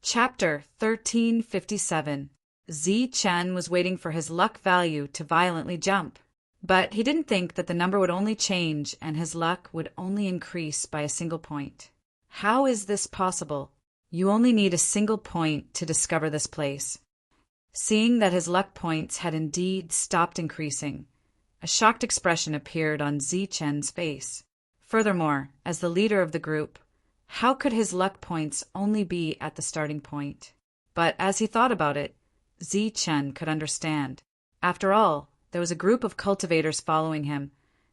Chapter 1357. Zi Chen was waiting for his luck value to violently jump. But he didn't think that the number would only change and his luck would only increase by a single point. How is this possible? You only need a single point to discover this place. Seeing that his luck points had indeed stopped increasing, a shocked expression appeared on Zi Chen's face. Furthermore, as the leader of the group, how could his luck points only be at the starting point? But as he thought about it, Zi Chen could understand. After all, there was a group of cultivators following him,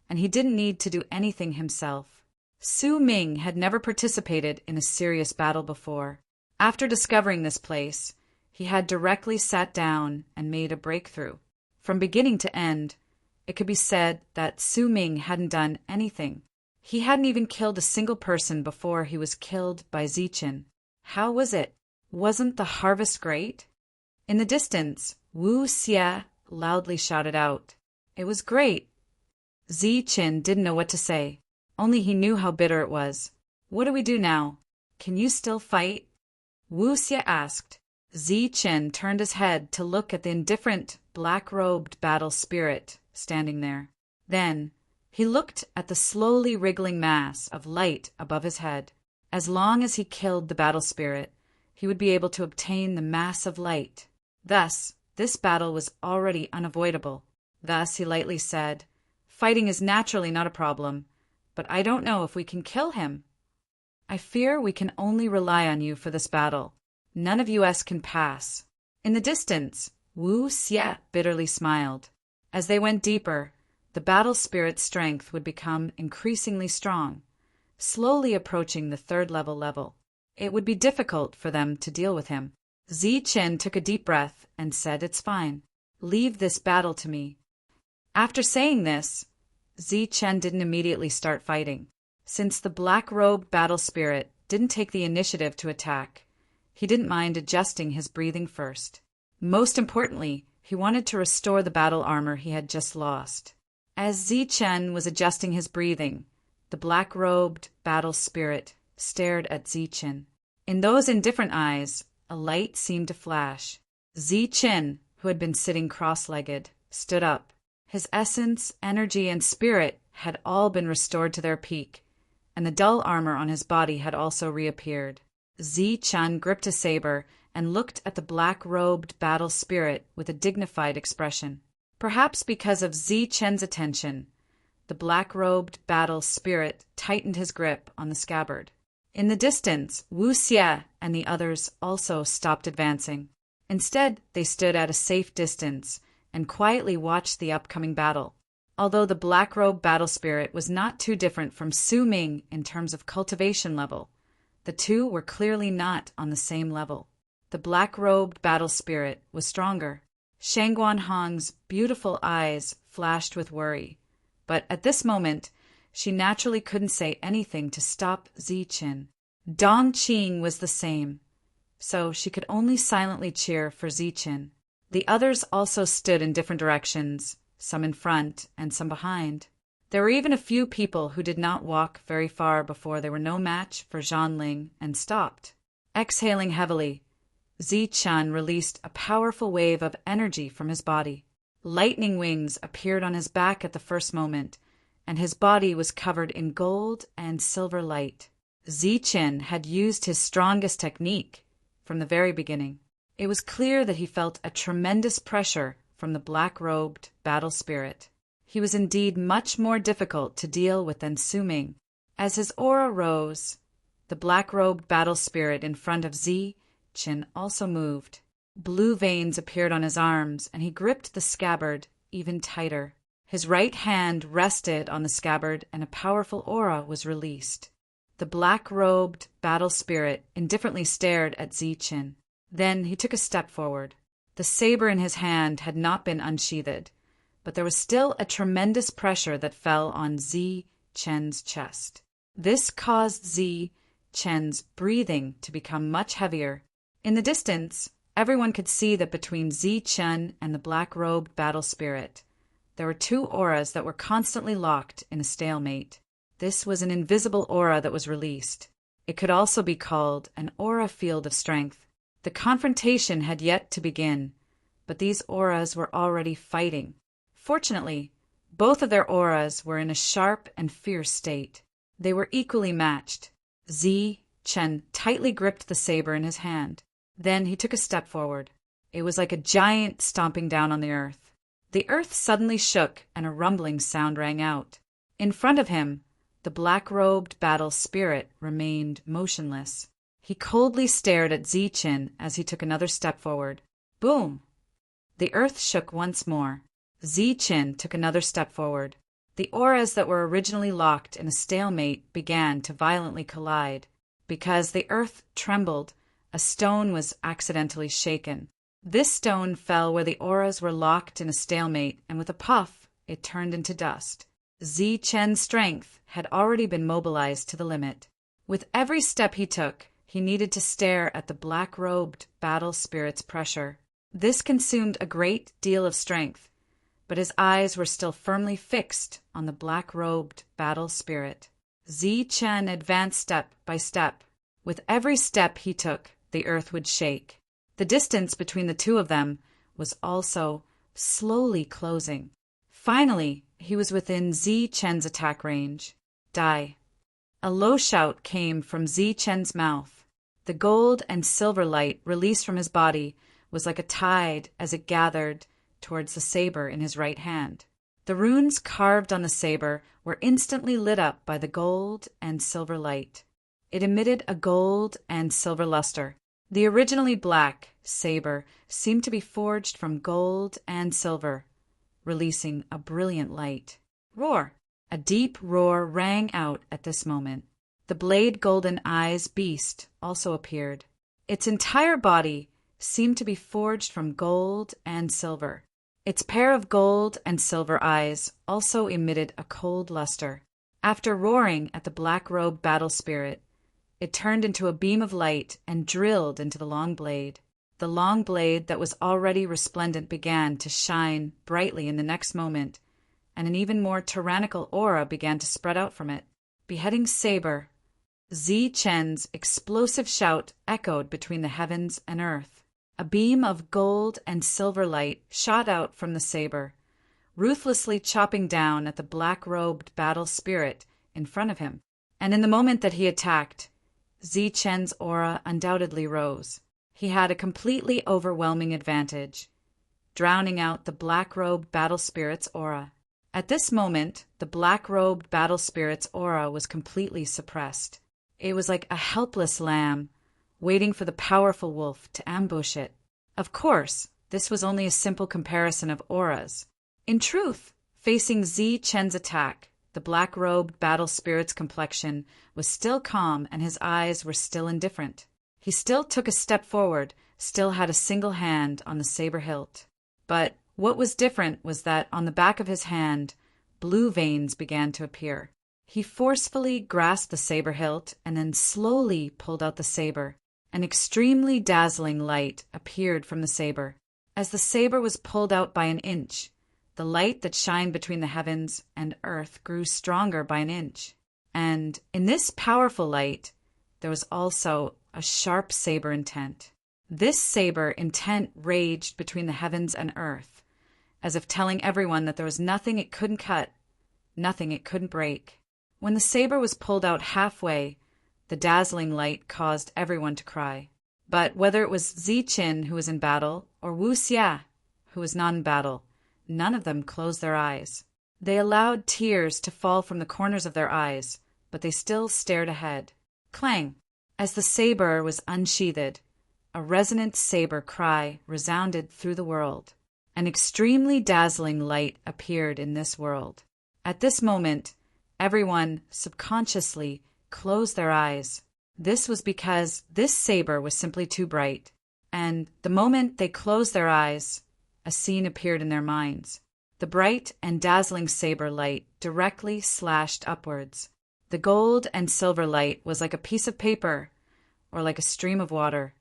and he didn't need to do anything himself. Su Ming had never participated in a serious battle before. After discovering this place, he had directly sat down and made a breakthrough. From beginning to end, it could be said that Su Ming hadn't done anything. He hadn't even killed a single person before he was killed by Zi Chen. How was it? Wasn't the harvest great? In the distance, Wu Xie loudly shouted out, "It was great!" Zi Chen didn't know what to say. Only he knew how bitter it was. "What do we do now? Can you still fight?" Wu Xie asked. Zi Chen turned his head to look at the indifferent, black-robed battle spirit standing there. Then, he looked at the slowly wriggling mass of light above his head. As long as he killed the battle spirit, he would be able to obtain the mass of light. Thus, this battle was already unavoidable. Thus, he lightly said, "Fighting is naturally not a problem, but I don't know if we can kill him. I fear we can only rely on you for this battle. None of us can pass." In the distance, Wu Xie bitterly smiled. As they went deeper, the battle spirit's strength would become increasingly strong, slowly approaching the third level. It would be difficult for them to deal with him. Zi Chen took a deep breath and said, "It's fine. Leave this battle to me." After saying this, Zi Chen didn't immediately start fighting. Since the black-robed battle spirit didn't take the initiative to attack, he didn't mind adjusting his breathing first. Most importantly, he wanted to restore the battle armor he had just lost. As Zi Chen was adjusting his breathing, the black-robed battle spirit stared at Zi Chen. In those indifferent eyes, a light seemed to flash. Zi Chen, who had been sitting cross-legged, stood up. His essence, energy, and spirit had all been restored to their peak, and the dull armor on his body had also reappeared. Zi Chen gripped his saber and looked at the black-robed battle spirit with a dignified expression. Perhaps because of Zi Chen's attention, the black-robed battle spirit tightened his grip on the scabbard. In the distance, Wu Xie and the others also stopped advancing. Instead, they stood at a safe distance and quietly watched the upcoming battle. Although the black-robed battle spirit was not too different from Su Ming in terms of cultivation level, the two were clearly not on the same level. The black-robed battle spirit was stronger. Shangguan Hong's beautiful eyes flashed with worry, but at this moment, she naturally couldn't say anything to stop Zi Chen. Dong Qing was the same, so she could only silently cheer for Zi Chen. The others also stood in different directions, some in front and some behind. There were even a few people who did not walk very far before they were no match for Zhanling and stopped. Exhaling heavily, Zi Chen released a powerful wave of energy from his body. Lightning wings appeared on his back at the first moment, and his body was covered in gold and silver light. Zi Chen had used his strongest technique from the very beginning. It was clear that he felt a tremendous pressure from the black-robed battle spirit. He was indeed much more difficult to deal with than Su Ming. As his aura rose, the black-robed battle spirit in front of Zi Chen also moved. Blue veins appeared on his arms, and he gripped the scabbard even tighter. His right hand rested on the scabbard, and a powerful aura was released. The black-robed battle spirit indifferently stared at Zi Chen. Then he took a step forward. The saber in his hand had not been unsheathed, but there was still a tremendous pressure that fell on Zi Chen's chest. This caused Zi Chen's breathing to become much heavier. In the distance, everyone could see that between Zi Chen and the black-robed battle spirit, there were two auras that were constantly locked in a stalemate. This was an invisible aura that was released. It could also be called an aura field of strength. The confrontation had yet to begin, but these auras were already fighting. Fortunately, both of their auras were in a sharp and fierce state. They were equally matched. Zi Chen tightly gripped the saber in his hand. Then he took a step forward. It was like a giant stomping down on the earth. The earth suddenly shook and a rumbling sound rang out. In front of him, the black-robed battle spirit remained motionless. He coldly stared at Zi Chen as he took another step forward. Boom! The earth shook once more. Zi Chen took another step forward. The auras that were originally locked in a stalemate began to violently collide. Because the earth trembled, a stone was accidentally shaken. This stone fell where the auras were locked in a stalemate, and with a puff, it turned into dust. Zi Chen's strength had already been mobilized to the limit. With every step he took, he needed to stare at the black-robed battle spirit's pressure. This consumed a great deal of strength, but his eyes were still firmly fixed on the black-robed battle spirit. Zi Chen advanced step by step. With every step he took, the earth would shake. The distance between the two of them was also slowly closing. Finally, he was within Zi Chen's attack range. Die. A low shout came from Zi Chen's mouth. The gold and silver light released from his body was like a tide as it gathered towards the saber in his right hand. The runes carved on the saber were instantly lit up by the gold and silver light. It emitted a gold and silver luster. The originally black saber seemed to be forged from gold and silver, releasing a brilliant light. Roar! A deep roar rang out at this moment. The blade golden eyes beast also appeared. Its entire body seemed to be forged from gold and silver. Its pair of gold and silver eyes also emitted a cold luster. After roaring at the black-robed battle spirit, it turned into a beam of light and drilled into the long blade. The long blade that was already resplendent began to shine brightly in the next moment, and an even more tyrannical aura began to spread out from it. Beheading saber. Zi Chen's explosive shout echoed between the heavens and earth. A beam of gold and silver light shot out from the saber, ruthlessly chopping down at the black-robed battle spirit in front of him. And in the moment that he attacked, Zi Chen's aura undoubtedly rose. He had a completely overwhelming advantage, drowning out the black-robed battle spirit's aura. At this moment, the black-robed battle spirit's aura was completely suppressed. It was like a helpless lamb, waiting for the powerful wolf to ambush it. Of course, this was only a simple comparison of auras. In truth, facing Zi Chen's attack, the black-robed battle spirit's complexion was still calm and his eyes were still indifferent. He still took a step forward, still had a single hand on the saber hilt. But what was different was that on the back of his hand, blue veins began to appear. He forcefully grasped the saber hilt and then slowly pulled out the saber. An extremely dazzling light appeared from the saber. As the saber was pulled out by an inch, the light that shined between the heavens and earth grew stronger by an inch. And in this powerful light, there was also a sharp saber intent. This saber intent raged between the heavens and earth, as if telling everyone that there was nothing it couldn't cut, nothing it couldn't break. When the saber was pulled out halfway, the dazzling light caused everyone to cry. But whether it was Zi Chen who was in battle or Wu Xia who was not in battle, none of them closed their eyes. They allowed tears to fall from the corners of their eyes, but they still stared ahead. Clang! As the saber was unsheathed, a resonant saber cry resounded through the world. An extremely dazzling light appeared in this world. At this moment, everyone subconsciously closed their eyes. This was because this saber was simply too bright, and the moment they closed their eyes, a scene appeared in their minds. The bright and dazzling saber light directly slashed upwards. The gold and silver light was like a piece of paper or like a stream of water.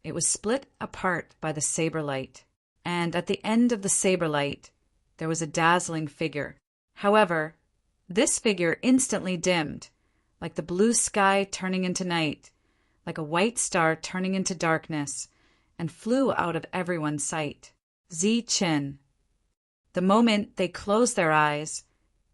It was split apart by the saber light, and at the end of the saber light, there was a dazzling figure. However, this figure instantly dimmed, like the blue sky turning into night, like a white star turning into darkness, and flew out of everyone's sight. Zi-Chin. The moment they closed their eyes,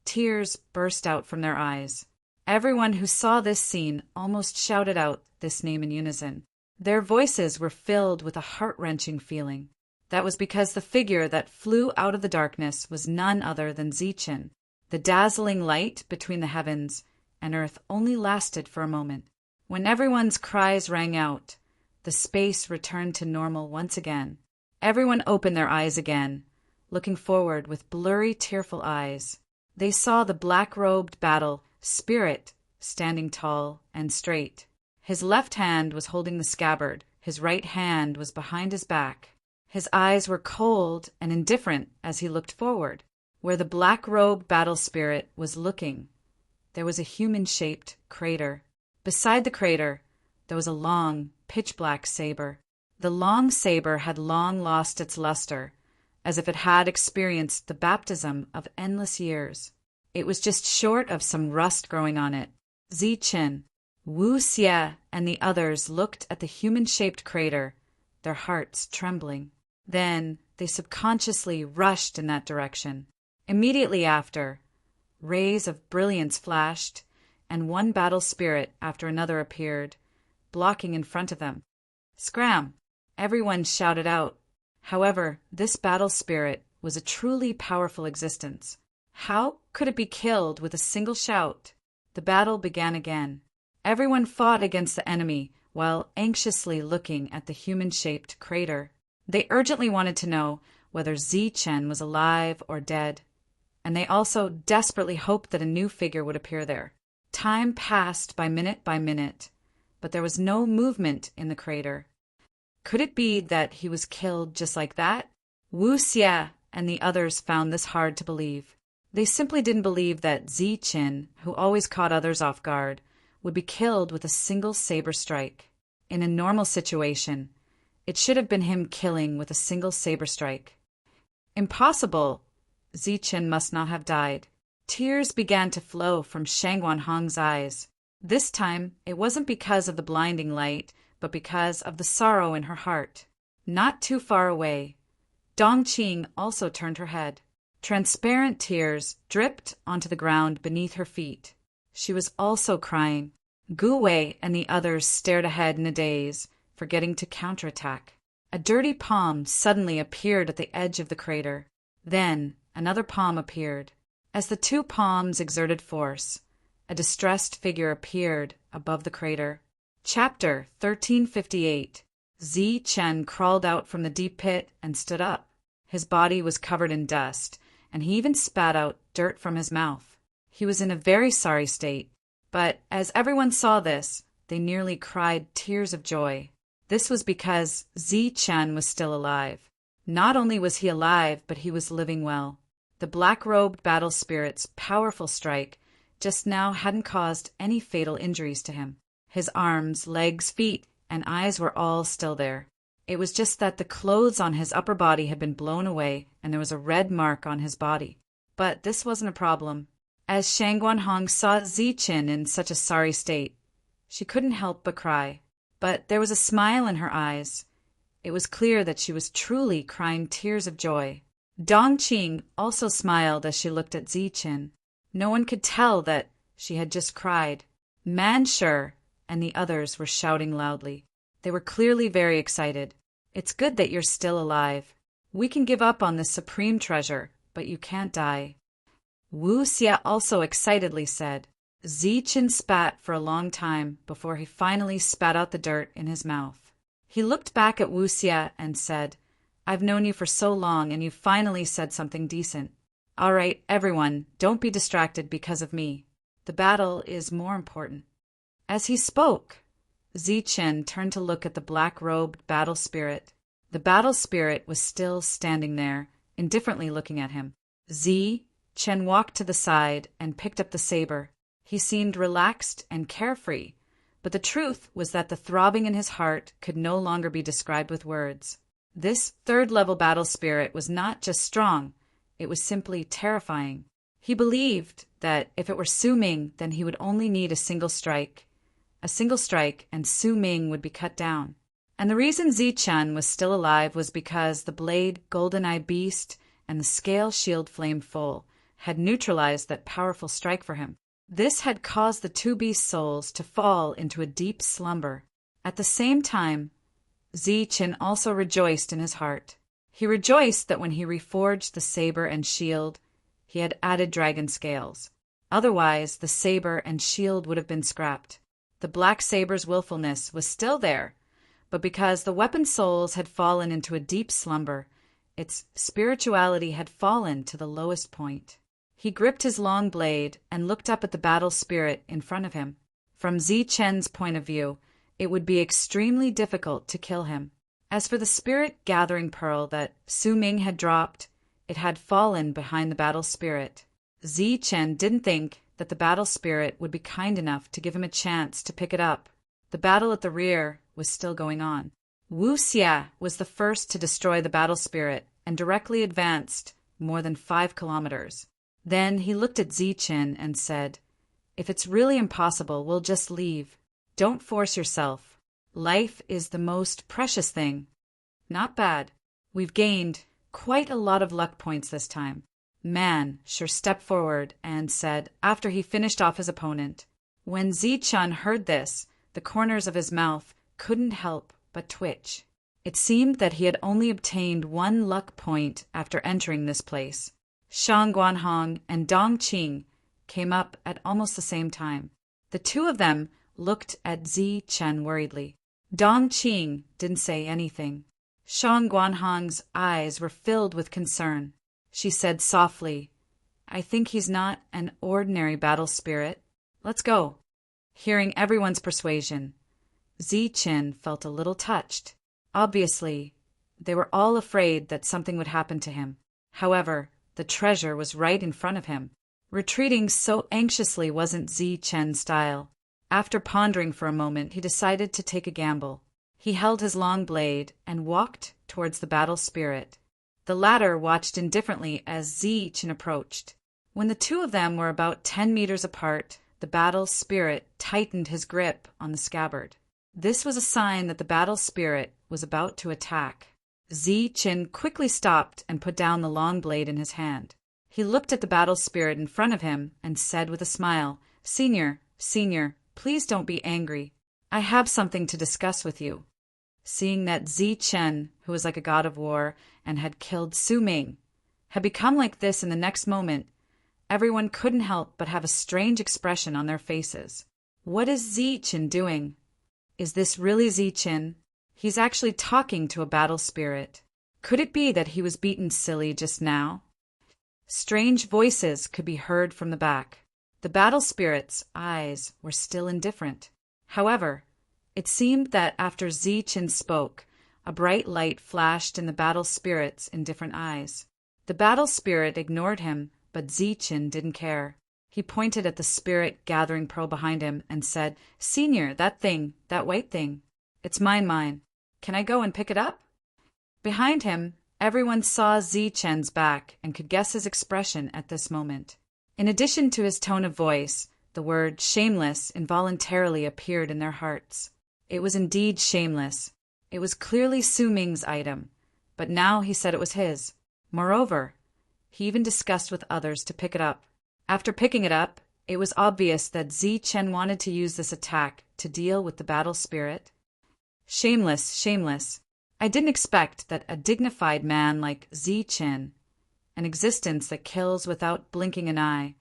tears burst out from their eyes. Everyone who saw this scene almost shouted out this name in unison. Their voices were filled with a heart-wrenching feeling. That was because the figure that flew out of the darkness was none other than Zi-Chin. The dazzling light between the heavens and earth only lasted for a moment. When everyone's cries rang out, the space returned to normal once again. Everyone opened their eyes again, looking forward with blurry, tearful eyes. They saw the black-robed battle spirit standing tall and straight. His left hand was holding the scabbard, his right hand was behind his back. His eyes were cold and indifferent as he looked forward. Where the black-robed battle spirit was looking, there was a human-shaped crater. Beside the crater, there was a long, pitch-black saber. The long saber had long lost its luster, as if it had experienced the baptism of endless years. It was just short of some rust growing on it. Zi-Chin, Wu Xie, and the others looked at the human-shaped crater, their hearts trembling. Then they subconsciously rushed in that direction. Immediately after, rays of brilliance flashed, and one battle spirit after another appeared, blocking in front of them. Scram! Everyone shouted out. However, this battle spirit was a truly powerful existence. How could it be killed with a single shout? The battle began again. Everyone fought against the enemy while anxiously looking at the human-shaped crater. They urgently wanted to know whether Zi-Chin was alive or dead, and they also desperately hoped that a new figure would appear there. Time passed by minute, but there was no movement in the crater. Could it be that he was killed just like that? Wu Xie and the others found this hard to believe. They simply didn't believe that Zi-Chin, who always caught others off guard, would be killed with a single saber strike. In a normal situation, it should have been him killing with a single saber strike. Impossible! Zi-Chin must not have died. Tears began to flow from Shangguan Hong's eyes. This time, it wasn't because of the blinding light, but because of the sorrow in her heart. Not too far away, Dongqing also turned her head. Transparent tears dripped onto the ground beneath her feet. She was also crying. Gu Wei and the others stared ahead in a daze, forgetting to counterattack. A dirty palm suddenly appeared at the edge of the crater. Then another palm appeared. As the two palms exerted force, a distressed figure appeared above the crater. Chapter 1358. Zi-Chin crawled out from the deep pit and stood up. His body was covered in dust, and he even spat out dirt from his mouth. He was in a very sorry state, but as everyone saw this, they nearly cried tears of joy. This was because Zi-Chin was still alive. Not only was he alive, but he was living well. The black-robed battle spirit's powerful strike just now hadn't caused any fatal injuries to him. His arms, legs, feet, and eyes were all still there. It was just that the clothes on his upper body had been blown away, and there was a red mark on his body. But this wasn't a problem. As Shangguan Hong saw Zi-Chin in such a sorry state, she couldn't help but cry. But there was a smile in her eyes. It was clear that she was truly crying tears of joy. Dongqing also smiled as she looked at Zi-Chin. No one could tell that she had just cried. Manshur and the others were shouting loudly. They were clearly very excited. It's good that you're still alive. We can give up on this supreme treasure, but you can't die. Wu Xie also excitedly said. Zi-Chin spat for a long time before he finally spat out the dirt in his mouth. He looked back at Wu Xie and said, I've known you for so long and you finally said something decent. All right, everyone, don't be distracted because of me. The battle is more important. As he spoke, Zi-Chin turned to look at the black-robed battle spirit. The battle spirit was still standing there, indifferently looking at him. Zi-Chin walked to the side and picked up the saber. He seemed relaxed and carefree, but the truth was that the throbbing in his heart could no longer be described with words. This third-level battle spirit was not just strong, it was simply terrifying. He believed that if it were Su Ming, then he would only need a single strike, and Su Ming would be cut down. And the reason Zi-Chan was still alive was because the blade Golden-Eye Beast and the scale shield Flame Full had neutralized that powerful strike for him. This had caused the two beast souls to fall into a deep slumber. At the same time, Zi-Chan also rejoiced in his heart. He rejoiced that when he reforged the saber and shield, he had added dragon scales. Otherwise, the saber and shield would have been scrapped. The black saber's willfulness was still there, but because the weapon souls had fallen into a deep slumber, its spirituality had fallen to the lowest point. He gripped his long blade and looked up at the battle spirit in front of him. From Zi-Chen's point of view, it would be extremely difficult to kill him. As for the spirit gathering pearl that Su Ming had dropped, it had fallen behind the battle spirit. Zi-Chen didn't think that the battle spirit would be kind enough to give him a chance to pick it up. The battle at the rear was still going on. Wu Xia was the first to destroy the battle spirit and directly advanced more than 5 kilometers. Then he looked at Zi-Chen and said, "If it's really impossible, we'll just leave. Don't force yourself. Life is the most precious thing." "Not bad. We've gained quite a lot of luck points this time." Man sure stepped forward and said after he finished off his opponent. When Zi-Chan heard this, the corners of his mouth couldn't help but twitch. It seemed that he had only obtained 1 luck point after entering this place. Shang Guanhong and Dong Qing came up at almost the same time. The two of them looked at Zi-Chen worriedly. Dong Qing didn't say anything. Shang Guanhong's eyes were filled with concern. She said softly, "I think he's not an ordinary battle spirit. Let's go." Hearing everyone's persuasion, Zi-Chen felt a little touched. Obviously, they were all afraid that something would happen to him. However, the treasure was right in front of him. Retreating so anxiously wasn't Zi-Chen's style. After pondering for a moment, he decided to take a gamble. He held his long blade and walked towards the battle spirit. The latter watched indifferently as Zi-Chen approached. When the two of them were about 10 meters apart, the battle spirit tightened his grip on the scabbard. This was a sign that the battle spirit was about to attack. Zi-Chen quickly stopped and put down the long blade in his hand. He looked at the battle spirit in front of him and said with a smile, Senior, please don't be angry. I have something to discuss with you." Seeing that Zi-Chen, who was like a god of war and had killed Su Ming, had become like this in the next moment, everyone couldn't help but have a strange expression on their faces. What is Zi-Chen doing? Is this really Zi-Chen? He's actually talking to a battle spirit. Could it be that he was beaten silly just now? Strange voices could be heard from the back. The battle spirit's eyes were still indifferent. However, it seemed that after Zi-Chen spoke, a bright light flashed in the battle spirit's indifferent eyes. The battle spirit ignored him, but Zi-Chen didn't care. He pointed at the spirit gathering pearl behind him and said, "Senior, that white thing. It's mine. Can I go and pick it up?" Behind him, everyone saw Zi-Chen's back and could guess his expression at this moment. In addition to his tone of voice, the word shameless involuntarily appeared in their hearts. It was indeed shameless. It was clearly Su Ming's item, but now he said it was his. Moreover, he even discussed with others to pick it up. After picking it up, it was obvious that Zi-Chen wanted to use this attack to deal with the battle spirit. Shameless. I didn't expect that a dignified man like Zi-Chen, an existence that kills without blinking an eye,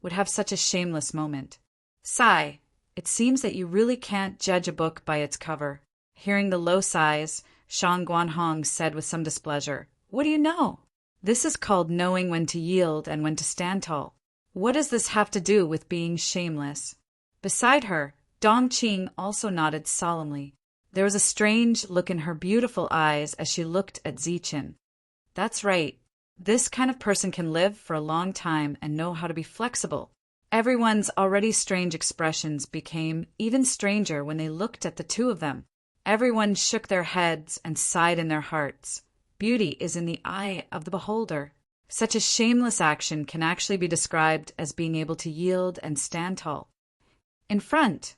would have such a shameless moment. Sigh, it seems that you really can't judge a book by its cover. Hearing the low sighs, Shang Guanhong said with some displeasure, "What do you know? This is called knowing when to yield and when to stand tall. What does this have to do with being shameless?" Beside her, Dong Qing also nodded solemnly. There was a strange look in her beautiful eyes as she looked at Zi-Chen. That's right. This kind of person can live for a long time and know how to be flexible. Everyone's already strange expressions became even stranger when they looked at the two of them. Everyone shook their heads and sighed in their hearts. Beauty is in the eye of the beholder. Such a shameless action can actually be described as being able to yield and stand tall. In front,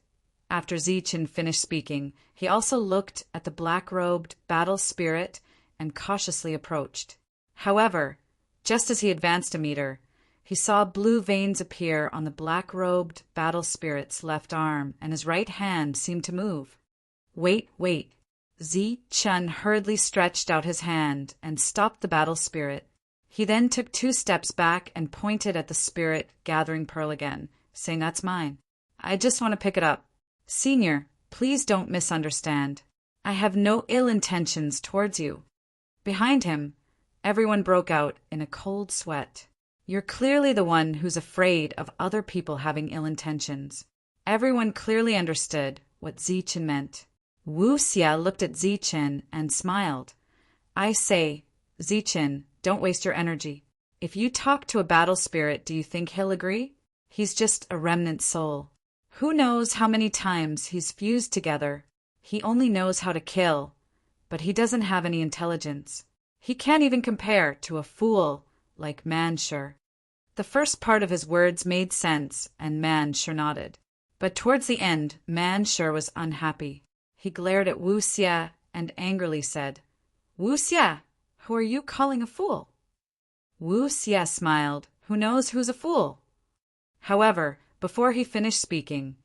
After Zichen finished speaking, he also looked at the black-robed battle spirit and cautiously approached. However, just as he advanced a meter, he saw blue veins appear on the black-robed battle spirit's left arm, and his right hand seemed to move. Wait. Zichen hurriedly stretched out his hand and stopped the battle spirit. He then took 2 steps back and pointed at the spirit gathering pearl again, saying, "That's mine. I just want to pick it up. Senior, please don't misunderstand. I have no ill intentions towards you." Behind him, everyone broke out in a cold sweat. "You're clearly the one who's afraid of other people having ill intentions." Everyone clearly understood what Zichen meant. Wu Xia looked at Zichen and smiled. "I say, Zichen, don't waste your energy. If you talk to a battle spirit, do you think he'll agree? He's just a remnant soul. Who knows how many times he's fused together? He only knows how to kill, but he doesn't have any intelligence. He can't even compare to a fool like Manshur." The first part of his words made sense, and Manshur nodded. But towards the end, Manshur was unhappy. He glared at Wu Xia and angrily said, "Wu Xia, who are you calling a fool?" Wu Xia smiled. Who knows who's a fool? However, before he finished speaking,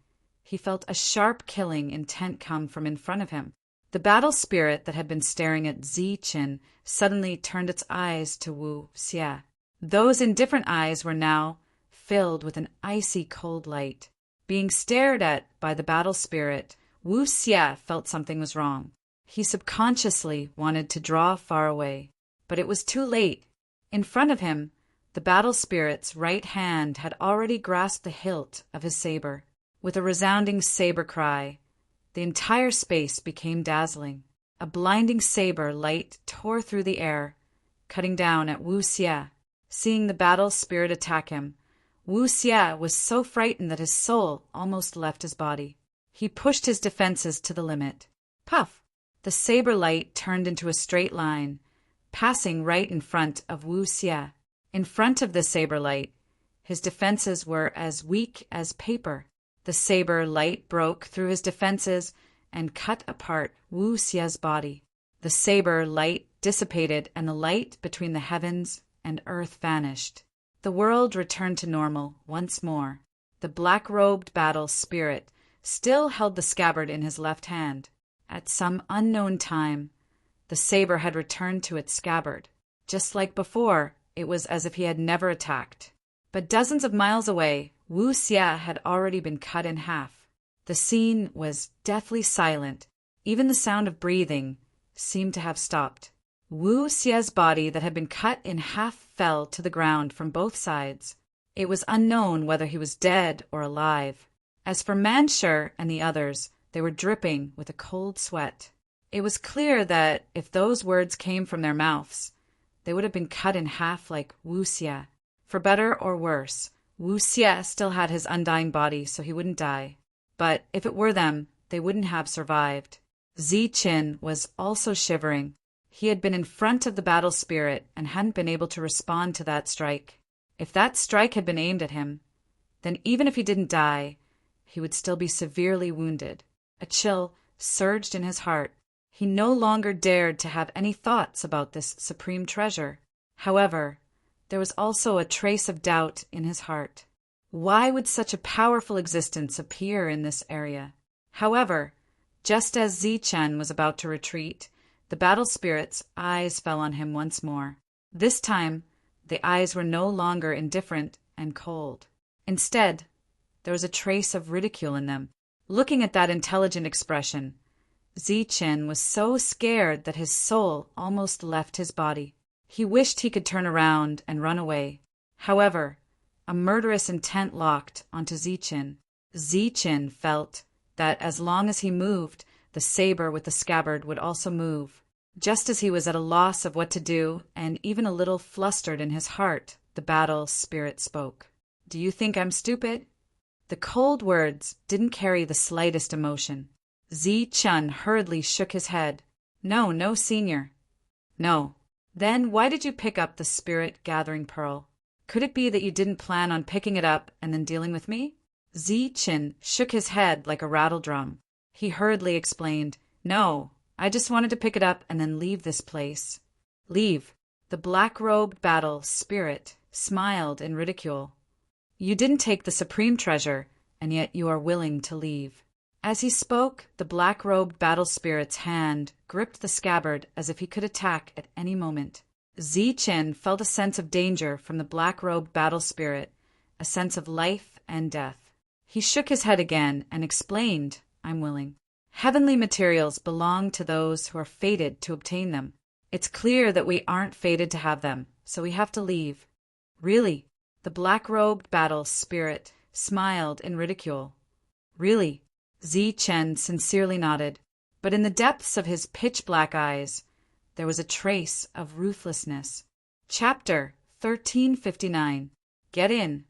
he felt a sharp killing intent come from in front of him. The battle spirit that had been staring at Zichen suddenly turned its eyes to Wu Xia. Those indifferent eyes were now filled with an icy cold light. Being stared at by the battle spirit, Wu Xia felt something was wrong. He subconsciously wanted to draw far away, but it was too late. In front of him, the battle spirit's right hand had already grasped the hilt of his saber. With a resounding saber cry, the entire space became dazzling. A blinding saber light tore through the air, cutting down at Wu Xia. Seeing the battle spirit attack him, Wu Xia was so frightened that his soul almost left his body. He pushed his defenses to the limit. Puff! The saber light turned into a straight line, passing right in front of Wu Xia. In front of the saber light, his defenses were as weak as paper. The saber light broke through his defenses and cut apart Wu Xia's body. The saber light dissipated, and the light between the heavens and earth vanished. The world returned to normal once more. The black-robed battle spirit still held the scabbard in his left hand. At some unknown time, the saber had returned to its scabbard. Just like before, it was as if he had never attacked. But dozens of miles away, Wu Xia had already been cut in half. The scene was deathly silent. Even the sound of breathing seemed to have stopped. Wu Xia's body that had been cut in half fell to the ground from both sides. It was unknown whether he was dead or alive. As for Manshur and the others, they were dripping with a cold sweat. It was clear that if those words came from their mouths, they would have been cut in half like Wu Xia. For better or worse, Wu Xia still had his undying body, so he wouldn't die. But if it were them, they wouldn't have survived. Zichen was also shivering. He had been in front of the battle spirit and hadn't been able to respond to that strike. If that strike had been aimed at him, then even if he didn't die, he would still be severely wounded. A chill surged in his heart. He no longer dared to have any thoughts about this supreme treasure. However, there was also a trace of doubt in his heart. Why would such a powerful existence appear in this area? However, just as Zichen was about to retreat, the battle spirit's eyes fell on him once more. This time, the eyes were no longer indifferent and cold. Instead, there was a trace of ridicule in them. Looking at that intelligent expression, Zichen was so scared that his soul almost left his body. He wished he could turn around and run away. However, a murderous intent locked onto Zichen. Zichen felt that as long as he moved, the saber with the scabbard would also move. Just as he was at a loss of what to do, and even a little flustered in his heart, the battle spirit spoke. "Do you think I'm stupid?" The cold words didn't carry the slightest emotion. Zichen hurriedly shook his head. No, senior. No. Then why did you pick up the spirit gathering pearl? Could it be that you didn't plan on picking it up and then dealing with me? Zi-Chin shook his head like a rattledrum. He hurriedly explained, "No, I just wanted to pick it up and then leave this place." "Leave?" The black-robed battle spirit smiled in ridicule. "You didn't take the supreme treasure, and yet you are willing to leave." As he spoke, the black-robed battle spirit's hand gripped the scabbard as if he could attack at any moment. Zi-Chin felt a sense of danger from the black-robed battle spirit, a sense of life and death. He shook his head again and explained, "I'm willing. Heavenly materials belong to those who are fated to obtain them. It's clear that we aren't fated to have them, so we have to leave." "Really?" The black-robed battle spirit smiled in ridicule. "Really?" Zi-Chen sincerely nodded, but in the depths of his pitch-black eyes, there was a trace of ruthlessness. Chapter 1359. Get in.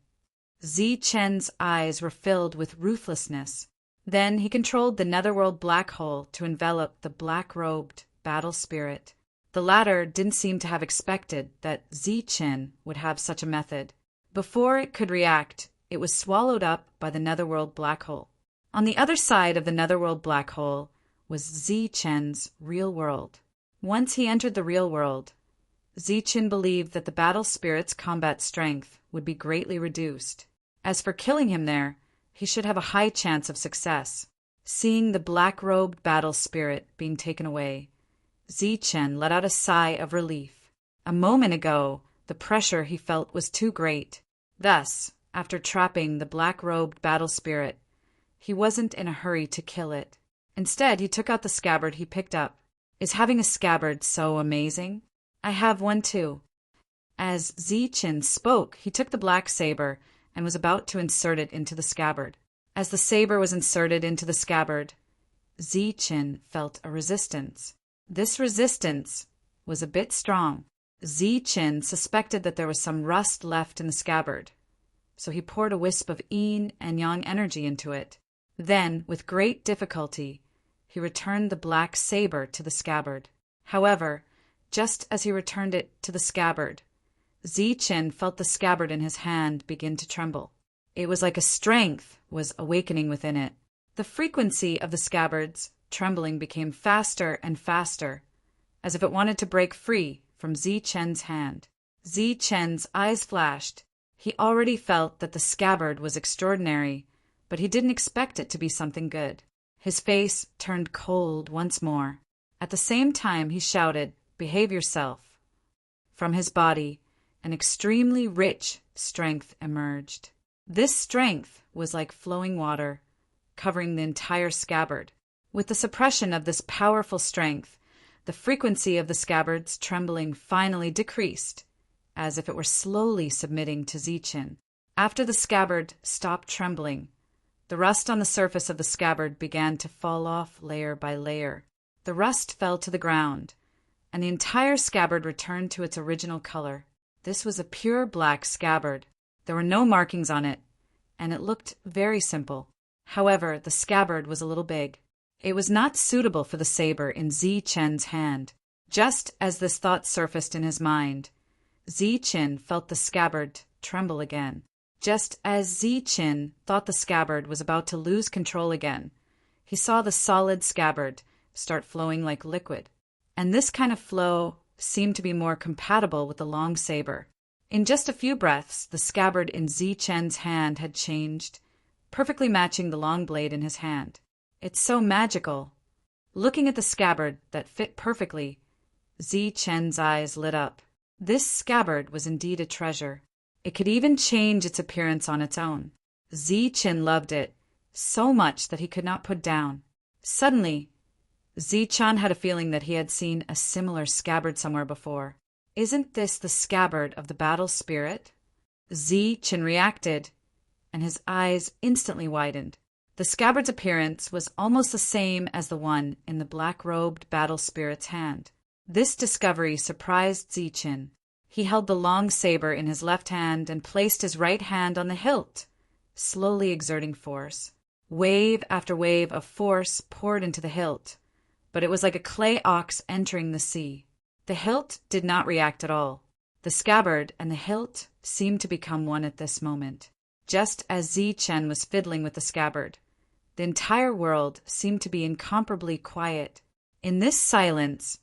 Zi-Chen's eyes were filled with ruthlessness. Then he controlled the netherworld black hole to envelop the black-robed battle spirit. The latter didn't seem to have expected that Zi-Chen would have such a method. Before it could react, it was swallowed up by the netherworld black hole. On the other side of the netherworld black hole was Zi-Chen's real world. Once he entered the real world, Zi-Chen believed that the battle spirit's combat strength would be greatly reduced. As for killing him there, he should have a high chance of success. Seeing the black-robed battle spirit being taken away, Zi-Chen let out a sigh of relief. A moment ago, the pressure he felt was too great. Thus, after trapping the black-robed battle spirit, he wasn't in a hurry to kill it. Instead, he took out the scabbard he picked up. "Is having a scabbard so amazing? I have one too." As Zi-Chin spoke, he took the black saber and was about to insert it into the scabbard. As the saber was inserted into the scabbard, Zi-Chin felt a resistance. This resistance was a bit strong. Zi-Chin suspected that there was some rust left in the scabbard, so he poured a wisp of yin and yang energy into it. Then, with great difficulty, he returned the black saber to the scabbard. However, just as he returned it to the scabbard, Zi-Chin felt the scabbard in his hand begin to tremble. It was like a strength was awakening within it. The frequency of the scabbard's trembling became faster and faster, as if it wanted to break free from Zi-Chen's hand. Zi-Chen's eyes flashed. He already felt that the scabbard was extraordinary, but he didn't expect it to be something good. His face turned cold once more. At the same time he shouted, "Behave yourself." From his body, an extremely rich strength emerged. This strength was like flowing water, covering the entire scabbard. With the suppression of this powerful strength, the frequency of the scabbard's trembling finally decreased, as if it were slowly submitting to Zi-Chin. After the scabbard stopped trembling, the rust on the surface of the scabbard began to fall off layer by layer. The rust fell to the ground, and the entire scabbard returned to its original color. This was a pure black scabbard. There were no markings on it, and it looked very simple. However, the scabbard was a little big. It was not suitable for the saber in Zi-Chen's hand. Just as this thought surfaced in his mind, Zi-Chin felt the scabbard tremble again. Just as Zi-Chin thought the scabbard was about to lose control again, he saw the solid scabbard start flowing like liquid. And this kind of flow seemed to be more compatible with the long saber. In just a few breaths, the scabbard in Zi-Chen's hand had changed, perfectly matching the long blade in his hand. It's so magical. Looking at the scabbard that fit perfectly, Zi-Chen's eyes lit up. This scabbard was indeed a treasure. It could even change its appearance on its own. Zi-Chen loved it so much that he could not put down. Suddenly, Zi-Chan had a feeling that he had seen a similar scabbard somewhere before. Isn't this the scabbard of the battle spirit? Zi-Chin reacted, and his eyes instantly widened. The scabbard's appearance was almost the same as the one in the black-robed battle spirit's hand. This discovery surprised Zi-Chin. He held the long saber in his left hand and placed his right hand on the hilt, slowly exerting force. Wave after wave of force poured into the hilt, but it was like a clay ox entering the sea. The hilt did not react at all. The scabbard and the hilt seemed to become one at this moment. just as Zi Chen was fiddling with the scabbard. The entire world seemed to be incomparably quiet. In this silence,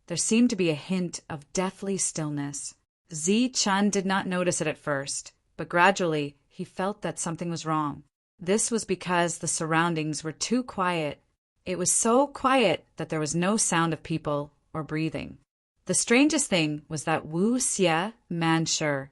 there seemed to be a hint of deathly stillness. Zi Chen did not notice it at first, but gradually he felt that something was wrong. This was because the surroundings were too quiet. It was so quiet that there was no sound of people or breathing. The strangest thing was that Wu Xie, Manshur,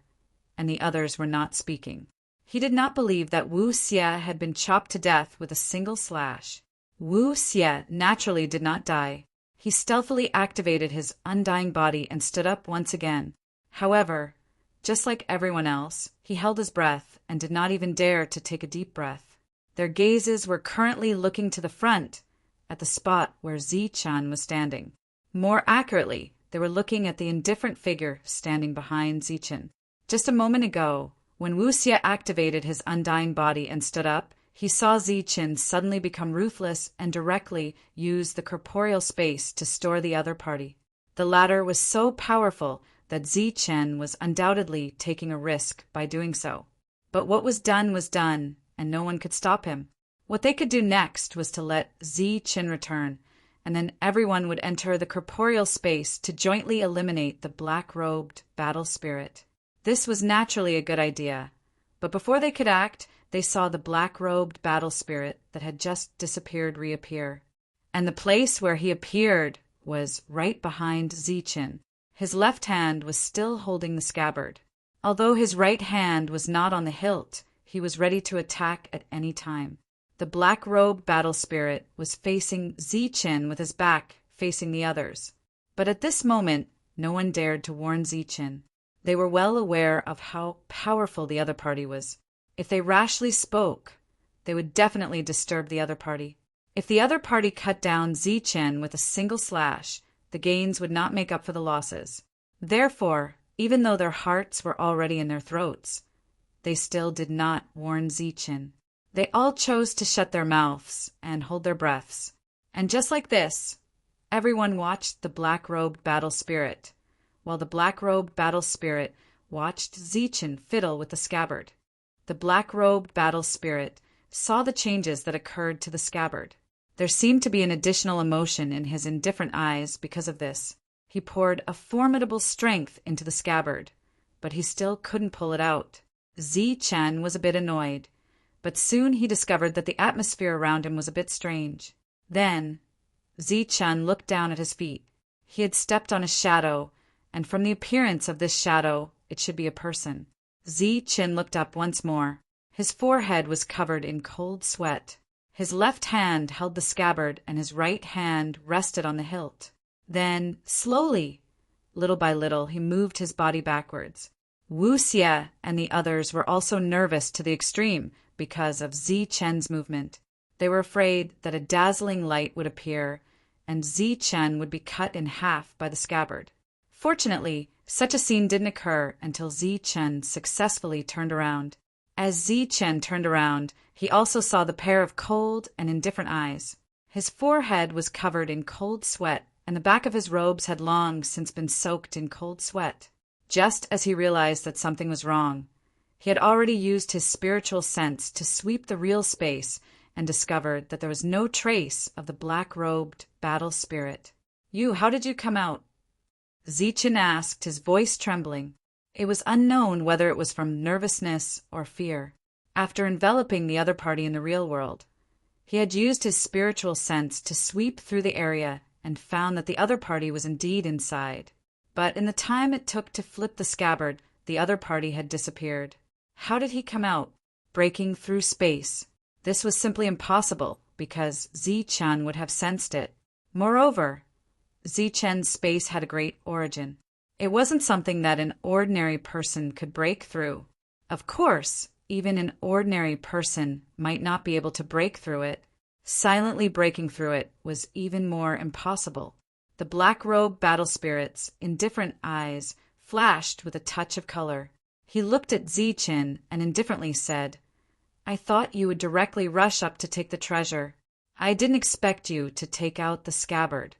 and the others were not speaking. He did not believe that Wu Xie had been chopped to death with a single slash. Wu Xie naturally did not die. He stealthily activated his undying body and stood up once again. However, just like everyone else, he held his breath and did not even dare to take a deep breath. Their gazes were currently looking to the front, at the spot where Zi Chen was standing. More accurately, they were looking at the indifferent figure standing behind Zi Chen. Just a moment ago, when Wu Xie activated his undying body and stood up, he saw Zi Chen suddenly become ruthless and directly use the corporeal space to store the other party. The latter was so powerful that Zi Chen was undoubtedly taking a risk by doing so. But what was done, and no one could stop him. What they could do next was to let Zi Chen return, and then everyone would enter the corporeal space to jointly eliminate the black-robed battle spirit. This was naturally a good idea, but before they could act, they saw the black-robed battle spirit that had just disappeared reappear. And the place where he appeared was right behind Zi Chen. His left hand was still holding the scabbard. Although his right hand was not on the hilt, he was ready to attack at any time. The black-robed battle spirit was facing Zi Chen with his back facing the others. But at this moment, no one dared to warn Zi Chen. They were well aware of how powerful the other party was. If they rashly spoke, they would definitely disturb the other party. If the other party cut down Zi Chen with a single slash, the gains would not make up for the losses. Therefore, even though their hearts were already in their throats, they still did not warn Zi Chen. They all chose to shut their mouths and hold their breaths. And just like this, everyone watched the black-robed battle spirit, while the black-robed battle spirit watched Zi Chen fiddle with the scabbard. The black-robed battle spirit saw the changes that occurred to the scabbard. There seemed to be an additional emotion in his indifferent eyes because of this. He poured a formidable strength into the scabbard, but he still couldn't pull it out. Zi Chen was a bit annoyed, but soon he discovered that the atmosphere around him was a bit strange. Then, Zi Chen looked down at his feet. He had stepped on a shadow, and from the appearance of this shadow, it should be a person. Zi Chen looked up once more. His forehead was covered in cold sweat. His left hand held the scabbard and his right hand rested on the hilt. Then, slowly, little by little, he moved his body backwards. Wu Xie and the others were also nervous to the extreme because of Zi Chen's movement. They were afraid that a dazzling light would appear and Zi Chen would be cut in half by the scabbard. Fortunately, such a scene didn't occur until Zi Chen successfully turned around. As Zi Chen turned around, he also saw the pair of cold and indifferent eyes. His forehead was covered in cold sweat, and the back of his robes had long since been soaked in cold sweat. Just as he realized that something was wrong, he had already used his spiritual sense to sweep the real space and discovered that there was no trace of the black-robed battle spirit. "You, how did you come out?" Zi Chen asked, his voice trembling. It was unknown whether it was from nervousness or fear. After enveloping the other party in the real world, he had used his spiritual sense to sweep through the area and found that the other party was indeed inside. But in the time it took to flip the scabbard, the other party had disappeared. How did he come out? Breaking through space. This was simply impossible because Zi Chen would have sensed it. Moreover, Zi Chen's space had a great origin. It wasn't something that an ordinary person could break through. Of course, even an ordinary person might not be able to break through it. Silently breaking through it was even more impossible. The black-robed battle spirit's indifferent eyes flashed with a touch of color. He looked at Zi Chen and indifferently said, "I thought you would directly rush up to take the treasure. I didn't expect you to take out the scabbard."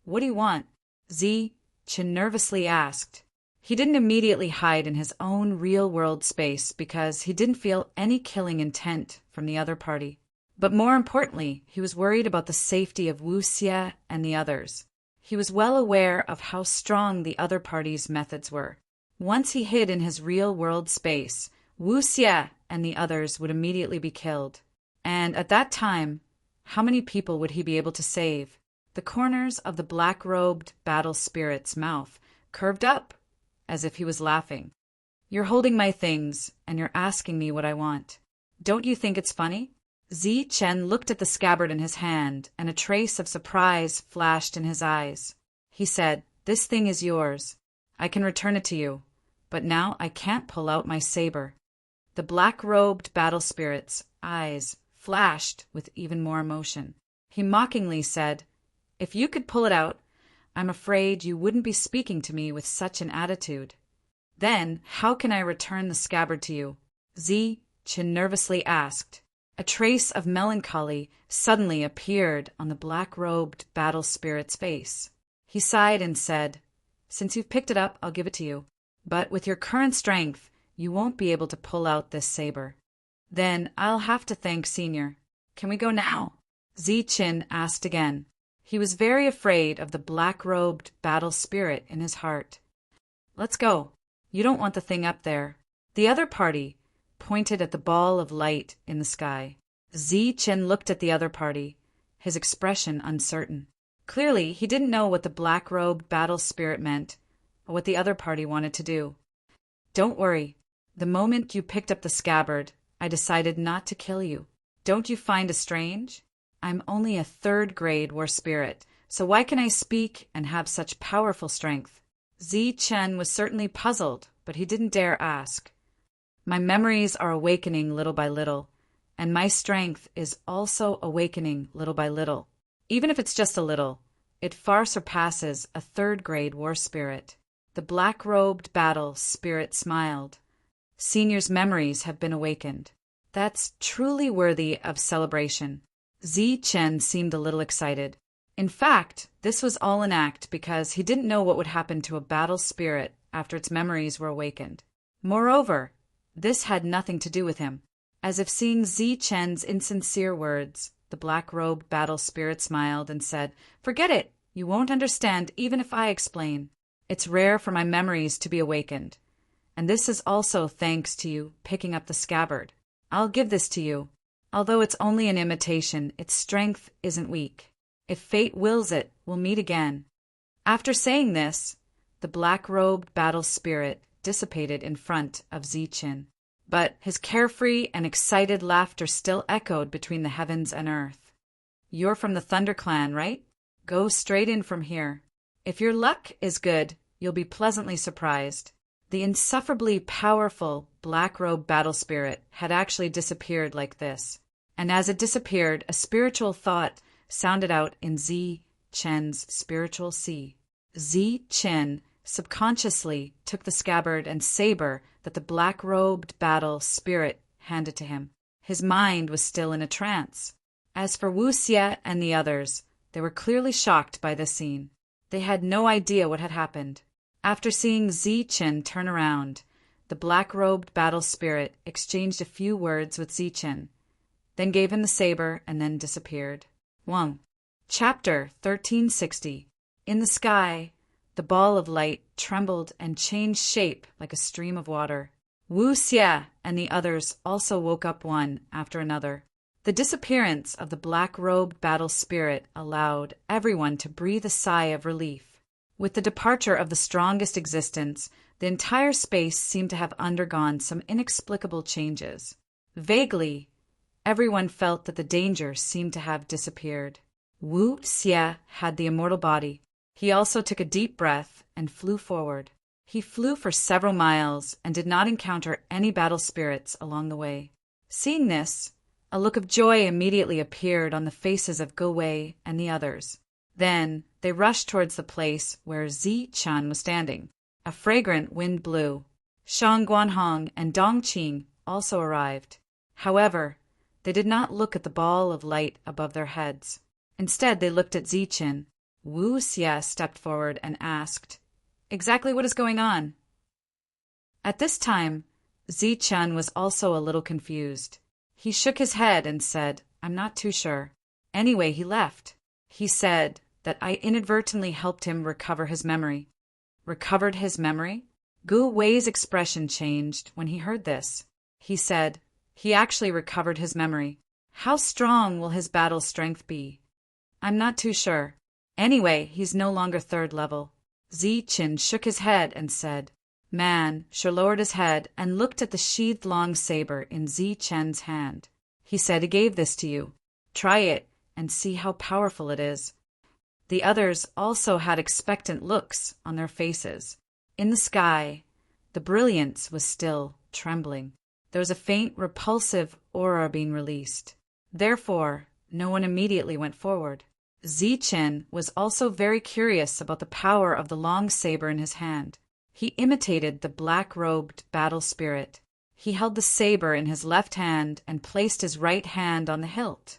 "What do you want?" Zi Chen nervously asked. He didn't immediately hide in his own real-world space because he didn't feel any killing intent from the other party. But more importantly, he was worried about the safety of Wu Xie and the others. He was well aware of how strong the other party's methods were. Once he hid in his real-world space, Wu Xie and the others would immediately be killed. And at that time, how many people would he be able to save? The corners of the black-robed battle spirit's mouth curved up, as if he was laughing. "You're holding my things, and you're asking me what I want. Don't you think it's funny?" Zi Chen looked at the scabbard in his hand, and a trace of surprise flashed in his eyes. He said, "This thing is yours. I can return it to you, but now I can't pull out my saber." The black-robed battle spirit's eyes flashed with even more emotion. He mockingly said, "If you could pull it out, I'm afraid you wouldn't be speaking to me with such an attitude." "Then how can I return the scabbard to you?" Zi Chen nervously asked. A trace of melancholy suddenly appeared on the black-robed battle spirit's face. He sighed and said, "Since you've picked it up, I'll give it to you. But with your current strength, you won't be able to pull out this saber." "Then I'll have to thank Senior. Can we go now?" Zi Chen asked again. He was very afraid of the black-robed battle spirit in his heart. "Let's go. You don't want the thing up there." The other party pointed at the ball of light in the sky. Zi Chen looked at the other party, his expression uncertain. Clearly, he didn't know what the black-robed battle spirit meant or what the other party wanted to do. "Don't worry. The moment you picked up the scabbard, I decided not to kill you. Don't you find it strange? I'm only a third-grade war spirit, so why can I speak and have such powerful strength?" Zi Chen was certainly puzzled, but he didn't dare ask. "My memories are awakening little by little, and my strength is also awakening little by little. Even if it's just a little, it far surpasses a third-grade war spirit." The black-robed battle spirit smiled. "Senior's memories have been awakened. That's truly worthy of celebration." Zi Chen seemed a little excited. In fact, this was all an act because he didn't know what would happen to a battle spirit after its memories were awakened. Moreover, this had nothing to do with him. As if seeing Zi Chen's insincere words, the black-robed battle spirit smiled and said, "Forget it. You won't understand even if I explain. It's rare for my memories to be awakened. And this is also thanks to you picking up the scabbard. I'll give this to you. Although it's only an imitation, its strength isn't weak. If fate wills it, we'll meet again." After saying this, the black-robed battle spirit dissipated in front of Zi Chen. But his carefree and excited laughter still echoed between the heavens and earth. "You're from the Thunder Clan, right? Go straight in from here. If your luck is good, you'll be pleasantly surprised." The insufferably powerful black-robed battle spirit had actually disappeared like this. And as it disappeared, a spiritual thought sounded out in Zi Chen's spiritual sea. Zi Chen subconsciously took the scabbard and saber that the black-robed battle spirit handed to him. His mind was still in a trance. As for Wu Xie and the others, they were clearly shocked by this scene. They had no idea what had happened. After seeing Zi Chen turn around, the black-robed battle spirit exchanged a few words with Zi Chen, then gave him the saber and then disappeared. 1. Chapter 1360. In the sky, the ball of light trembled and changed shape like a stream of water. Wu Xie and the others also woke up one after another. The disappearance of the black-robed battle spirit allowed everyone to breathe a sigh of relief. With the departure of the strongest existence, the entire space seemed to have undergone some inexplicable changes. Vaguely, everyone felt that the danger seemed to have disappeared. Wu Xie had the immortal body. He also took a deep breath and flew forward. He flew for several miles and did not encounter any battle spirits along the way. Seeing this, a look of joy immediately appeared on the faces of Ge Wei and the others. Then they rushed towards the place where Zi Chen was standing. A fragrant wind blew. Shang Guanhong and Dong Qing also arrived. However, they did not look at the ball of light above their heads. Instead, they looked at Zi Chen. Wu Xie stepped forward and asked, "Exactly what is going on?" At this time, Zi-Chen was also a little confused. He shook his head and said, "I'm not too sure." Anyway, he left. He said that I inadvertently helped him recover his memory. Recovered his memory? Gu Wei's expression changed when he heard this. He said, "He actually recovered his memory. How strong will his battle strength be?" "I'm not too sure. Anyway, he's no longer third level." Zi-Chen shook his head and said, Man sure lowered his head and looked at the sheathed long saber in Zi-Chen's hand. He said, "He gave this to you. Try it and see how powerful it is." The others also had expectant looks on their faces. In the sky, the brilliance was still trembling. There was a faint, repulsive aura being released. Therefore, no one immediately went forward. Zi-Chen was also very curious about the power of the long saber in his hand. He imitated the black-robed battle spirit. He held the saber in his left hand and placed his right hand on the hilt.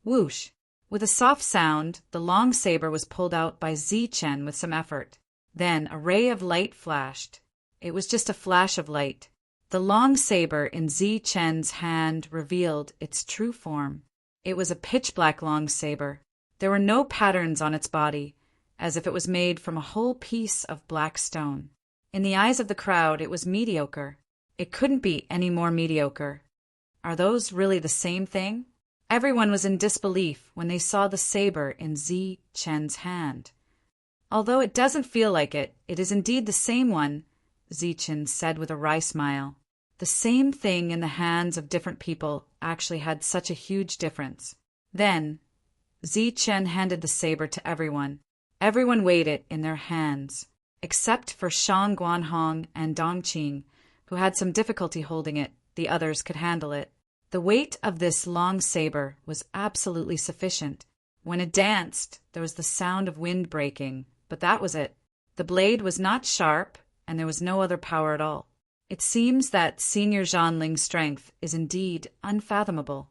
Whoosh! With a soft sound, the long saber was pulled out by Zi-Chen with some effort. Then a ray of light flashed. It was just a flash of light. The long saber in Zi-Chen's hand revealed its true form. It was a pitch-black long saber. There were no patterns on its body, as if it was made from a whole piece of black stone. In the eyes of the crowd, it was mediocre. It couldn't be any more mediocre. Are those really the same thing? Everyone was in disbelief when they saw the saber in Zi-Chen's hand. "Although it doesn't feel like it, it is indeed the same one," Zi-Chen said with a wry smile. The same thing in the hands of different people actually had such a huge difference. Then, Zi-Chen handed the saber to everyone. Everyone weighed it in their hands, except for Shang Guanhong and Dongqing, who had some difficulty holding it. The others could handle it. The weight of this long saber was absolutely sufficient. When it danced, there was the sound of wind breaking, but that was it. The blade was not sharp, and there was no other power at all. It seems that Senior Zhanling's strength is indeed unfathomable.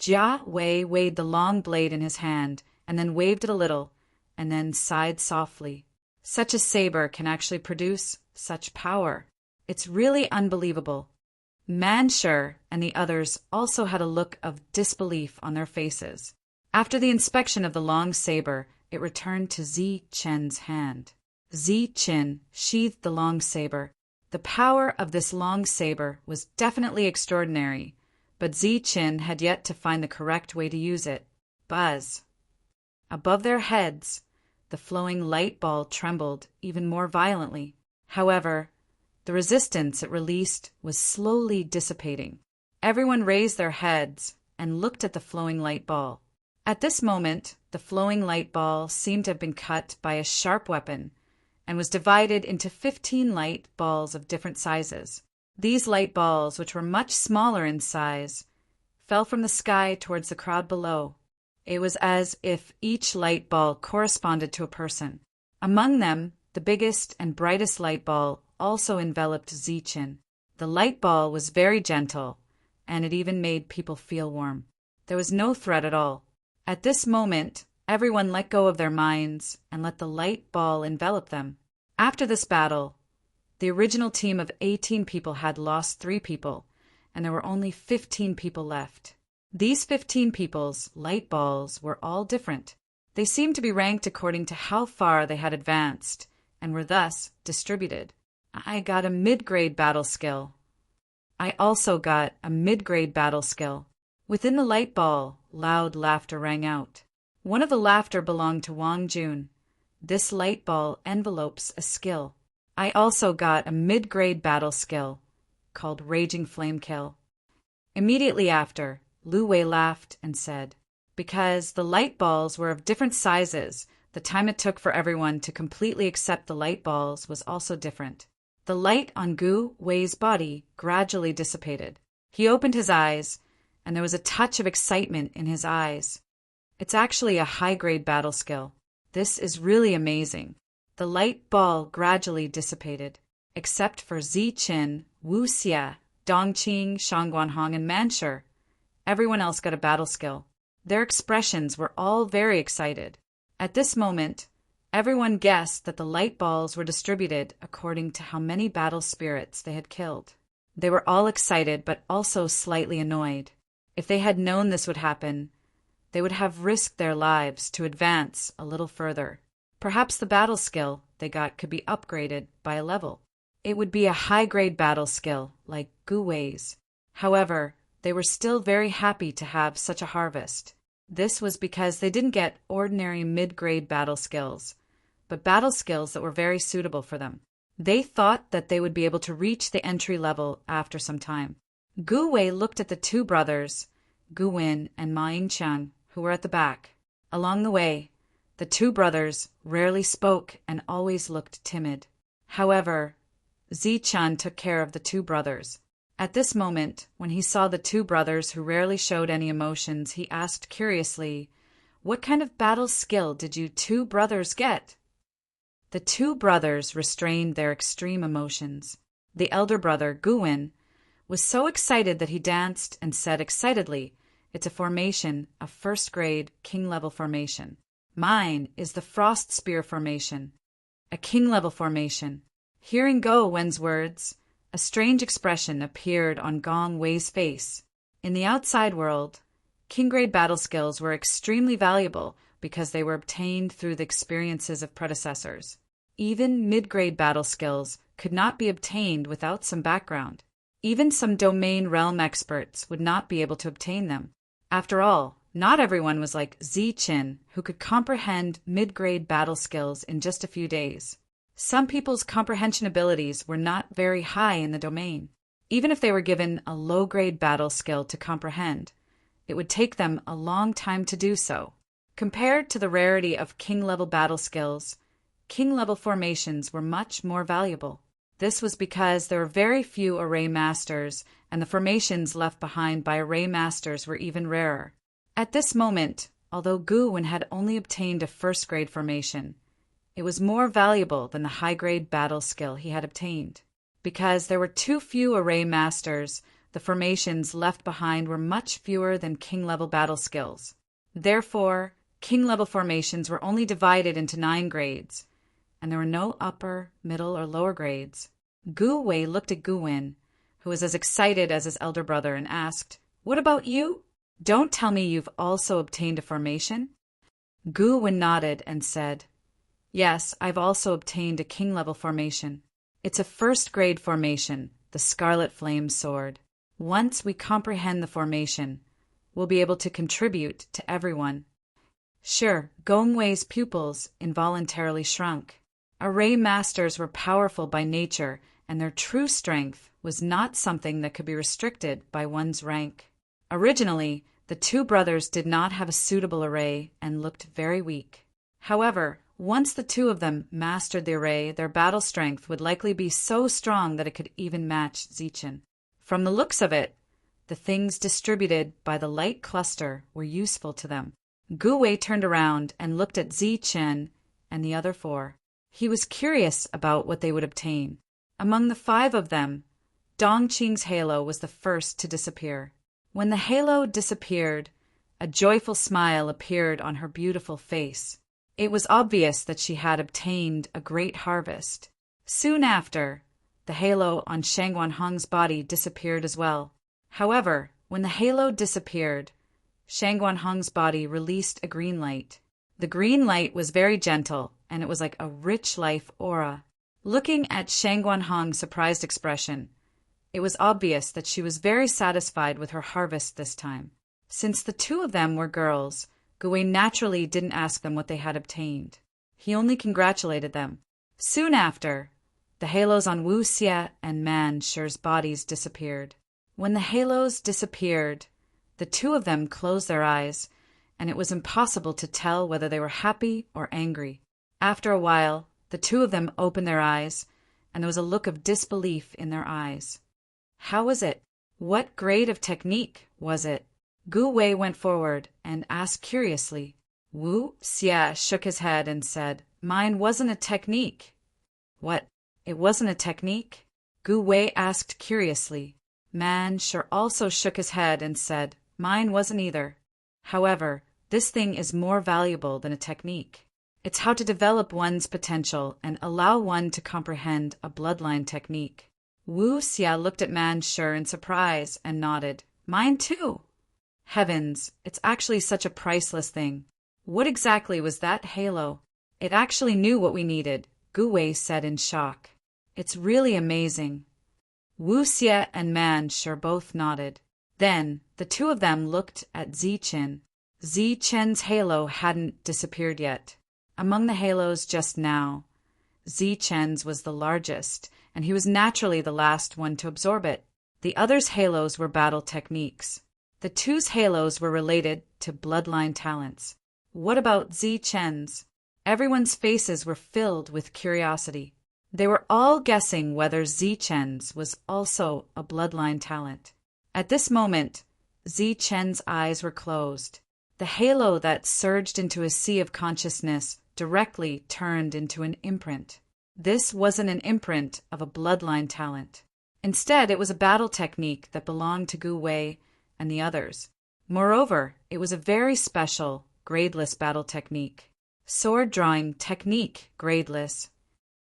Jia Wei weighed the long blade in his hand, and then waved it a little, and then sighed softly. Such a saber can actually produce such power. It's really unbelievable. Manshur and the others also had a look of disbelief on their faces. After the inspection of the long saber, it returned to Zi-Chen's hand. Zi-Chen sheathed the long saber. The power of this long saber was definitely extraordinary, but Zi-Chen had yet to find the correct way to use it. Buzz! Above their heads, the flowing light ball trembled even more violently. However, the resistance it released was slowly dissipating. Everyone raised their heads and looked at the flowing light ball. At this moment, the flowing light ball seemed to have been cut by a sharp weapon and was divided into 15 light balls of different sizes. These light balls, which were much smaller in size, fell from the sky towards the crowd below. It was as if each light ball corresponded to a person. Among them, the biggest and brightest light ball also enveloped Zi-Chen. The light ball was very gentle, and it even made people feel warm. There was no threat at all. At this moment, everyone let go of their minds and let the light ball envelop them. After this battle, the original team of 18 people had lost 3 people, and there were only 15 people left. These 15 people's light balls were all different. They seemed to be ranked according to how far they had advanced, and were thus distributed. I got a mid-grade battle skill. I also got a mid-grade battle skill. Within the light ball, loud laughter rang out. One of the laughter belonged to Wang Jun. This light ball envelopes a skill. I also got a mid-grade battle skill, called Raging Flame Kill. Immediately after, Lu Wei laughed and said, because the light balls were of different sizes, the time it took for everyone to completely accept the light balls was also different. The light on Gu Wei's body gradually dissipated. He opened his eyes, and there was a touch of excitement in his eyes. It's actually a high-grade battle skill. This is really amazing. The light ball gradually dissipated, except for Zi-Chen, Wu Xia, Dongqing, Shang Guanhong, and Manshur. Everyone else got a battle skill. Their expressions were all very excited. At this moment, Everyone guessed that the light balls were distributed according to how many battle spirits they had killed. They were all excited but also slightly annoyed. If they had known this would happen, they would have risked their lives to advance a little further. Perhaps the battle skill they got could be upgraded by a level. It would be a high-grade battle skill, like Gu Wei's. However, they were still very happy to have such a harvest. This was because they didn't get ordinary mid-grade battle skills, but battle skills that were very suitable for them. They thought that they would be able to reach the entry level after some time. Gu Wei looked at the two brothers, Gu Wen and Ma Yingqiang, who were at the back. Along the way, the two brothers rarely spoke and always looked timid. However, Ziqian took care of the two brothers. At this moment, when he saw the two brothers who rarely showed any emotions, he asked curiously, "What kind of battle skill did you two brothers get?" The two brothers restrained their extreme emotions. The elder brother, Gu Wen, was so excited that he danced and said excitedly, "It's a formation, a first-grade, king-level formation. Mine is the Frost Spear formation, a king-level formation." Hearing Gu Wen's words, a strange expression appeared on Gong Wei's face. In the outside world, king-grade battle skills were extremely valuable because they were obtained through the experiences of predecessors. Even mid-grade battle skills could not be obtained without some background. Even some domain realm experts would not be able to obtain them. After all, not everyone was like Ziqian, who could comprehend mid-grade battle skills in just a few days. Some people's comprehension abilities were not very high in the domain. Even if they were given a low-grade battle skill to comprehend, it would take them a long time to do so. Compared to the rarity of king-level battle skills, king-level formations were much more valuable. This was because there were very few array masters, and the formations left behind by array masters were even rarer. At this moment, although Gu Wen had only obtained a first-grade formation, it was more valuable than the high-grade battle skill he had obtained. Because there were too few array masters, the formations left behind were much fewer than king-level battle skills. Therefore, king-level formations were only divided into 9 grades, and there were no upper, middle, or lower grades. Gu Wei looked at Gu Wen, who was as excited as his elder brother, and asked, "What about you? Don't tell me you've also obtained a formation?" Gu Wen nodded and said, "Yes, I've also obtained a king-level formation. It's a first-grade formation, the Scarlet Flame Sword. Once we comprehend the formation, we'll be able to contribute to everyone." Sure, Gong Wei's pupils involuntarily shrunk. Array masters were powerful by nature, and their true strength was not something that could be restricted by one's rank. Originally, the two brothers did not have a suitable array and looked very weak. However, once the two of them mastered the array, their battle strength would likely be so strong that it could even match Ziqian. From the looks of it, the things distributed by the light cluster were useful to them. Gu Wei turned around and looked at Ziqian and the other 4. He was curious about what they would obtain. Among the 5 of them, Dongqing's halo was the first to disappear. When the halo disappeared, a joyful smile appeared on her beautiful face. It was obvious that she had obtained a great harvest. Soon after, the halo on Shang Guanhong's body disappeared as well. However, when the halo disappeared, Shang Guanhong's body released a green light. The green light was very gentle, and it was like a rich life aura. Looking at Shang Guanhong's surprised expression, it was obvious that she was very satisfied with her harvest this time. Since the two of them were girls, Gu Wei naturally didn't ask them what they had obtained. He only congratulated them. Soon after, the halos on Wu Xie and Man Shi's bodies disappeared. When the halos disappeared, the two of them closed their eyes, and it was impossible to tell whether they were happy or angry. After a while, the two of them opened their eyes, and there was a look of disbelief in their eyes. How was it? What grade of technique was it? Gu Wei went forward and asked curiously. Wu Xie shook his head and said, "Mine wasn't a technique." "What? It wasn't a technique?" Gu Wei asked curiously. Man Shi also shook his head and said, "Mine wasn't either. However, this thing is more valuable than a technique. It's how to develop one's potential and allow one to comprehend a bloodline technique. Wu Xia looked at Man Sure in surprise and nodded. Mine too. Heavens, it's actually such a priceless thing. What exactly was that halo? It actually knew what we needed, Gu Wei said in shock. It's really amazing. Wu Xie and Man Sure both nodded. Then, the two of them looked at Zichen. Zichen's halo hadn't disappeared yet. Among the halos just now, Zichen's was the largest, and he was naturally the last one to absorb it. The others' halos were battle techniques. The two's halos were related to bloodline talents. What about Zichen's? Everyone's faces were filled with curiosity. They were all guessing whether Zichen's was also a bloodline talent. At this moment, Zichen's eyes were closed. The halo that surged into a sea of consciousness directly turned into an imprint. This wasn't an imprint of a bloodline talent. Instead, it was a battle technique that belonged to Gu Wei and the others. Moreover, it was a very special, gradeless battle technique. Sword drawing technique, gradeless.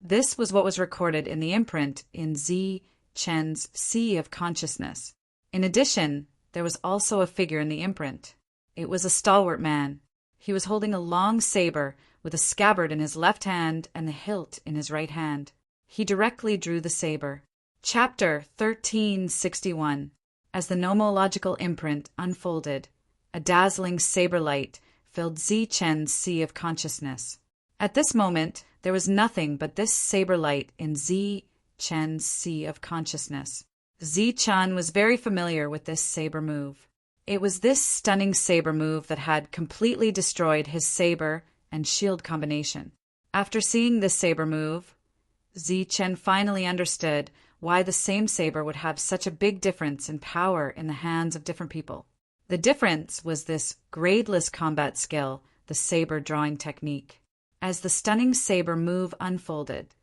This was what was recorded in the imprint in Zichen's sea of consciousness. In addition, there was also a figure in the imprint. It was a stalwart man. He was holding a long saber with a scabbard in his left hand and the hilt in his right hand. He directly drew the saber. Chapter 1361. As the nomological imprint unfolded, a dazzling saber light filled Zichen's sea of consciousness. At this moment, there was nothing but this saber light in Zichen's sea of consciousness. Zichen was very familiar with this saber move. It was this stunning saber move that had completely destroyed his saber and shield combination. After seeing this saber move, Zichen finally understood why the same saber would have such a big difference in power in the hands of different people. The difference was this gradeless combat skill, the saber drawing technique. As the stunning saber move unfolded,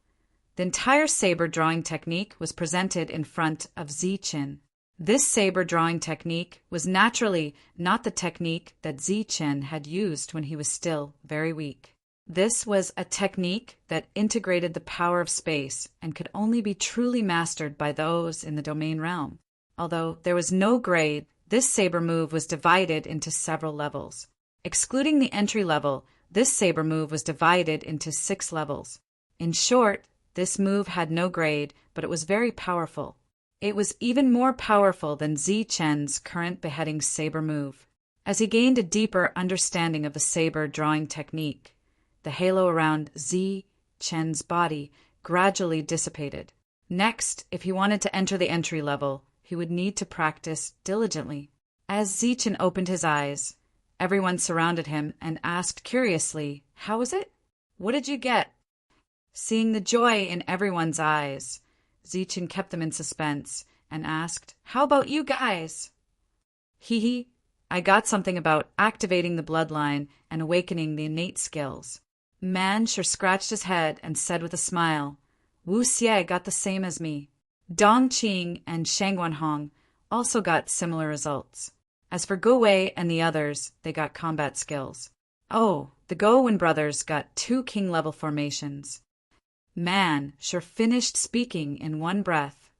the entire saber drawing technique was presented in front of Zichen. This saber drawing technique was naturally not the technique that Zichen had used when he was still very weak. This was a technique that integrated the power of space and could only be truly mastered by those in the domain realm. Although there was no grade, this saber move was divided into several levels. Excluding the entry level, this saber move was divided into 6 levels. In short, this move had no grade, but it was very powerful. It was even more powerful than Zichen's current beheading saber move. As he gained a deeper understanding of the saber drawing technique, the halo around Zichen's body gradually dissipated. Next, if he wanted to enter the entry level, he would need to practice diligently. As Zichen opened his eyes, everyone surrounded him and asked curiously, "How was it? What did you get?" Seeing the joy in everyone's eyes, Zichen kept them in suspense and asked, "How about you guys?" Hee, I got something about activating the bloodline and awakening the innate skills. Man Sure scratched his head and said with a smile, "Wu Xie got the same as me." Dong Qing and Shangwan Hong also got similar results. As for Gu Wei and the others, they got combat skills. Oh, the Gowin brothers got 2 king-level formations. Man Sure finished speaking in one breath,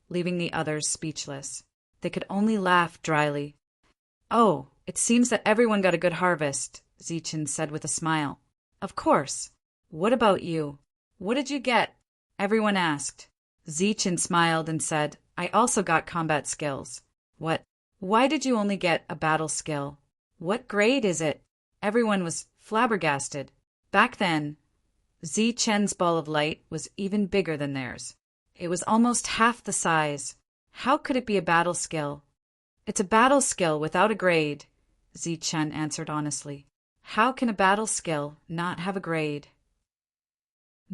leaving the others speechless. They could only laugh dryly. "Oh, it seems that everyone got a good harvest," Zichen said with a smile. "Of course. What about you? What did you get?" everyone asked. Zichen smiled and said, "I also got combat skills." "What? Why did you only get a battle skill? What grade is it?" Everyone was flabbergasted. Back then, Zichen's ball of light was even bigger than theirs. It was almost half the size. How could it be a battle skill? "It's a battle skill without a grade," Zichen answered honestly. "How can a battle skill not have a grade?"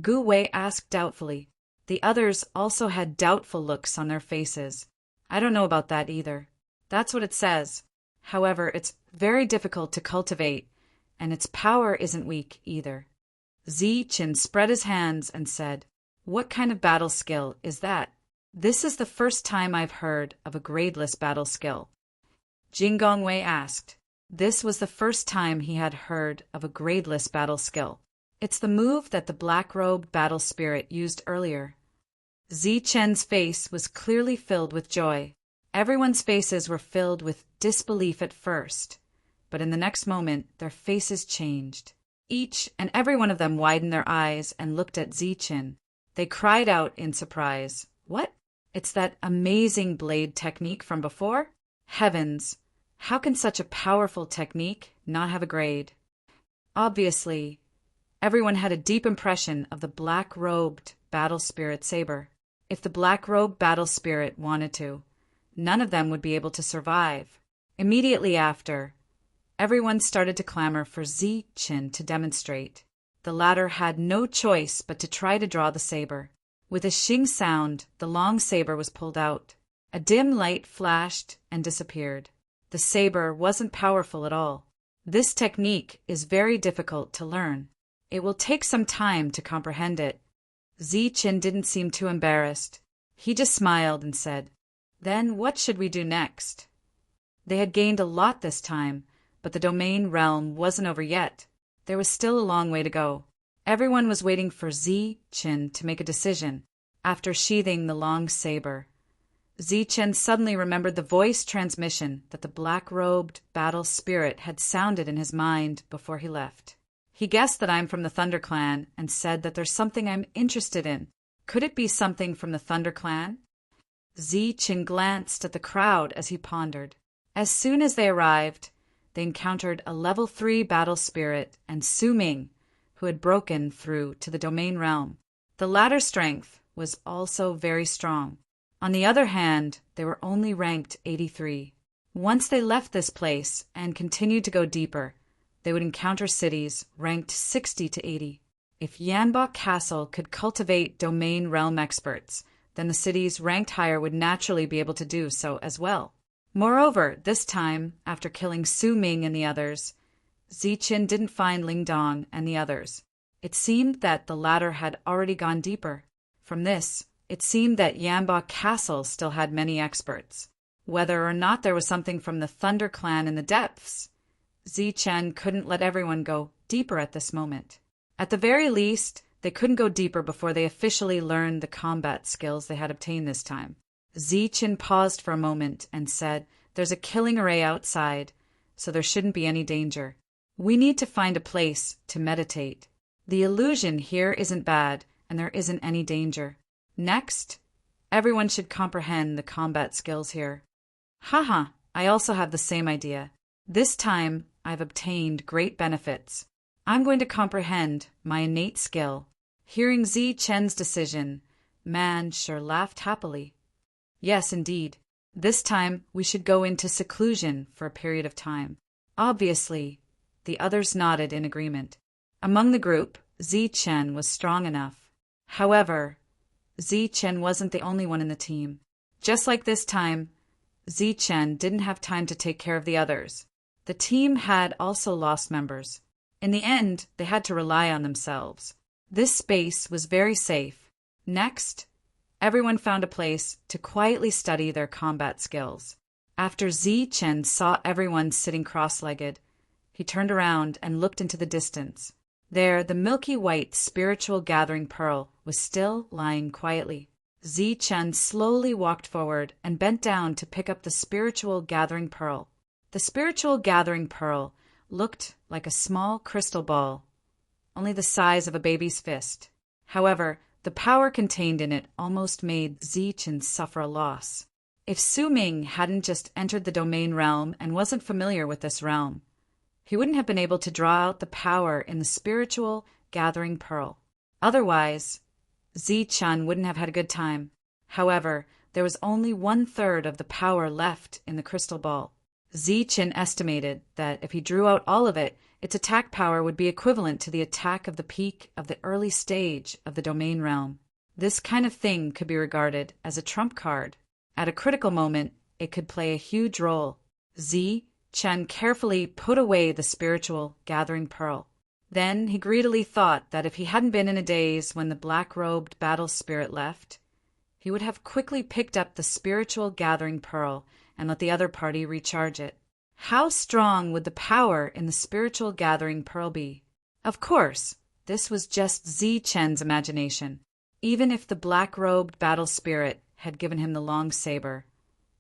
Gu Wei asked doubtfully. The others also had doubtful looks on their faces. "I don't know about that either. That's what it says. However, it's very difficult to cultivate, and its power isn't weak either." Zichen spread his hands and said, "What kind of battle skill is that?" "This is the first time I've heard of a gradeless battle skill," Jingong Wei asked. This was the first time he had heard of a gradeless battle skill. It's the move that the black-robed battle spirit used earlier. Zi-Chen's face was clearly filled with joy. Everyone's faces were filled with disbelief at first, but in the next moment their faces changed. Each and every one of them widened their eyes and looked at Zi-Chen. They cried out in surprise, "What? It's that amazing blade technique from before? Heavens! How can such a powerful technique not have a grade?" Obviously, everyone had a deep impression of the black-robed battle spirit saber. If the black-robed battle spirit wanted to, none of them would be able to survive. Immediately after, everyone started to clamor for Zi-Chen to demonstrate. The latter had no choice but to try to draw the saber. With a shing sound, the long saber was pulled out. A dim light flashed and disappeared. The saber wasn't powerful at all. This technique is very difficult to learn. It will take some time to comprehend it. Zi-Chen didn't seem too embarrassed. He just smiled and said, "Then what should we do next?" They had gained a lot this time, but the domain realm wasn't over yet. There was still a long way to go. Everyone was waiting for Zi-Chen to make a decision. After sheathing the long saber, Zi-Chen suddenly remembered the voice transmission that the black-robed battle spirit had sounded in his mind before he left. He guessed that I'm from the Thunder Clan and said that there's something I'm interested in. Could it be something from the Thunder Clan? Zi-Chen glanced at the crowd as he pondered. As soon as they arrived, they encountered a level 3 battle spirit and Su Ming, who had broken through to the domain realm. The latter's strength was also very strong. On the other hand, they were only ranked 83. Once they left this place and continued to go deeper, they would encounter cities ranked 60 to 80. If Yanbok Castle could cultivate domain realm experts, then the cities ranked higher would naturally be able to do so as well. Moreover, this time, after killing Su Ming and the others, Zi-Chen didn't find Ling Dong and the others. It seemed that the latter had already gone deeper. From this, it seemed that Yanbok Castle still had many experts. Whether or not there was something from the Thunder Clan in the depths, Zi-Chen couldn't let everyone go deeper at this moment. At the very least, they couldn't go deeper before they officially learned the combat skills they had obtained this time. Zi-Chen paused for a moment and said, "There's a killing array outside, so there shouldn't be any danger. We need to find a place to meditate. The illusion here isn't bad, and there isn't any danger. Next, everyone should comprehend the combat skills here." Haha, I also have the same idea. This time, I've obtained great benefits. I'm going to comprehend my innate skill. Hearing Zi-Chen's decision, Man sure laughed happily. Yes, indeed. This time, we should go into seclusion for a period of time. Obviously, the others nodded in agreement. Among the group, Zi-Chen was strong enough. However, Zi-Chen wasn't the only one in the team. Just like this time, Zi-Chen didn't have time to take care of the others. The team had also lost members. In the end, they had to rely on themselves. This space was very safe. Next, everyone found a place to quietly study their combat skills. After Zi-Chen saw everyone sitting cross-legged, he turned around and looked into the distance. There, the milky white spiritual gathering pearl was still lying quietly. Zi-Chen slowly walked forward and bent down to pick up the spiritual gathering pearl. The spiritual gathering pearl looked like a small crystal ball, only the size of a baby's fist. However, the power contained in it almost made Zi-Chen suffer a loss. If Su Ming hadn't just entered the domain realm and wasn't familiar with this realm, he wouldn't have been able to draw out the power in the spiritual gathering pearl. Otherwise, Zi-Chen wouldn't have had a good time. However, there was only 1/3 of the power left in the crystal ball. Zi-Chen estimated that if he drew out all of it, its attack power would be equivalent to the attack of the peak of the early stage of the domain realm. This kind of thing could be regarded as a trump card. At a critical moment, it could play a huge role. Zi-Chen carefully put away the spiritual gathering pearl. Then he greedily thought that if he hadn't been in a daze when the black-robed battle spirit left, he would have quickly picked up the spiritual gathering pearl and let the other party recharge it. How strong would the power in the spiritual gathering pearl be? Of course, this was just Zi Chen's imagination. Even if the black-robed battle spirit had given him the long saber,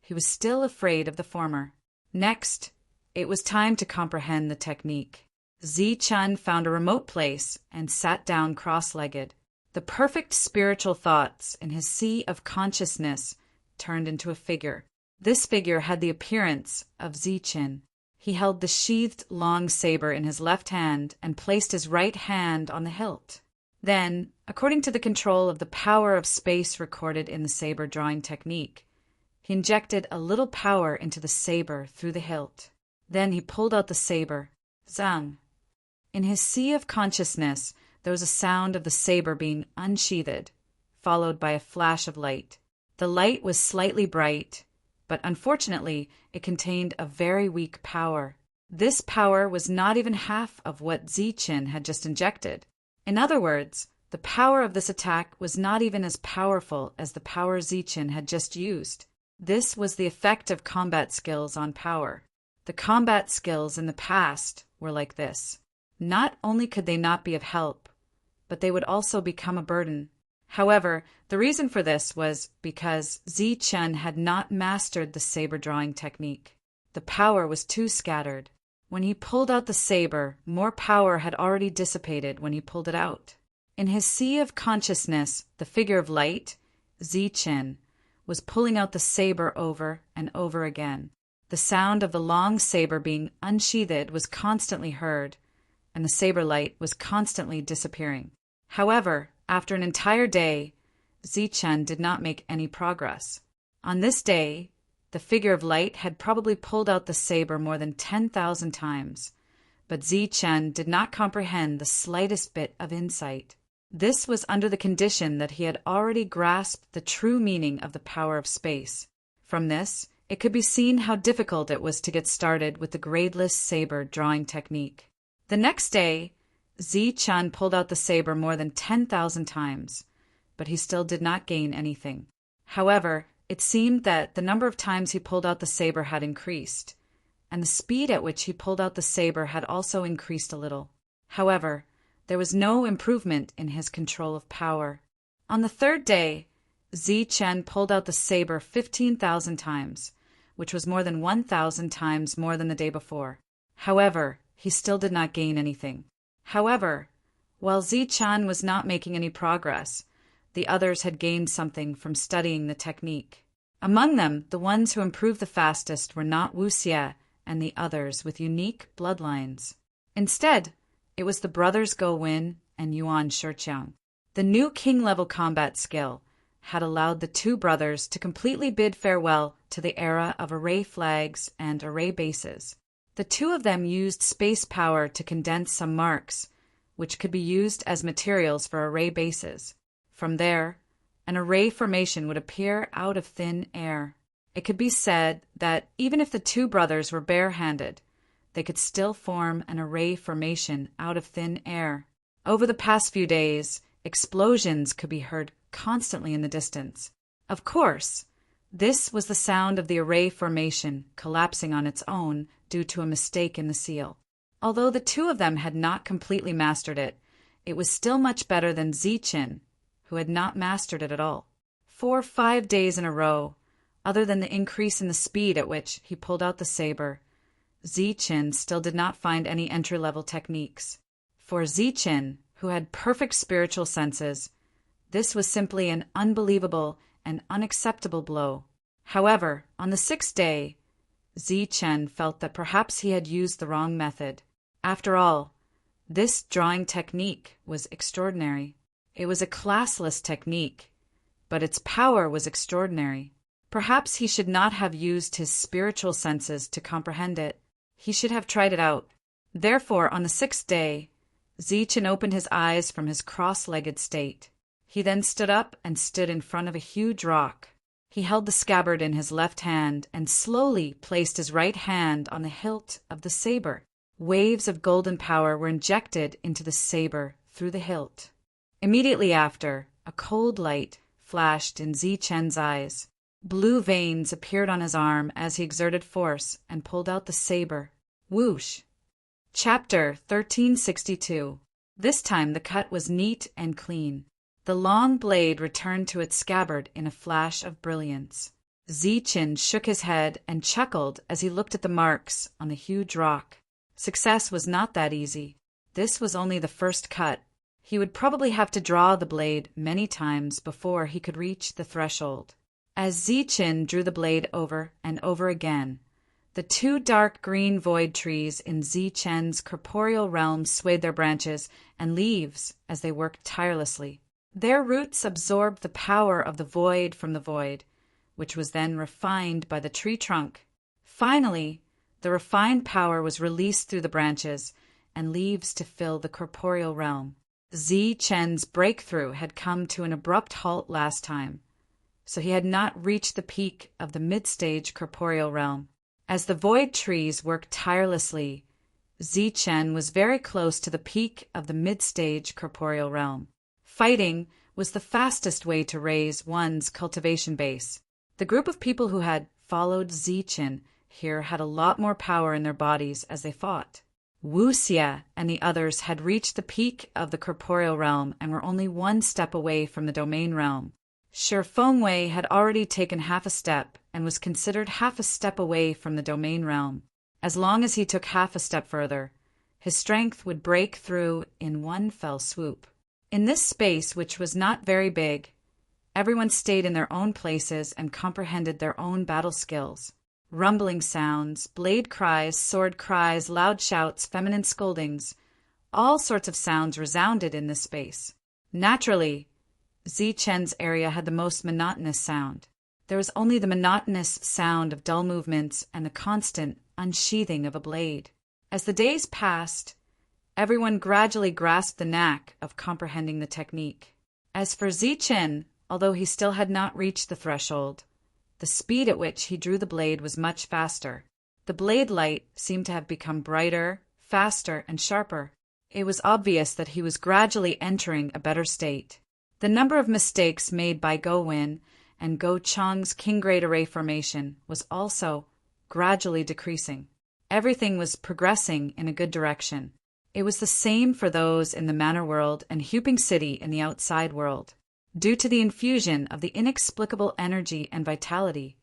he was still afraid of the former. Next, it was time to comprehend the technique. Zi Chen found a remote place and sat down cross-legged. The perfect spiritual thoughts in his sea of consciousness turned into a figure. This figure had the appearance of Zi Chen. He held the sheathed long saber in his left hand and placed his right hand on the hilt. Then, according to the control of the power of space recorded in the saber drawing technique, he injected a little power into the saber through the hilt. Then he pulled out the saber. Zang. In his sea of consciousness, there was a sound of the saber being unsheathed, followed by a flash of light. The light was slightly bright, but unfortunately, it contained a very weak power. This power was not even half of what Zi Chen had just injected. In other words, the power of this attack was not even as powerful as the power Zi Chen had just used. This was the effect of combat skills on power. The combat skills in the past were like this. Not only could they not be of help, but they would also become a burden. However, the reason for this was because Zi Chen had not mastered the saber drawing technique. The power was too scattered. When he pulled out the saber, more power had already dissipated when he pulled it out. In his sea of consciousness, the figure of light, Zi Chen, was pulling out the saber over and over again. The sound of the long saber being unsheathed was constantly heard, and the saber light was constantly disappearing. However, after an entire day, Zi Chen did not make any progress. On this day, the figure of light had probably pulled out the saber more than 10,000 times, but Zi Chen did not comprehend the slightest bit of insight. This was under the condition that he had already grasped the true meaning of the power of space. From this, it could be seen how difficult it was to get started with the gradeless saber drawing technique. The next day, Zi Chen pulled out the saber more than 10,000 times, but he still did not gain anything. However, it seemed that the number of times he pulled out the saber had increased, and the speed at which he pulled out the saber had also increased a little. However, there was no improvement in his control of power. On the third day, Zi Chen pulled out the saber 15,000 times, which was more than 1,000 times more than the day before. However, he still did not gain anything. However, while Zi Chen was not making any progress, the others had gained something from studying the technique. Among them, the ones who improved the fastest were not Wu Xie and the others with unique bloodlines. Instead, it was the brothers Go Win and Yuan Shiqiang. The new king-level combat skill had allowed the two brothers to completely bid farewell to the era of array flags and array bases. The two of them used space power to condense some marks, which could be used as materials for array bases. From there, an array formation would appear out of thin air. It could be said that even if the two brothers were barehanded, they could still form an array formation out of thin air. Over the past few days, explosions could be heard constantly in the distance. Of course, this was the sound of the array formation collapsing on its own due to a mistake in the seal. Although the two of them had not completely mastered it, it was still much better than Zi Chen, who had not mastered it at all. For 5 days in a row, other than the increase in the speed at which he pulled out the saber, Zi Chen still did not find any entry-level techniques. For Zi Chen, who had perfect spiritual senses, this was simply an unbelievable and unacceptable blow. However, on the 6th day, Zi Chen felt that perhaps he had used the wrong method. After all, this drawing technique was extraordinary. It was a classless technique, but its power was extraordinary. Perhaps he should not have used his spiritual senses to comprehend it. He should have tried it out. Therefore, on the 6th day, Zi Chen opened his eyes from his cross-legged state. He then stood up and stood in front of a huge rock. He held the scabbard in his left hand and slowly placed his right hand on the hilt of the saber. Waves of golden power were injected into the saber through the hilt. Immediately after, a cold light flashed in Zi Chen's eyes. Blue veins appeared on his arm as he exerted force and pulled out the saber. Whoosh! Chapter 1362. This time the cut was neat and clean. The long blade returned to its scabbard in a flash of brilliance. Zichen shook his head and chuckled as he looked at the marks on the huge rock. Success was not that easy. This was only the first cut. He would probably have to draw the blade many times before he could reach the threshold. As Zichen drew the blade over and over again, the two dark green void trees in Zichen's corporeal realm swayed their branches and leaves as they worked tirelessly. Their roots absorbed the power of the void from the void, which was then refined by the tree trunk. Finally, the refined power was released through the branches and leaves to fill the corporeal realm. Zichen's breakthrough had come to an abrupt halt last time, so he had not reached the peak of the mid-stage corporeal realm. As the void trees worked tirelessly, Zichen was very close to the peak of the mid-stage corporeal realm. Fighting was the fastest way to raise one's cultivation base. The group of people who had followed Zichen here had a lot more power in their bodies as they fought. Wuxia and the others had reached the peak of the corporeal realm and were only one step away from the domain realm. Shi Fengwei had already taken half a step and was considered half a step away from the domain realm. As long as he took half a step further, his strength would break through in one fell swoop. In this space, which was not very big, everyone stayed in their own places and comprehended their own battle skills. Rumbling sounds, blade cries, sword cries, loud shouts, feminine scoldings, all sorts of sounds resounded in this space. Naturally, Zichen's area had the most monotonous sound. There was only the monotonous sound of dull movements and the constant unsheathing of a blade. As the days passed, everyone gradually grasped the knack of comprehending the technique. As for Zichen, although he still had not reached the threshold, the speed at which he drew the blade was much faster. The blade light seemed to have become brighter, faster, and sharper. It was obvious that he was gradually entering a better state. The number of mistakes made by Go Win and Go Chang's King Great Array formation was also gradually decreasing. Everything was progressing in a good direction. It was the same for those in the Manor World and Huping City in the outside world. Due to the infusion of the inexplicable energy and vitality,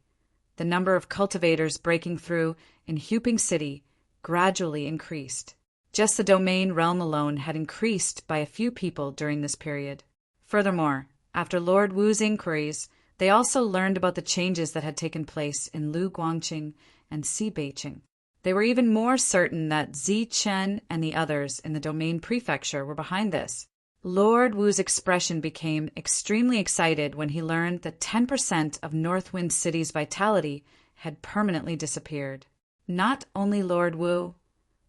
the number of cultivators breaking through in Huping City gradually increased. Just the domain realm alone had increased by a few people during this period. Furthermore, after Lord Wu's inquiries, they also learned about the changes that had taken place in Lu Guangqing and Si Beiqing. They were even more certain that Zichen and the others in the domain prefecture were behind this. Lord Wu's expression became extremely excited when he learned that 10% of Northwind City's vitality had permanently disappeared. Not only Lord Wu,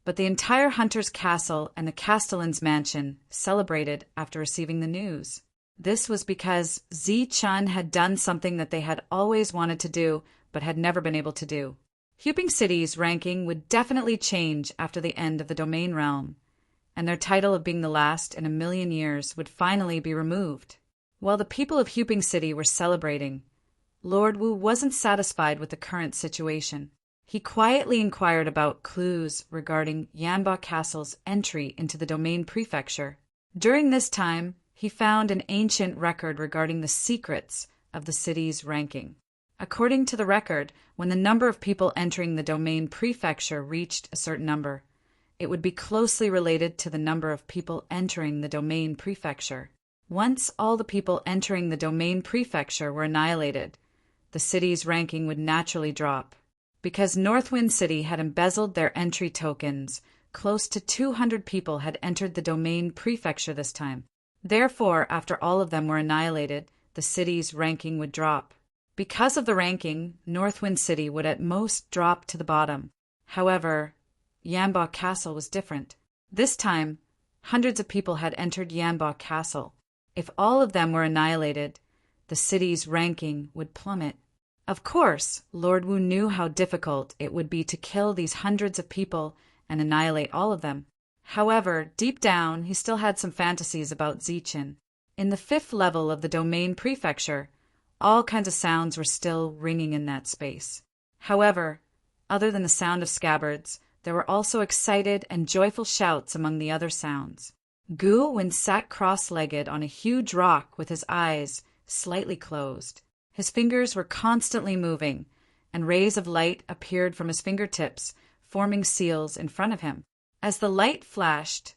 but the entire Hunter's Castle and the Castellan's mansion celebrated after receiving the news. This was because Zichen had done something that they had always wanted to do but had never been able to do. Huping City's ranking would definitely change after the end of the domain realm, and their title of being the last in 1,000,000 years would finally be removed. While the people of Huping City were celebrating, Lord Wu wasn't satisfied with the current situation. He quietly inquired about clues regarding Yanba Castle's entry into the domain prefecture. During this time, he found an ancient record regarding the secrets of the city's ranking. According to the record, when the number of people entering the domain prefecture reached a certain number, it would be closely related to the number of people entering the domain prefecture. Once all the people entering the domain prefecture were annihilated, the city's ranking would naturally drop. Because Northwind City had embezzled their entry tokens, close to 200 people had entered the domain prefecture this time. Therefore, after all of them were annihilated, the city's ranking would drop. Because of the ranking, Northwind City would at most drop to the bottom. However, Yanba Castle was different. This time, hundreds of people had entered Yanba Castle. If all of them were annihilated, the city's ranking would plummet. Of course, Lord Wu knew how difficult it would be to kill these hundreds of people and annihilate all of them. However, deep down, he still had some fantasies about Zichen. In the 5th level of the domain prefecture, all kinds of sounds were still ringing in that space. However, other than the sound of scabbards, there were also excited and joyful shouts among the other sounds. Gu sat cross-legged on a huge rock with his eyes slightly closed. His fingers were constantly moving, and rays of light appeared from his fingertips, forming seals in front of him. As the light flashed,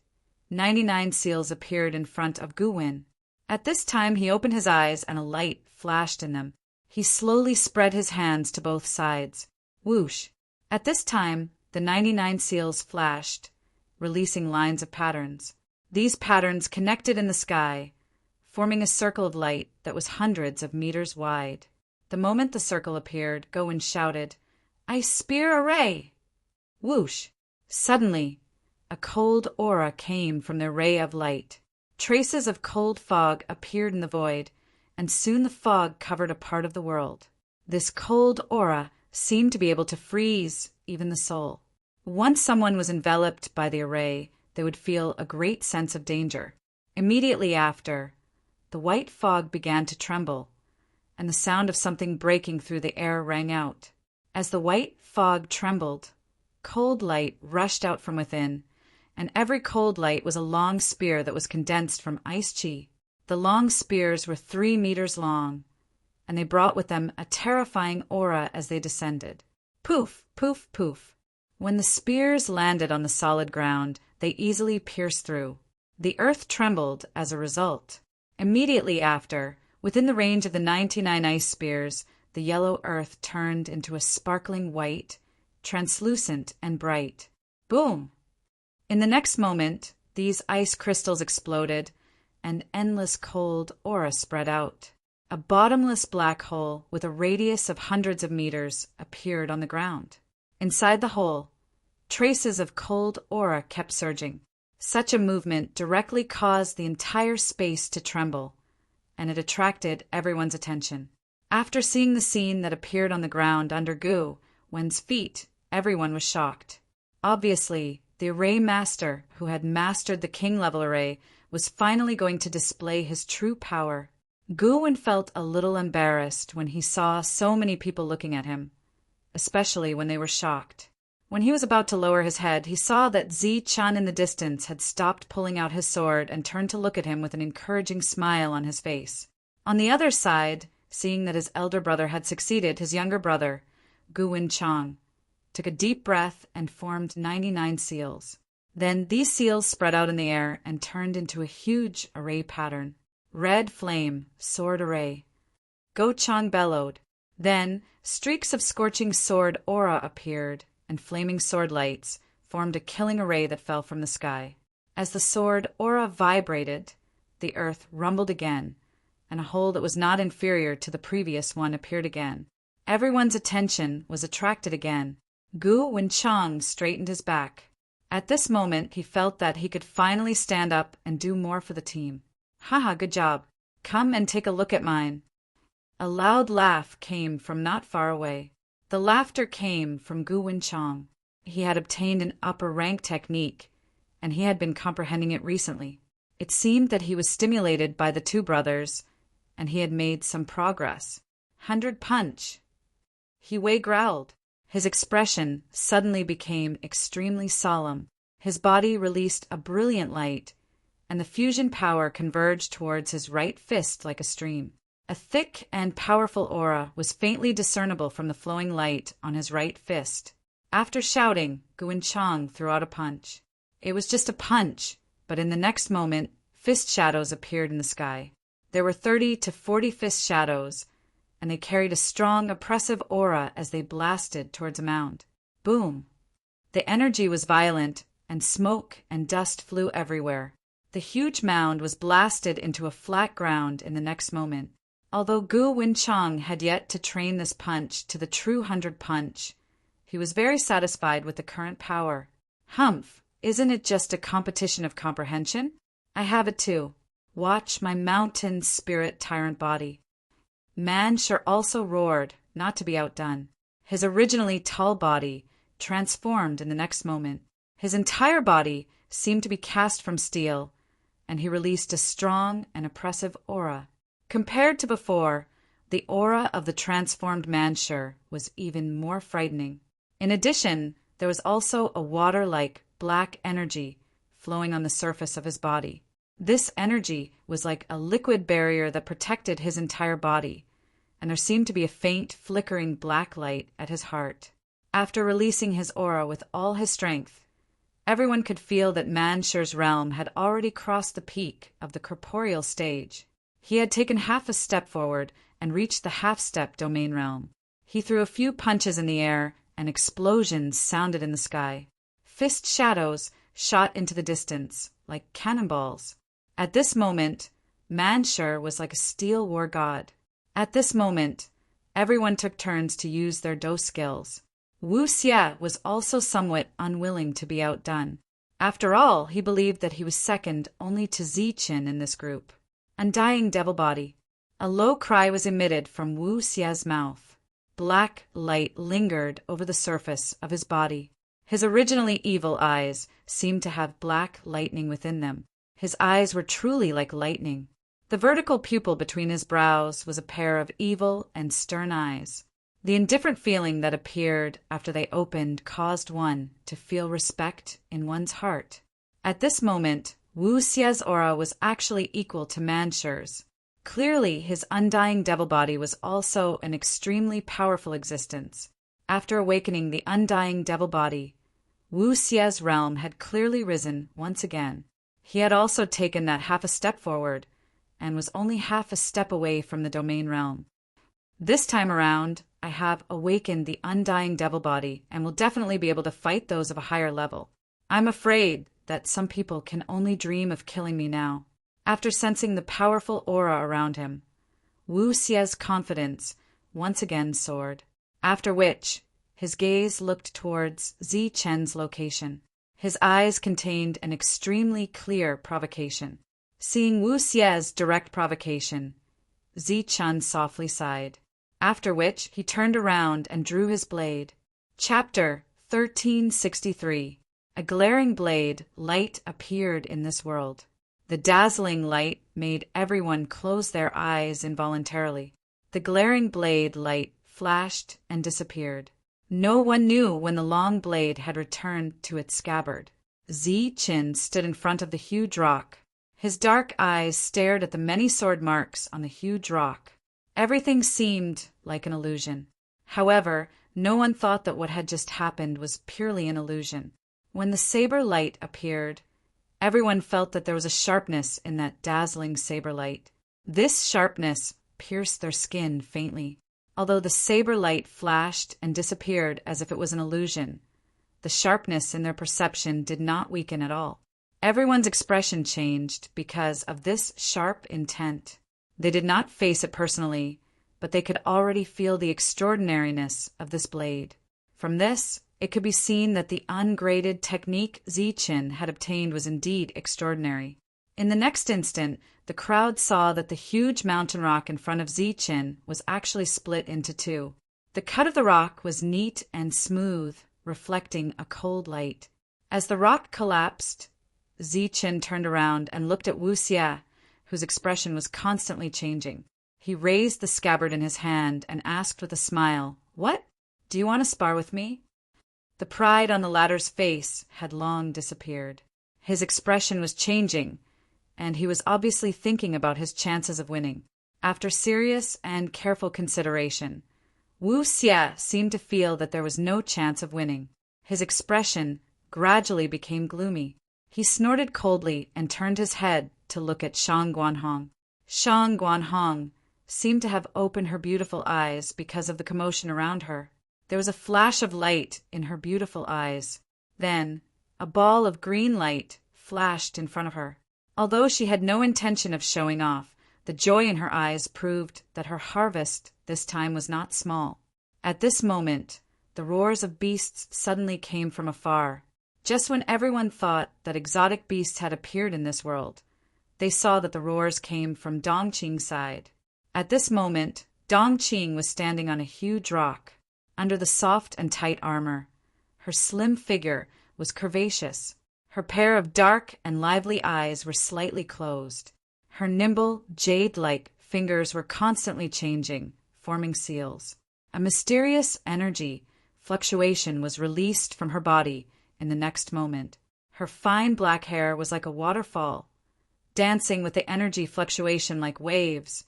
99 seals appeared in front of Gu. At this time he opened his eyes and a light flashed in them. He slowly spread his hands to both sides. Whoosh! At this time, the 99 seals flashed, releasing lines of patterns. These patterns connected in the sky, forming a circle of light that was hundreds of meters wide. The moment the circle appeared, Gu shouted, "Ice Spear Array!" Whoosh! Suddenly, a cold aura came from the ray of light. Traces of cold fog appeared in the void, and soon the fog covered a part of the world. This cold aura seemed to be able to freeze even the soul. Once someone was enveloped by the array, they would feel a great sense of danger. Immediately after, the white fog began to tremble, and the sound of something breaking through the air rang out. As the white fog trembled, cold light rushed out from within, and every cold light was a long spear that was condensed from ice chi. The long spears were 3 meters long, and they brought with them a terrifying aura as they descended. Poof, poof, poof. When the spears landed on the solid ground, they easily pierced through. The earth trembled as a result. Immediately after, within the range of the 99 ice spears, the yellow earth turned into a sparkling white, translucent and bright. Boom! In the next moment, these ice crystals exploded, and endless cold aura spread out. A bottomless black hole with a radius of hundreds of meters appeared on the ground. Inside the hole, traces of cold aura kept surging. Such a movement directly caused the entire space to tremble, and it attracted everyone's attention. After seeing the scene that appeared on the ground under Gu's feet, everyone was shocked. Obviously, the array master, who had mastered the king-level array, was finally going to display his true power. Gu felt a little embarrassed when he saw so many people looking at him, especially when they were shocked. When he was about to lower his head, he saw that Zi-chan in the distance had stopped pulling out his sword and turned to look at him with an encouraging smile on his face. On the other side, seeing that his elder brother had succeeded his younger brother, Gu-chang took a deep breath and formed 99 seals. Then these seals spread out in the air and turned into a huge array pattern. Red flame, sword array. Go-chang bellowed. Then streaks of scorching sword aura appeared, and flaming sword lights formed a killing array that fell from the sky. As the sword aura vibrated, the earth rumbled again, and a hole that was not inferior to the previous one appeared again. Everyone's attention was attracted again. Gu-chang straightened his back. At this moment, he felt that he could finally stand up and do more for the team. Haha, good job. Come and take a look at mine. A loud laugh came from not far away. The laughter came from Gu-chang. He had obtained an upper rank technique, and he had been comprehending it recently. It seemed that he was stimulated by the two brothers, and he had made some progress. 100 punch. He growled. His expression suddenly became extremely solemn. His body released a brilliant light, and the fusion power converged towards his right fist like a stream. A thick and powerful aura was faintly discernible from the flowing light on his right fist. After shouting, Gu-chang threw out a punch. It was just a punch, but in the next moment, fist shadows appeared in the sky. There were 30 to 40 fist shadows, and they carried a strong, oppressive aura as they blasted towards a mound. Boom! The energy was violent, and smoke and dust flew everywhere. The huge mound was blasted into a flat ground in the next moment. Although Gu-chang had yet to train this punch to the true 100 punch, he was very satisfied with the current power. Humph! Isn't it just a competition of comprehension? I have it too. Watch my mountain spirit tyrant body. Manshur also roared, not to be outdone. His originally tall body transformed in the next moment. His entire body seemed to be cast from steel, and he released a strong and oppressive aura. Compared to before, the aura of the transformed Manshur was even more frightening. In addition, there was also a water-like black energy flowing on the surface of his body. This energy was like a liquid barrier that protected his entire body, and there seemed to be a faint, flickering black light at his heart. After releasing his aura with all his strength, everyone could feel that Mansur's realm had already crossed the peak of the corporeal stage. He had taken half a step forward and reached the half-step domain realm. He threw a few punches in the air, and explosions sounded in the sky. Fist shadows shot into the distance, like cannonballs. At this moment, Mansur was like a steel war god. At this moment, everyone took turns to use their Do skills. Wu Xie was also somewhat unwilling to be outdone. After all, he believed that he was second only to Ziqin in this group. Undying Devil Body. A low cry was emitted from Wu Xie's mouth. Black light lingered over the surface of his body. His originally evil eyes seemed to have black lightning within them. His eyes were truly like lightning. The vertical pupil between his brows was a pair of evil and stern eyes. The indifferent feeling that appeared after they opened caused one to feel respect in one's heart. At this moment, Wu Xie's aura was actually equal to Mansur's. Clearly, his undying devil body was also an extremely powerful existence. After awakening the undying devil body, Wu Xie's realm had clearly risen once again. He had also taken that half a step forward, and was only half a step away from the domain realm. This time around, I have awakened the undying devil body and will definitely be able to fight those of a higher level. I'm afraid that some people can only dream of killing me now. After sensing the powerful aura around him, Wu Xie's confidence once again soared, after which his gaze looked towards Ziqin's location. His eyes contained an extremely clear provocation. Seeing Wu Xie's direct provocation, Ziqin softly sighed, after which he turned around and drew his blade. Chapter 1363. A glaring blade light appeared in this world. The dazzling light made everyone close their eyes involuntarily. The glaring blade light flashed and disappeared. No one knew when the long blade had returned to its scabbard. Ziqin stood in front of the huge rock. His dark eyes stared at the many sword marks on the huge rock. Everything seemed like an illusion. However, no one thought that what had just happened was purely an illusion. When the saber light appeared, everyone felt that there was a sharpness in that dazzling saber light. This sharpness pierced their skin faintly. Although the saber light flashed and disappeared as if it was an illusion, the sharpness in their perception did not weaken at all. Everyone's expression changed because of this sharp intent. They did not face it personally, but they could already feel the extraordinariness of this blade. From this, it could be seen that the ungraded technique Ziqin had obtained was indeed extraordinary. In the next instant, the crowd saw that the huge mountain rock in front of Ziqin was actually split into two. The cut of the rock was neat and smooth, reflecting a cold light. As the rock collapsed, Ziqin turned around and looked at Wu Xie, whose expression was constantly changing. He raised the scabbard in his hand and asked with a smile, "What? Do you want to spar with me?" The pride on the latter's face had long disappeared. His expression was changing, and he was obviously thinking about his chances of winning. After serious and careful consideration, Wu Xie seemed to feel that there was no chance of winning. His expression gradually became gloomy. He snorted coldly and turned his head to look at Shang Guanhong. Shang Guanhong seemed to have opened her beautiful eyes because of the commotion around her. There was a flash of light in her beautiful eyes. Then, a ball of green light flashed in front of her. Although she had no intention of showing off, the joy in her eyes proved that her harvest this time was not small. At this moment, the roars of beasts suddenly came from afar. Just when everyone thought that exotic beasts had appeared in this world, they saw that the roars came from Dongqing's side. At this moment, Dongqing was standing on a huge rock, under the soft and tight armor. Her slim figure was curvaceous. Her pair of dark and lively eyes were slightly closed. Her nimble, jade-like fingers were constantly changing, forming seals. A mysterious energy fluctuation was released from her body in the next moment. Her fine black hair was like a waterfall, dancing with the energy fluctuation like waves,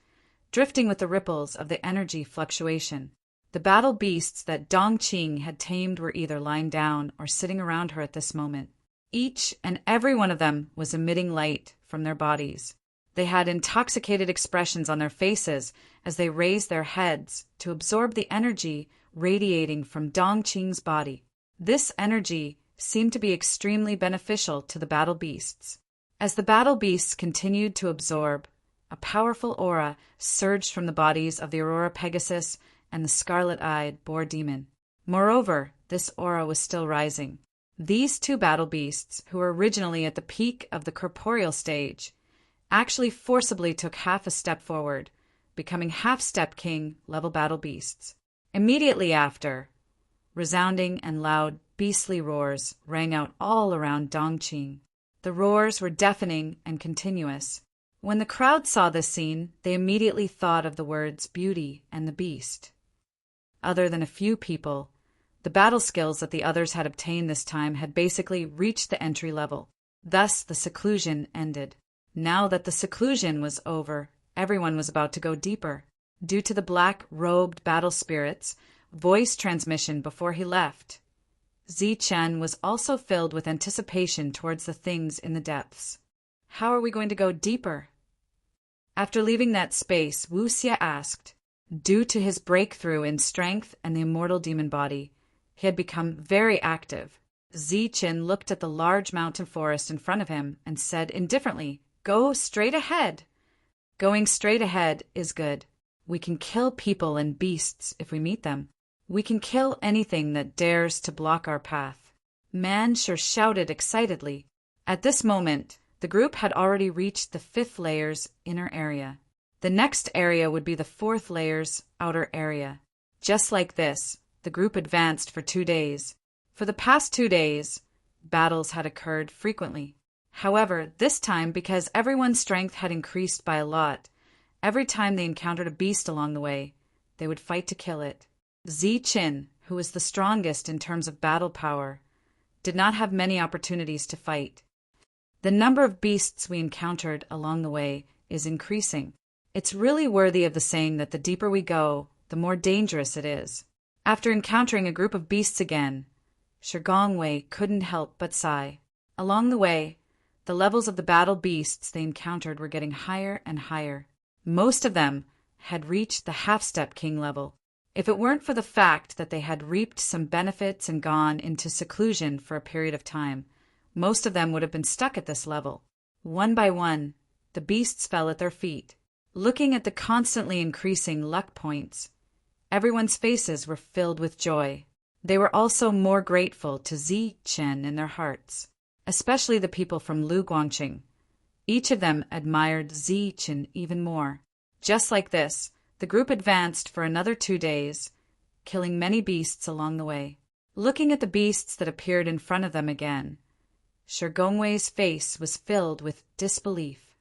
drifting with the ripples of the energy fluctuation. The battle beasts that Dongqing had tamed were either lying down or sitting around her at this moment. Each and every one of them was emitting light from their bodies. They had intoxicated expressions on their faces as they raised their heads to absorb the energy radiating from Dongqing's body. This energy seemed to be extremely beneficial to the battle beasts. As the battle beasts continued to absorb, a powerful aura surged from the bodies of the Aurora Pegasus and the scarlet-eyed boar demon. Moreover, this aura was still rising. These two battle beasts, who were originally at the peak of the corporeal stage, actually forcibly took half a step forward, becoming half-step king level battle beasts. Immediately after, resounding and loud beastly roars rang out all around Dongqing. The roars were deafening and continuous. When the crowd saw this scene, they immediately thought of the words beauty and the beast. Other than a few people, the battle skills that the others had obtained this time had basically reached the entry level. Thus, the seclusion ended. Now that the seclusion was over, everyone was about to go deeper. Due to the black-robed battle spirit's voice transmission before he left, Zichen was also filled with anticipation towards the things in the depths. How are we going to go deeper? After leaving that space, Wu Xie asked. Due to his breakthrough in strength and the immortal demon body, he had become very active. Zichen looked at the large mountain forest in front of him and said indifferently, "Go straight ahead." Going straight ahead is good. We can kill people and beasts if we meet them. We can kill anything that dares to block our path. Man sure shouted excitedly. At this moment, the group had already reached the 5th layer's inner area. The next area would be the 4th layer's outer area. Just like this, the group advanced for 2 days. For the past 2 days, battles had occurred frequently. However, this time, because everyone's strength had increased by a lot, every time they encountered a beast along the way, they would fight to kill it. Zichen, who was the strongest in terms of battle power, did not have many opportunities to fight. The number of beasts we encountered along the way is increasing. It's really worthy of the saying that the deeper we go, the more dangerous it is. After encountering a group of beasts again, Shigongwei couldn't help but sigh. Along the way, the levels of the battle beasts they encountered were getting higher and higher. Most of them had reached the half-step king level. If it weren't for the fact that they had reaped some benefits and gone into seclusion for a period of time, most of them would have been stuck at this level. One by one, the beasts fell at their feet. Looking at the constantly increasing luck points, everyone's faces were filled with joy. They were also more grateful to Zichen in their hearts, especially the people from Lu Guangqing. Each of them admired Zichen even more. Just like this, the group advanced for another 2 days, killing many beasts along the way. Looking at the beasts that appeared in front of them again, Shigongwei's face was filled with disbelief.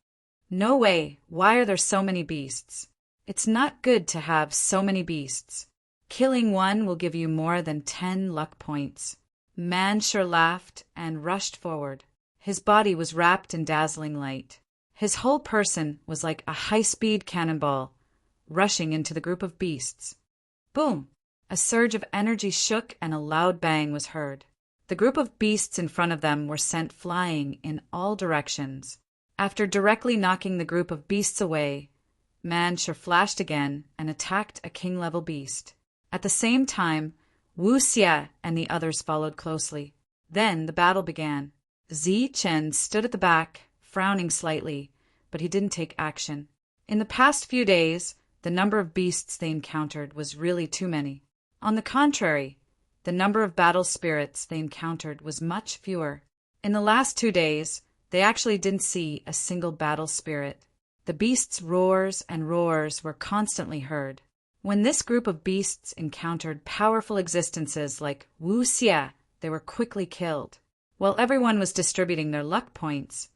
No way, why are there so many beasts? It's not good to have so many beasts. Killing one will give you more than 10 luck points. Man sure laughed and rushed forward. His body was wrapped in dazzling light. His whole person was like a high-speed cannonball, rushing into the group of beasts. Boom! A surge of energy shook and a loud bang was heard. The group of beasts in front of them were sent flying in all directions. After directly knocking the group of beasts away, Man sure flashed again and attacked a king-level beast. At the same time, Wu Xie and the others followed closely. Then the battle began. Zichen stood at the back, frowning slightly, but he didn't take action. In the past few days, the number of beasts they encountered was really too many. On the contrary, the number of battle spirits they encountered was much fewer. In the last 2 days, they actually didn't see a single battle spirit. The beasts' roars and roars were constantly heard. When this group of beasts encountered powerful existences like Wu Xie, they were quickly killed. While everyone was distributing their luck points,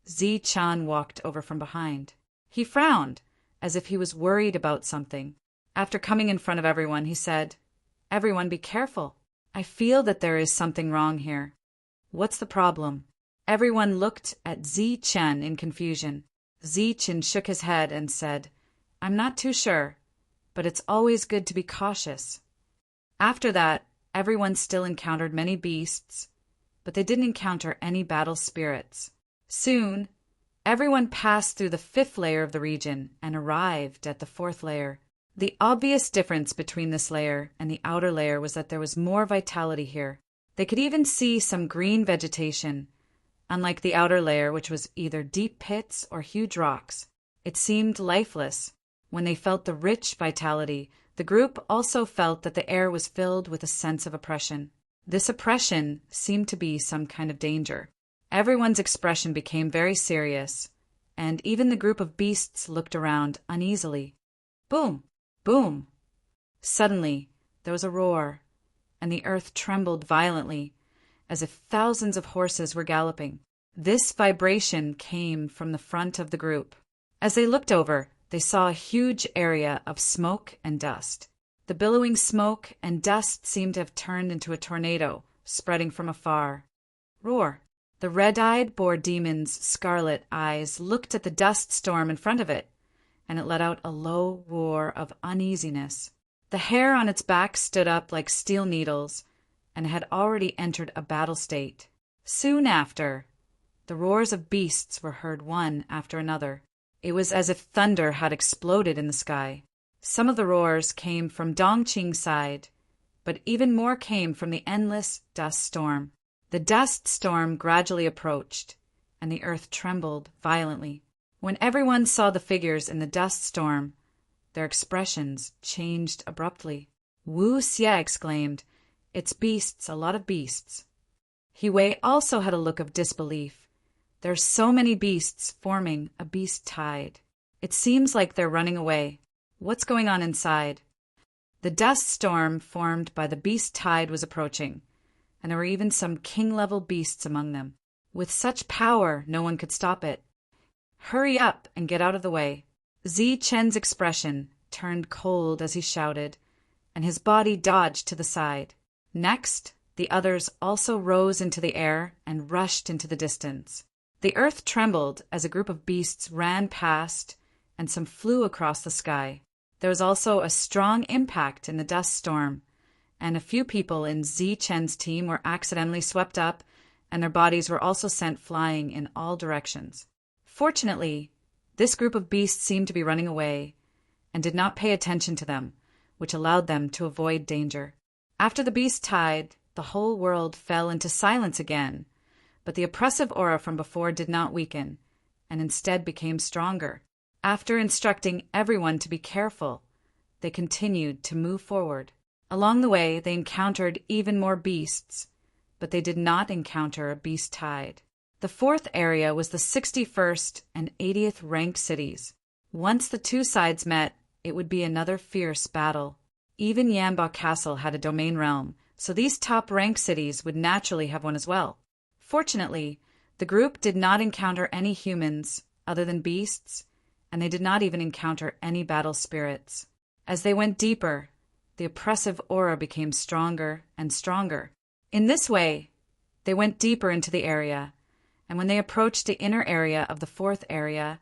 Zichen walked over from behind. He frowned, as if he was worried about something. After coming in front of everyone, he said, "Everyone be careful. I feel that there is something wrong here." "What's the problem?" Everyone looked at Zi Chen in confusion. Zi Chen shook his head and said, "I'm not too sure, but it's always good to be cautious." After that, everyone still encountered many beasts, but they didn't encounter any battle spirits. Soon, everyone passed through the 5th layer of the region and arrived at the 4th layer. The obvious difference between this layer and the outer layer was that there was more vitality here. They could even see some green vegetation. Unlike the outer layer, which was either deep pits or huge rocks, it seemed lifeless. When they felt the rich vitality, the group also felt that the air was filled with a sense of oppression. This oppression seemed to be some kind of danger. Everyone's expression became very serious, and even the group of beasts looked around uneasily. Boom! Boom! Suddenly, there was a roar, and the earth trembled violently, as if thousands of horses were galloping. This vibration came from the front of the group. As they looked over, they saw a huge area of smoke and dust. The billowing smoke and dust seemed to have turned into a tornado, spreading from afar. Roar! The red-eyed boar demon's scarlet eyes looked at the dust storm in front of it, and it let out a low roar of uneasiness. The hair on its back stood up like steel needles, and had already entered a battle state. Soon after, the roars of beasts were heard one after another. It was as if thunder had exploded in the sky. Some of the roars came from Dongqing's side, but even more came from the endless dust storm. The dust storm gradually approached, and the earth trembled violently. When everyone saw the figures in the dust storm, their expressions changed abruptly. Wu Xie exclaimed, "It's beasts, a lot of beasts." He Wei also had a look of disbelief. "There are so many beasts forming a beast tide. It seems like they're running away. What's going on inside?" The dust storm formed by the beast tide was approaching, and there were even some king-level beasts among them. With such power, no one could stop it. "Hurry up and get out of the way." Zi Chen's expression turned cold as he shouted, and his body dodged to the side. Next, the others also rose into the air and rushed into the distance. The earth trembled as a group of beasts ran past, and some flew across the sky. There was also a strong impact in the dust storm, and a few people in Zi Chen's team were accidentally swept up, and their bodies were also sent flying in all directions. Fortunately, this group of beasts seemed to be running away, and did not pay attention to them, which allowed them to avoid danger. After the beast tide, the whole world fell into silence again, but the oppressive aura from before did not weaken, and instead became stronger. After instructing everyone to be careful, they continued to move forward. Along the way, they encountered even more beasts, but they did not encounter a beast tide. The 4th area was the 61st and 80th ranked cities. Once the two sides met, it would be another fierce battle. Even Yanba Castle had a domain realm, so these top-ranked cities would naturally have one as well. Fortunately, the group did not encounter any humans other than beasts, and they did not even encounter any battle spirits. As they went deeper, the oppressive aura became stronger and stronger. In this way, they went deeper into the area, and when they approached the inner area of the 4th area,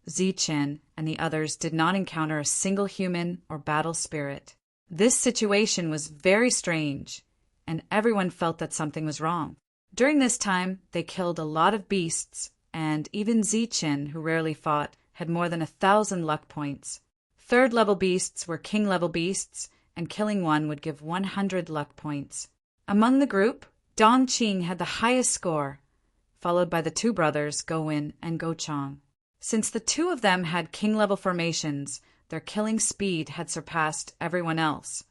Zi Chen and the others did not encounter a single human or battle spirit. This situation was very strange, and everyone felt that something was wrong. During this time, they killed a lot of beasts, and even Zi Chen, who rarely fought, had more than 1,000 luck points. 3rd-level beasts were king-level beasts, and killing one would give 100 luck points. Among the group, Dongqing had the highest score, followed by the two brothers, Gowin and Gochong. Since the two of them had king-level formations, their killing speed had surpassed everyone else,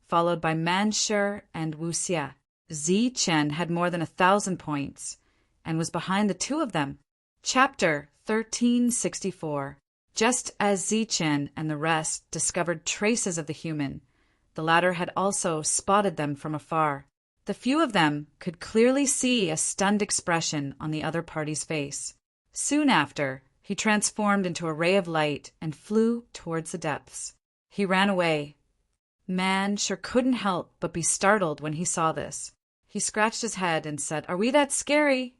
followed by Manshur and Wuxia. Zi Chen had more than 1,000 points, and was behind the two of them. Chapter 1364. Just as Zi Chen and the rest discovered traces of the human, the latter had also spotted them from afar. The few of them could clearly see a stunned expression on the other party's face. Soon after, he transformed into a ray of light and flew towards the depths. He ran away. Man sure couldn't help but be startled when he saw this. He scratched his head and said, "Are we that scary?"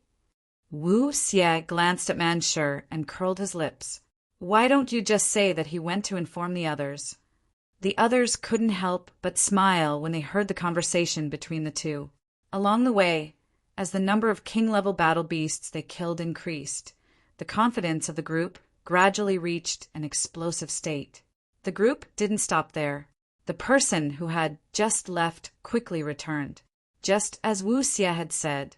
Wu Xie glanced at Manshur and curled his lips. Why don't you just say that he went to inform the others? The others couldn't help but smile when they heard the conversation between the two. Along the way, as the number of king-level battle beasts they killed increased, the confidence of the group gradually reached an explosive state. The group didn't stop there. The person who had just left quickly returned. Just as Wu Xie had said,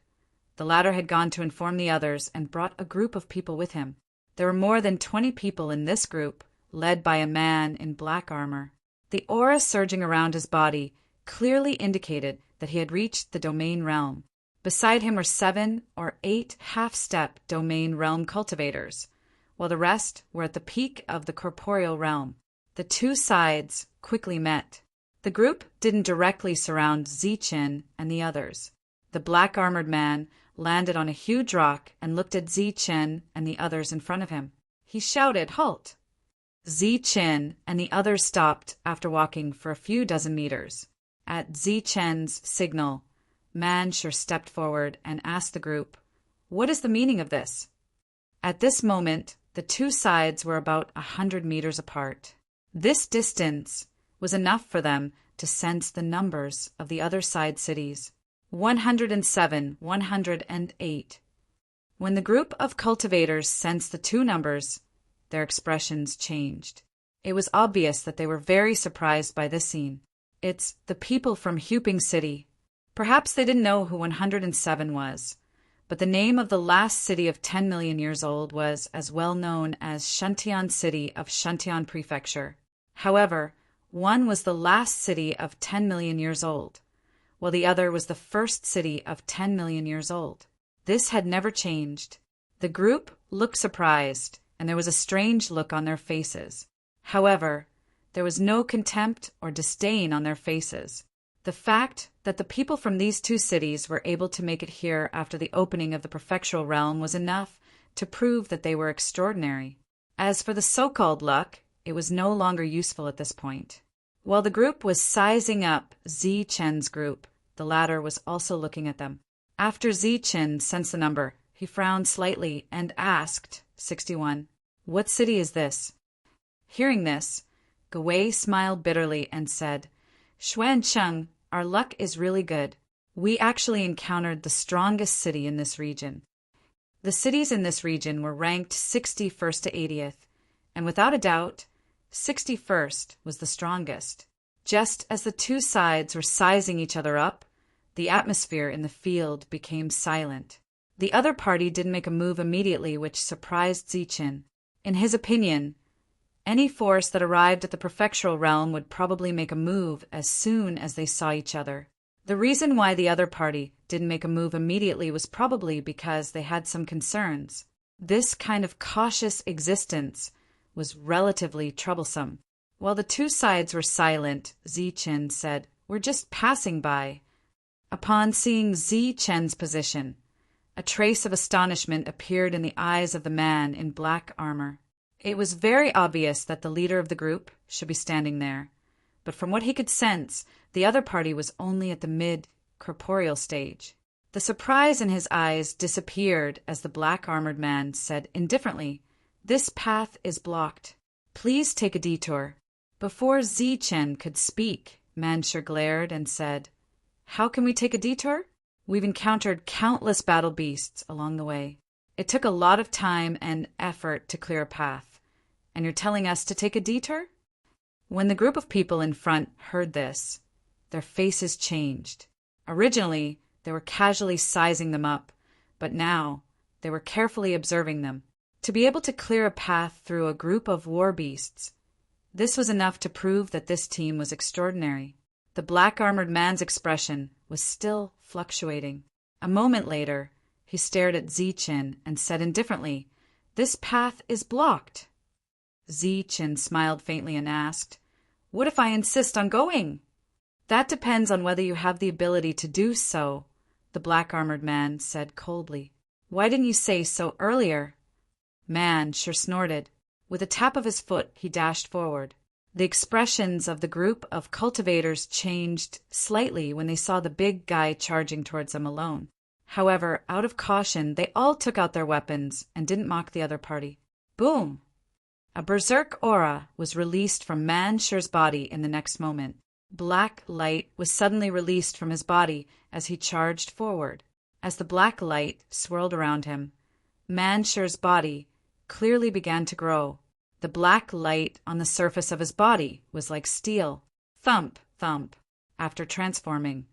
the latter had gone to inform the others and brought a group of people with him. There were more than 20 people in this group, led by a man in black armor. The aura surging around his body clearly indicated that he had reached the domain realm. Beside him were 7 or 8 half-step domain realm cultivators, while the rest were at the peak of the corporeal realm. The two sides quickly met. The group didn't directly surround Zichen and the others. The black-armored man landed on a huge rock and looked at Zichen and the others in front of him. He shouted, "Halt!" Zichen and the others stopped after walking for a few dozen meters. At Zichen's signal, Manshur stepped forward and asked the group, "What is the meaning of this?" At this moment, the two sides were about 100 meters apart. This distance was enough for them to sense the numbers of the other side cities. 107, 108. When the group of cultivators sensed the two numbers, their expressions changed. It was obvious that they were very surprised by this scene. It's the people from Huping City. Perhaps they didn't know who 107 was, but the name of the last city of 10 million years old was as well known as Shantian City of Shantian Prefecture. However, one was the last city of 10 million years old, while the other was the first city of 10 million years old. This had never changed. The group looked surprised, and there was a strange look on their faces. However, there was no contempt or disdain on their faces. The fact that the people from these two cities were able to make it here after the opening of the prefectural realm was enough to prove that they were extraordinary. As for the so-called luck, it was no longer useful at this point. While the group was sizing up Zichen's group, the latter was also looking at them. After Zichen sensed the number, he frowned slightly and asked, 61, "What city is this?" Hearing this, Gawei smiled bitterly and said, "Xuancheng, our luck is really good. We actually encountered the strongest city in this region." The cities in this region were ranked 61st to 80th, and without a doubt, 61st was the strongest. Just as the two sides were sizing each other up, the atmosphere in the field became silent. The other party didn't make a move immediately, which surprised Zichen. In his opinion, any force that arrived at the prefectural realm would probably make a move as soon as they saw each other. The reason why the other party didn't make a move immediately was probably because they had some concerns. This kind of cautious existence was relatively troublesome. While the two sides were silent, Zichen said, "We're just passing by." Upon seeing Zichen's position, a trace of astonishment appeared in the eyes of the man in black armor. It was very obvious that the leader of the group should be standing there, but from what he could sense, the other party was only at the mid-corporeal stage. The surprise in his eyes disappeared as the black-armored man said indifferently, "This path is blocked. Please take a detour." Before Zichen could speak, Manshur glared and said, "How can we take a detour? We've encountered countless battle beasts along the way. It took a lot of time and effort to clear a path. And you're telling us to take a detour?" When the group of people in front heard this, their faces changed. Originally, they were casually sizing them up, but now they were carefully observing them. To be able to clear a path through a group of war beasts, this was enough to prove that this team was extraordinary. The black-armored man's expression was still fluctuating. A moment later, he stared at Zichen and said indifferently, "This path is blocked." Zichen smiled faintly and asked, "What if I insist on going?" "That depends on whether you have the ability to do so," the black-armored man said coldly. "Why didn't you say so earlier?" Manshur snorted. With a tap of his foot, he dashed forward. The expressions of the group of cultivators changed slightly when they saw the big guy charging towards them alone. However, out of caution, they all took out their weapons and didn't mock the other party. Boom! A berserk aura was released from Man-Shure's body in the next moment. Black light was suddenly released from his body as he charged forward. As the black light swirled around him, Man-Shure's body clearly began to grow. The black light on the surface of his body was like steel. Thump, thump. After transforming,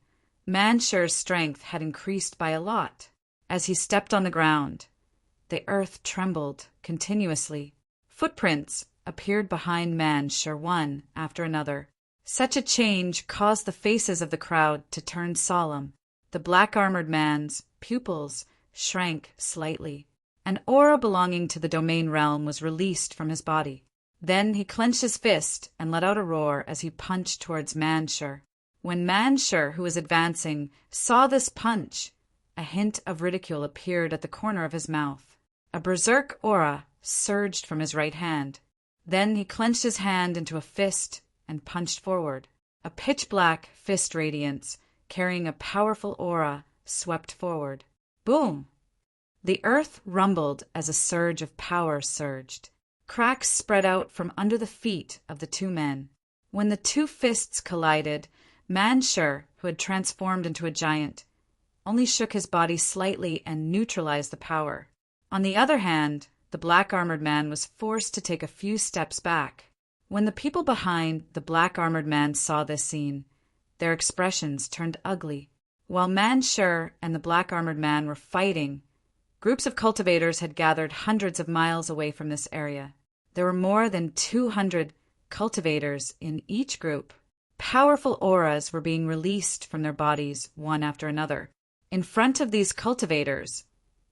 Man-Shure's strength had increased by a lot. As he stepped on the ground, the earth trembled continuously. Footprints appeared behind Man-Shure one after another. Such a change caused the faces of the crowd to turn solemn. The black-armored man's pupils shrank slightly. An aura belonging to the domain realm was released from his body. Then he clenched his fist and let out a roar as he punched towards Man-Shure. When Man-Shure, who was advancing, saw this punch, a hint of ridicule appeared at the corner of his mouth. A berserk aura surged from his right hand. Then he clenched his hand into a fist and punched forward. A pitch-black fist radiance, carrying a powerful aura, swept forward. Boom! The earth rumbled as a surge of power surged. Cracks spread out from under the feet of the two men. When the two fists collided, Man-Shure, who had transformed into a giant, only shook his body slightly and neutralized the power. On the other hand, the black-armored man was forced to take a few steps back. When the people behind the black-armored man saw this scene, their expressions turned ugly. While Man-Shure and the black-armored man were fighting, groups of cultivators had gathered hundreds of miles away from this area. There were more than 200 cultivators in each group. Powerful auras were being released from their bodies one after another. In front of these cultivators,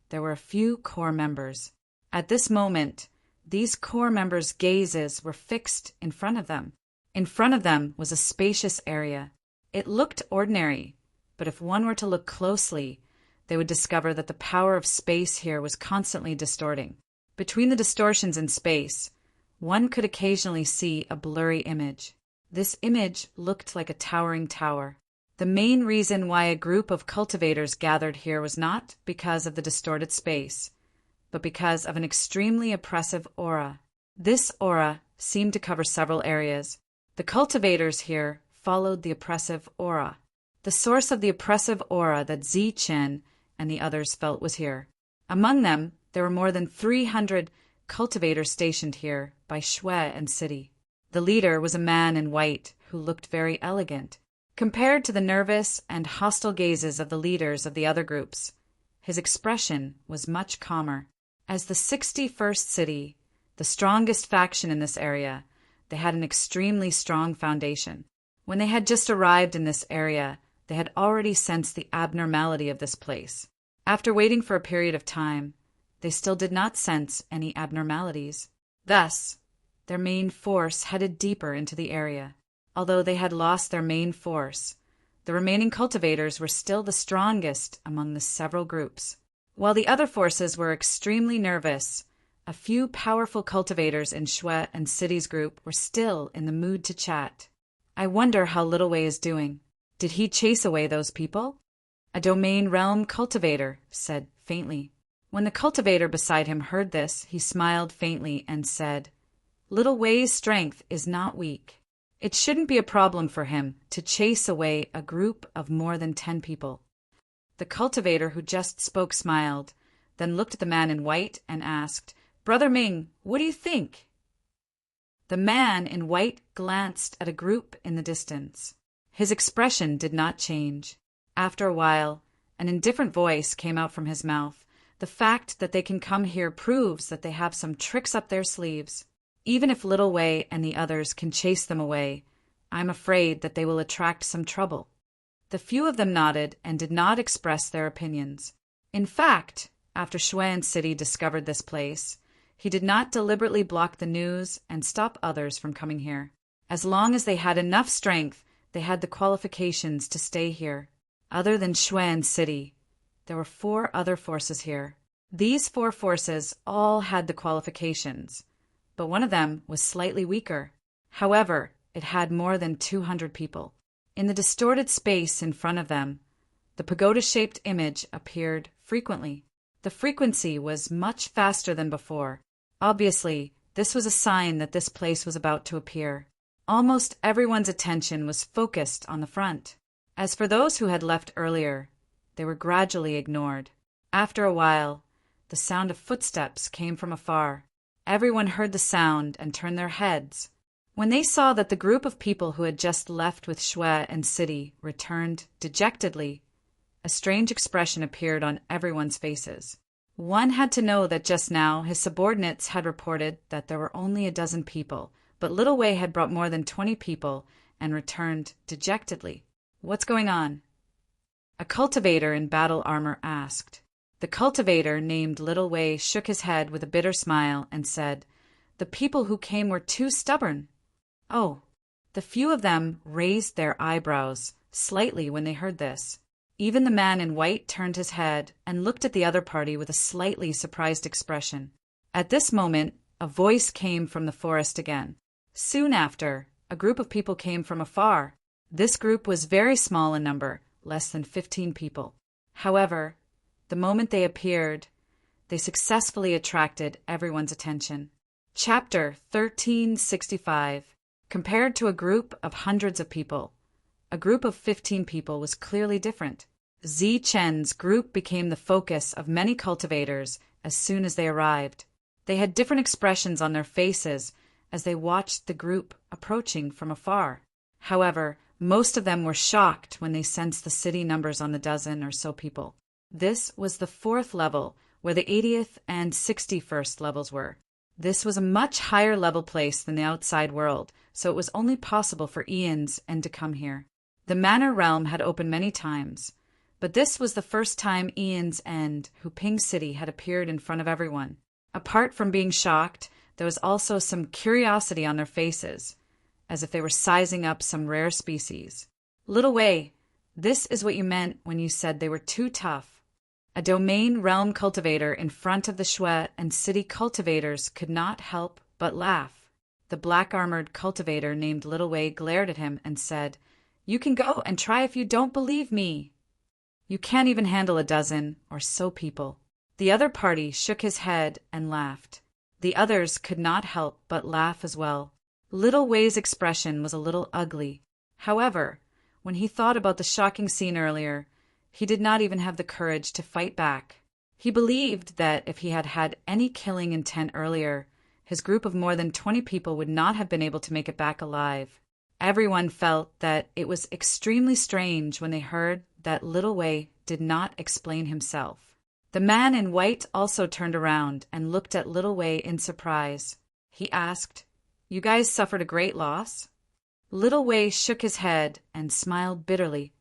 there were a few core members. At this moment, these core members' gazes were fixed in front of them. In front of them was a spacious area. It looked ordinary, but if one were to look closely, they would discover that the power of space here was constantly distorting. Between the distortions in space, one could occasionally see a blurry image. This image looked like a towering tower. The main reason why a group of cultivators gathered here was not because of the distorted space, but because of an extremely oppressive aura. This aura seemed to cover several areas. The cultivators here followed the oppressive aura. The source of the oppressive aura that Zi-Chen and the others felt was here. Among them, there were more than 300 cultivators stationed here by Shui and City. The leader was a man in white who looked very elegant. Compared to the nervous and hostile gazes of the leaders of the other groups, his expression was much calmer. As the 61st City, the strongest faction in this area, they had an extremely strong foundation. When they had just arrived in this area, they had already sensed the abnormality of this place. After waiting for a period of time, they still did not sense any abnormalities. Thus, their main force headed deeper into the area. Although they had lost their main force, the remaining cultivators were still the strongest among the several groups. While the other forces were extremely nervous, a few powerful cultivators in Shui and City's group were still in the mood to chat. I wonder how Little Wei is doing. Did he chase away those people? A domain realm cultivator said faintly. When the cultivator beside him heard this, he smiled faintly and said, Little Wei's strength is not weak. It shouldn't be a problem for him to chase away a group of more than 10 people. The cultivator who just spoke smiled, then looked at the man in white and asked, Brother Ming, what do you think? The man in white glanced at a group in the distance. His expression did not change. After a while, an indifferent voice came out from his mouth. The fact that they can come here proves that they have some tricks up their sleeves. Even if Little Wei and the others can chase them away, I'm afraid that they will attract some trouble. The few of them nodded and did not express their opinions. In fact, after Shui and City discovered this place, he did not deliberately block the news and stop others from coming here. As long as they had enough strength, they had the qualifications to stay here. Other than Shui and City, there were 4 other forces here. These 4 forces all had the qualifications, but one of them was slightly weaker. However, it had more than 200 people. In the distorted space in front of them, The pagoda-shaped image appeared frequently. The frequency was much faster than before. Obviously, this was a sign that this place was about to appear. Almost everyone's attention was focused on the front. As for those who had left earlier, they were gradually ignored. After a while, the sound of footsteps came from afar. Everyone heard the sound and turned their heads. When they saw that the group of people who had just left with Shui and City returned dejectedly, a strange expression appeared on everyone's faces. One had to know that just now his subordinates had reported that there were only a dozen people, but Little Wei had brought more than 20 people and returned dejectedly. What's going on? A cultivator in battle armor asked. The cultivator named Little Wei shook his head with a bitter smile and said, "The people who came were too stubborn." Oh, the few of them raised their eyebrows slightly when they heard this. Even the man in white turned his head and looked at the other party with a slightly surprised expression. At this moment, a voice came from the forest again. Soon after, a group of people came from afar. This group was very small in number, less than 15 people. However, the moment they appeared, they successfully attracted everyone's attention. Chapter 1365. Compared to a group of hundreds of people, a group of 15 people was clearly different. Zi Chen's group became the focus of many cultivators as soon as they arrived. They had different expressions on their faces as they watched the group approaching from afar. However, most of them were shocked when they sensed the city numbers on the dozen or so people. This was the 4th level, where the 80th and 61st levels were. This was a much higher level place than the outside world, so it was only possible for Ian's End to come here. The Manor Realm had opened many times, but this was the first time Ian's End, Huping City, had appeared in front of everyone. Apart from being shocked, there was also some curiosity on their faces, as if they were sizing up some rare species. Little Wei, this is what you meant when you said they were too tough. A domain realm cultivator in front of the Shui and City cultivators could not help but laugh. The black-armored cultivator named Little Wei glared at him and said, "You can go and try if you don't believe me. You can't even handle a dozen or so people." The other party shook his head and laughed. The others could not help but laugh as well. Little Wei's expression was a little ugly. However, when he thought about the shocking scene earlier, he did not even have the courage to fight back. He believed that if he had had any killing intent earlier, his group of more than 20 people would not have been able to make it back alive. Everyone felt that it was extremely strange when they heard that Little Wei did not explain himself. The man in white also turned around and looked at Little Wei in surprise. He asked, "You guys suffered a great loss?" Little Wei shook his head and smiled bitterly.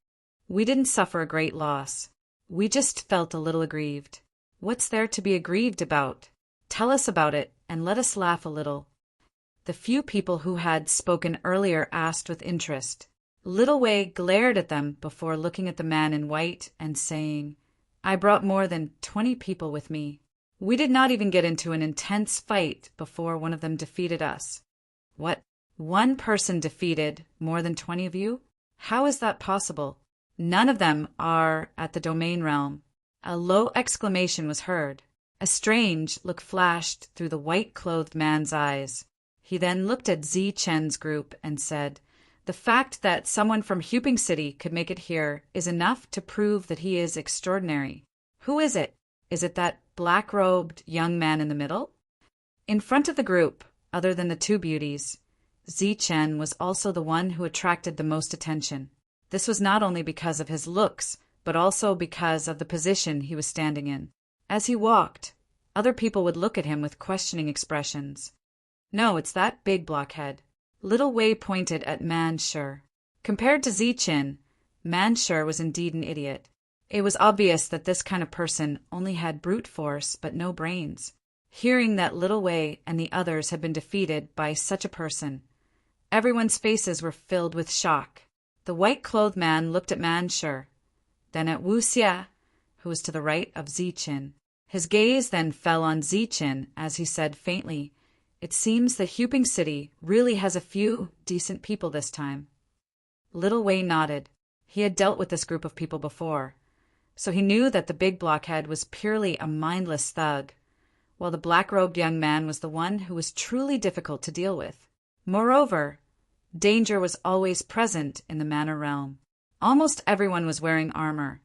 "We didn't suffer a great loss. We just felt a little aggrieved." "What's there to be aggrieved about? Tell us about it and let us laugh a little." The few people who had spoken earlier asked with interest. Little Wei glared at them before looking at the man in white and saying, "I brought more than 20 people with me. We did not even get into an intense fight before one of them defeated us." "What? One person defeated more than 20 of you? How is that possible? None of them are at the domain realm." A low exclamation was heard. A strange look flashed through the white-clothed man's eyes. He then looked at Zi Chen's group and said, "The fact that someone from Huping City could make it here is enough to prove that he is extraordinary. Who is it? Is it that black-robed young man in the middle?" In front of the group, other than the 2 beauties, Zi Chen was also the one who attracted the most attention. This was not only because of his looks, but also because of the position he was standing in. As he walked, other people would look at him with questioning expressions. "No, it's that big blockhead." Little Wei pointed at Man Sure. Compared to Zi Chen, Man Sure was indeed an idiot. It was obvious that this kind of person only had brute force but no brains. Hearing that Little Wei and the others had been defeated by such a person, everyone's faces were filled with shock. The white-clothed man looked at Man Sure, then at Wu Xia, who was to the right of Zi Chen. His gaze then fell on Zi Chen as he said faintly, "It seems that Huping City really has a few decent people this time." Little Wei nodded. He had dealt with this group of people before. so he knew that the big blockhead was purely a mindless thug, while the black-robed young man was the one who was truly difficult to deal with. Moreover, danger was always present in the manor realm. Almost everyone was wearing armor,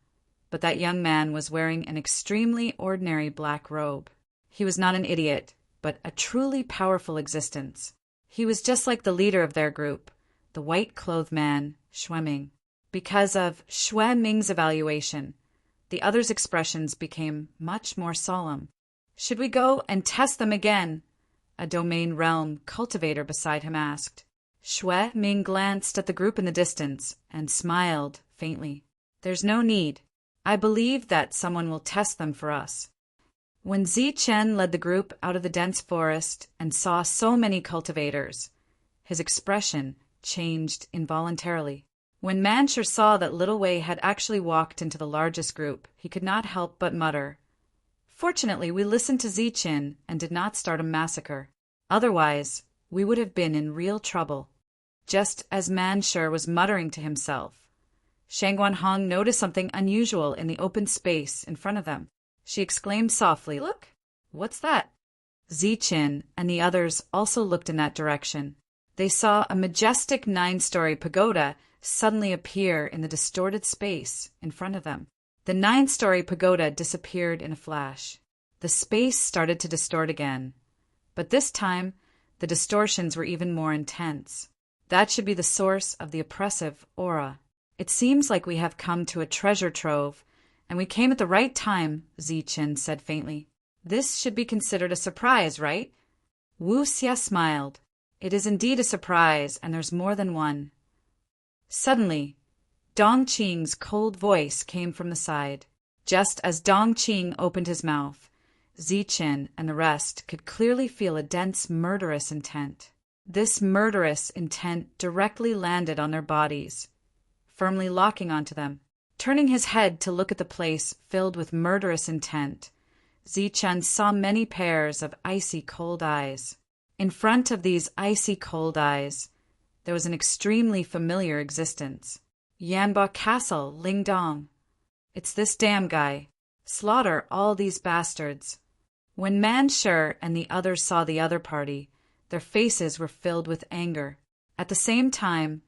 but that young man was wearing an extremely ordinary black robe. He was not an idiot, but a truly powerful existence. He was just like the leader of their group, the white-clothed man, Xue Ming. Because of Xue Ming's evaluation, the others' expressions became much more solemn. "Should we go and test them again?" a domain realm cultivator beside him asked. Xue Ming glanced at the group in the distance and smiled faintly. "There's no need. I believe that someone will test them for us." When Zichen led the group out of the dense forest and saw so many cultivators, his expression changed involuntarily. When Manshur saw that Little Wei had actually walked into the largest group, he could not help but mutter, "Fortunately, we listened to Zichen and did not start a massacre. Otherwise, we would have been in real trouble." Just as Manshur was muttering to himself, Shangguan Hong noticed something unusual in the open space in front of them. She exclaimed softly, "Look! What's that?" Zichen and the others also looked in that direction. They saw a majestic 9-story pagoda suddenly appear in the distorted space in front of them. The 9-story pagoda disappeared in a flash. The space started to distort again, but this time the distortions were even more intense. That should be the source of the oppressive aura. "It seems like we have come to a treasure trove, and we came at the right time," Zichen said faintly. "This should be considered a surprise, right?" Wu Xia smiled. "It is indeed a surprise, and there's more than one." Suddenly, Dong Qing's cold voice came from the side. Just as Dong Qing opened his mouth, Zichen and the rest could clearly feel a dense murderous intent. This murderous intent directly landed on their bodies, firmly locking onto them. Turning his head to look at the place filled with murderous intent, Zichen saw many pairs of icy cold eyes. In front of these icy cold eyes, there was an extremely familiar existence. "Yanba Castle, Lingdong. It's this damn guy. Slaughter all these bastards." When Manshur and the others saw the other party, their faces were filled with anger. At the same time,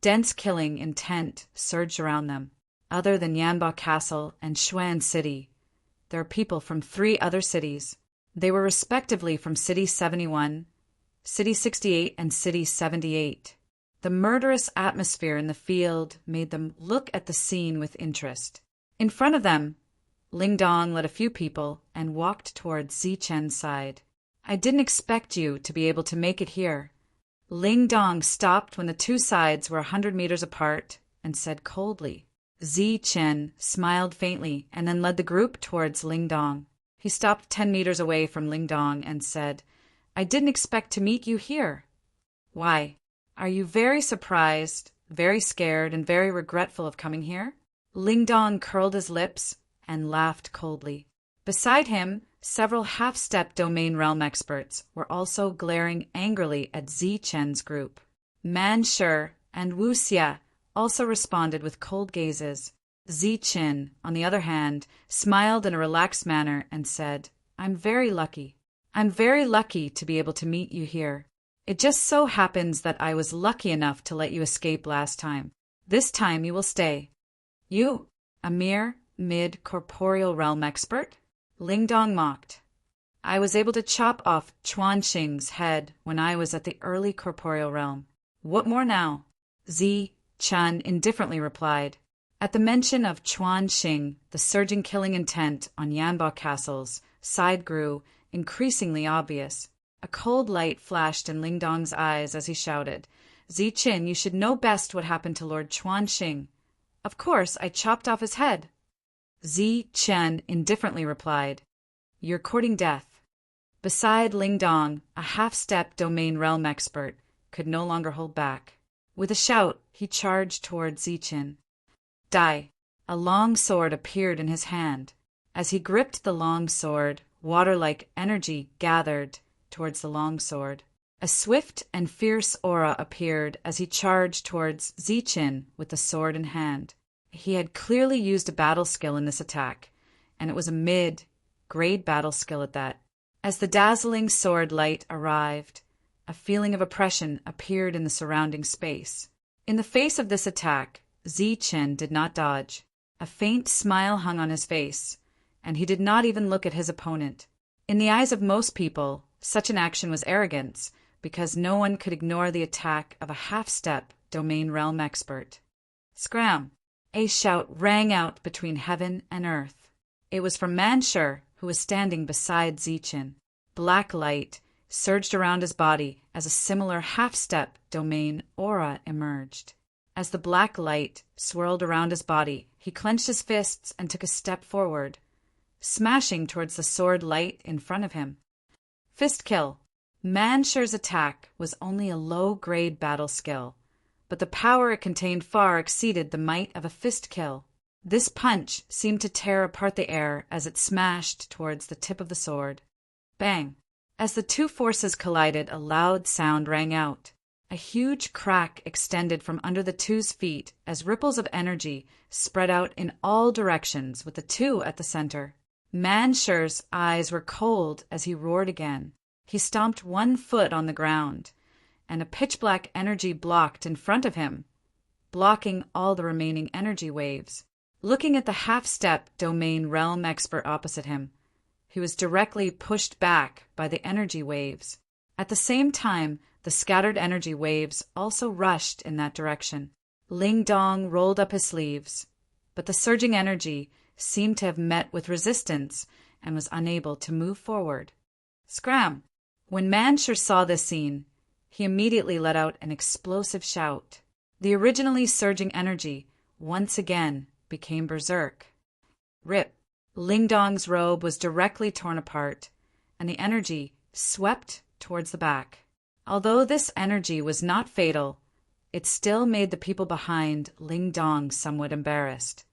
dense killing intent surged around them. Other than Yanba Castle and Xuan City, there are people from 3 other cities. They were respectively from City 71, City 68, and City 78. The murderous atmosphere in the field made them look at the scene with interest. In front of them, Lingdong led a few people and walked towards Zichen's side. "I didn't expect you to be able to make it here." Lingdong stopped when the two sides were 100 meters apart and said coldly. Zichen smiled faintly and then led the group towards Lingdong. He stopped 10 meters away from Lingdong and said, "I didn't expect to meet you here." "Why? Are you very surprised, very scared, and very regretful of coming here?" Lingdong curled his lips and laughed coldly. Beside him, several half-step domain realm experts were also glaring angrily at Zichen's group. Manshur and Wu Xia also responded with cold gazes. Zichen, on the other hand, smiled in a relaxed manner and said, "I'm very lucky. I'm very lucky to be able to meet you here. It just so happens that I was lucky enough to let you escape last time. This time you will stay." "You, a mere mid-corporeal realm expert?" Lingdong mocked. "I was able to chop off Chuanxing's head when I was at the early corporeal realm. What more now?" Chen indifferently replied. At the mention of Chuanxing, the surging killing intent on Yanba Castle's side grew increasingly obvious. A cold light flashed in Lingdong's eyes as he shouted, "Zichen, you should know best what happened to Lord Chuanxing." "Of course, I chopped off his head." Zichen indifferently replied, "You're courting death." Beside Lingdong, a half-step domain realm expert could no longer hold back. With a shout, he charged towards Zichen. "Die!" A long sword appeared in his hand. As he gripped the long sword, water-like energy gathered towards the long sword. A swift and fierce aura appeared as he charged towards Zichen with the sword in hand. He had clearly used a battle skill in this attack, and it was a mid-grade battle skill at that. As the dazzling sword light arrived, a feeling of oppression appeared in the surrounding space. In the face of this attack, Zichen did not dodge. A faint smile hung on his face, and he did not even look at his opponent. In the eyes of most people, such an action was arrogance, because no one could ignore the attack of a half-step domain realm expert. Scram! A shout rang out between heaven and earth. It was from Manshur, who was standing beside Zichen. Black light surged around his body as a similar half-step domain aura emerged. As the black light swirled around his body, he clenched his fists and took a step forward, smashing towards the sword light in front of him. Fist kill. Manshur's attack was only a low-grade battle skill, but the power it contained far exceeded the might of a fist kill. This punch seemed to tear apart the air as it smashed towards the tip of the sword. Bang! As the two forces collided, a loud sound rang out. A huge crack extended from under the two's feet as ripples of energy spread out in all directions with the two at the center. Manshur's eyes were cold as he roared again. He stomped one foot on the ground, and a pitch-black energy blocked in front of him, blocking all the remaining energy waves. Looking at the half-step domain realm expert opposite him, he was directly pushed back by the energy waves. At the same time, the scattered energy waves also rushed in that direction. Ling Dong rolled up his sleeves, but the surging energy seemed to have met with resistance and was unable to move forward. Scram! When Manshur saw this scene, he immediately let out an explosive shout. The originally surging energy once again became berserk. Rip! Ling Dong's robe was directly torn apart, and the energy swept towards the back. Although this energy was not fatal, it still made the people behind Ling Dong somewhat embarrassed.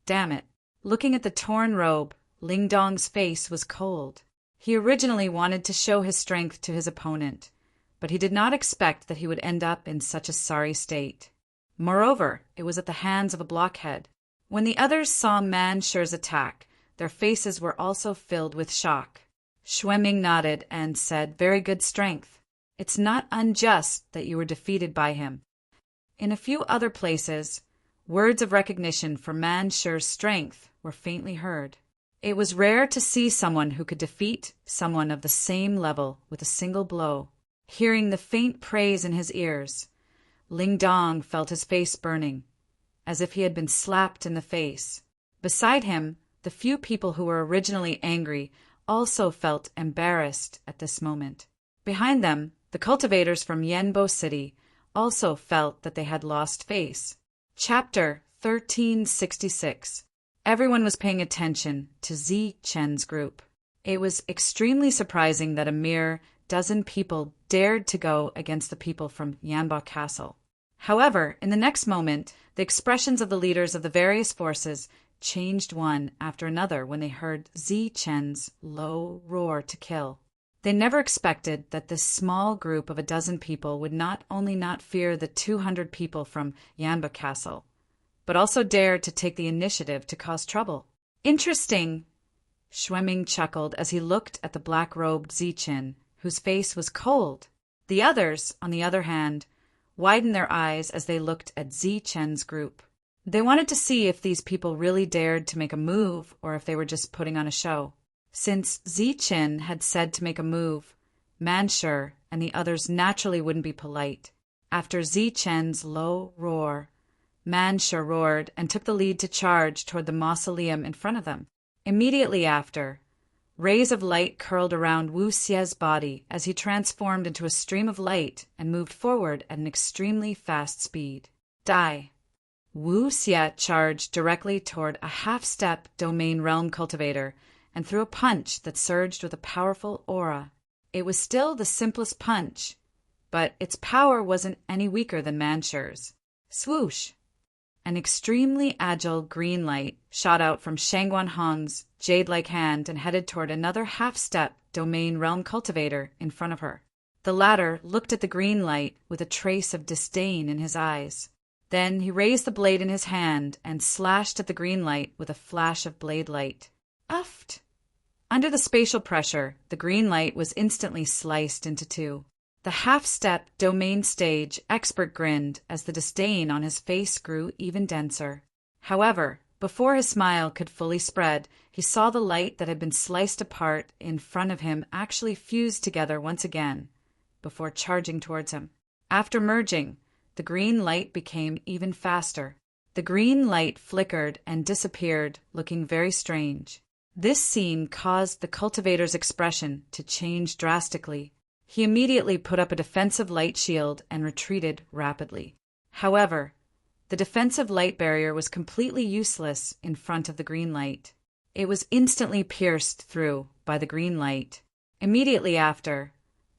Damn it! Looking at the torn robe, Ling Dong's face was cold. He originally wanted to show his strength to his opponent, but he did not expect that he would end up in such a sorry state. Moreover, it was at the hands of a blockhead. When the others saw Manshur's attack, their faces were also filled with shock. Xueming nodded and said, "Very good strength. It's not unjust that you were defeated by him." In a few other places, words of recognition for Manshur's strength were faintly heard. It was rare to see someone who could defeat someone of the same level with a single blow. Hearing the faint praise in his ears, Ling Dong felt his face burning, as if he had been slapped in the face. Beside him, the few people who were originally angry also felt embarrassed at this moment. Behind them, the cultivators from Yanbo City also felt that they had lost face. Chapter 1366. Everyone was paying attention to Zichen's group. It was extremely surprising that a mere dozen people dared to go against the people from Yanbo Castle. However, in the next moment, the expressions of the leaders of the various forces changed one after another when they heard Zichen's low roar to kill. They never expected that this small group of a dozen people would not only not fear the 200 people from Yanbo Castle, but also dared to take the initiative to cause trouble. Interesting, Xueming chuckled as he looked at the black-robed Zichen, whose face was cold. The others, on the other hand, widened their eyes as they looked at Zichen's group. They wanted to see if these people really dared to make a move or if they were just putting on a show. Since Zichen had said to make a move, Manshur and the others naturally wouldn't be polite. After Zichen's low roar, Manshur roared and took the lead to charge toward the mausoleum in front of them. Immediately after, rays of light curled around Wu Xie's body as he transformed into a stream of light and moved forward at an extremely fast speed. Die! Wu Xie charged directly toward a half-step domain realm cultivator and threw a punch that surged with a powerful aura. It was still the simplest punch, but its power wasn't any weaker than Manshur's. Swoosh! An extremely agile green light shot out from Shangguan Hong's jade-like hand and headed toward another half-step domain realm cultivator in front of her. The latter looked at the green light with a trace of disdain in his eyes. Then he raised the blade in his hand and slashed at the green light with a flash of blade light. Uffed! Under the spatial pressure, the green light was instantly sliced into two. The half-step domain stage expert grinned as the disdain on his face grew even denser. However, before his smile could fully spread, he saw the light that had been sliced apart in front of him actually fuse together once again, before charging towards him. After merging, the green light became even faster. The green light flickered and disappeared, looking very strange. This scene caused the cultivator's expression to change drastically. He immediately put up a defensive light shield and retreated rapidly. However, the defensive light barrier was completely useless in front of the green light. It was instantly pierced through by the green light. Immediately after,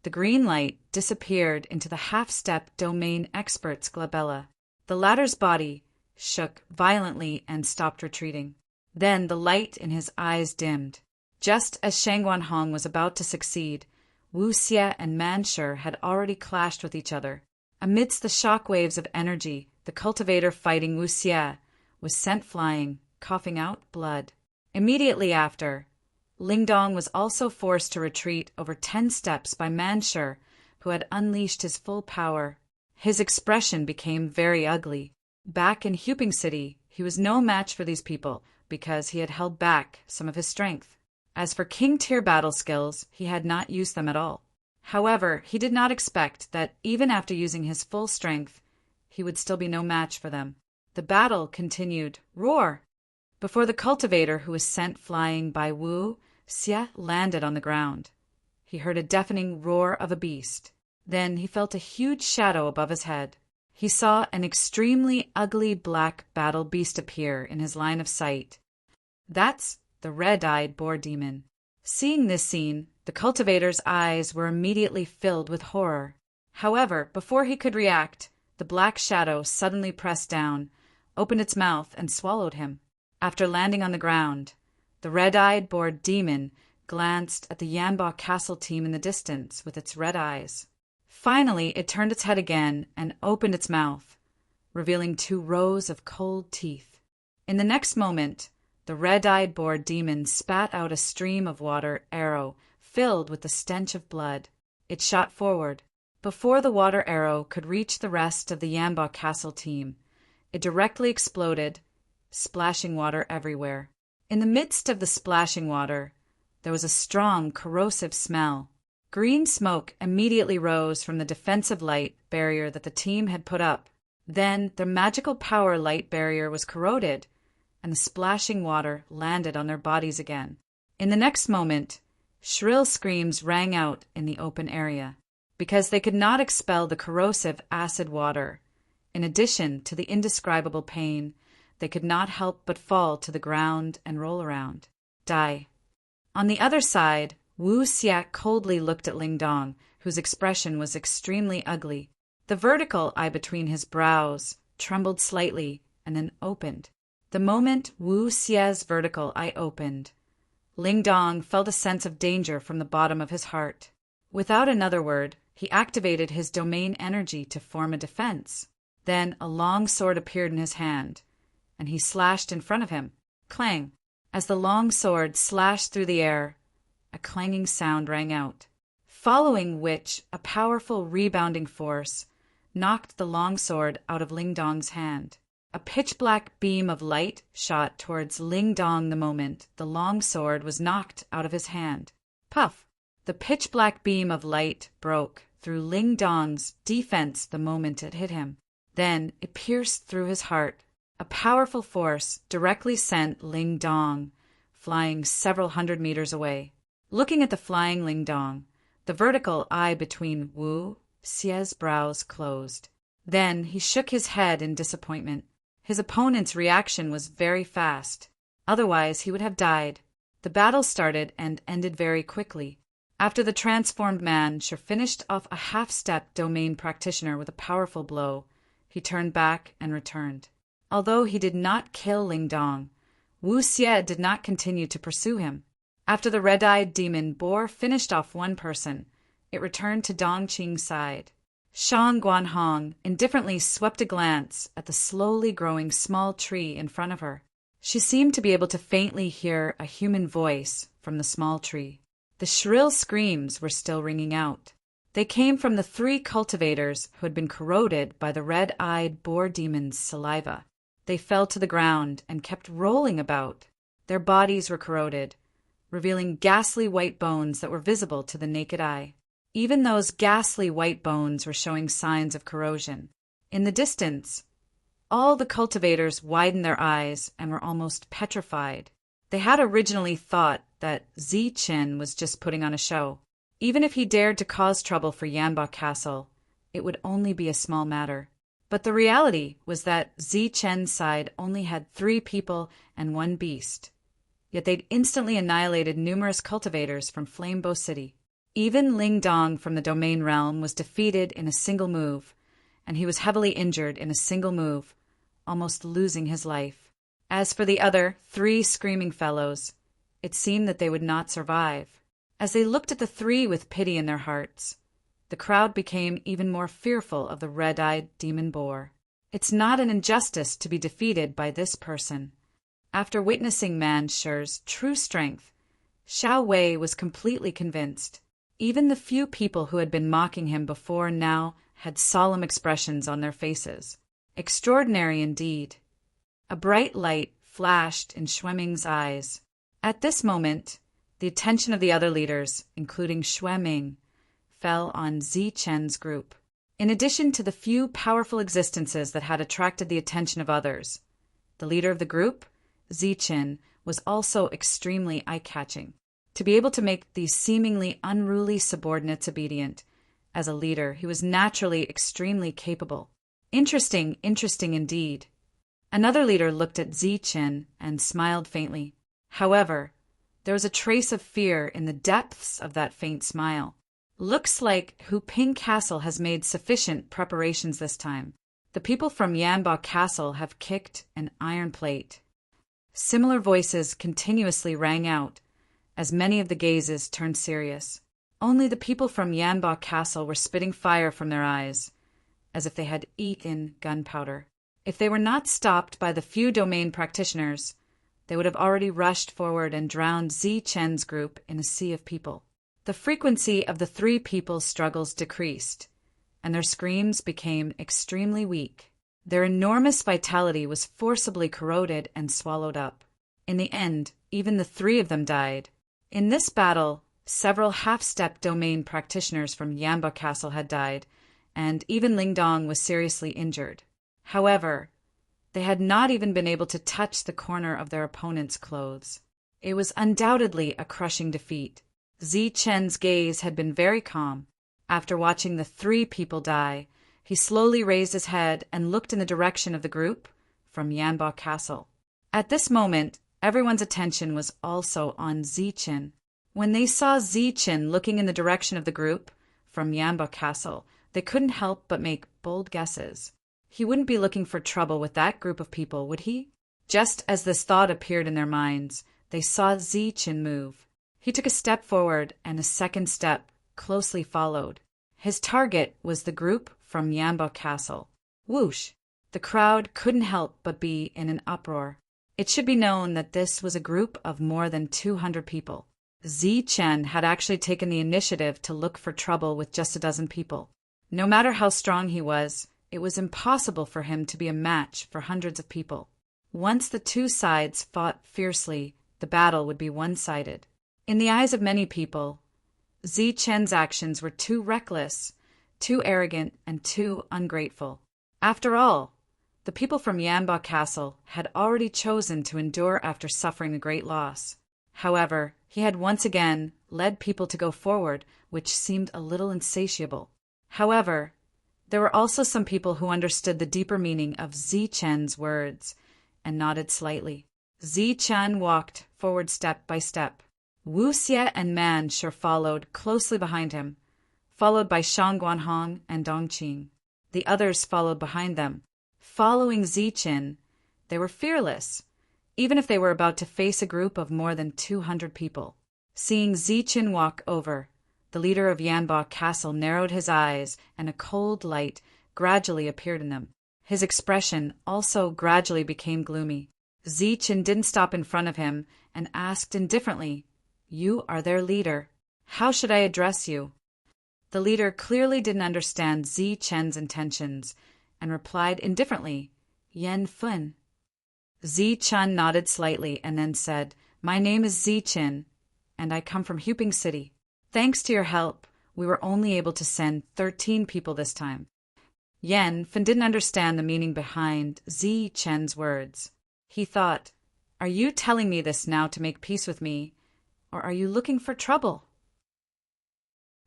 the green light disappeared into the half-step domain expert's glabella. The latter's body shook violently and stopped retreating. Then the light in his eyes dimmed. Just as Shangguan Hong was about to succeed, Wu Xie and Manshur had already clashed with each other. Amidst the shock waves of energy, the cultivator fighting Wu Xie was sent flying, coughing out blood. Immediately after, Ling Dong was also forced to retreat over 10 steps by Manshur, who had unleashed his full power. His expression became very ugly. Back in Huping City, he was no match for these people because he had held back some of his strength. As for king-tier battle skills, he had not used them at all. However, he did not expect that even after using his full strength, he would still be no match for them. The battle continued. Roar! Before the cultivator who was sent flying by Wu Xie landed on the ground, he heard a deafening roar of a beast. Then he felt a huge shadow above his head. He saw an extremely ugly black battle beast appear in his line of sight. That's the red-eyed boar demon. Seeing this scene, the cultivator's eyes were immediately filled with horror. However, before he could react, the black shadow suddenly pressed down, opened its mouth, and swallowed him. After landing on the ground, the red-eyed boar demon glanced at the Yanbo Castle team in the distance with its red eyes. Finally, it turned its head again and opened its mouth, revealing 2 rows of cold teeth. In the next moment, the red-eyed boar demon spat out a stream of water arrow filled with the stench of blood. It shot forward. Before the water arrow could reach the rest of the Yanbo Castle team, it directly exploded, splashing water everywhere. In the midst of the splashing water, there was a strong, corrosive smell. Green smoke immediately rose from the defensive light barrier that the team had put up. Then their magical power light barrier was corroded, and the splashing water landed on their bodies again. In the next moment, shrill screams rang out in the open area. Because they could not expel the corrosive acid water, in addition to the indescribable pain, they could not help but fall to the ground and roll around. Die. On the other side, Wu Xie coldly looked at Ling Dong, whose expression was extremely ugly. The vertical eye between his brows trembled slightly and then opened. The moment Wu Xie's vertical eye opened, Ling Dong felt a sense of danger from the bottom of his heart. Without another word, he activated his domain energy to form a defense. Then a long sword appeared in his hand, and he slashed in front of him. Clang! As the long sword slashed through the air, a clanging sound rang out, following which a powerful rebounding force knocked the long sword out of Ling Dong's hand. A pitch-black beam of light shot towards Ling Dong the moment the long sword was knocked out of his hand. Puff! The pitch-black beam of light broke through Ling Dong's defense the moment it hit him. Then it pierced through his heart. A powerful force directly sent Ling Dong flying several hundred meters away. Looking at the flying Ling Dong, the vertical eye between Wu Xie's brows closed. Then he shook his head in disappointment. His opponent's reaction was very fast. Otherwise, he would have died. The battle started and ended very quickly. After the transformed man finished off a half-step domain practitioner with a powerful blow, he turned back and returned. Although he did not kill Ling Dong, Wu Xie did not continue to pursue him. After the red-eyed demon boar finished off one person, it returned to Dong Qing's side. Shang Guanhong indifferently swept a glance at the slowly growing small tree in front of her. She seemed to be able to faintly hear a human voice from the small tree. The shrill screams were still ringing out. They came from the 3 cultivators who had been corroded by the red-eyed boar demon's saliva. They fell to the ground and kept rolling about. Their bodies were corroded, revealing ghastly white bones that were visible to the naked eye. Even those ghastly white bones were showing signs of corrosion. In the distance, all the cultivators widened their eyes and were almost petrified. They had originally thought that Zichen was just putting on a show. Even if he dared to cause trouble for Yanba Castle, it would only be a small matter. But the reality was that Zichen's side only had 3 people and 1 beast. Yet they'd instantly annihilated numerous cultivators from Flamebow City. Even Ling Dong from the Domain Realm was defeated in a single move, and he was heavily injured in a single move, almost losing his life. As for the other 3 screaming fellows, it seemed that they would not survive. As they looked at the 3 with pity in their hearts, the crowd became even more fearful of the red-eyed demon boar. It's not an injustice to be defeated by this person. After witnessing Man Shi's true strength, Xiao Wei was completely convinced. Even the few people who had been mocking him before now had solemn expressions on their faces. Extraordinary indeed. A bright light flashed in Xueming's eyes. At this moment, the attention of the other leaders, including Xueming, fell on Zichen's group. In addition to the few powerful existences that had attracted the attention of others, the leader of the group, Zichen, was also extremely eye-catching. To be able to make these seemingly unruly subordinates obedient, as a leader, he was naturally extremely capable. Interesting indeed. Another leader looked at Zichen and smiled faintly. However, there was a trace of fear in the depths of that faint smile. Looks like Huping Castle has made sufficient preparations this time. The people from Yanba Castle have kicked an iron plate. Similar voices continuously rang out, as many of the gazes turned serious. Only the people from Yanba Castle were spitting fire from their eyes, as if they had eaten gunpowder. If they were not stopped by the few domain practitioners, they would have already rushed forward and drowned Zichen's group in a sea of people. The frequency of the 3 people's struggles decreased, and their screams became extremely weak. Their enormous vitality was forcibly corroded and swallowed up. In the end, even the 3 of them died. In this battle, several half-step domain practitioners from Yanba Castle had died, and even Ling Dong was seriously injured. However, they had not even been able to touch the corner of their opponent's clothes. It was undoubtedly a crushing defeat. Zichen's gaze had been very calm. After watching the 3 people die, he slowly raised his head and looked in the direction of the group from Yanba Castle. At this moment, everyone's attention was also on Zichen. When they saw Zichen looking in the direction of the group from Yanba Castle, they couldn't help but make bold guesses. He wouldn't be looking for trouble with that group of people, would he? Just as this thought appeared in their minds, they saw Zichen move. He took a step forward, and a second step closely followed. His target was the group from Yanba Castle. Whoosh! The crowd couldn't help but be in an uproar. It should be known that this was a group of more than 200 people. Zichen had actually taken the initiative to look for trouble with just a dozen people. No matter how strong he was, it was impossible for him to be a match for hundreds of people. Once the 2 sides fought fiercely, the battle would be one-sided. In the eyes of many people, Zichen's actions were too reckless, too arrogant, and too ungrateful. After all, the people from Yanba Castle had already chosen to endure after suffering a great loss. However, he had once again led people to go forward, which seemed a little insatiable. However, there were also some people who understood the deeper meaning of Zichen's words and nodded slightly. Zichen walked forward step by step. Wu Xie and Man Shi followed closely behind him, followed by Shang Guanhong and Dongqing. The others followed behind them. Following Zichen, they were fearless, even if they were about to face a group of more than 200 people. Seeing Zichen walk over, the leader of Yanbao Castle narrowed his eyes, and a cold light gradually appeared in them. His expression also gradually became gloomy. Zichen didn't stop in front of him and asked indifferently, "You are their leader. How should I address you?" The leader clearly didn't understand Zichen's intentions and replied indifferently, "Yan Fun." Zichen nodded slightly and then said, "My name is Zichen, and I come from Huping City. Thanks to your help, we were only able to send 13 people this time." Yan Fun didn't understand the meaning behind Zichen's words. He thought, "Are you telling me this now to make peace with me, or are you looking for trouble?"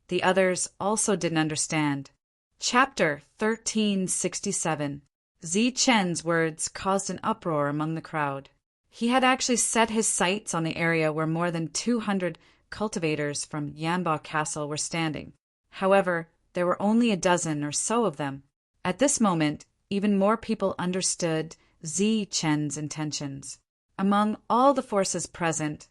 The others also didn't understand. Chapter 1367. Zichen's words caused an uproar among the crowd. He had actually set his sights on the area where more than 200 cultivators from Yanbao Castle were standing. However, there were only a dozen or so of them. At this moment, even more people understood Zichen's intentions. Among all the forces present,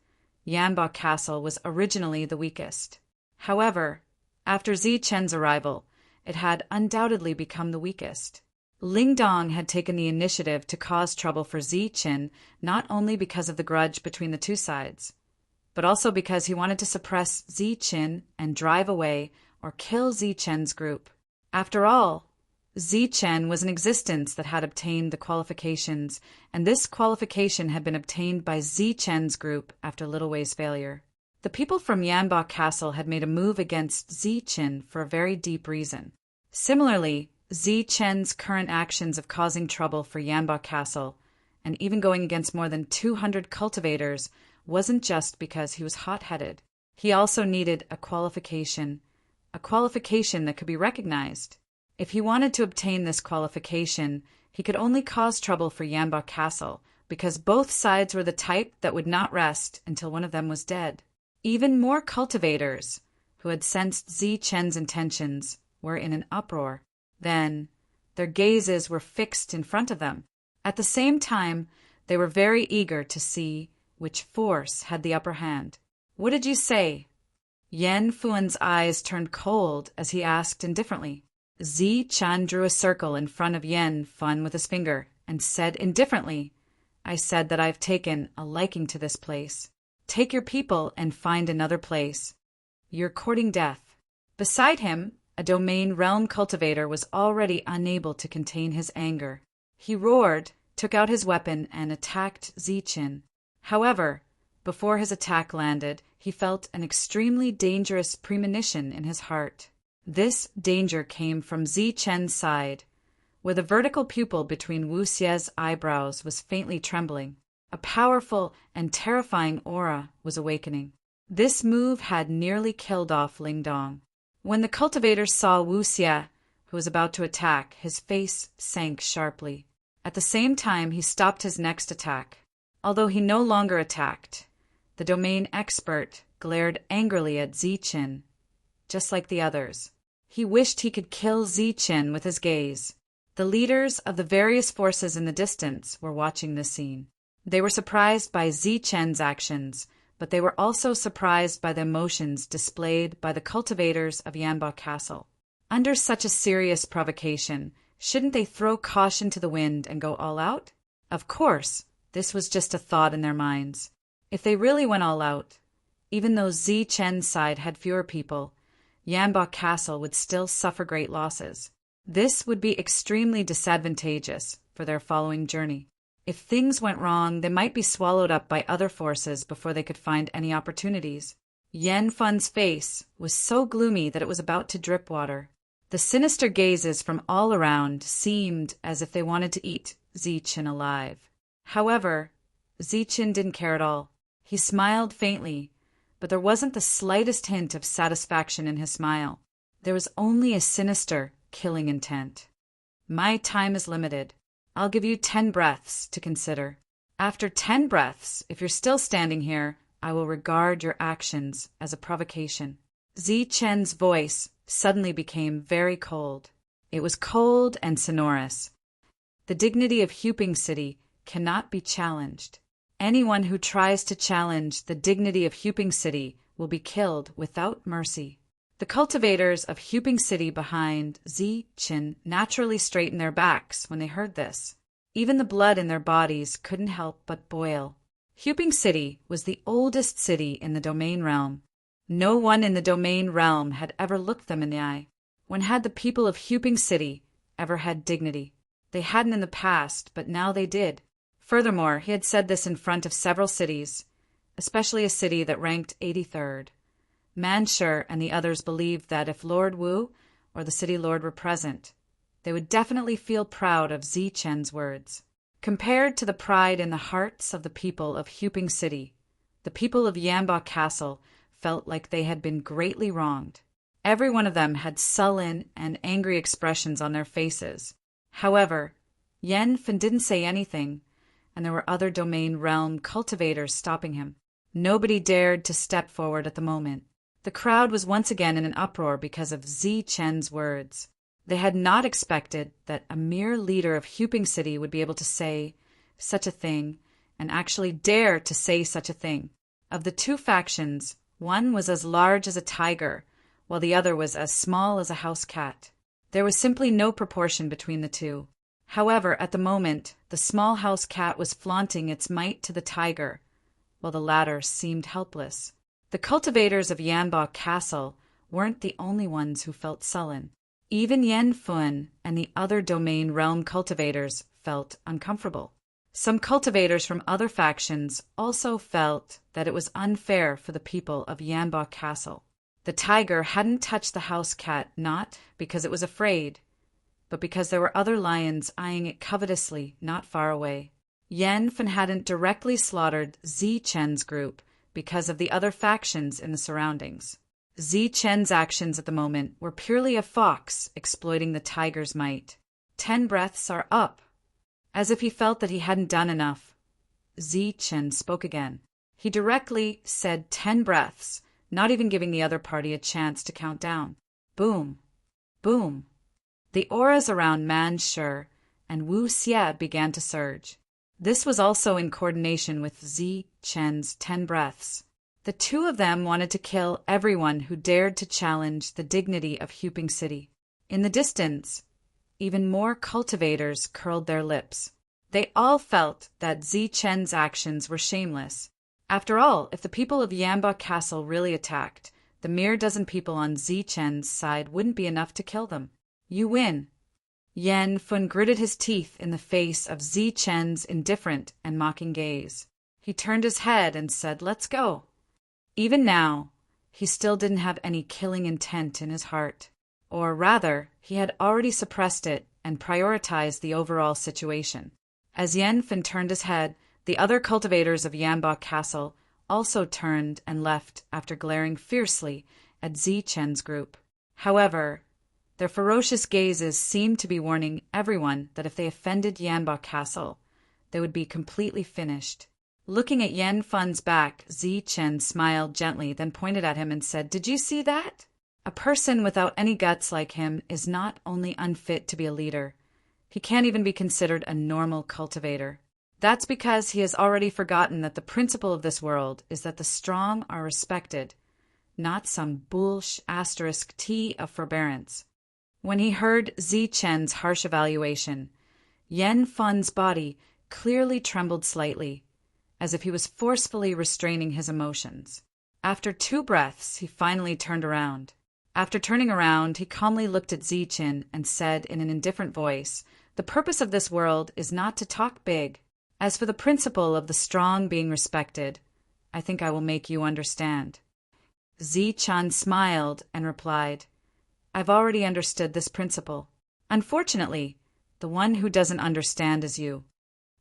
Yanbao Castle was originally the weakest. However, after Zichen's arrival, it had undoubtedly become the weakest. Lingdong had taken the initiative to cause trouble for Zichen, not only because of the grudge between the two sides, but also because he wanted to suppress Zichen and drive away or kill Zichen's group. After all, Zichen was an existence that had obtained the qualifications, and this qualification had been obtained by Zichen's group after Little Wei's failure. The people from Yanbao Castle had made a move against Zichen for a very deep reason. Similarly, Zichen's current actions of causing trouble for Yanbao Castle, and even going against more than 200 cultivators, wasn't just because he was hot-headed. He also needed a qualification that could be recognized. If he wanted to obtain this qualification, he could only cause trouble for Yanbao Castle, because both sides were the type that would not rest until one of them was dead. Even more cultivators, who had sensed Zichen's intentions, were in an uproar. Then, their gazes were fixed in front of them. At the same time, they were very eager to see which force had the upper hand. "What did you say?" Yan Fuan's eyes turned cold as he asked indifferently. Zichen drew a circle in front of Yan Fun with his finger and said indifferently, "I said that I've taken a liking to this place. Take your people and find another place. You're courting death." Beside him, a domain realm cultivator was already unable to contain his anger. He roared, took out his weapon, and attacked Zichen. However, before his attack landed, he felt an extremely dangerous premonition in his heart. This danger came from Zichen's side, where the vertical pupil between Wu Xie's eyebrows was faintly trembling. A powerful and terrifying aura was awakening. This move had nearly killed off Lingdong. When the cultivator saw Wu Xie, who was about to attack, his face sank sharply. At the same time, he stopped his next attack. Although he no longer attacked, the domain expert glared angrily at Zichen, just like the others. He wished he could kill Zichen with his gaze. The leaders of the various forces in the distance were watching this scene. They were surprised by Zichen's actions, but they were also surprised by the emotions displayed by the cultivators of Yanbao Castle. Under such a serious provocation, shouldn't they throw caution to the wind and go all out? Of course, this was just a thought in their minds. If they really went all out, even though Zichen's side had fewer people, Yanbao Castle would still suffer great losses. This would be extremely disadvantageous for their following journey. If things went wrong, they might be swallowed up by other forces before they could find any opportunities. Yan Fun's face was so gloomy that it was about to drip water. The sinister gazes from all around seemed as if they wanted to eat Zichen alive. However, Zichen didn't care at all. He smiled faintly, but there wasn't the slightest hint of satisfaction in his smile. There was only a sinister, killing intent. "My time is limited. I'll give you 10 breaths to consider. After 10 breaths, if you're still standing here, I will regard your actions as a provocation." Zichen's voice suddenly became very cold. It was cold and sonorous. The dignity of Huping City cannot be challenged. Anyone who tries to challenge the dignity of Huping City will be killed without mercy. The cultivators of Huping City behind Zi Qin naturally straightened their backs when they heard this. Even the blood in their bodies couldn't help but boil. Huping City was the oldest city in the domain realm. No one in the domain realm had ever looked them in the eye. When had the people of Huping City ever had dignity? They hadn't in the past, but now they did. Furthermore, he had said this in front of several cities, especially a city that ranked 83rd. Manshur and the others believed that if Lord Wu or the city lord were present, they would definitely feel proud of Zi Chen's words. Compared to the pride in the hearts of the people of Huping City, the people of Yanba Castle felt like they had been greatly wronged. Every one of them had sullen and angry expressions on their faces. However, Yan Fen didn't say anything, and there were other domain realm cultivators stopping him. Nobody dared to step forward at the moment. The crowd was once again in an uproar because of Zi Chen's words. They had not expected that a mere leader of Huping City would be able to say such a thing and actually dare to say such a thing. Of the two factions, one was as large as a tiger, while the other was as small as a house cat. There was simply no proportion between the two. However, at the moment, the small house cat was flaunting its might to the tiger, while the latter seemed helpless. The cultivators of Yanba Castle weren't the only ones who felt sullen. Even Yan Fen and the other domain realm cultivators felt uncomfortable. Some cultivators from other factions also felt that it was unfair for the people of Yanba Castle. The tiger hadn't touched the house cat not because it was afraid, but because there were other lions eyeing it covetously not far away. Yan Fen hadn't directly slaughtered Zi Chen's group because of the other factions in the surroundings. Zi Chen's actions at the moment were purely a fox exploiting the tiger's might. 10 breaths are up. As if he felt that he hadn't done enough, Zi Chen spoke again. He directly said 10 breaths, not even giving the other party a chance to count down. Boom. Boom. The auras around Manshur and Wu Xie began to surge. This was also in coordination with Zi Chen's 10 breaths. The two of them wanted to kill everyone who dared to challenge the dignity of Huping City. In the distance, even more cultivators curled their lips. They all felt that Zi Chen's actions were shameless. After all, if the people of Yanba Castle really attacked, the mere dozen people on Zi Chen's side wouldn't be enough to kill them. You win. Yan Fen gritted his teeth in the face of Zi Chen's indifferent and mocking gaze. He turned his head and said, "Let's go." Even now, he still didn't have any killing intent in his heart. Or rather, he had already suppressed it and prioritized the overall situation. As Yan Fen turned his head, the other cultivators of Yanba Castle also turned and left after glaring fiercely at Zi Chen's group. However, their ferocious gazes seemed to be warning everyone that if they offended Yanba Castle, they would be completely finished. Looking at Yan Fen's back, Zi Chen smiled gently, then pointed at him and said, "Did you see that? A person without any guts like him is not only unfit to be a leader, he can't even be considered a normal cultivator. That's because he has already forgotten that the principle of this world is that the strong are respected, not some **T of forbearance." When he heard Zi Chen's harsh evaluation, Yan Fen's body clearly trembled slightly, as if he was forcefully restraining his emotions. After 2 breaths, he finally turned around. After turning around, he calmly looked at Zi Chen and said in an indifferent voice, "The purpose of this world is not to talk big. As for the principle of the strong being respected, I think I will make you understand." Zi Chen smiled and replied, "I've already understood this principle. Unfortunately, the one who doesn't understand is you."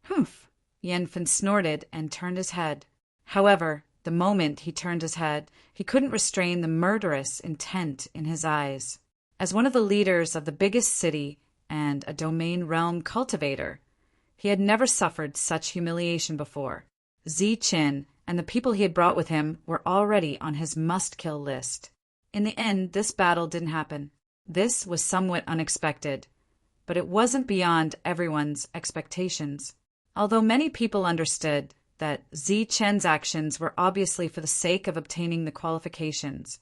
"Humph!" Yan Fen snorted and turned his head. However, the moment he turned his head, he couldn't restrain the murderous intent in his eyes. As one of the leaders of the biggest city and a domain realm cultivator, he had never suffered such humiliation before. Zi Chen and the people he had brought with him were already on his must-kill list. In the end, this battle didn't happen. This was somewhat unexpected, but it wasn't beyond everyone's expectations. Although many people understood that Zi Chen's actions were obviously for the sake of obtaining the qualifications,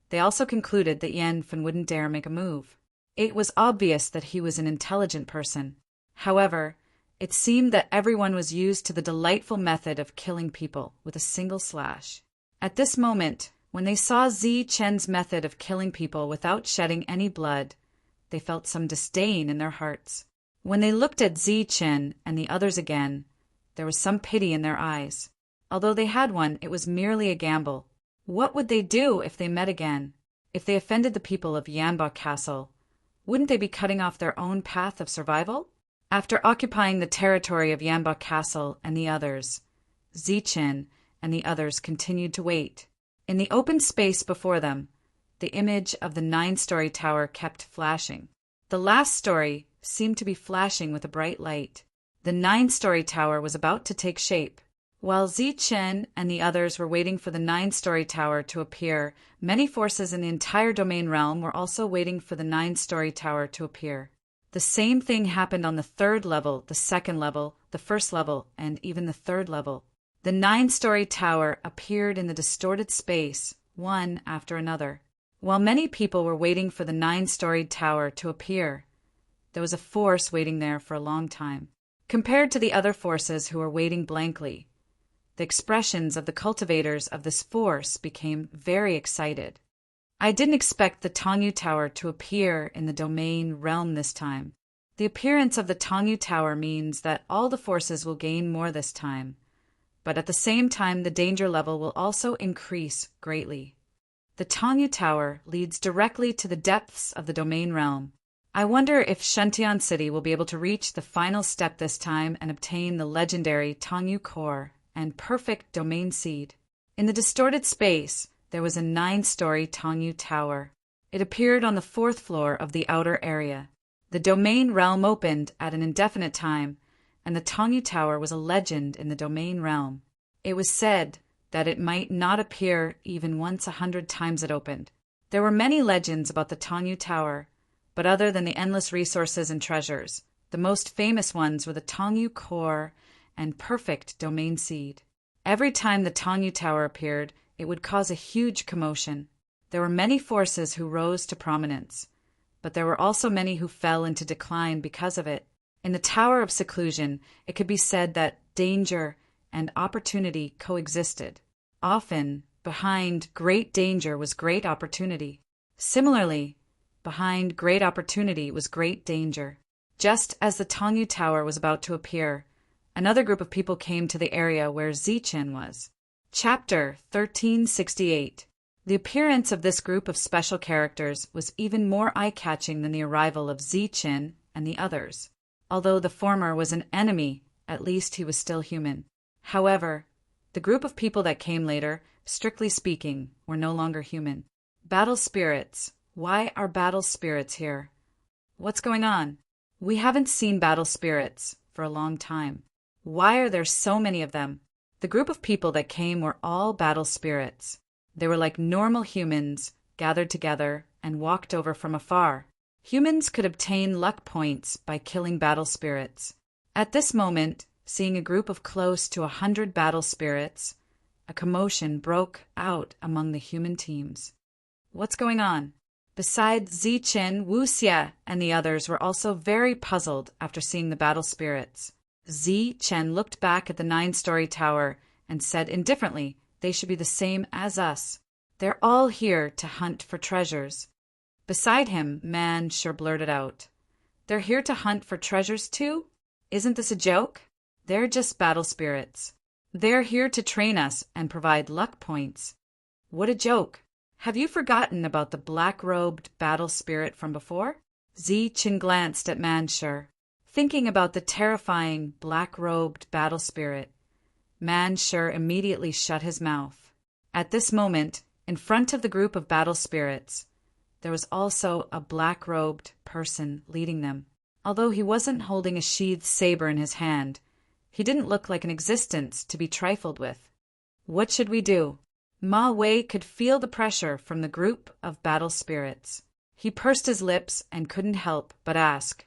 They also concluded that Yan Fen wouldn't dare make a move. It was obvious that he was an intelligent person. However, it seemed that everyone was used to the delightful method of killing people with a single slash. At this moment, when they saw Zi Chen's method of killing people without shedding any blood, they felt some disdain in their hearts. When they looked at Zi Chen and the others again, there was some pity in their eyes. Although they had one, it was merely a gamble. What would they do if they met again? If they offended the people of Yanba Castle, wouldn't they be cutting off their own path of survival? After occupying the territory of Yanba Castle and the others, Zi Chen and the others continued to wait. In the open space before them, the image of the 9-story tower kept flashing. The last story seemed to be flashing with a bright light. The 9-story tower was about to take shape. While Zi Chen and the others were waiting for the 9-story tower to appear, many forces in the entire domain realm were also waiting for the 9-story tower to appear. The same thing happened on the 3rd level, the 2nd level, the 1st level, and even the 3rd level. The 9-story tower appeared in the distorted space, one after another. While many people were waiting for the 9-storied tower to appear, there was a force waiting there for a long time. Compared to the other forces who were waiting blankly, the expressions of the cultivators of this force became very excited. I didn't expect the Tongyu Tower to appear in the domain realm this time. The appearance of the Tongyu Tower means that all the forces will gain more this time, but at the same time the danger level will also increase greatly. The Tongyu Tower leads directly to the depths of the domain realm. I wonder if Shentian City will be able to reach the final step this time and obtain the legendary Tongyu Core and perfect domain seed. In the distorted space, there was a 9-story Tongyu Tower. It appeared on the 4th floor of the outer area. The domain realm opened at an indefinite time, and the Tongyu Tower was a legend in the domain realm. It was said that it might not appear even once 100 times it opened. There were many legends about the Tongyu Tower, but other than the endless resources and treasures, the most famous ones were the Tongyu Core and perfect domain seed. Every time the Tongyu Tower appeared, it would cause a huge commotion. There were many forces who rose to prominence, but there were also many who fell into decline because of it. In the Tower of Seclusion, it could be said that danger and opportunity coexisted. Often, behind great danger was great opportunity. Similarly, behind great opportunity was great danger. Just as the Tongyu Tower was about to appear, another group of people came to the area where Zi Chen was. Chapter 1368. The appearance of this group of special characters was even more eye-catching than the arrival of Zi Chen and the others. Although the former was an enemy, at least he was still human. However, the group of people that came later, strictly speaking, were no longer human. Battle spirits. Why are battle spirits here? What's going on? We haven't seen battle spirits for a long time. Why are there so many of them? The group of people that came were all battle spirits. They were like normal humans, gathered together and walked over from afar. Humans could obtain luck points by killing battle spirits. At this moment, seeing a group of close to 100 battle spirits, a commotion broke out among the human teams. What's going on? Besides Zi Chen, Wu Xie, and the others were also very puzzled after seeing the battle spirits. Zi Chen looked back at the 9-story tower and said indifferently, "They should be the same as us. They're all here to hunt for treasures." Beside him, Man sure blurted out, "They're here to hunt for treasures too? Isn't this a joke? They're just battle spirits. They're here to train us and provide luck points. What a joke. Have you forgotten about the black-robed battle spirit from before?" Zi Chen glanced at Manshur. Thinking about the terrifying black-robed battle spirit, Manshur immediately shut his mouth. At this moment, in front of the group of battle spirits, there was also a black-robed person leading them. Although he wasn't holding a sheathed saber in his hand, he didn't look like an existence to be trifled with. What should we do? Ma Wei could feel the pressure from the group of battle spirits. He pursed his lips and couldn't help but ask.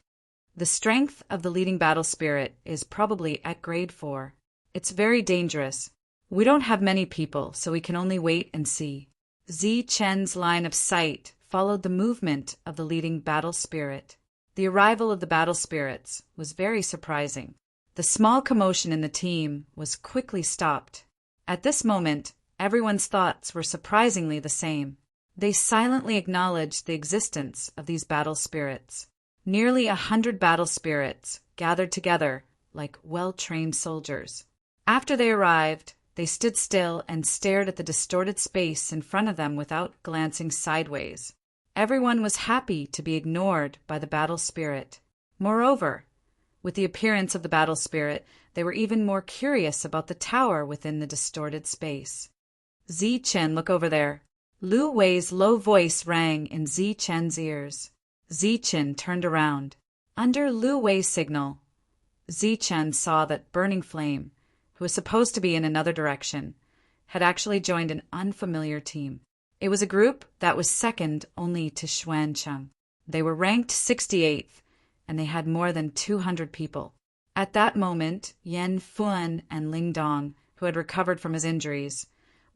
The strength of the leading battle spirit is probably at grade 4. It's very dangerous. We don't have many people, so we can only wait and see. Zi Chen's line of sight followed the movement of the leading battle spirit. The arrival of the battle spirits was very surprising. The small commotion in the team was quickly stopped. At this moment, everyone's thoughts were surprisingly the same. They silently acknowledged the existence of these battle spirits. Nearly 100 battle spirits gathered together like well-trained soldiers. After they arrived, they stood still and stared at the distorted space in front of them without glancing sideways. Everyone was happy to be ignored by the battle spirit. Moreover, with the appearance of the battle spirit, they were even more curious about the tower within the distorted space. Zi Chen, look over there. Lu Wei's low voice rang in Zi Chen's ears. Zi Chen turned around. Under Lu Wei's signal, Zi Chen saw that Burning Flame, who was supposed to be in another direction, had actually joined an unfamiliar team. It was a group that was second only to Xuancheng. They were ranked 68th, and they had more than 200 people. At that moment, Yan Fuan and Ling Dong, who had recovered from his injuries,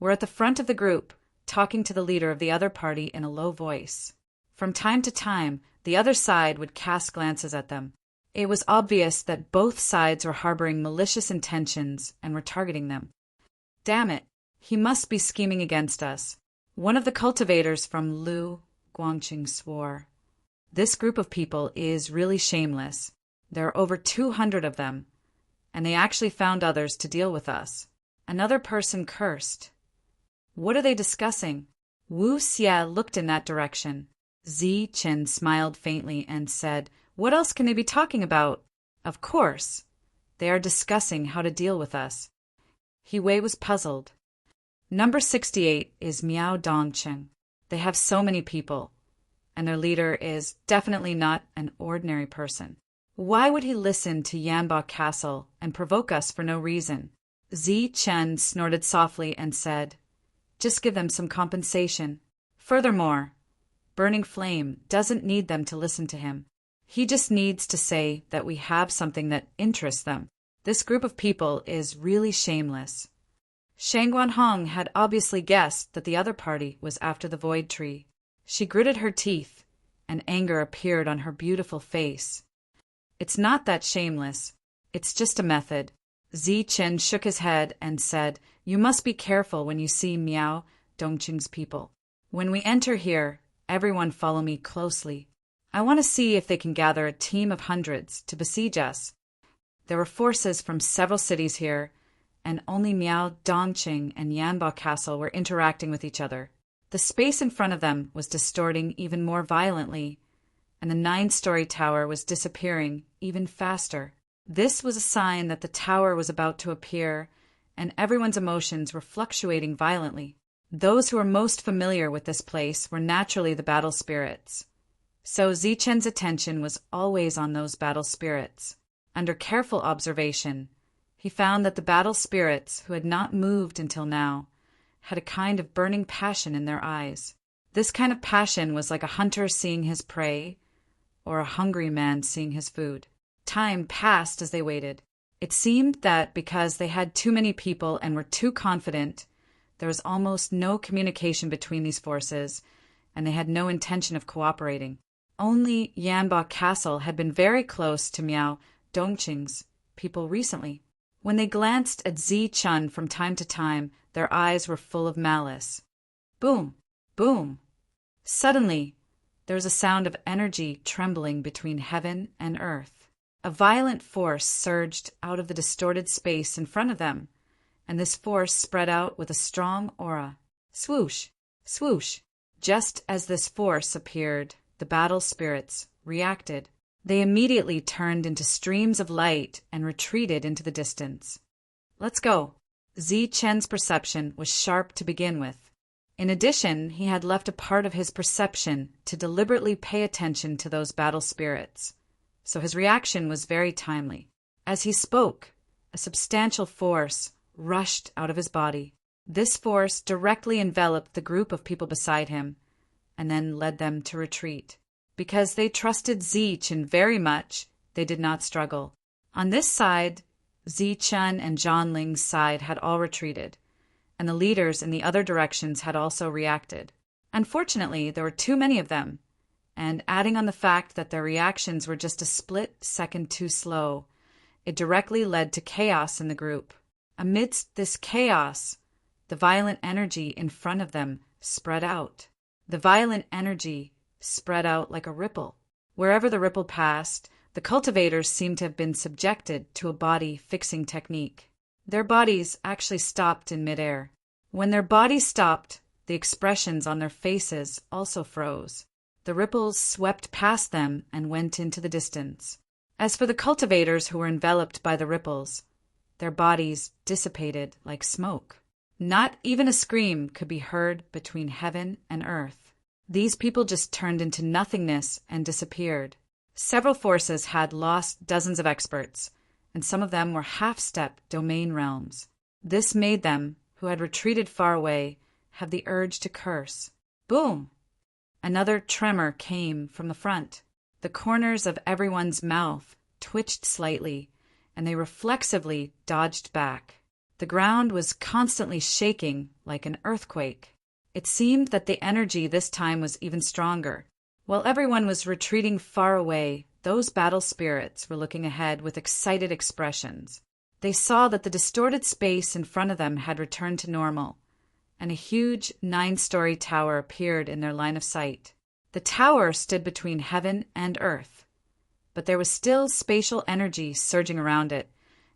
were at the front of the group, talking to the leader of the other party in a low voice. From time to time, the other side would cast glances at them. It was obvious that both sides were harboring malicious intentions and were targeting them. Damn it, he must be scheming against us. One of the cultivators from Lu Guangqing swore. This group of people is really shameless. There are over 200 of them, and they actually found others to deal with us. Another person cursed. What are they discussing? Wu Xia looked in that direction. Zi Chen smiled faintly and said, What else can they be talking about? Of course. They are discussing how to deal with us. He Wei was puzzled. Number 68 is Miao Dongcheng. They have so many people, and their leader is definitely not an ordinary person. Why would he listen to Yanba Castle and provoke us for no reason? Zi Chen snorted softly and said, Just give them some compensation. Furthermore, Burning Flame doesn't need them to listen to him. He just needs to say that we have something that interests them. This group of people is really shameless. Shang Guanhong had obviously guessed that the other party was after the void tree. She gritted her teeth, and anger appeared on her beautiful face. It's not that shameless. It's just a method. Zi Chen shook his head and said, You must be careful when you see Miao Dongqing's people. When we enter here, everyone follow me closely. I want to see if they can gather a team of hundreds to besiege us. There were forces from several cities here, and only Miao Dongqing and Yanba Castle were interacting with each other. The space in front of them was distorting even more violently, and the 9-story tower was disappearing even faster. This was a sign that the tower was about to appear, and everyone's emotions were fluctuating violently. Those who were most familiar with this place were naturally the battle spirits. So Zi Chen's attention was always on those battle spirits. Under careful observation, he found that the battle spirits, who had not moved until now, had a kind of burning passion in their eyes. This kind of passion was like a hunter seeing his prey, or a hungry man seeing his food. Time passed as they waited. It seemed that because they had too many people and were too confident, there was almost no communication between these forces, and they had no intention of cooperating. Only Yanba Castle had been very close to Miao Dongqing's people recently. When they glanced at Zi Chen from time to time, their eyes were full of malice. Boom! Boom! Suddenly, there was a sound of energy trembling between heaven and earth. A violent force surged out of the distorted space in front of them, and this force spread out with a strong aura. Swoosh! Swoosh! Just as this force appeared, the battle spirits reacted. They immediately turned into streams of light and retreated into the distance. Let's go. Zi Chen's perception was sharp to begin with. In addition, he had left a part of his perception to deliberately pay attention to those battle spirits, so his reaction was very timely. As he spoke, a substantial force rushed out of his body. This force directly enveloped the group of people beside him, and then led them to retreat. Because they trusted Zi Chen very much, they did not struggle. On this side, Zi Chen and Zhan Ling's side had all retreated, and the leaders in the other directions had also reacted. Unfortunately, there were too many of them, and adding on the fact that their reactions were just a split second too slow, it directly led to chaos in the group. Amidst this chaos, the violent energy in front of them spread out. The violent energy spread out like a ripple. Wherever the ripple passed, the cultivators seemed to have been subjected to a body-fixing technique. Their bodies actually stopped in midair. When their bodies stopped, the expressions on their faces also froze. The ripples swept past them and went into the distance. As for the cultivators who were enveloped by the ripples, their bodies dissipated like smoke. Not even a scream could be heard between heaven and earth. These people just turned into nothingness and disappeared. Several forces had lost dozens of experts, and some of them were half-step domain realms. This made them, who had retreated far away, have the urge to curse. Boom! Another tremor came from the front. The corners of everyone's mouth twitched slightly, and they reflexively dodged back. The ground was constantly shaking like an earthquake. It seemed that the energy this time was even stronger. While everyone was retreating far away, those battle spirits were looking ahead with excited expressions. They saw that the distorted space in front of them had returned to normal, and a huge 9-story tower appeared in their line of sight. The tower stood between heaven and earth, but there was still spatial energy surging around it,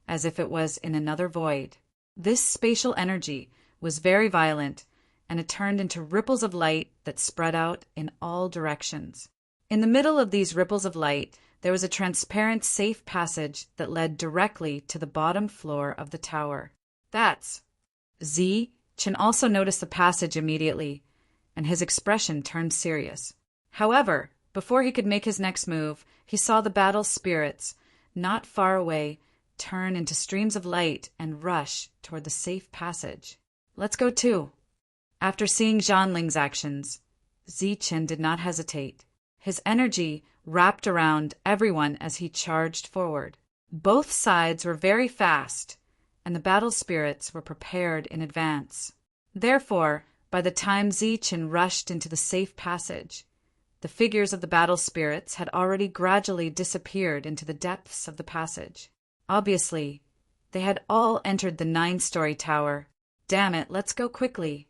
as if it was in another void. This spatial energy was very violent, and it turned into ripples of light that spread out in all directions. In the middle of these ripples of light, there was a transparent safe passage that led directly to the bottom floor of the tower. Chen also noticed the passage immediately, and his expression turned serious. However, before he could make his next move, he saw the battle spirits, not far away, turn into streams of light and rush toward the safe passage. Let's go too. After seeing Zhanling's actions, Chen did not hesitate. His energy wrapped around everyone as he charged forward. Both sides were very fast, and the battle spirits were prepared in advance. Therefore, by the time Chen rushed into the safe passage, the figures of the battle spirits had already gradually disappeared into the depths of the passage. Obviously, they had all entered the 9-story tower. Damn it, let's go quickly.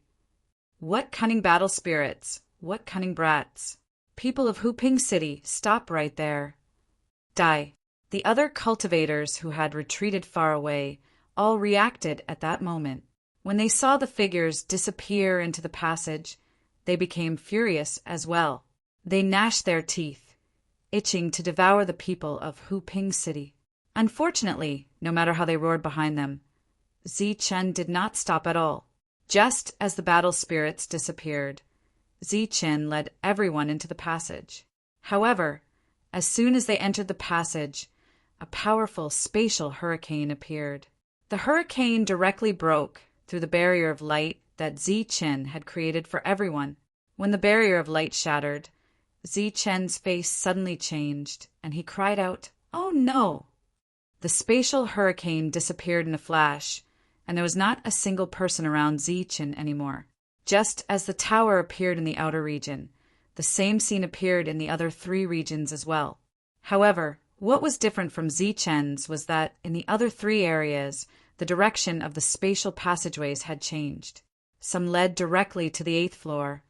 What cunning battle spirits! What cunning brats! People of Huping City, stop right there. Die. The other cultivators who had retreated far away all reacted at that moment. When they saw the figures disappear into the passage, they became furious as well. They gnashed their teeth, itching to devour the people of Huping City. Unfortunately, no matter how they roared behind them, Chen did not stop at all. Just as the battle spirits disappeared, Chen led everyone into the passage. However, as soon as they entered the passage, a powerful spatial hurricane appeared. The hurricane directly broke through the barrier of light that Chen had created for everyone. When the barrier of light shattered, Chen's face suddenly changed, and he cried out, "Oh no!" The spatial hurricane disappeared in a flash, and there was not a single person around Chen anymore. Just as the tower appeared in the outer region, the same scene appeared in the other 3 regions as well. However, what was different from Chen's was that in the other 3 areas, the direction of the spatial passageways had changed. Some led directly to the 8th floor,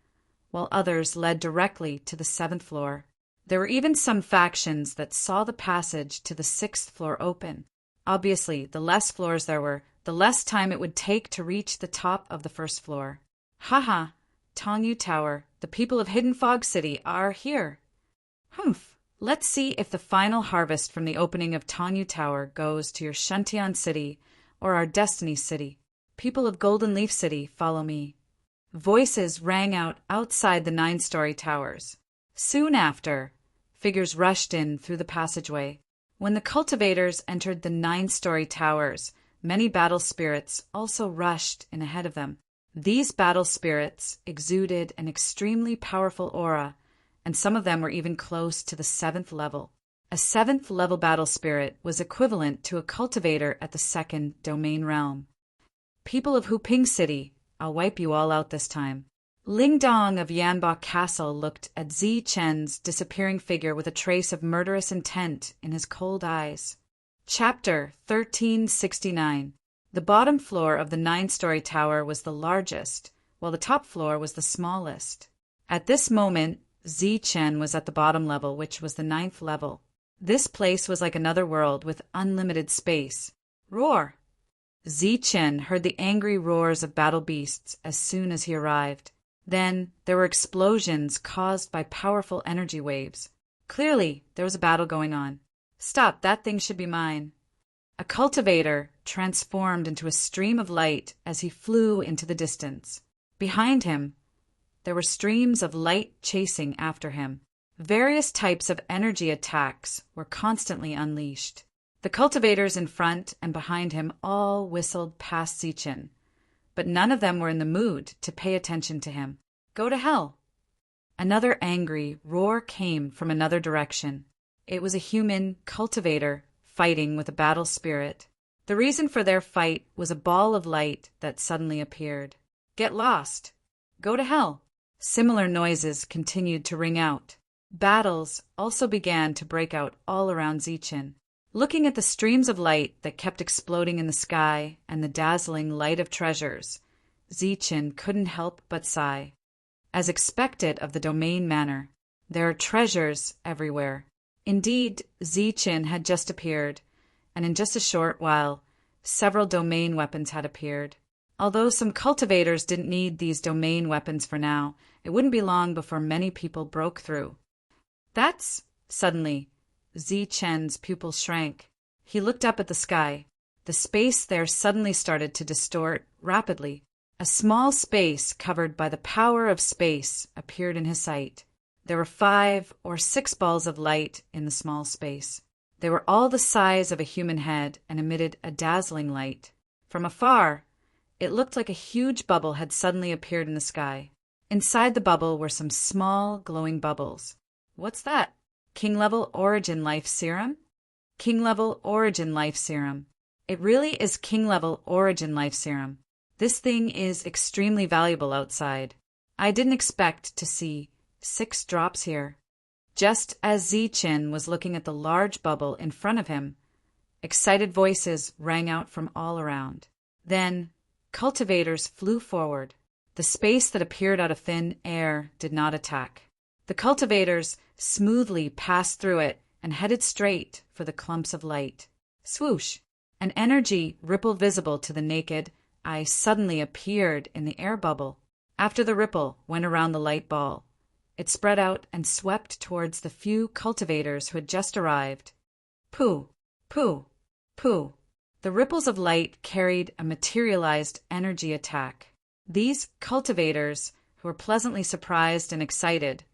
while others led directly to the 7th floor. There were even some factions that saw the passage to the 6th floor open. Obviously, the less floors there were, the less time it would take to reach the top of the 1st floor. Haha, Tongyu Tower, the people of Hidden Fog City are here. Humph, let's see if the final harvest from the opening of Tongyu Tower goes to your Shantian City or our Destiny City. People of Golden Leaf City, follow me. Voices rang out outside the 9-story towers. Soon after, figures rushed in through the passageway. When the cultivators entered the 9-story towers, many battle spirits also rushed in ahead of them. These battle spirits exuded an extremely powerful aura, and some of them were even close to the 7th level. A 7th level battle spirit was equivalent to a cultivator at the 2nd domain realm. People of Huping City, I'll wipe you all out this time. Ling Dong of Yanbok Castle looked at Zi Chen's disappearing figure with a trace of murderous intent in his cold eyes. Chapter 1369. The bottom floor of the 9-story tower was the largest, while the top floor was the smallest. At this moment, Zi Chen was at the bottom level, which was the 9th level. This place was like another world with unlimited space. Roar! Zi Chen heard the angry roars of battle beasts as soon as he arrived. Then there were explosions caused by powerful energy waves. Clearly, there was a battle going on. Stop, that thing should be mine. A cultivator transformed into a stream of light as he flew into the distance. Behind him, there were streams of light chasing after him. Various types of energy attacks were constantly unleashed. The cultivators in front and behind him all whistled past Zichen, but none of them were in the mood to pay attention to him. Go to hell! Another angry roar came from another direction. It was a human cultivator fighting with a battle spirit. The reason for their fight was a ball of light that suddenly appeared. Get lost! Go to hell! Similar noises continued to ring out. Battles also began to break out all around Zichen. Looking at the streams of light that kept exploding in the sky and the dazzling light of treasures, Zichen couldn't help but sigh. As expected of the domain manor, there are treasures everywhere. Indeed, Zichen had just appeared, and in just a short while, several domain weapons had appeared. Although some cultivators didn't need these domain weapons for now, it wouldn't be long before many people broke through. Suddenly, Zi Chen's pupils shrank. He looked up at the sky. The space there suddenly started to distort rapidly. A small space covered by the power of space appeared in his sight. There were 5 or 6 balls of light in the small space. They were all the size of a human head and emitted a dazzling light. From afar, it looked like a huge bubble had suddenly appeared in the sky. Inside the bubble were some small, glowing bubbles. What's that? King-level origin life serum? King-level origin life serum. It really is king-level origin life serum. This thing is extremely valuable outside. I didn't expect to see 6 drops here. Just as Zichen was looking at the large bubble in front of him, excited voices rang out from all around. Then, cultivators flew forward. The space that appeared out of thin air did not attack. The cultivators smoothly passed through it and headed straight for the clumps of light. Swoosh! An energy ripple visible to the naked eye suddenly appeared in the air bubble. After the ripple went around the light ball, it spread out and swept towards the few cultivators who had just arrived. Pooh! Pooh! Pooh! The ripples of light carried a materialized energy attack. These cultivators, who were pleasantly surprised and excited,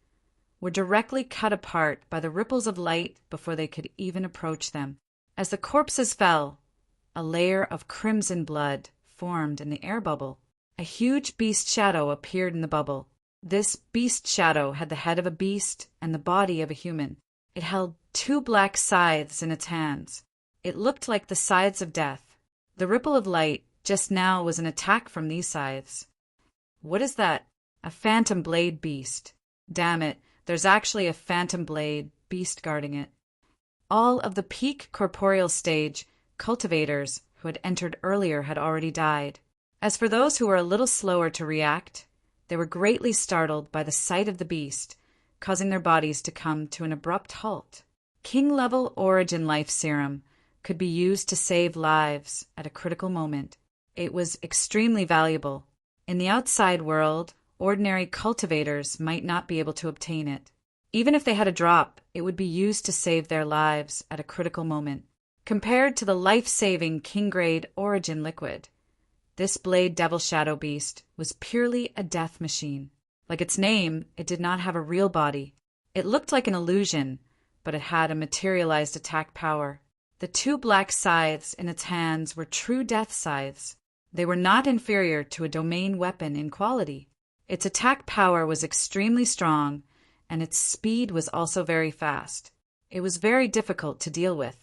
were directly cut apart by the ripples of light before they could even approach them. As the corpses fell, a layer of crimson blood formed in the air bubble. A huge beast shadow appeared in the bubble. This beast shadow had the head of a beast and the body of a human. It held 2 black scythes in its hands. It looked like the scythes of death. The ripple of light just now was an attack from these scythes. What is that? A phantom blade beast. Damn it, there's actually a phantom blade beast guarding it. All of the peak corporeal stage cultivators who had entered earlier had already died. As for those who were a little slower to react, they were greatly startled by the sight of the beast, causing their bodies to come to an abrupt halt. King-level origin life serum could be used to save lives at a critical moment. It was extremely valuable. In the outside world, ordinary cultivators might not be able to obtain it. Even if they had a drop, it would be used to save their lives at a critical moment. Compared to the life-saving king-grade origin liquid, this Blade Devil Shadow Beast was purely a death machine. Like its name, it did not have a real body. It looked like an illusion, but it had a materialized attack power. The 2 black scythes in its hands were true death scythes. They were not inferior to a domain weapon in quality. Its attack power was extremely strong, and its speed was also very fast. It was very difficult to deal with.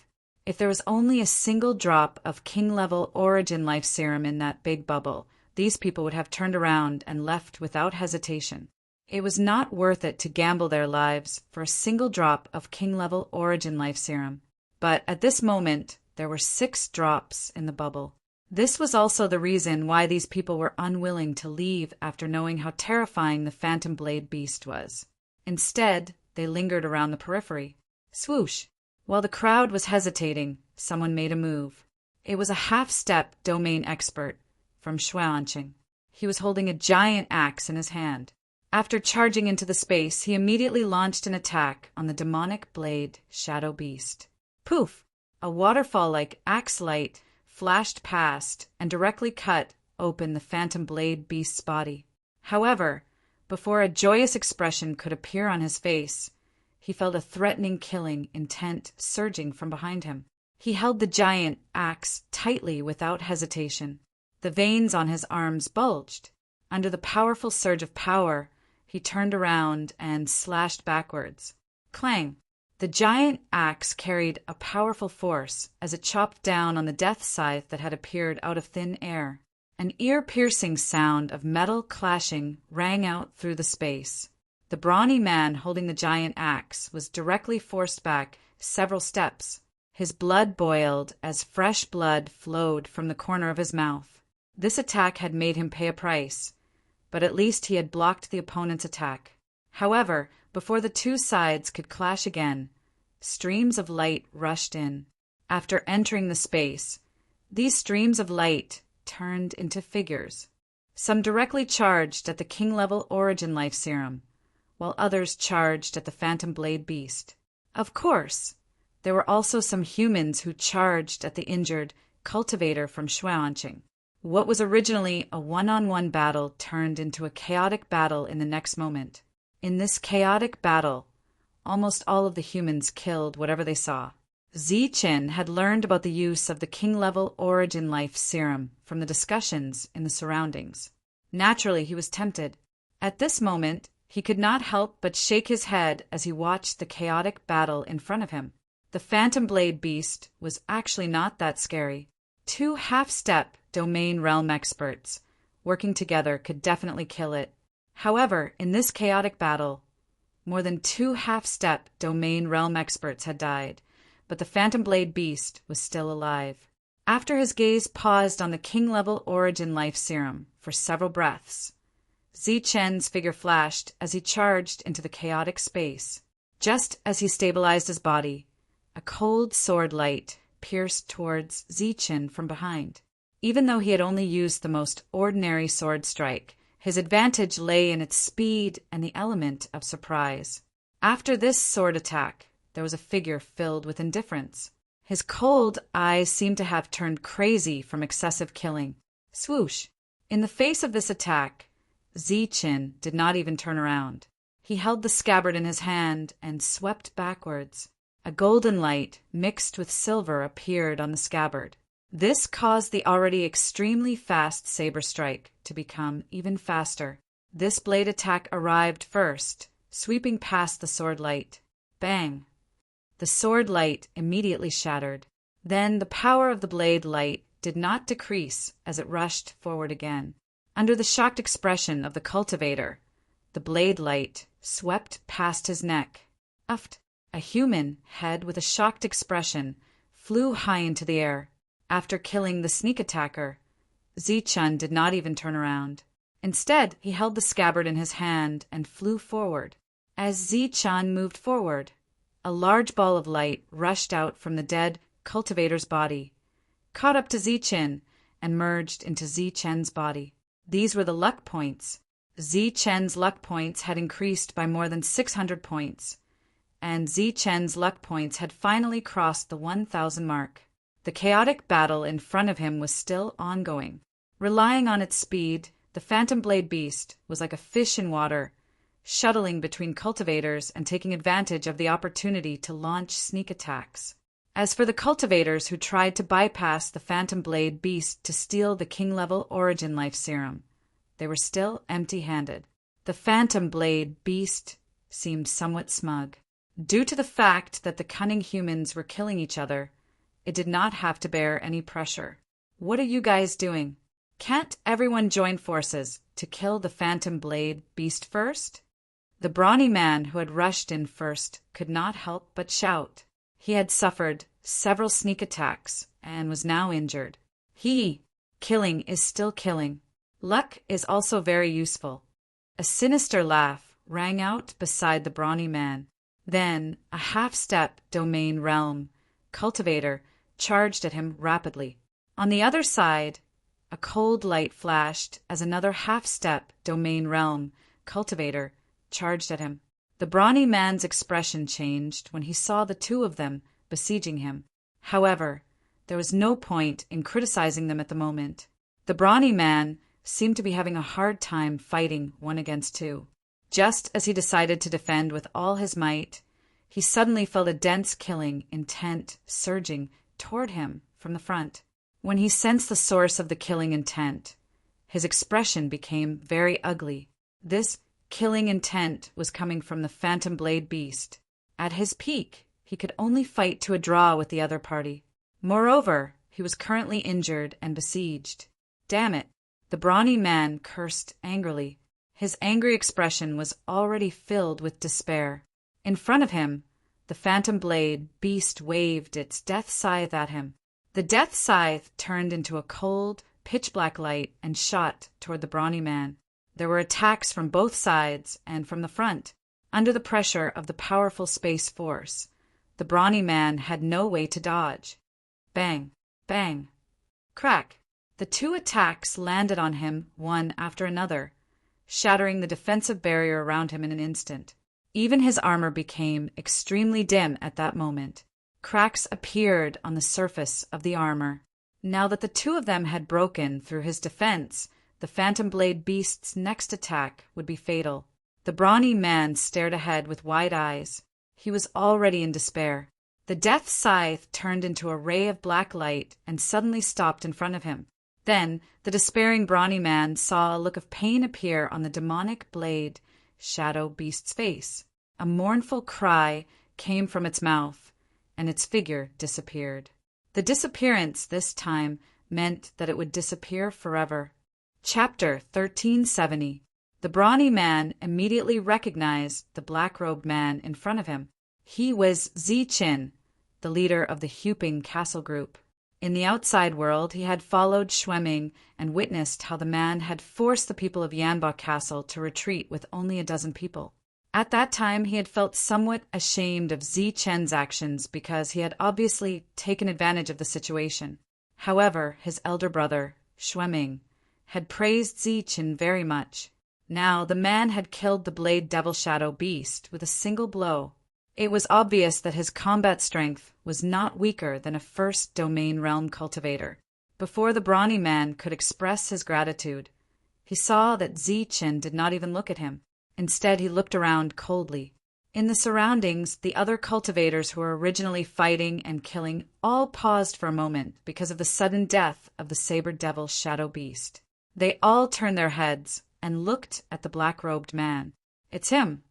If there was only a single drop of king-level origin life serum in that big bubble, these people would have turned around and left without hesitation. It was not worth it to gamble their lives for a single drop of king-level origin life serum. But at this moment, there were 6 drops in the bubble. This was also the reason why these people were unwilling to leave after knowing how terrifying the Phantom Blade Beast was. Instead, they lingered around the periphery. Swoosh! While the crowd was hesitating, someone made a move. It was a half-step domain expert from Shuaanqing. He was holding a giant axe in his hand. After charging into the space, he immediately launched an attack on the demonic blade Shadow Beast. Poof! A waterfall-like axe light flashed past and directly cut open the Phantom Blade Beast's body. However, before a joyous expression could appear on his face, he felt a threatening killing intent surging from behind him. He held the giant axe tightly without hesitation. The veins on his arms bulged. Under the powerful surge of power, he turned around and slashed backwards. Clang! The giant axe carried a powerful force as it chopped down on the death scythe that had appeared out of thin air. An ear-piercing sound of metal clashing rang out through the space. The brawny man holding the giant axe was directly forced back several steps. His blood boiled as fresh blood flowed from the corner of his mouth. This attack had made him pay a price, but at least he had blocked the opponent's attack. However, before the two sides could clash again, streams of light rushed in. After entering the space, these streams of light turned into figures. Some directly charged at the king-level origin life serum, while others charged at the Phantom Blade Beast. Of course, there were also some humans who charged at the injured cultivator from Shuaanqing. What was originally a one-on-one battle turned into a chaotic battle in the next moment. In this chaotic battle, almost all of the humans killed whatever they saw. Zichen had learned about the use of the king-level origin life serum from the discussions in the surroundings. Naturally, he was tempted. At this moment, he could not help but shake his head as he watched the chaotic battle in front of him. The Phantom Blade Beast was actually not that scary. 2 half-step domain realm experts working together could definitely kill it. However, in this chaotic battle, more than 2 half-step domain realm experts had died, but the Phantom Blade Beast was still alive. After his gaze paused on the king-level origin life serum for several breaths, Zichen's figure flashed as he charged into the chaotic space. Just as he stabilized his body, a cold sword light pierced towards Zichen from behind. Even though he had only used the most ordinary sword strike, his advantage lay in its speed and the element of surprise. After this sword attack, there was a figure filled with indifference. His cold eyes seemed to have turned crazy from excessive killing. Swoosh! In the face of this attack, Zichen did not even turn around. He held the scabbard in his hand and swept backwards. A golden light mixed with silver appeared on the scabbard. This caused the already extremely fast saber strike to become even faster. This blade attack arrived first, sweeping past the sword light. Bang! The sword light immediately shattered. Then the power of the blade light did not decrease as it rushed forward again. Under the shocked expression of the cultivator, the blade light swept past his neck. Uft! A human head with a shocked expression flew high into the air. After killing the sneak attacker, Zichen did not even turn around. Instead, he held the scabbard in his hand and flew forward. As Zichen moved forward, a large ball of light rushed out from the dead cultivator's body, caught up to Zichen, and merged into Zichen's body. These were the luck points. Zichen's luck points had increased by more than 600 points, and Zichen's luck points had finally crossed the 1,000 mark. The chaotic battle in front of him was still ongoing. Relying on its speed, the Phantom Blade Beast was like a fish in water, shuttling between cultivators and taking advantage of the opportunity to launch sneak attacks. As for the cultivators who tried to bypass the Phantom Blade Beast to steal the king-level origin life serum, they were still empty-handed. The Phantom Blade Beast seemed somewhat smug. Due to the fact that the cunning humans were killing each other, it did not have to bear any pressure. What are you guys doing? Can't everyone join forces to kill the phantom blade beast first? The brawny man who had rushed in first could not help but shout. He had suffered several sneak attacks and was now injured. Killing is still killing. Luck is also very useful. A sinister laugh rang out beside the brawny man. Then a half-step domain realm cultivator charged at him rapidly. On the other side, a cold light flashed as another half-step domain realm cultivator charged at him. The brawny man's expression changed when he saw the two of them besieging him. However, there was no point in criticizing them at the moment. The brawny man seemed to be having a hard time fighting one against two. Just as he decided to defend with all his might, he suddenly felt a dense killing intent surging toward him from the front. When he sensed the source of the killing intent, his expression became very ugly. This killing intent was coming from the phantom blade beast. At his peak, he could only fight to a draw with the other party. Moreover, he was currently injured and besieged. Damn it! The brawny man cursed angrily. His angry expression was already filled with despair. In front of him, the phantom blade beast waved its death scythe at him. The death scythe turned into a cold, pitch-black light and shot toward the brawny man. There were attacks from both sides and from the front. Under the pressure of the powerful space force, the brawny man had no way to dodge. Bang! Bang! Crack! The two attacks landed on him one after another, shattering the defensive barrier around him in an instant. Even his armor became extremely dim at that moment. Cracks appeared on the surface of the armor. Now that the two of them had broken through his defense, the phantom blade beast's next attack would be fatal. The brawny man stared ahead with wide eyes. He was already in despair. The death scythe turned into a ray of black light and suddenly stopped in front of him. Then the despairing brawny man saw a look of pain appear on the demonic blade shadow beast's face. A mournful cry came from its mouth, and its figure disappeared. The disappearance this time meant that it would disappear forever. Chapter 1370. The brawny man immediately recognized the black-robed man in front of him. He was Zichin, the leader of the Huping Castle group. In the outside world, he had followed Schwemming and witnessed how the man had forced the people of Yanbao Castle to retreat with only a dozen people. At that time, he had felt somewhat ashamed of Zichen's actions because he had obviously taken advantage of the situation. However, his elder brother, Schwemming, had praised Zichen very much. Now the man had killed the Blade Devil Shadow beast with a single blow. It was obvious that his combat strength was not weaker than a first domain realm cultivator. Before the brawny man could express his gratitude, he saw that Zichen did not even look at him. Instead, he looked around coldly. In the surroundings, the other cultivators who were originally fighting and killing all paused for a moment because of the sudden death of the saber devil shadow beast. They all turned their heads and looked at the black-robed man. It's him.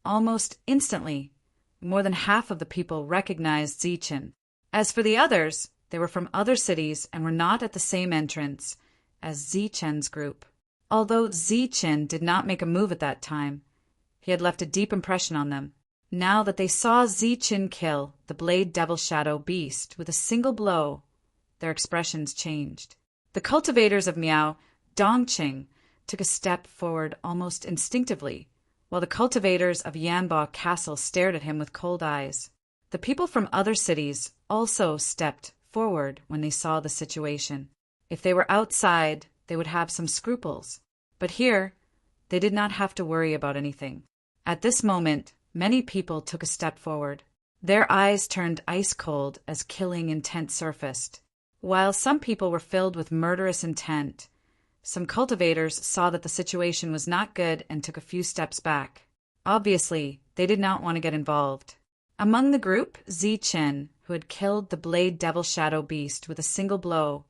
Almost instantly, more than half of the people recognized Zichen. As for the others, they were from other cities and were not at the same entrance as Zichen's group. Although Zichen did not make a move at that time, he had left a deep impression on them. Now that they saw Zichen kill the Blade Devil Shadow beast with a single blow, their expressions changed. The cultivators of Miao, Dongqing, took a step forward almost instinctively, while the cultivators of Yanbao Castle stared at him with cold eyes. The people from other cities also stepped forward when they saw the situation. If they were outside, they would have some scruples. But here, they did not have to worry about anything. At this moment, many people took a step forward. Their eyes turned ice-cold as killing intent surfaced. While some people were filled with murderous intent, some cultivators saw that the situation was not good and took a few steps back. Obviously, they did not want to get involved. Among the group, Zichen, who had killed the Blade Devil Shadow beast with a single blow,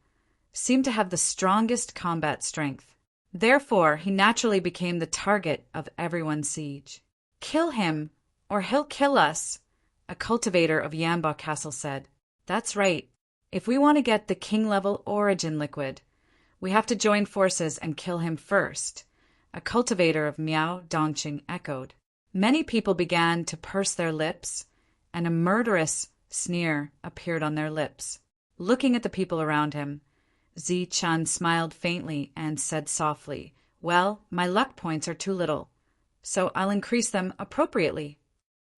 seemed to have the strongest combat strength. Therefore, he naturally became the target of everyone's siege. "Kill him, or he'll kill us," a cultivator of Yanbao Castle said. That's right. If we want to get the king-level origin liquid, we have to join forces and kill him first, a cultivator of Miao Dongqing echoed. Many people began to purse their lips, and a murderous sneer appeared on their lips. Looking at the people around him, Zichen smiled faintly and said softly, "Well, my luck points are too little, so I'll increase them appropriately."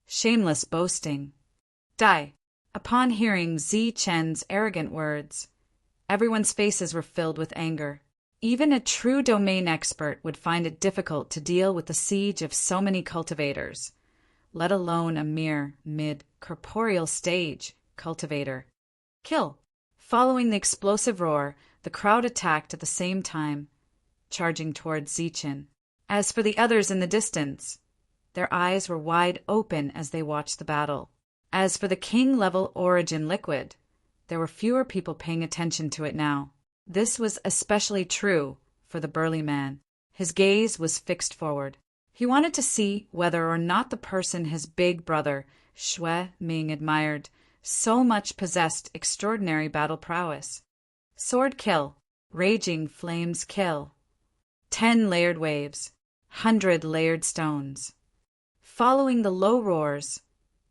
Shameless boasting. Die. Upon hearing Zichen's arrogant words, everyone's faces were filled with anger. Even a true domain expert would find it difficult to deal with the siege of so many cultivators, let alone a mere mid-corporeal stage cultivator. Kill. Following the explosive roar, the crowd attacked at the same time, charging towards Zichen. As for the others in the distance, their eyes were wide open as they watched the battle. As for the king-level origin liquid, there were fewer people paying attention to it now. This was especially true for the burly man. His gaze was fixed forward. He wanted to see whether or not the person his big brother, Shui Ming, admired so much possessed extraordinary battle prowess. Sword kill. Raging flames kill. 10 layered waves. 100 layered stones. Following the low roars,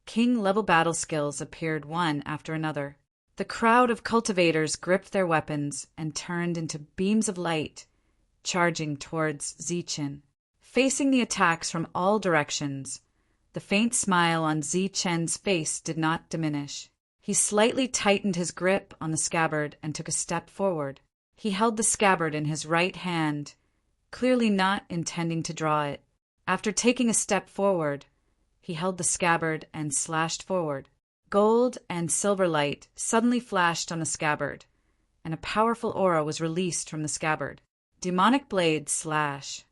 king-level battle skills appeared one after another. The crowd of cultivators gripped their weapons and turned into beams of light, charging towards Zichen. Facing the attacks from all directions, the faint smile on Zichen's face did not diminish. He slightly tightened his grip on the scabbard and took a step forward. He held the scabbard in his right hand, clearly not intending to draw it. After taking a step forward, he held the scabbard and slashed forward. Gold and silver light suddenly flashed on the scabbard, and a powerful aura was released from the scabbard. Demonic blade slash.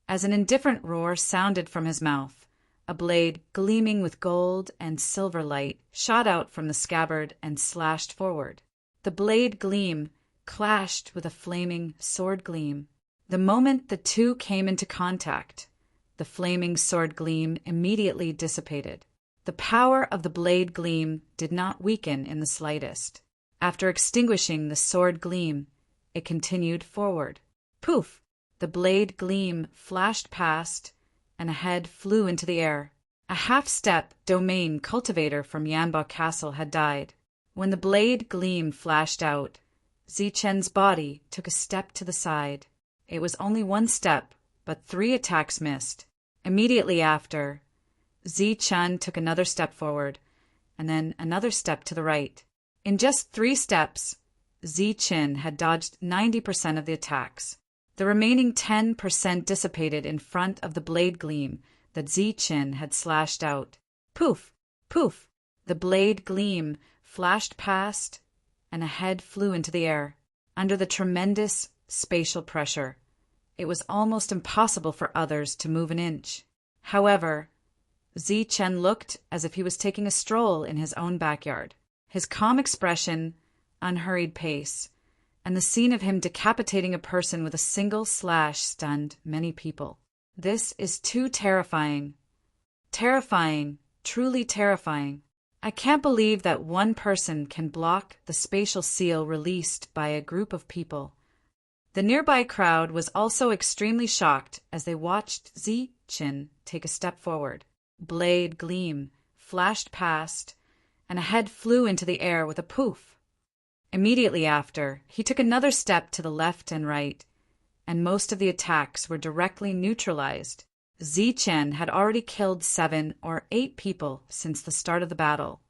As an indifferent roar sounded from his mouth, a blade gleaming with gold and silver light shot out from the scabbard and slashed forward. The blade gleam clashed with a flaming sword gleam. The moment the two came into contact, the flaming sword gleam immediately dissipated. The power of the blade gleam did not weaken in the slightest. After extinguishing the sword gleam, it continued forward. Poof! The blade gleam flashed past, and a head flew into the air. A half-step domain cultivator from Yanba Castle had died. When the blade gleam flashed out, Zichen's body took a step to the side. It was only one step, but 3 attacks missed. Immediately after, Zichen took another step forward, and then another step to the right. In just 3 steps, Zichen had dodged 90% of the attacks. The remaining 10% dissipated in front of the blade gleam that Zichen had slashed out. Poof! Poof! The blade gleam flashed past, and a head flew into the air. Under the tremendous spatial pressure, it was almost impossible for others to move an inch. However, Zichen looked as if he was taking a stroll in his own backyard. His calm expression, unhurried pace, and the scene of him decapitating a person with a single slash stunned many people. This is too terrifying. Terrifying, truly terrifying. I can't believe that one person can block the spatial seal released by a group of people. The nearby crowd was also extremely shocked as they watched Zichen take a step forward. Blade gleam flashed past, and a head flew into the air with a poof. Immediately after, he took another step to the left and right, and most of the attacks were directly neutralized. Zichen had already killed 7 or 8 people since the start of the battle,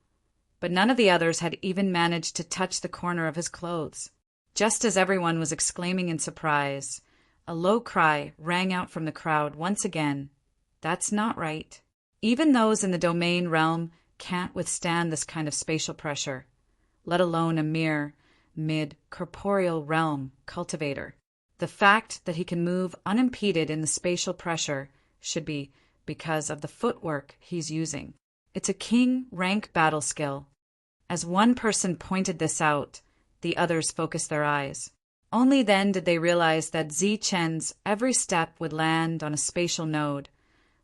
but none of the others had even managed to touch the corner of his clothes. Just as everyone was exclaiming in surprise, a low cry rang out from the crowd once again. That's not right. Even those in the domain realm can't withstand this kind of spatial pressure, let alone a mere mid-corporeal realm cultivator. The fact that he can move unimpeded in the spatial pressure should be because of the footwork he's using. It's a king rank battle skill. As one person pointed this out, the others focused their eyes. Only then did they realize that Zichen's every step would land on a spatial node,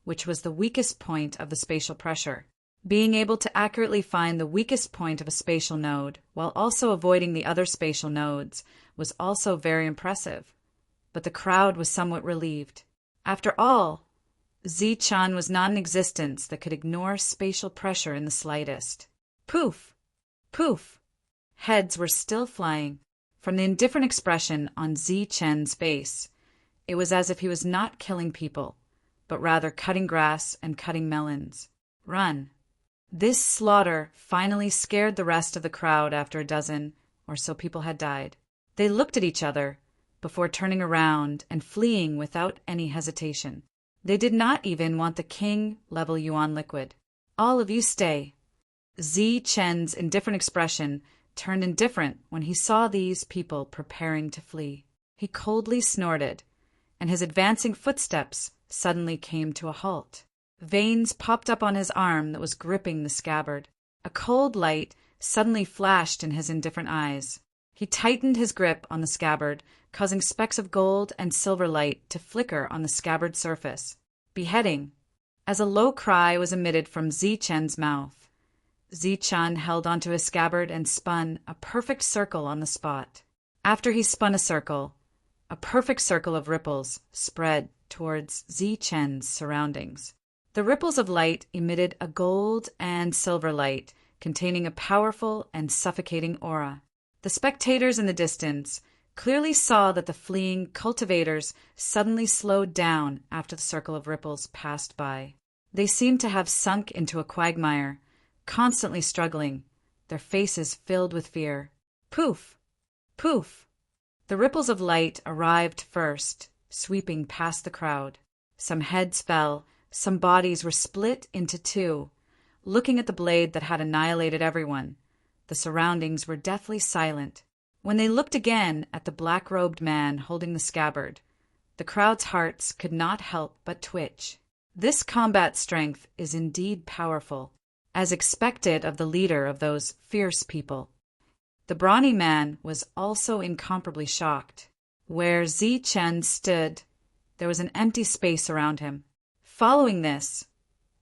which was the weakest point of the spatial pressure. Being able to accurately find the weakest point of a spatial node while also avoiding the other spatial nodes was also very impressive. But the crowd was somewhat relieved. After all, Z-chan was not an existence that could ignore spatial pressure in the slightest. Poof! Poof! Heads were still flying. From the indifferent expression on Z-chen's face, it was as if he was not killing people, but rather cutting grass and cutting melons. Run. This slaughter finally scared the rest of the crowd after a dozen or so people had died. They looked at each other before turning around and fleeing without any hesitation. They did not even want the king-level yuan liquid. All of you stay. Z-chen's indifferent expression turned indifferent when he saw these people preparing to flee. He coldly snorted, and his advancing footsteps suddenly came to a halt. Veins popped up on his arm that was gripping the scabbard. A cold light suddenly flashed in his indifferent eyes. He tightened his grip on the scabbard, causing specks of gold and silver light to flicker on the scabbard surface. Beheading. As a low cry was emitted from Z-chen's mouth, Z-chan held onto his scabbard and spun a perfect circle on the spot. After he spun a perfect circle of ripples spread towards Z-chen's surroundings. The ripples of light emitted a gold and silver light containing a powerful and suffocating aura. The spectators in the distance clearly saw that the fleeing cultivators suddenly slowed down after the circle of ripples passed by. They seemed to have sunk into a quagmire, constantly struggling, their faces filled with fear. Poof! Poof! The ripples of light arrived first, sweeping past the crowd. Some heads fell, some bodies were split into two. Looking at the blade that had annihilated everyone, the surroundings were deathly silent. When they looked again at the black-robed man holding the scabbard, the crowd's hearts could not help but twitch. This combat strength is indeed powerful, as expected of the leader of those fierce people. The brawny man was also incomparably shocked. Where Z-chen stood, there was an empty space around him. Following this,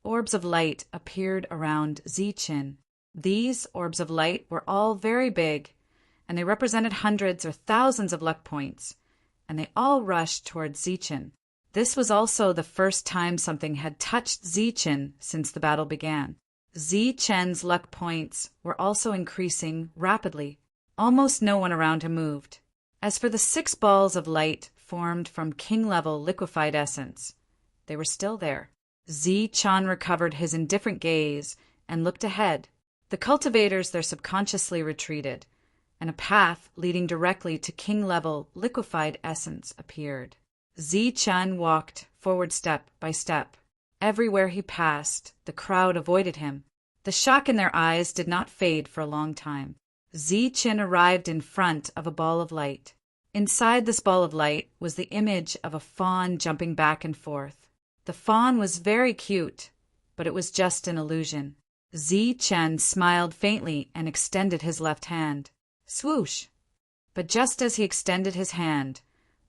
orbs of light appeared around Z-chen. These orbs of light were all very big, and they represented hundreds or thousands of luck points, and they all rushed towards Z-chen. This was also the first time something had touched Z-chen since the battle began. Z-chen's luck points were also increasing rapidly. Almost no one around him moved. As for the 6 balls of light formed from king-level liquefied essence, they were still there. Z-chan recovered his indifferent gaze and looked ahead. The cultivators there subconsciously retreated, and a path leading directly to king-level liquefied essence appeared. Z-chan walked forward step by step. Everywhere he passed, the crowd avoided him. The shock in their eyes did not fade for a long time. Z-chan arrived in front of a ball of light. Inside this ball of light was the image of a fawn jumping back and forth. The fawn was very cute, but it was just an illusion. Z-chan smiled faintly and extended his left hand. Swoosh! But just as he extended his hand,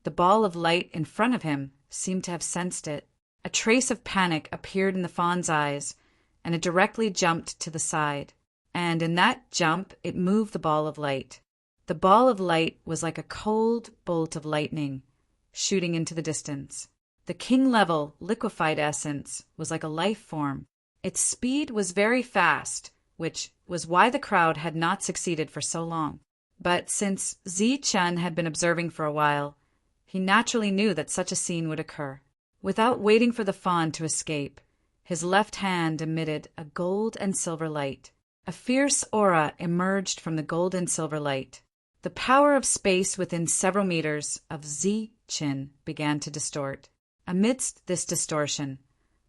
the ball of light in front of him seemed to have sensed it. A trace of panic appeared in the fawn's eyes, and it directly jumped to the side. And in that jump, it moved the ball of light. The ball of light was like a cold bolt of lightning, shooting into the distance. The king-level liquefied essence was like a life form. Its speed was very fast, which was why the crowd had not succeeded for so long. But since Z-chan had been observing for a while, he naturally knew that such a scene would occur. Without waiting for the fawn to escape, his left hand emitted a gold and silver light. A fierce aura emerged from the gold and silver light. The power of space within several meters of Z-chan began to distort. Amidst this distortion,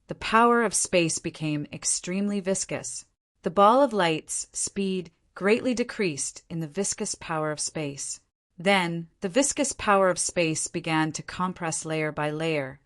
the power of space became extremely viscous. The ball of light's speed greatly decreased in the viscous power of space. Then, the viscous power of space began to compress layer by layer,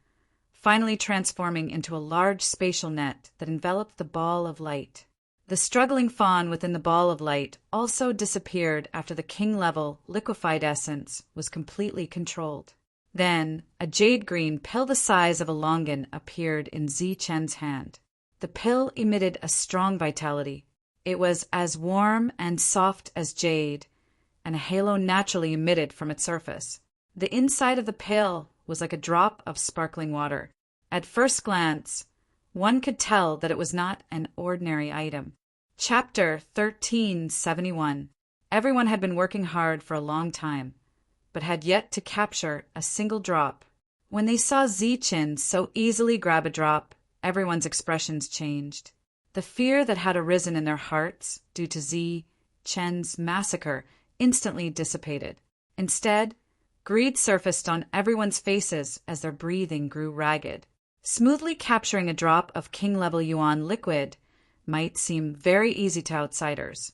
finally transforming into a large spatial net that enveloped the ball of light. The struggling fawn within the ball of light also disappeared after the king-level liquefied essence was completely controlled. Then, a jade green pill the size of a longan appeared in Z-chen's hand. The pill emitted a strong vitality. It was as warm and soft as jade, and a halo naturally emitted from its surface. The inside of the pill was like a drop of sparkling water. At first glance, one could tell that it was not an ordinary item. Chapter 1371. Everyone had been working hard for a long time, but had yet to capture a single drop. When they saw Zichen so easily grab a drop, everyone's expressions changed. The fear that had arisen in their hearts due to Zichen's massacre instantly dissipated. Instead, greed surfaced on everyone's faces as their breathing grew ragged. Smoothly capturing a drop of king-level yuan liquid might seem very easy to outsiders,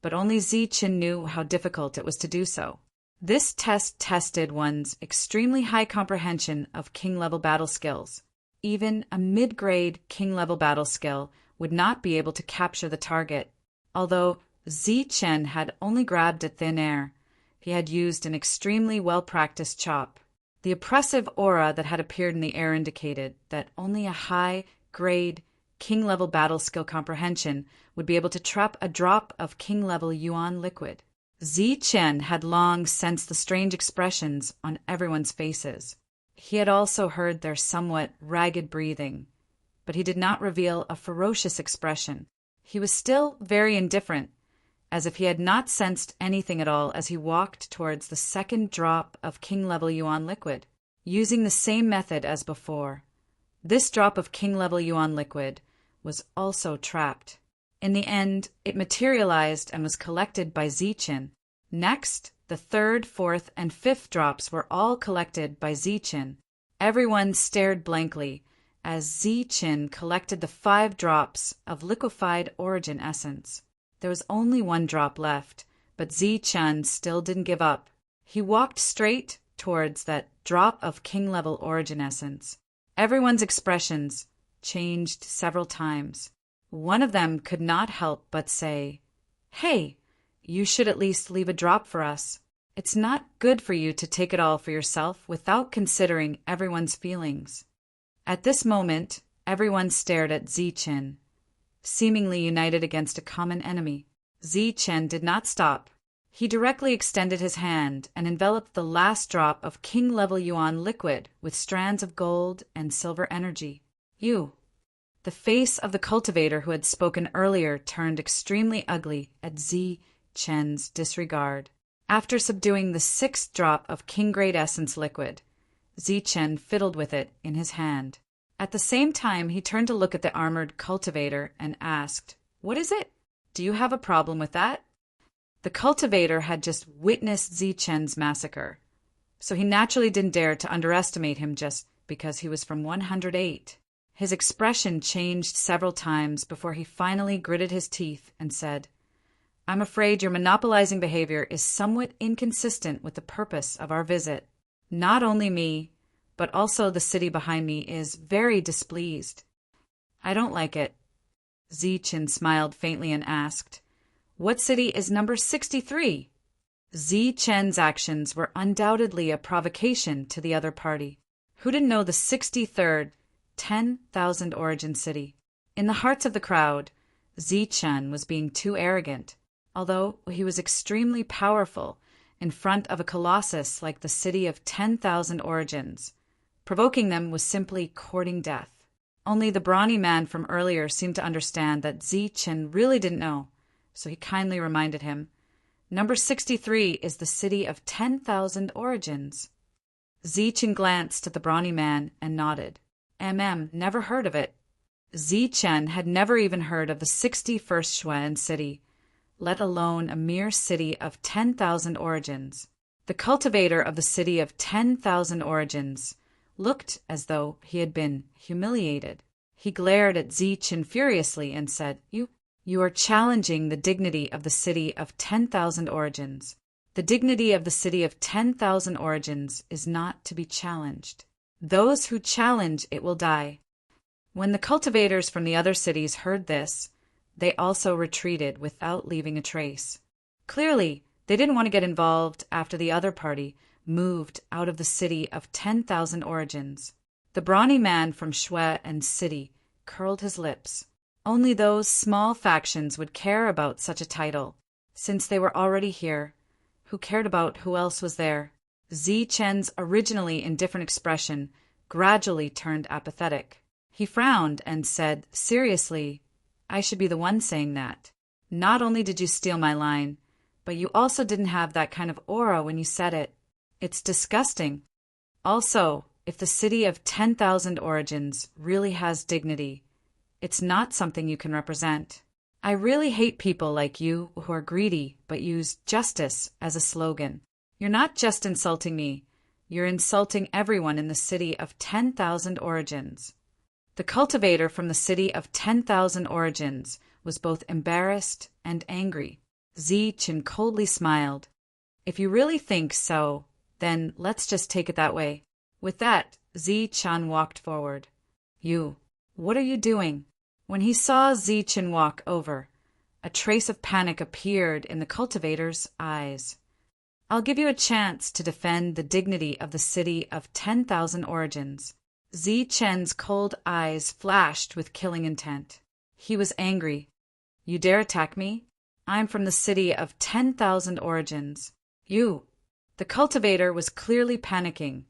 but only Zichen knew how difficult it was to do so. This test tested one's extremely high comprehension of king-level battle skills. Even a mid-grade king-level battle skill would not be able to capture the target. Although Zichen had only grabbed at thin air, he had used an extremely well-practiced chop. The oppressive aura that had appeared in the air indicated that only a high-grade king-level battle skill comprehension would be able to trap a drop of king-level yuan liquid. Zichen had long sensed the strange expressions on everyone's faces. He had also heard their somewhat ragged breathing, but he did not reveal a ferocious expression. He was still very indifferent, as if he had not sensed anything at all as he walked towards the second drop of king-level yuan liquid, using the same method as before. This drop of king-level yuan liquid was also trapped. In the end, it materialized and was collected by Zichen. Next, the third, fourth, and fifth drops were all collected by Zichen. Everyone stared blankly as Zichen collected the 5 drops of liquefied origin essence. There was only 1 drop left, but Zichen still didn't give up. He walked straight towards that drop of king-level origin essence. Everyone's expressions changed several times. One of them could not help but say, "Hey, you should at least leave a drop for us. It's not good for you to take it all for yourself without considering everyone's feelings." At this moment, everyone stared at Zichen, seemingly united against a common enemy. Zichen did not stop. He directly extended his hand and enveloped the last drop of king-level yuan liquid with strands of gold and silver energy. "You." The face of the cultivator who had spoken earlier turned extremely ugly at Zichen's disregard. After subduing the 6th drop of king-grade essence liquid, Zichen fiddled with it in his hand. At the same time, he turned to look at the armored cultivator and asked, "What is it? Do you have a problem with that?" The cultivator had just witnessed Zichen's massacre, so he naturally didn't dare to underestimate him just because he was from 108. His expression changed several times before he finally gritted his teeth and said, "I'm afraid your monopolizing behavior is somewhat inconsistent with the purpose of our visit. Not only me, but also the city behind me is very displeased." "I don't like it." Zichen smiled faintly and asked, "What city is number 63? Zichen's actions were undoubtedly a provocation to the other party. Who didn't know the 63rd 10,000 origin city? In the hearts of the crowd, Zichen was being too arrogant, although he was extremely powerful in front of a colossus like the city of 10,000 origins. Provoking them was simply courting death. Only the brawny man from earlier seemed to understand that Zichen really didn't know, so he kindly reminded him, "Number 63 is the city of 10,000 origins." Zichen glanced at the brawny man and nodded. Never heard of it." Zichen had never even heard of the 61st Shuan city, let alone a mere city of 10,000 origins. The cultivator of the city of 10,000 origins looked as though he had been humiliated. He glared at Zichen furiously and said, You are challenging the dignity of the city of 10,000 origins. The dignity of the city of 10,000 origins is not to be challenged. Those who challenge it will die." When the cultivators from the other cities heard this, they also retreated without leaving a trace. Clearly, they didn't want to get involved after the other party moved out of the city of 10,000 origins. The brawny man from Shui and city curled his lips. Only those small factions would care about such a title. Since they were already here, who cared about who else was there? Chen's originally indifferent expression gradually turned apathetic. He frowned and said, seriously, I should be the one saying that. Not only did you steal my line, but you also didn't have that kind of aura when you said it. It's disgusting. Also, if the city of 10,000 origins really has dignity, it's not something you can represent. I really hate people like you who are greedy but use justice as a slogan. You're not just insulting me, you're insulting everyone in the city of 10,000 origins. The cultivator from the city of 10,000 origins was both embarrassed and angry. Chen coldly smiled. If you really think so, then let's just take it that way. With that, Chen walked forward. What are you doing? When he saw Chen walk over, a trace of panic appeared in the cultivator's eyes. I'll give you a chance to defend the dignity of the city of 10,000 origins. Chen's cold eyes flashed with killing intent. He was angry. You dare attack me? I'm from the city of 10,000 origins. The cultivator was clearly panicking,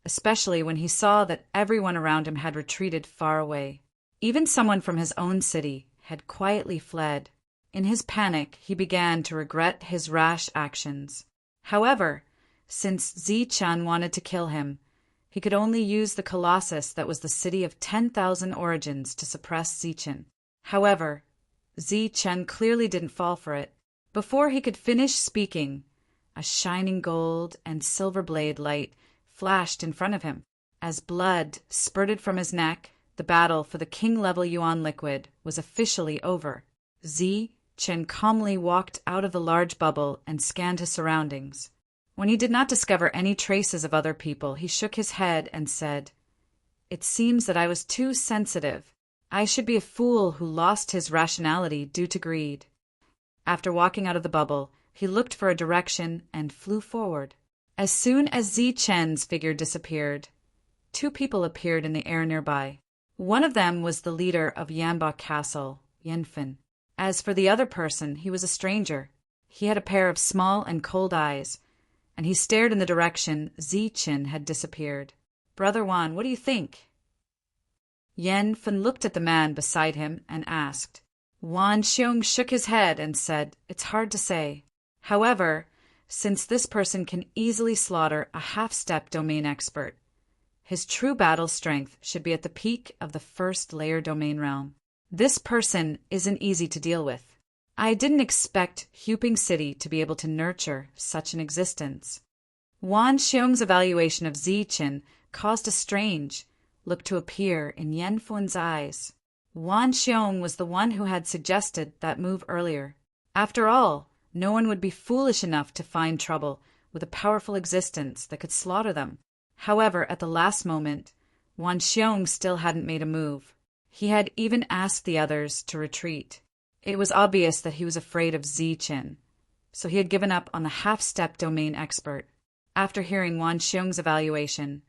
especially when he saw that everyone around him had retreated far away. Even someone from his own city had quietly fled. In his panic, he began to regret his rash actions. However, since Chen wanted to kill him, he could only use the colossus that was the city of 10,000 origins to suppress Chen. However, Chen clearly didn't fall for it. Before he could finish speaking, a shining gold and silver blade light flashed in front of him. As blood spurted from his neck, the battle for the king-level yuan liquid was officially over. Chen calmly walked out of the large bubble and scanned his surroundings. When he did not discover any traces of other people, he shook his head and said, It seems that I was too sensitive. I should be a fool who lost his rationality due to greed. After walking out of the bubble, he looked for a direction and flew forward. As soon as Chen's figure disappeared, two people appeared in the air nearby. One of them was the leader of Yanba Castle, Yanfen. As for the other person, he was a stranger. He had a pair of small and cold eyes, and he stared in the direction Chen had disappeared. Brother Wan, what do you think? Yanfen looked at the man beside him and asked. Wan Xiong shook his head and said, It's hard to say. However, since this person can easily slaughter a half-step domain expert, his true battle strength should be at the peak of the first-layer domain realm. This person isn't easy to deal with. I didn't expect Huping City to be able to nurture such an existence. Wan Xiong's evaluation of Chen caused a strange look to appear in Yanfun's eyes. Wan Xiong was the one who had suggested that move earlier. After all, no one would be foolish enough to find trouble with a powerful existence that could slaughter them. However, at the last moment, Wan Xiong still hadn't made a move. He had even asked the others to retreat. It was obvious that he was afraid of Chen, so he had given up on the half-step domain expert. After hearing Wan Xiong's evaluation,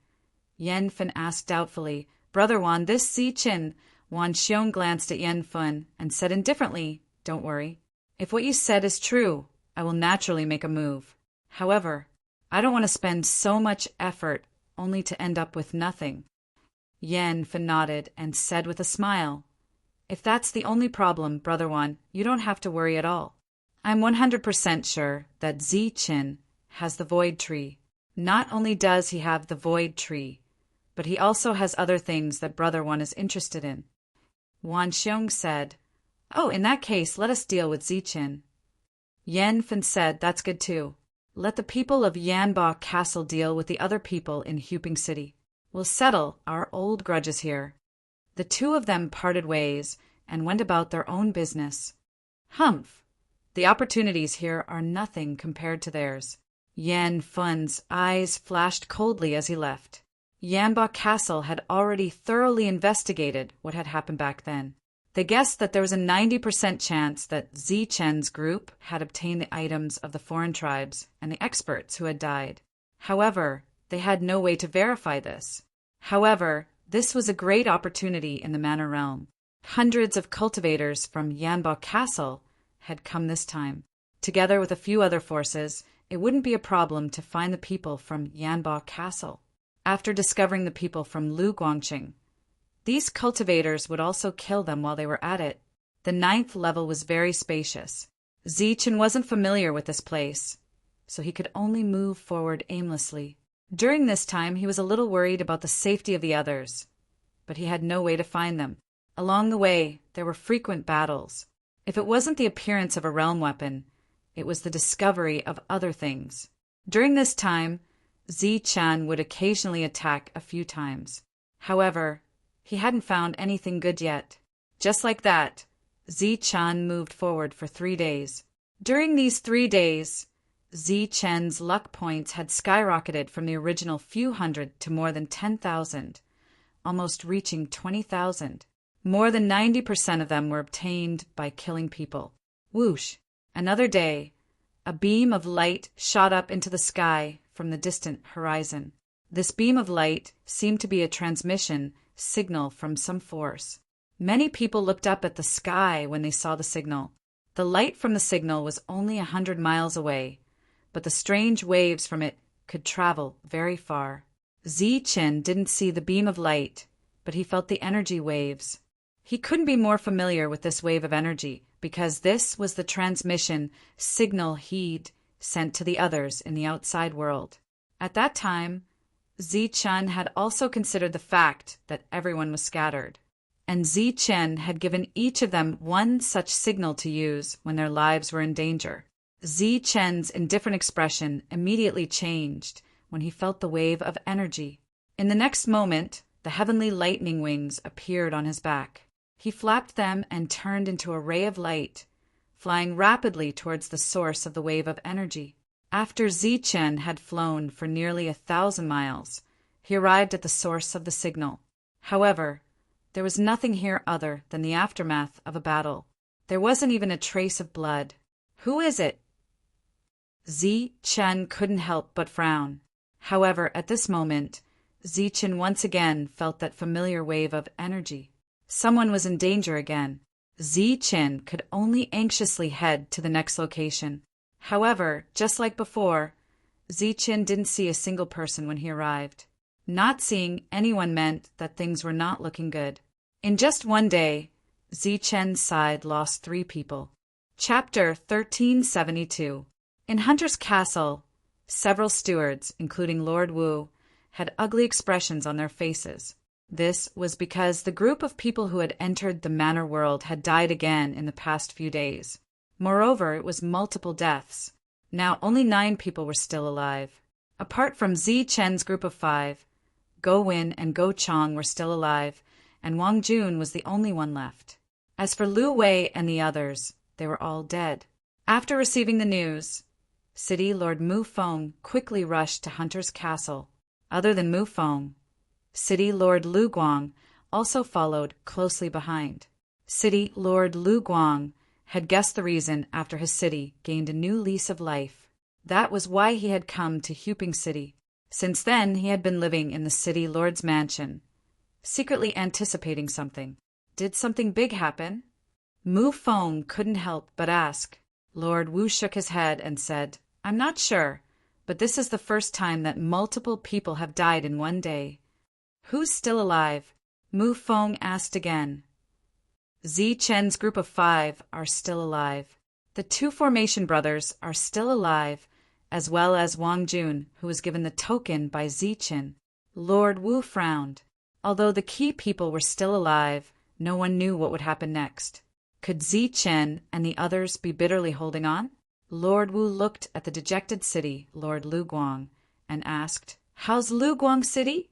Yanfen asked doubtfully, Brother Wan, this Chen. Wan Xiong glanced at Yanfen and said indifferently, Don't worry. If what you said is true, I will naturally make a move. However, I don't want to spend so much effort only to end up with nothing. Yanfen nodded and said with a smile, If that's the only problem, Brother Wan, you don't have to worry at all. I'm 100% sure that Chen has the Void Tree. Not only does he have the Void Tree, but he also has other things that Brother Wan is interested in. Wan Xiong said, Oh, in that case, let us deal with Chen. Yanfen said, That's good too. Let the people of Yanba Castle deal with the other people in Huping City. We'll settle our old grudges here. The two of them parted ways and went about their own business. Humph! The opportunities here are nothing compared to theirs. Yanfun's eyes flashed coldly as he left. Yanba Castle had already thoroughly investigated what had happened back then. They guessed that there was a 90% chance that Chen's group had obtained the items of the foreign tribes and the experts who had died. However, they had no way to verify this. However, This was a great opportunity in the manor realm. Hundreds of cultivators from Yanbao Castle had come this time. Together with a few other forces, it wouldn't be a problem to find the people from Yanbao Castle. After discovering the people from Lu Guangqing, these cultivators would also kill them while they were at it. The 9th level was very spacious. Zichen wasn't familiar with this place, so he could only move forward aimlessly. During this time, he was a little worried about the safety of the others, but he had no way to find them. Along the way, there were frequent battles. If it wasn't the appearance of a realm weapon, it was the discovery of other things. During this time, Zichen would occasionally attack a few times. However, he hadn't found anything good yet. Just like that, Zichen moved forward for 3 days. During these 3 days, Zichen's luck points had skyrocketed from the original few hundred to more than 10,000, almost reaching 20,000. More than 90% of them were obtained by killing people. Whoosh! Another day, a beam of light shot up into the sky from the distant horizon. This beam of light seemed to be a transmission signal from some force. Many people looked up at the sky when they saw the signal. The light from the signal was only 100 miles away, but the strange waves from it could travel very far. Zichen didn't see the beam of light, but he felt the energy waves. He couldn't be more familiar with this wave of energy, because this was the transmission signal he'd sent to the others in the outside world. At that time, Zichen had also considered the fact that everyone was scattered, and Zichen had given each of them one such signal to use when their lives were in danger. Zichen's indifferent expression immediately changed when he felt the wave of energy. In the next moment, the heavenly lightning wings appeared on his back. He flapped them and turned into a ray of light, flying rapidly towards the source of the wave of energy. After Zichen had flown for nearly 1,000 miles, he arrived at the source of the signal. However, there was nothing here other than the aftermath of a battle. There wasn't even a trace of blood. "Who is it?" Zichen couldn't help but frown. However, at this moment, Zichen once again felt that familiar wave of energy. Someone was in danger again. Zichen could only anxiously head to the next location. However, just like before, Zichen didn't see a single person when he arrived. Not seeing anyone meant that things were not looking good. In just one day, Zichen's side lost 3 people. Chapter 1372. In Hunter's Castle, several stewards, including Lord Wu, had ugly expressions on their faces. This was because the group of people who had entered the manor world had died again in the past few days. Moreover, it was multiple deaths. Now only 9 people were still alive. Apart from Zichen's group of 5, Go Win and Go Chong were still alive, and Wang Jun was the only one left. As for Lu Wei and the others, they were all dead. After receiving the news, City Lord Mu Feng quickly rushed to Hunter's Castle. Other than Mu Feng, City Lord Lu Guang also followed closely behind. City Lord Lu Guang had guessed the reason after his city gained a new lease of life. That was why he had come to Huping City. Since then, he had been living in the City Lord's mansion, secretly anticipating something. Did something big happen? Mu Feng couldn't help but ask. Lord Wu shook his head and said, "I'm not sure, but this is the first time that multiple people have died in one day." "Who's still alive?" Mu Feng asked again. Zichen's group of 5 are still alive. The 2 Formation brothers are still alive, as well as Wang Jun, who was given the token by Zichen. Lord Wu frowned. Although the key people were still alive, no one knew what would happen next. Could Zichen and the others be bitterly holding on? Lord Wu looked at the dejected city, Lord Lu Guang, and asked, "How's Lu Guang City?"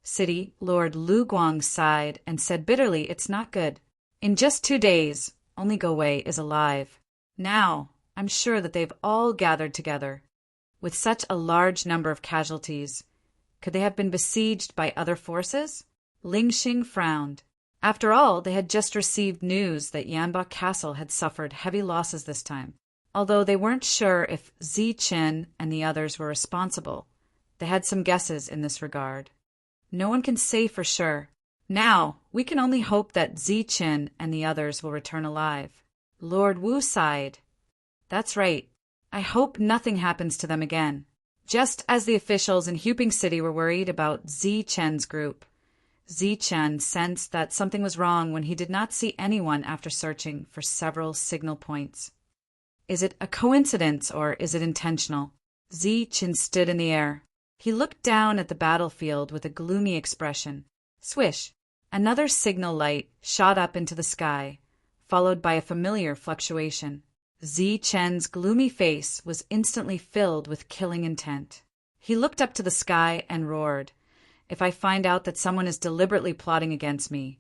City Lord Lu Guang sighed and said bitterly, "It's not good. In just 2 days, only Go Wei is alive. Now, I'm sure that they've all gathered together. With such a large number of casualties, could they have been besieged by other forces?" Ling Xing frowned. After all, they had just received news that Yanbao Castle had suffered heavy losses this time. Although they weren't sure if Zichen and the others were responsible, they had some guesses in this regard. No one can say for sure. Now, we can only hope that Zi-Chin and the others will return alive. Lord Wu sighed. That's right. I hope nothing happens to them again. Just as the officials in Huping City were worried about Zi-Chen's group, Zi-Chen sensed that something was wrong when he did not see anyone after searching for several signal points. Is it a coincidence or is it intentional? Zi-Chen stood in the air. He looked down at the battlefield with a gloomy expression. Swish! Another signal light shot up into the sky, followed by a familiar fluctuation. Zi-Chen's gloomy face was instantly filled with killing intent. He looked up to the sky and roared, "If I find out that someone is deliberately plotting against me,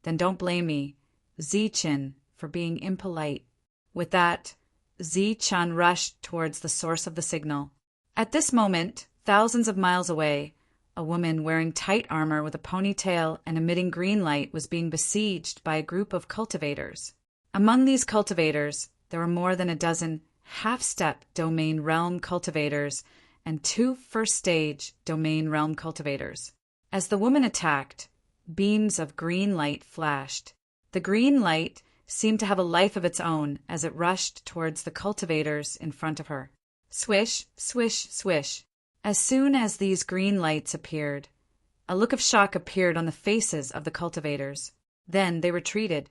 then don't blame me, Zi-Chen, for being impolite." With that, Zi-Chen rushed towards the source of the signal. At this moment, thousands of miles away, a woman wearing tight armor with a ponytail and emitting green light was being besieged by a group of cultivators. Among these cultivators, there were more than a dozen half-step domain realm cultivators and 2 first-stage domain realm cultivators. As the woman attacked, beams of green light flashed. The green light seemed to have a life of its own as it rushed towards the cultivators in front of her. Swish, swish, swish. As soon as these green lights appeared, a look of shock appeared on the faces of the cultivators. Then they retreated.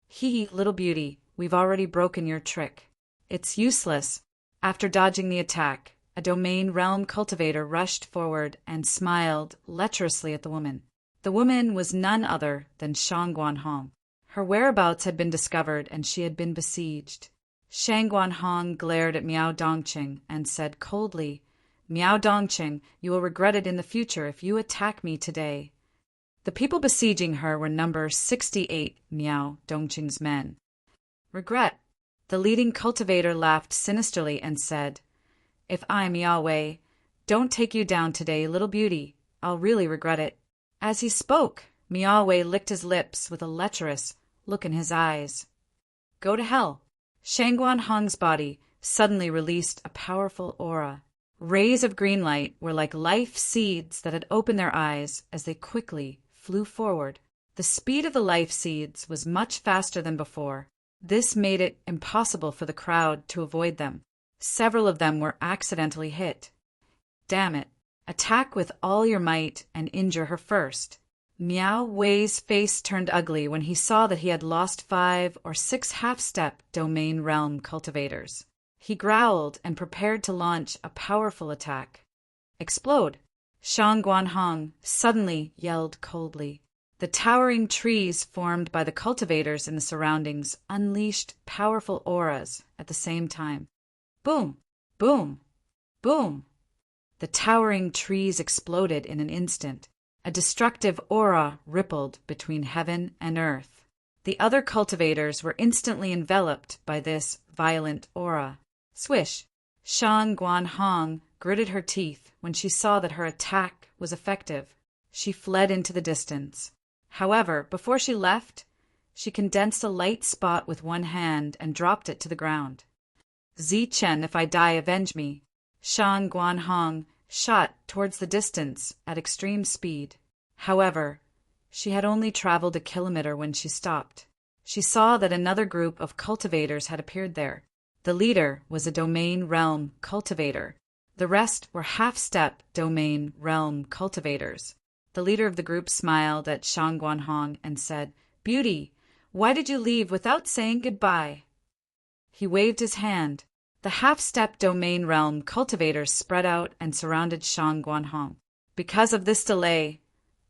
"Hee, little beauty, we've already broken your trick. It's useless." After dodging the attack, a domain realm cultivator rushed forward and smiled lecherously at the woman. The woman was none other than Shang Guanhong. Her whereabouts had been discovered and she had been besieged. Shang Guanhong glared at Miao Dongqing and said coldly, "Miao Dongqing, you will regret it in the future if you attack me today." The people besieging her were number 68 Miao Dongqing's men. "Regret?" The leading cultivator laughed sinisterly and said, "If I, Miao Wei, don't take you down today, little beauty, I'll really regret it." As he spoke, Miao Wei licked his lips with a lecherous look in his eyes. "Go to hell." Shang Guanhong's body suddenly released a powerful aura. Rays of green light were like life seeds that had opened their eyes as they quickly flew forward. The speed of the life seeds was much faster than before. This made it impossible for the crowd to avoid them. Several of them were accidentally hit. "Damn it. Attack with all your might and injure her first." Miao Wei's face turned ugly when he saw that he had lost 5 or 6 half-step domain realm cultivators. He growled and prepared to launch a powerful attack. "Explode!" Shang Guanhong suddenly yelled coldly. The towering trees formed by the cultivators in the surroundings unleashed powerful auras at the same time. Boom! Boom! Boom! The towering trees exploded in an instant. A destructive aura rippled between heaven and earth. The other cultivators were instantly enveloped by this violent aura. Swish! Shang Guanhong gritted her teeth when she saw that her attack was effective. She fled into the distance. However, before she left, she condensed a light spot with one hand and dropped it to the ground. "Zi-Chen, if I die, avenge me." Shang Guanhong shot towards the distance at extreme speed. However, she had only traveled a kilometer when she stopped. She saw that another group of cultivators had appeared there. The leader was a domain realm cultivator. The rest were half-step domain realm cultivators. The leader of the group smiled at Shang Guanhong and said, "Beauty, why did you leave without saying goodbye?" He waved his hand. The half-step domain realm cultivators spread out and surrounded Shang Guanhong. Because of this delay,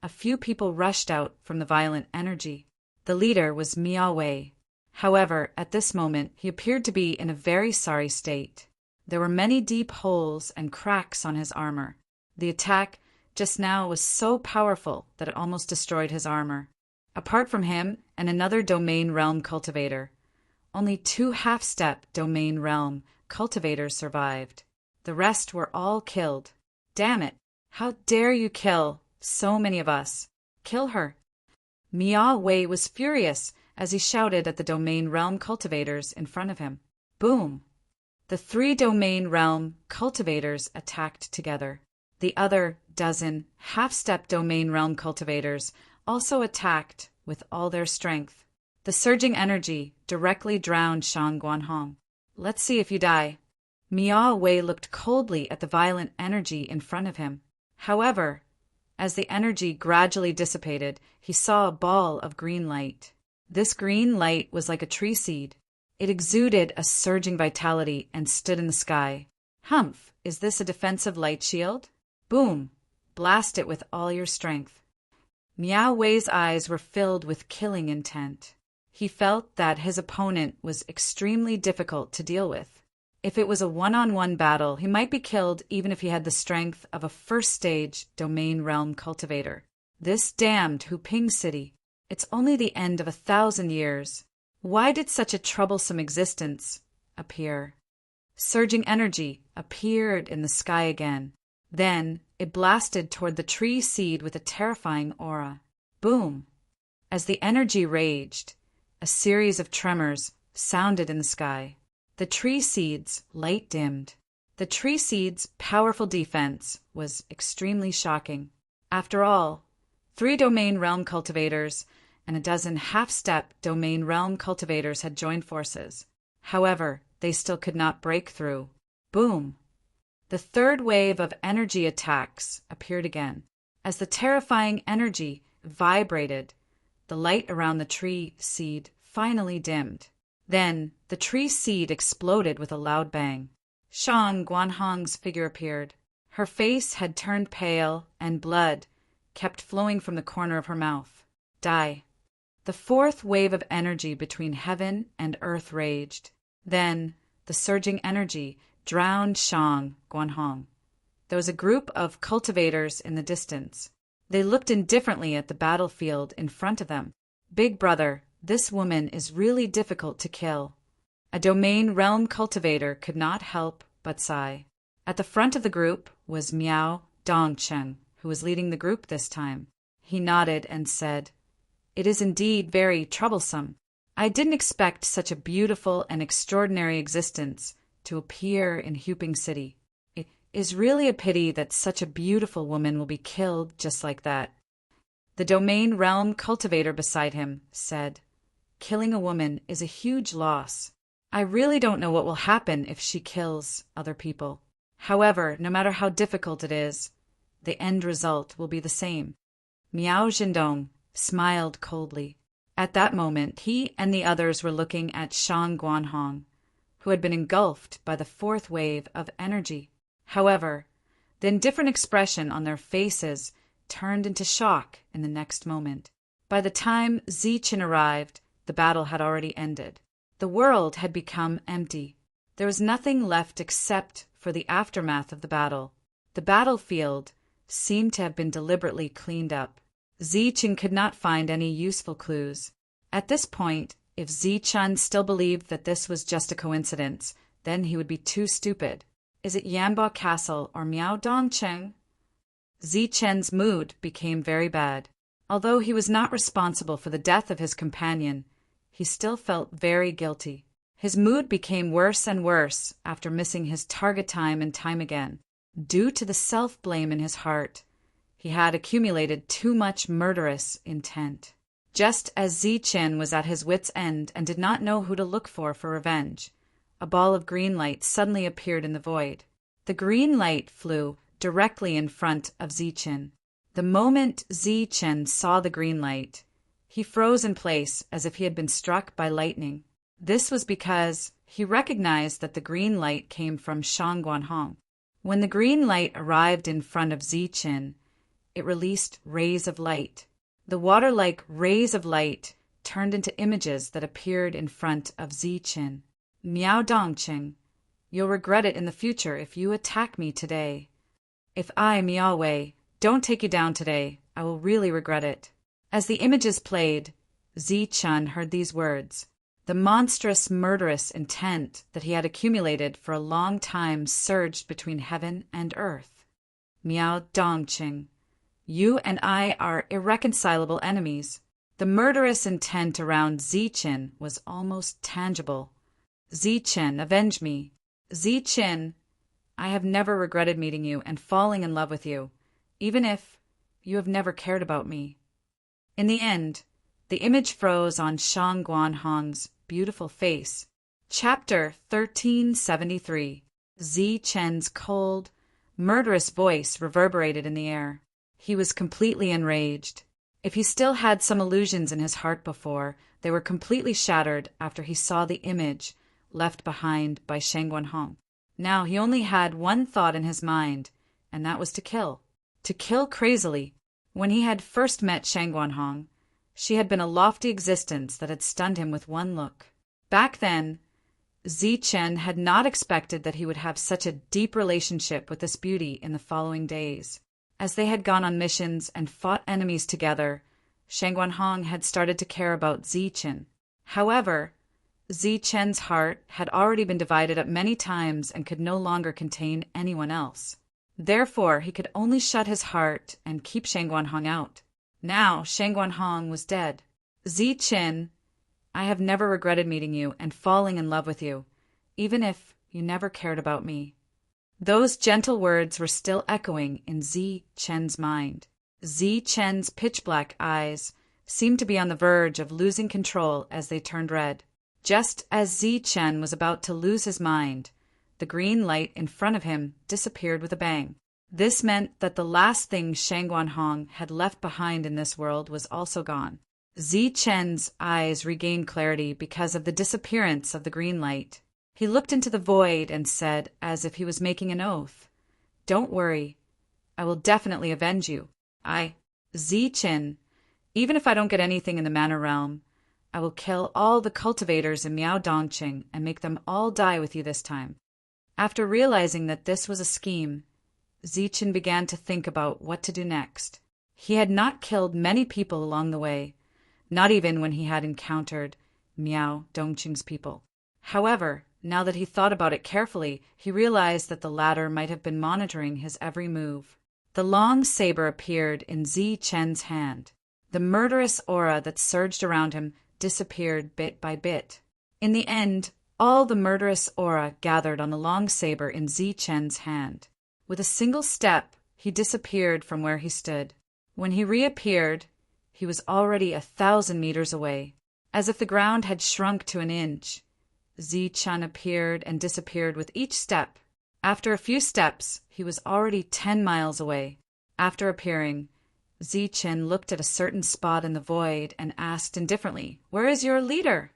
a few people rushed out from the violent energy. The leader was Miao Wei. However, at this moment, he appeared to be in a very sorry state. There were many deep holes and cracks on his armor. The attack just now was so powerful that it almost destroyed his armor. Apart from him and another domain realm cultivator, only 2 half-step domain realm cultivators survived. The rest were all killed. "Damn it! How dare you kill so many of us? Kill her!" Miao Wei was furious as he shouted at the domain realm cultivators in front of him. Boom! The 3 domain realm cultivators attacked together. The other dozen half-step domain realm cultivators also attacked with all their strength. The surging energy directly drowned Shang Guanhong. "Let's see if you die." Miao Wei looked coldly at the violent energy in front of him. However, as the energy gradually dissipated, he saw a ball of green light. This green light was like a tree seed. It exuded a surging vitality and stood in the sky. "Humph, is this a defensive light shield? Boom! Blast it with all your strength." Miao Wei's eyes were filled with killing intent. He felt that his opponent was extremely difficult to deal with. If it was a one-on-one battle, he might be killed even if he had the strength of a first-stage domain realm cultivator. This damned Huping city. It's only the end of 1,000 years. Why did such a troublesome existence appear? Surging energy appeared in the sky again. Then it blasted toward the tree seed with a terrifying aura. Boom! As the energy raged, a series of tremors sounded in the sky. The tree seed's light dimmed. The tree seed's powerful defense was extremely shocking. After all, 3 domain realm cultivators and a dozen half-step domain realm cultivators had joined forces. However, they still could not break through. Boom! The third wave of energy attacks appeared again. As the terrifying energy vibrated, the light around the tree seed finally dimmed. Then the tree seed exploded with a loud bang. Shang Guanhong's figure appeared. Her face had turned pale, and blood kept flowing from the corner of her mouth. Die. The fourth wave of energy between heaven and earth raged. Then the surging energy drowned Shang Guanhong. There was a group of cultivators in the distance. They looked indifferently at the battlefield in front of them. "Big brother, this woman is really difficult to kill." A domain realm cultivator could not help but sigh. At the front of the group was Miao Dongcheng, who was leading the group this time. He nodded and said, "It is indeed very troublesome. I didn't expect such a beautiful and extraordinary existence to appear in Huping City. It is really a pity that such a beautiful woman will be killed just like that." The domain realm cultivator beside him said, "Killing a woman is a huge loss. I really don't know what will happen if she kills other people. However, no matter how difficult it is, the end result will be the same." Miao Zhendong smiled coldly. At that moment, he and the others were looking at Shang Guanhong, who had been engulfed by the fourth wave of energy. However, the indifferent expression on their faces turned into shock in the next moment. By the time Zichen arrived, the battle had already ended. The world had become empty. There was nothing left except for the aftermath of the battle. The battlefield seemed to have been deliberately cleaned up. Zichen could not find any useful clues. At this point, if Zichen still believed that this was just a coincidence, then he would be too stupid. Is it Yanbo Castle or Miao Dongcheng? Zichen's mood became very bad. Although he was not responsible for the death of his companion, he still felt very guilty. His mood became worse and worse after missing his target time and time again. Due to the self-blame in his heart, he had accumulated too much murderous intent. Just as Zichen was at his wit's end and did not know who to look for revenge, a ball of green light suddenly appeared in the void. The green light flew directly in front of Zichen. The moment Zichen saw the green light, he froze in place as if he had been struck by lightning. This was because he recognized that the green light came from Shang Guanhong. When the green light arrived in front of Zichen, it released rays of light. The water-like rays of light turned into images that appeared in front of Zichen. "Miao Dongcheng, you'll regret it in the future if you attack me today. If I, Miao Wei, don't take you down today, I will really regret it." As the images played, Zichen heard these words. The monstrous, murderous intent that he had accumulated for a long time surged between heaven and earth. "Miao Dongcheng, you and I are irreconcilable enemies." The murderous intent around Zichen was almost tangible. "Zichen, avenge me. Zichen, I have never regretted meeting you and falling in love with you. even if you have never cared about me." In the end, the image froze on Shang Guanhong's beautiful face. Chapter 1373. Zi Chen's cold, murderous voice reverberated in the air. He was completely enraged. If he still had some illusions in his heart before, they were completely shattered after he saw the image left behind by Shang Guanhong. Now he only had one thought in his mind, and that was to kill. To kill crazily. When he had first met Shang Guanhong, she had been a lofty existence that had stunned him with one look. Back then, Zi Chen had not expected that he would have such a deep relationship with this beauty in the following days. As they had gone on missions and fought enemies together, Shang Guanhong had started to care about Zi Chen. However, Zi Chen's heart had already been divided up many times and could no longer contain anyone else. Therefore, he could only shut his heart and keep Shang Guanhong out. Now, Shang Guanhong was dead. "Zi Chen, I have never regretted meeting you and falling in love with you, even if you never cared about me." Those gentle words were still echoing in Zi Chen's mind. Zi Chen's pitch-black eyes seemed to be on the verge of losing control as they turned red. Just as Zi Chen was about to lose his mind, the green light in front of him disappeared with a bang. This meant that the last thing Shang Guanhong had left behind in this world was also gone. Zi Chen's eyes regained clarity because of the disappearance of the green light. He looked into the void and said, as if he was making an oath, "Don't worry, I will definitely avenge you. Zi Chen, even if I don't get anything in the Manor Realm, I will kill all the cultivators in Miao Dongqing and make them all die with you this time." After realizing that this was a scheme, Zi Chen began to think about what to do next. He had not killed many people along the way, not even when he had encountered Miao Dongqing's people. However, now that he thought about it carefully, he realized that the latter might have been monitoring his every move. The long saber appeared in Zi Chen's hand. The murderous aura that surged around him disappeared bit by bit. In the end, all the murderous aura gathered on the long saber in Zi Chen's hand. With a single step, he disappeared from where he stood. When he reappeared, he was already 1,000 meters away. As if the ground had shrunk to an inch, Zi Chen appeared and disappeared with each step. After a few steps, he was already 10 miles away. After appearing, Zi Chen looked at a certain spot in the void and asked indifferently, "Where is your leader?"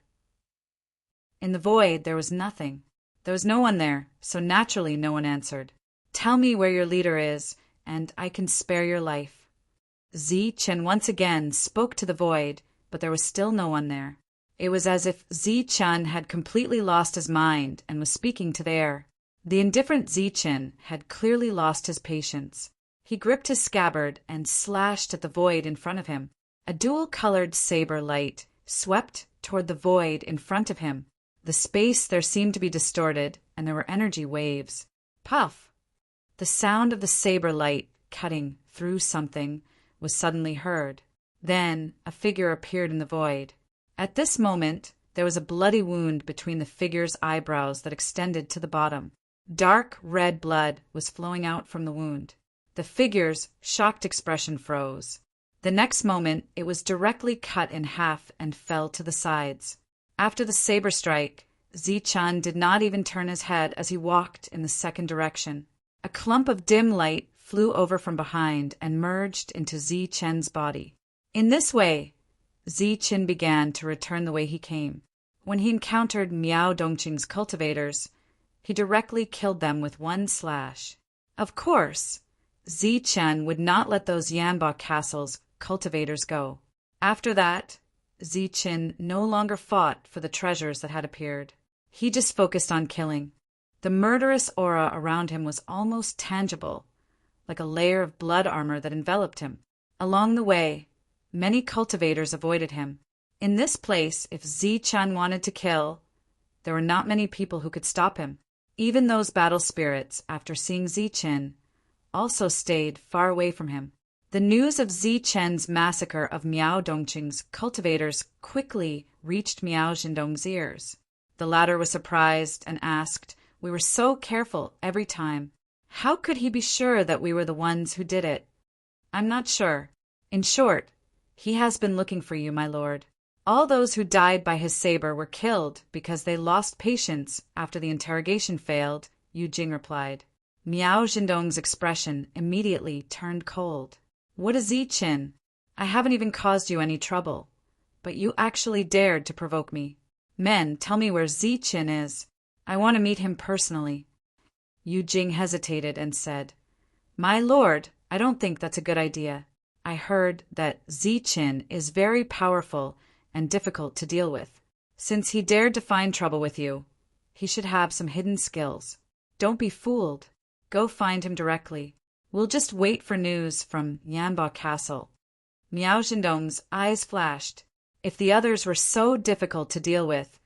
In the void, there was nothing. There was no one there, so naturally no one answered. "Tell me where your leader is, and I can spare your life." Zi Chen once again spoke to the void, but there was still no one there. It was as if Zi Chen had completely lost his mind and was speaking to the air. The indifferent Zi Chen had clearly lost his patience. He gripped his scabbard and slashed at the void in front of him. A dual-colored saber light swept toward the void in front of him. The space there seemed to be distorted, and there were energy waves. Puff! The sound of the saber light cutting through something was suddenly heard. Then a figure appeared in the void. At this moment, there was a bloody wound between the figure's eyebrows that extended to the bottom. Dark red blood was flowing out from the wound. The figure's shocked expression froze. The next moment, it was directly cut in half and fell to the sides. After the saber strike, Zi Chen did not even turn his head as he walked in the second direction. A clump of dim light flew over from behind and merged into Zi Chen's body. In this way, Zi Chen began to return the way he came. When he encountered Miao Dongqing's cultivators, he directly killed them with one slash. Of course, Zi Chen would not let those Yanba Castle's cultivators go. After that, Zi Chen no longer fought for the treasures that had appeared. He just focused on killing. The murderous aura around him was almost tangible, like a layer of blood armor that enveloped him. Along the way, many cultivators avoided him. In this place, if Zi Chen wanted to kill, there were not many people who could stop him. Even those battle spirits, after seeing Zi Chen, also stayed far away from him. The news of Zi Chen's massacre of Miao Dongqing's cultivators quickly reached Miao Zhendong's ears. The latter was surprised and asked, "We were so careful every time. How could he be sure that we were the ones who did it?" I'm not sure. In short, he has been looking for you, my lord. All those who died by his saber were killed because they lost patience after the interrogation failed, Yu Jing replied. Miao Zhendong's expression immediately turned cold. What is Ziqin? I haven't even caused you any trouble, but you actually dared to provoke me. Men, tell me where Ziqin is. I want to meet him personally. Yu Jing hesitated and said, My lord, I don't think that's a good idea. I heard that Ziqin is very powerful and difficult to deal with. Since he dared to find trouble with you, he should have some hidden skills. Don't be fooled. Go find him directly. We'll just wait for news from Yanbo Castle. Miao Zhendong's eyes flashed. If the others were so difficult to deal with,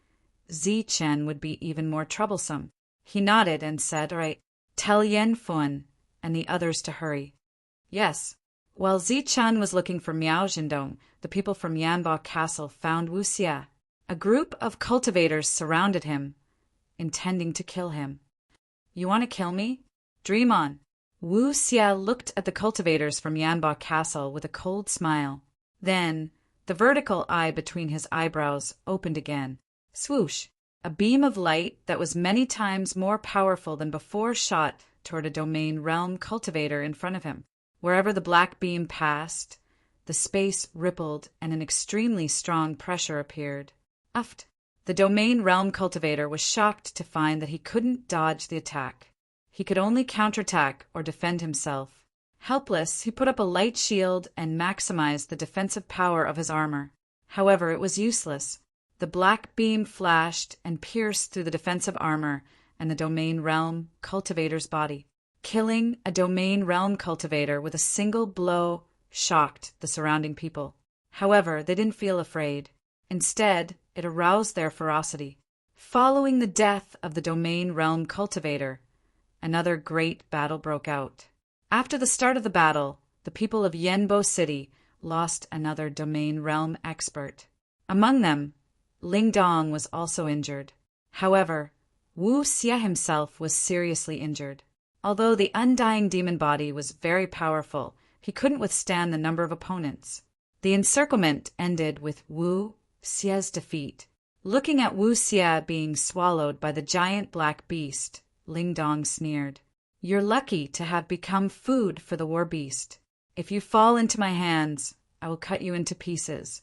Ziqin would be even more troublesome. He nodded and said, All right, tell Yanfun and the others to hurry. Yes. While Ziqin was looking for Miao Zhendong, the people from Yanbo Castle found Wu Xia. A group of cultivators surrounded him, intending to kill him. You want to kill me? Dream on. Wu Xia looked at the cultivators from Yanbo Castle with a cold smile. Then, the vertical eye between his eyebrows opened again. Swoosh! A beam of light that was many times more powerful than before shot toward a domain realm cultivator in front of him. Wherever the black beam passed, the space rippled and an extremely strong pressure appeared. Uft! The domain realm cultivator was shocked to find that he couldn't dodge the attack. He could only counterattack or defend himself. Helpless, he put up a light shield and maximized the defensive power of his armor. However, it was useless. The black beam flashed and pierced through the defensive armor and the domain realm cultivator's body. Killing a domain realm cultivator with a single blow shocked the surrounding people. However, they didn't feel afraid. Instead, it aroused their ferocity. Following the death of the domain realm cultivator, another great battle broke out. After the start of the battle, the people of Yanbo City lost another domain realm expert. Among them, Ling Dong was also injured. However, Wu Xia himself was seriously injured. Although the undying demon body was very powerful, he couldn't withstand the number of opponents. The encirclement ended with Wu Xia's defeat. Looking at Wu Xia being swallowed by the giant black beast, Ling Dong sneered. You're lucky to have become food for the war beast. If you fall into my hands, I will cut you into pieces.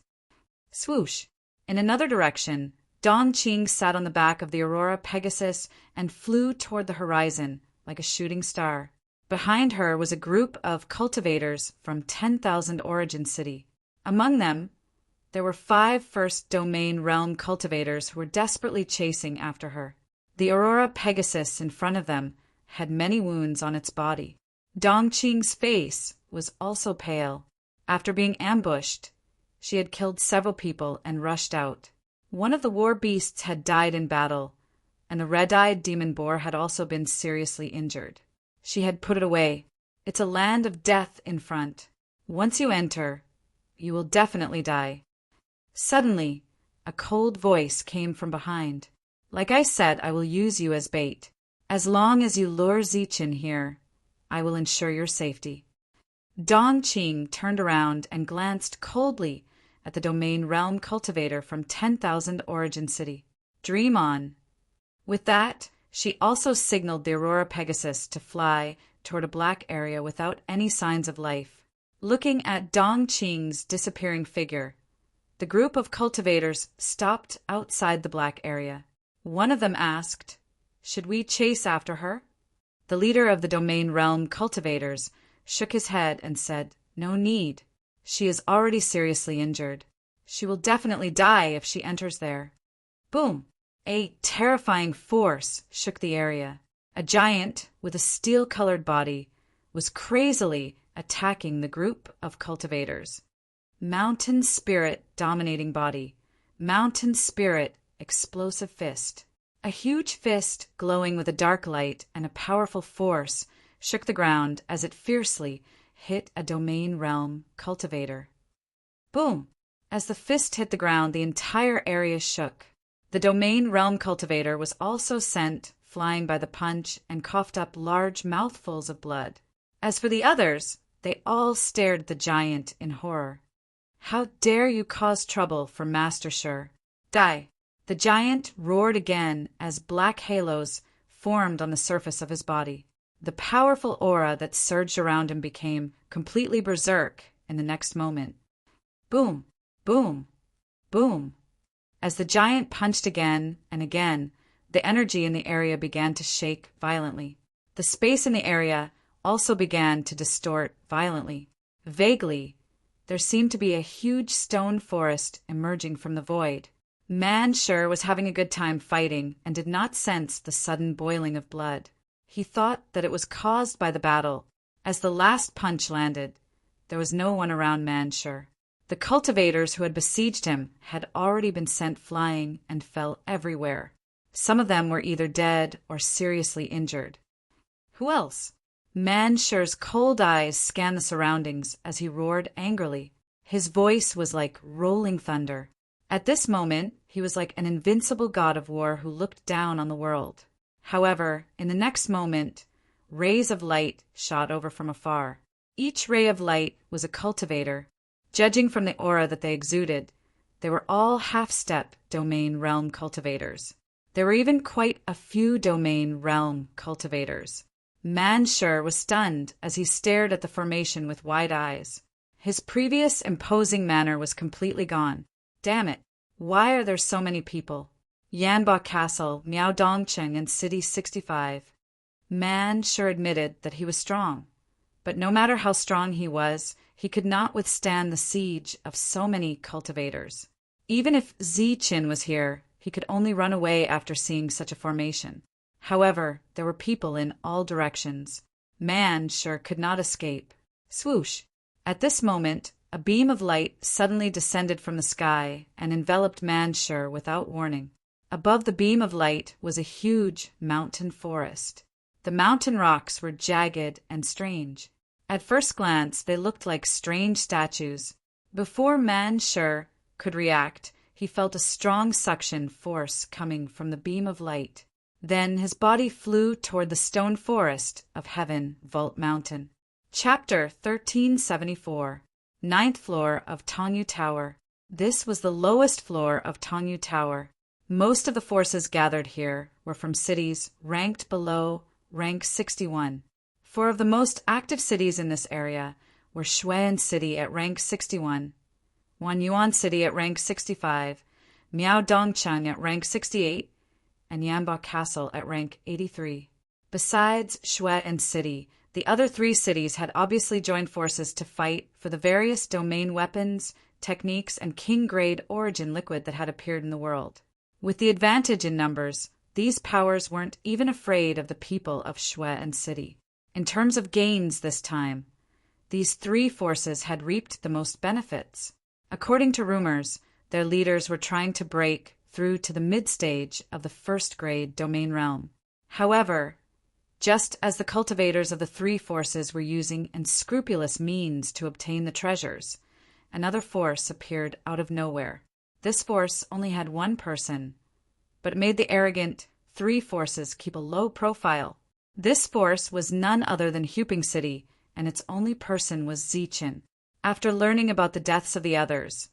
Swoosh! In another direction, Dongqing sat on the back of the Aurora Pegasus and flew toward the horizon like a shooting star. Behind her was a group of cultivators from 10,000 Origin City. Among them, there were 5 first domain realm cultivators who were desperately chasing after her. The Aurora Pegasus in front of them had many wounds on its body. Dongqing's face was also pale. After being ambushed, she had killed several people and rushed out. One of the war beasts had died in battle, and the red-eyed demon boar had also been seriously injured. She had put it away. It's a land of death in front. Once you enter, you will definitely die. Suddenly, a cold voice came from behind. Like I said, I will use you as bait. As long as you lure Ziqin here, I will ensure your safety. Dongqing turned around and glanced coldly at the domain realm cultivator from 10,000 Origin City. Dream on. With that, she also signaled the Aurora Pegasus to fly toward a black area without any signs of life. Looking at Dongqing's disappearing figure, the group of cultivators stopped outside the black area. One of them asked, Should we chase after her? The leader of the domain realm cultivators shook his head and said, No need. She is already seriously injured. She will definitely die if she enters there. Boom! A terrifying force shook the area. A giant with a steel-colored body was crazily attacking the group of cultivators. Mountain spirit dominating body. Mountain spirit explosive fist. A huge fist glowing with a dark light and a powerful force shook the ground as it fiercely hit a domain realm cultivator. Boom! As the fist hit the ground, the entire area shook. The domain realm cultivator was also sent flying by the punch and coughed up large mouthfuls of blood. As for the others, They all stared at the giant in horror. "How dare you cause trouble for Master Sure? Die!" The giant roared again as black halos formed on the surface of his body. The powerful aura that surged around him became completely berserk in the next moment. Boom! Boom! Boom! As the giant punched again and again, the energy in the area began to shake violently. The space in the area also began to distort violently. Vaguely, there seemed to be a huge stone forest emerging from the void. Sure was having a good time fighting and did not sense the sudden boiling of blood. He thought that it was caused by the battle. As the last punch landed, there was no one around Sure. The cultivators who had besieged him had already been sent flying and fell everywhere. Some of them were either dead or seriously injured. Who else? Sure's cold eyes scanned the surroundings as he roared angrily. His voice was like rolling thunder. At this moment, he was like an invincible god of war who looked down on the world. However, in the next moment, rays of light shot over from afar. Each ray of light was a cultivator. Judging from the aura that they exuded, they were all half-step domain realm cultivators. There were even quite a few domain realm cultivators. Sure was stunned as he stared at the formation with wide eyes. His previous imposing manner was completely gone. Damn it, why are there so many people? Yanba Castle, Miaodongcheng, and City 65. Sure admitted that he was strong. But no matter how strong he was, he could not withstand the siege of so many cultivators. Even if Ziqin was here, he could only run away after seeing such a formation. However, there were people in all directions. Sure could not escape. Swoosh! At this moment, a beam of light suddenly descended from the sky and enveloped Sure without warning. Above the beam of light was a huge mountain forest. The mountain rocks were jagged and strange. At first glance, they looked like strange statues. Before Sure could react, he felt a strong suction force coming from the beam of light. Then his body flew toward the stone forest of Heaven Vault Mountain. Chapter 1374. Ninth floor of Tongyu Tower. This was the lowest floor of Tongyu Tower. Most of the forces gathered here were from cities ranked below rank 61. Four of the most active cities in this area were Shuan City at rank 61, Wanyuan City at rank 65, Miaodongcheng at rank 68, and Yanba Castle at rank 83. Besides Shuan City, the other three cities had obviously joined forces to fight for the various domain weapons, techniques, and king-grade origin liquid that had appeared in the world. With the advantage in numbers, these powers weren't even afraid of the people of Shuan City. In terms of gains this time, these three forces had reaped the most benefits. According to rumors, their leaders were trying to break through to the mid-stage of the first-grade domain realm. However, just as the cultivators of the three forces were using unscrupulous means to obtain the treasures, another force appeared out of nowhere. This force only had one person, but it made the arrogant three forces keep a low profile. This force was none other than Huping City, and its only person was Ziqin. After learning about the deaths of the others,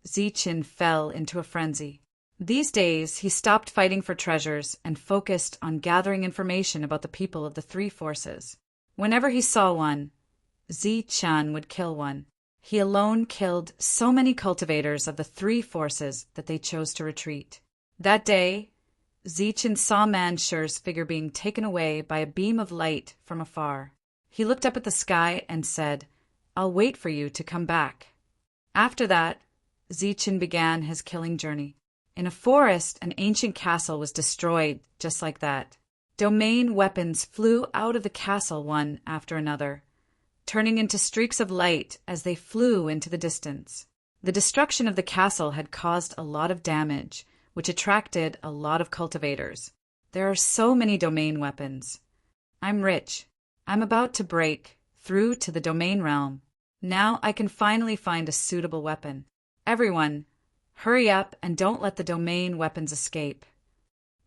Ziqin fell into a frenzy. These days, he stopped fighting for treasures and focused on gathering information about the people of the three forces. Whenever he saw one, Ziqin would kill one. He alone killed so many cultivators of the three forces that they chose to retreat. That day, Ziqin saw Sure's figure being taken away by a beam of light from afar. He looked up at the sky and said, "I'll wait for you to come back." After that, Ziqin began his killing journey. In a forest, an ancient castle was destroyed just like that. Domain weapons flew out of the castle one after another, turning into streaks of light as they flew into the distance. The destruction of the castle had caused a lot of damage, which attracted a lot of cultivators. There are so many domain weapons. I'm rich. I'm about to break through to the domain realm. Now I can finally find a suitable weapon. Everyone, hurry up and don't let the domain weapons escape.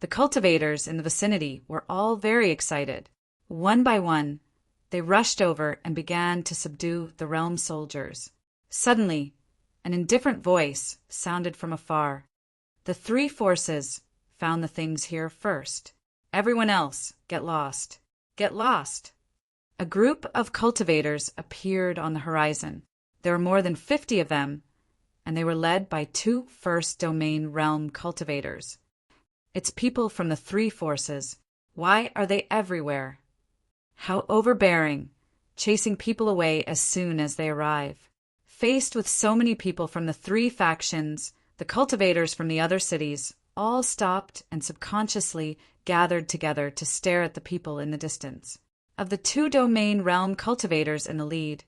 The cultivators in the vicinity were all very excited. One by one, They rushed over and began to subdue the realm soldiers. Suddenly, an indifferent voice sounded from afar. The three forces found the things here first. Everyone else, get lost. Get lost. A group of cultivators appeared on the horizon. There were more than 50 of them, and they were led by 2 first domain realm cultivators. It's people from the three forces. Why are they everywhere? How overbearing, chasing people away as soon as they arrive. Faced with so many people from the three factions, the cultivators from the other cities all stopped and subconsciously gathered together to stare at the people in the distance. Of the 2 domain realm cultivators in the lead,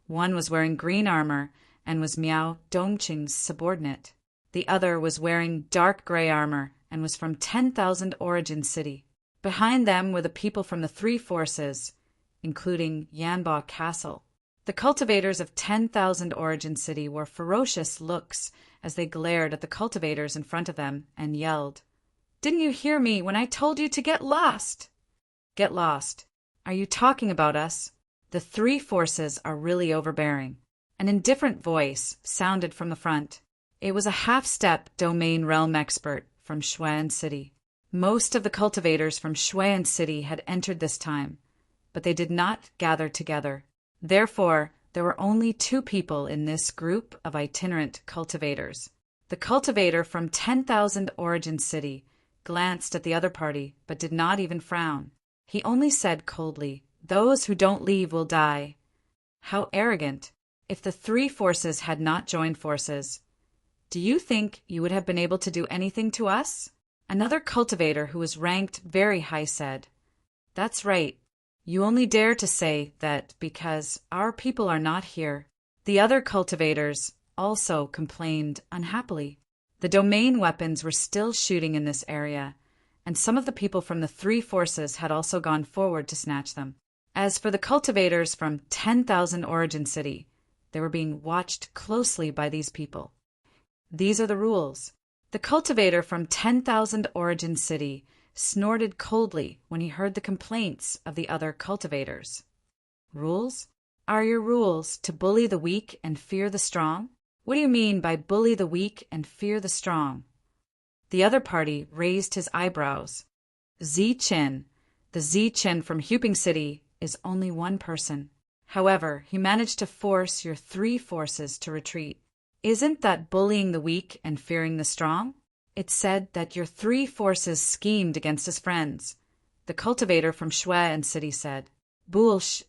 one was wearing green armor and was Miao Dongqing's subordinate. The other was wearing dark gray armor and was from 10,000 Origin City. Behind them were the people from the three forces, including Yanba Castle. The cultivators of 10,000 Origin City wore ferocious looks as they glared at the cultivators in front of them and yelled, "Didn't you hear me when I told you to get lost?" Get lost. Are you talking about us? The three forces are really overbearing. An indifferent voice sounded from the front. It was a half-step domain realm expert from Shuan City. Most of the cultivators from Shuan City had entered this time, but they did not gather together. Therefore, there were only 2 people in this group of itinerant cultivators. The cultivator from 10,000 Origin City glanced at the other party, but did not even frown. He only said coldly, "Those who don't leave will die." How arrogant! If the three forces had not joined forces, do you think you would have been able to do anything to us? Another cultivator who was ranked very high said, "That's right. You only dare to say that because our people are not here." The other cultivators also complained unhappily. The domain weapons were still shooting in this area, and some of the people from the three forces had also gone forward to snatch them. As for the cultivators from 10,000 Origin City, they were being watched closely by these people. These are the rules. The cultivator from 10,000 Origin City snorted coldly when he heard the complaints of the other cultivators. Rules? Are your rules to bully the weak and fear the strong? What do you mean by bully the weak and fear the strong? The other party raised his eyebrows. Zichen, the Zichen from Huping City, is only one person. However, he managed to force your three forces to retreat. Isn't that bullying the weak and fearing the strong? It said that your three forces schemed against his friends. The cultivator from Shuan City said, "Bulsh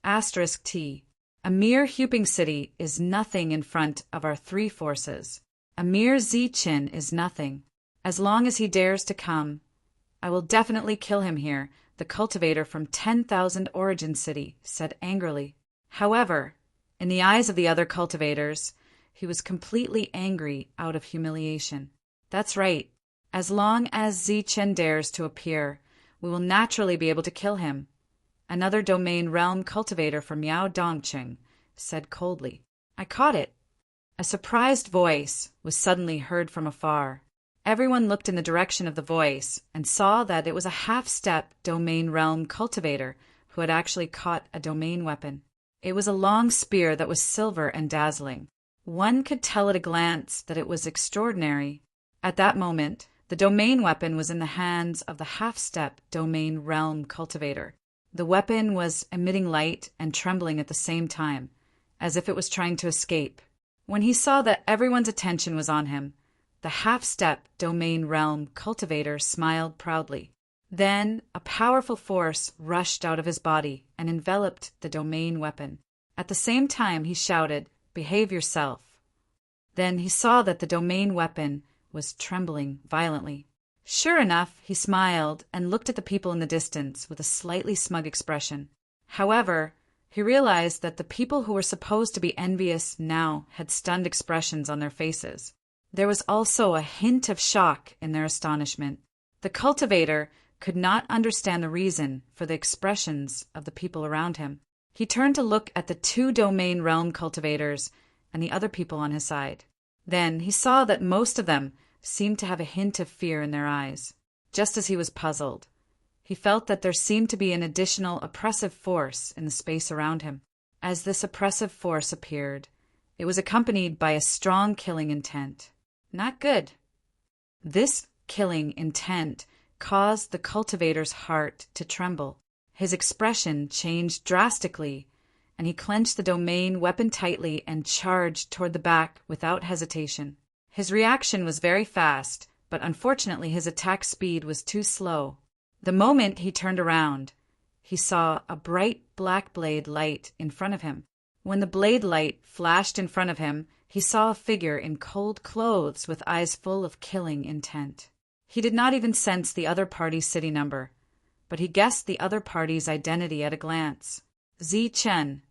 *T. A mere Huping City is nothing in front of our three forces. A mere Zichin is nothing. As long as he dares to come, I will definitely kill him here," the cultivator from 10,000 Origin City said angrily. However, in the eyes of the other cultivators, he was completely angry out of humiliation. That's right. As long as Zichen dares to appear, we will naturally be able to kill him. Another domain realm cultivator from Miao Dongqing said coldly. I caught it. A surprised voice was suddenly heard from afar. Everyone looked in the direction of the voice and saw that it was a half-step domain realm cultivator who had actually caught a domain weapon. It was a long spear that was silver and dazzling. One could tell at a glance that it was extraordinary. At that moment, the domain weapon was in the hands of the half-step domain realm cultivator. The weapon was emitting light and trembling at the same time, as if it was trying to escape. When he saw that everyone's attention was on him, the half-step domain realm cultivator smiled proudly. Then a powerful force rushed out of his body and enveloped the domain weapon. At the same time, he shouted, "Behave yourself." Then he saw that the domain weapon was trembling violently. Sure enough, he smiled and looked at the people in the distance with a slightly smug expression. However, he realized that the people who were supposed to be envious now had stunned expressions on their faces. There was also a hint of shock in their astonishment. The cultivator could not understand the reason for the expressions of the people around him. He turned to look at the two domain realm cultivators and the other people on his side. Then he saw that most of them seemed to have a hint of fear in their eyes. Just as he was puzzled, He felt that there seemed to be an additional oppressive force in the space around him. As this oppressive force appeared, it was accompanied by a strong killing intent. Not good. This killing intent caused the cultivator's heart to tremble. His expression changed drastically, and he clenched the domain weapon tightly and charged toward the back without hesitation. His reaction was very fast, but unfortunately his attack speed was too slow. The moment he turned around, he saw a bright black blade light in front of him. When the blade light flashed in front of him, he saw a figure in cold clothes with eyes full of killing intent. He did not even sense the other party's city number, but he guessed the other party's identity at a glance. Zi Chen.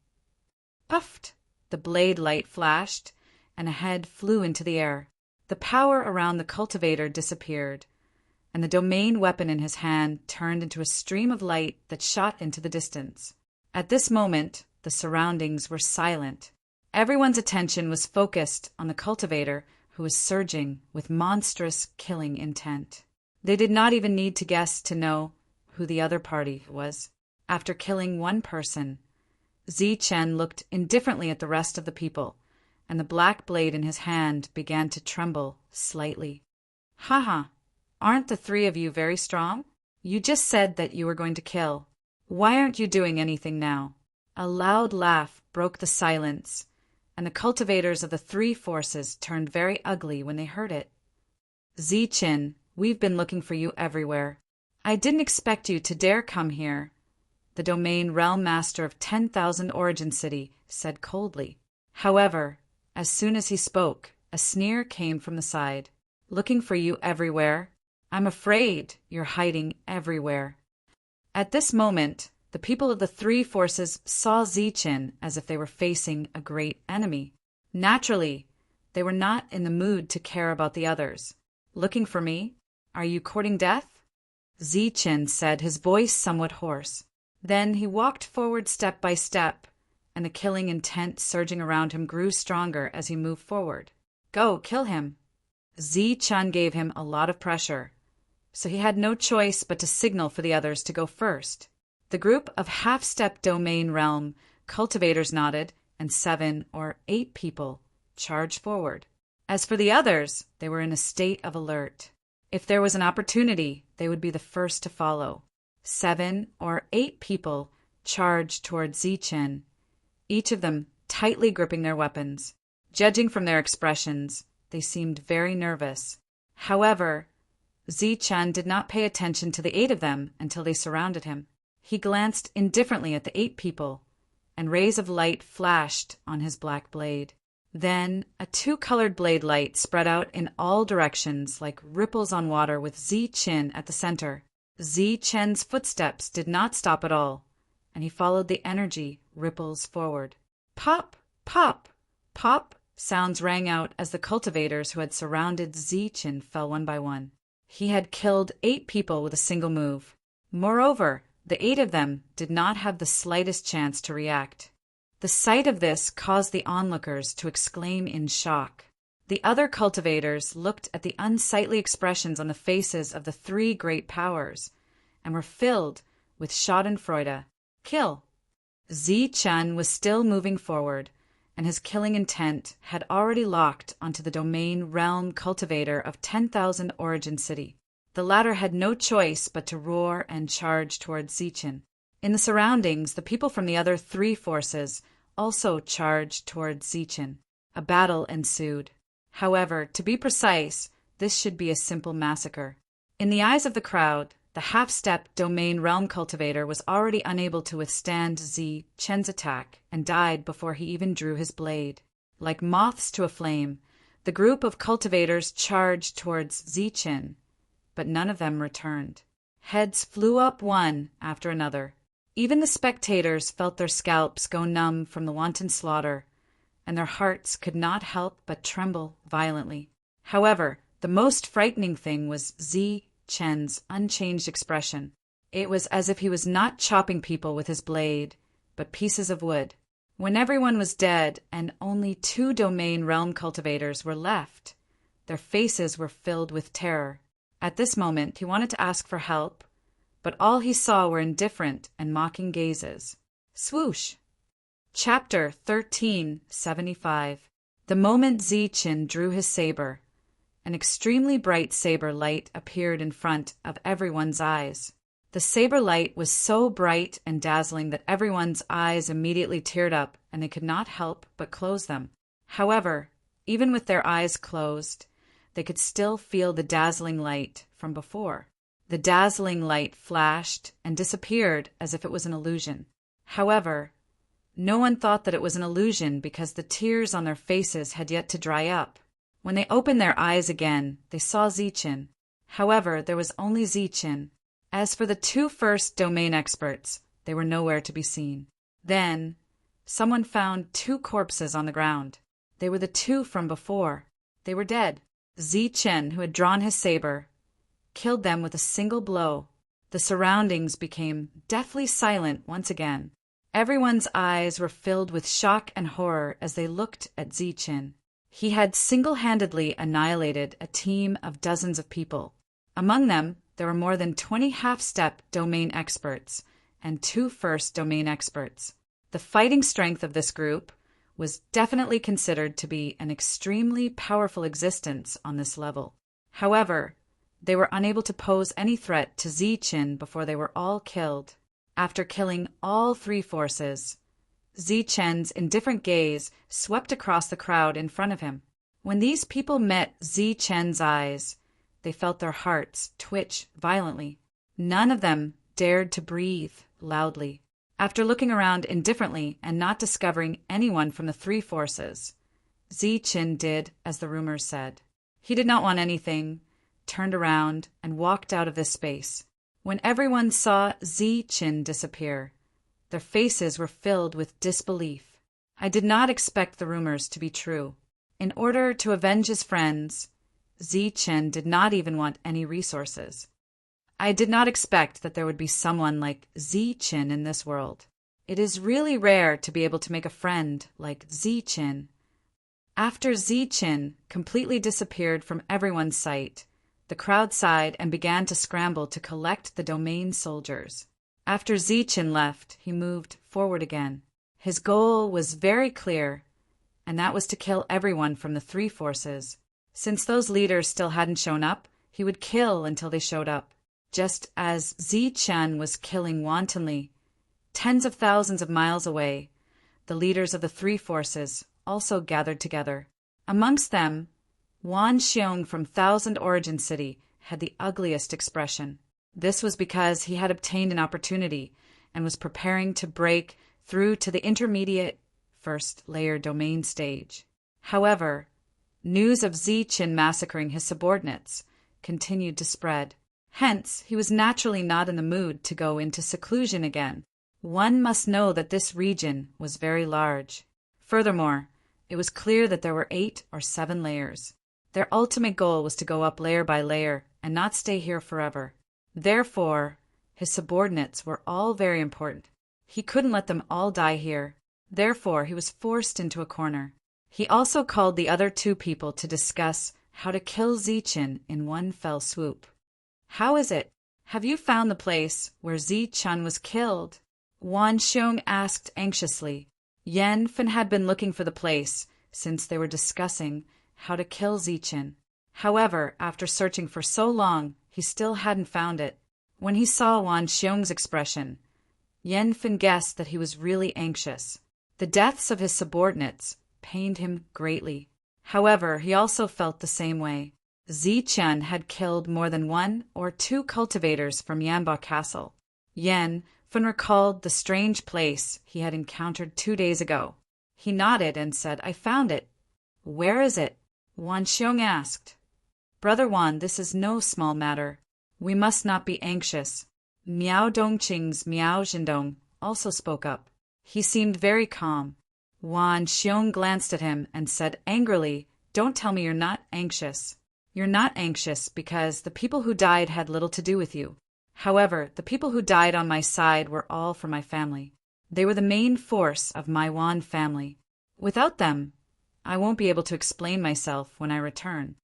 Puffed! The blade light flashed, and a head flew into the air. The power around the cultivator disappeared, and the domain weapon in his hand turned into a stream of light that shot into the distance. At this moment, the surroundings were silent. Everyone's attention was focused on the cultivator, who was surging with monstrous killing intent. They did not even need to guess to know who the other party was. After killing one person, Zi Chen looked indifferently at the rest of the people, and the black blade in his hand began to tremble slightly. "Haha, aren't the three of you very strong? You just said that you were going to kill. Why aren't you doing anything now?" A loud laugh broke the silence, and the cultivators of the three forces turned very ugly when they heard it. "Zi Chen, we've been looking for you everywhere. I didn't expect you to dare come here," the domain realm master of 10,000 Origin City said coldly. However, as soon as he spoke, a sneer came from the side. "Looking for you everywhere? I'm afraid you're hiding everywhere." At this moment, the people of the three forces saw Zi Chen as if they were facing a great enemy. Naturally, they were not in the mood to care about the others. "Looking for me? Are you courting death?" Zi Chen said, his voice somewhat hoarse. Then he walked forward step by step, and the killing intent surging around him grew stronger as he moved forward. "Go, kill him." Zi Chen gave him a lot of pressure, so he had no choice but to signal for the others to go first. The group of half-step domain realm cultivators nodded, and 7 or 8 people charged forward. As for the others, they were in a state of alert. If there was an opportunity, they would be the first to follow. 7 or 8 people charged toward Zi Chen, each of them tightly gripping their weapons. Judging from their expressions, they seemed very nervous. However, Zi Chen did not pay attention to the 8 of them until they surrounded him. He glanced indifferently at the 8 people, and rays of light flashed on his black blade. Then a 2-colored blade light spread out in all directions like ripples on water with Zi Chen at the center. Zi Chen's footsteps did not stop at all, and he followed the energy ripples forward. Pop, pop, pop sounds rang out as the cultivators who had surrounded Zi Chen fell one by one. He had killed 8 people with a single move. Moreover, the 8 of them did not have the slightest chance to react. The sight of this caused the onlookers to exclaim in shock. The other cultivators looked at the unsightly expressions on the faces of the 3 great powers and were filled with schadenfreude. Kill! Zi Chen was still moving forward, and his killing intent had already locked onto the domain realm cultivator of 10,000 Origin City. The latter had no choice but to roar and charge towards Zi Chen. In the surroundings, the people from the other 3 forces also charged towards Zi Chen. A battle ensued. However, to be precise, this should be a simple massacre. In the eyes of the crowd, the half-step domain realm cultivator was already unable to withstand Zi Chen's attack and died before he even drew his blade. Like moths to a flame, the group of cultivators charged towards Zi Chen, but none of them returned. Heads flew up one after another. Even the spectators felt their scalps go numb from the wanton slaughter, and their hearts could not help but tremble violently. However, the most frightening thing was Zi Chen's unchanged expression. It was as if he was not chopping people with his blade, but pieces of wood. When everyone was dead and only 2 domain realm cultivators were left, their faces were filled with terror. At this moment, he wanted to ask for help, but all he saw were indifferent and mocking gazes. Swoosh! Chapter 1375. The moment Zichen drew his saber, an extremely bright saber light appeared in front of everyone's eyes. The saber light was so bright and dazzling that everyone's eyes immediately teared up and they could not help but close them. However, even with their eyes closed, they could still feel the dazzling light from before. The dazzling light flashed and disappeared as if it was an illusion. However, no one thought that it was an illusion because the tears on their faces had yet to dry up. When they opened their eyes again, they saw Zichen. However, there was only Zichen. As for the two first domain experts, they were nowhere to be seen. Then, someone found two corpses on the ground. They were the two from before. They were dead. Zichen, who had drawn his saber, killed them with a single blow. The surroundings became deathly silent once again. Everyone's eyes were filled with shock and horror as they looked at Zichen. He had single-handedly annihilated a team of dozens of people. Among them, there were more than 20 half-step domain experts and 2 first domain experts. The fighting strength of this group was definitely considered to be an extremely powerful existence on this level. However, they were unable to pose any threat to Zichen before they were all killed. After killing all 3 forces, Zichen's indifferent gaze swept across the crowd in front of him. When these people met Zichen's eyes, they felt their hearts twitch violently. None of them dared to breathe loudly. After looking around indifferently and not discovering anyone from the 3 forces, Zichen did as the rumors said. He did not want anything, turned around, and walked out of this space. When everyone saw Zichen disappear, their faces were filled with disbelief. I did not expect the rumors to be true. In order to avenge his friends, Zichen did not even want any resources. I did not expect that there would be someone like Zichen in this world. It is really rare to be able to make a friend like Zichen. After Zichen completely disappeared from everyone's sight, the crowd sighed and began to scramble to collect the domain soldiers. After Zichen left, he moved forward again. His goal was very clear, and that was to kill everyone from the 3 forces. Since those leaders still hadn't shown up, he would kill until they showed up. Just as Zichen was killing wantonly, tens of thousands of miles away, the leaders of the 3 forces also gathered together. Amongst them, Wan Xiong from Thousand Origin City had the ugliest expression. This was because he had obtained an opportunity and was preparing to break through to the intermediate first layer domain stage. However, news of Zichen massacring his subordinates continued to spread. Hence, he was naturally not in the mood to go into seclusion again. One must know that this region was very large. Furthermore, it was clear that there were 8 or 7 layers. Their ultimate goal was to go up layer by layer and not stay here forever. Therefore, his subordinates were all very important. He couldn't let them all die here. Therefore, he was forced into a corner. He also called the other 2 people to discuss how to kill Zichen in one fell swoop. "How is it? Have you found the place where Zichen was killed?" Wan Xiong asked anxiously. Yan Fen had been looking for the place since they were discussing how to kill Zichen. However, after searching for so long, he still hadn't found it. When he saw Wan Xiong's expression, Yan Fen guessed that he was really anxious. The deaths of his subordinates pained him greatly. However, he also felt the same way. Zichen had killed more than 1 or 2 cultivators from Yanba Castle. Yan Fen recalled the strange place he had encountered 2 days ago. He nodded and said, "I found it." "Where is it?" Wan Xiong asked. "Brother Wan, this is no small matter. We must not be anxious." Miao Dongqing's Miao Zhendong also spoke up. He seemed very calm. Wan Xiong glanced at him and said angrily, "Don't tell me you're not anxious. You're not anxious because the people who died had little to do with you. However, the people who died on my side were all for my family. They were the main force of my Wan family. Without them, I won't be able to explain myself when I return."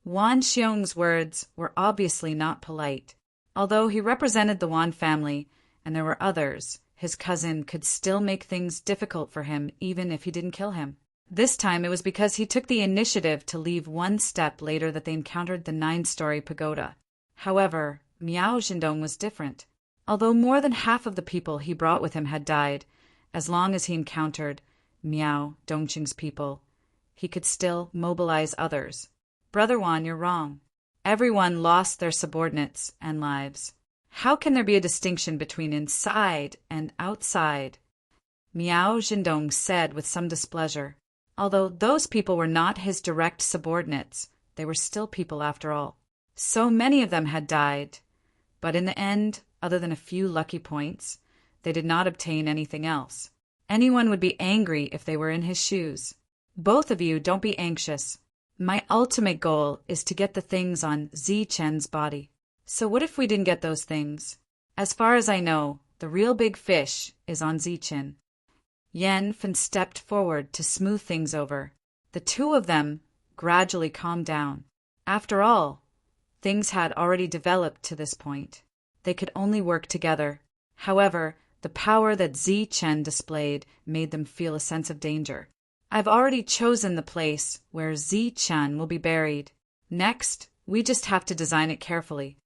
Wan Xiong's words were obviously not polite. Although he represented the Wan family, and there were others, his cousin could still make things difficult for him even if he didn't kill him. This time it was because he took the initiative to leave one step later that they encountered the 9-story pagoda. However, Miao Zhendong was different. Although more than half of the people he brought with him had died, as long as he encountered Miao Dongqing's people, he could still mobilize others. Brother Wan, you're wrong. Everyone lost their subordinates and lives. How can there be a distinction between inside and outside? Miao Zhendong said with some displeasure. Although those people were not his direct subordinates, they were still people after all. So many of them had died, but in the end, other than a few lucky points, they did not obtain anything else. Anyone would be angry if they were in his shoes. Both of you, don't be anxious. My ultimate goal is to get the things on Zichen's body. So what if we didn't get those things? As far as I know, the real big fish is on Zichen. Yan Fen stepped forward to smooth things over. The two of them gradually calmed down. After all, things had already developed to this point. They could only work together. However, the power that Zichen displayed made them feel a sense of danger. I've already chosen the place where Zichen will be buried. Next, we just have to design it carefully.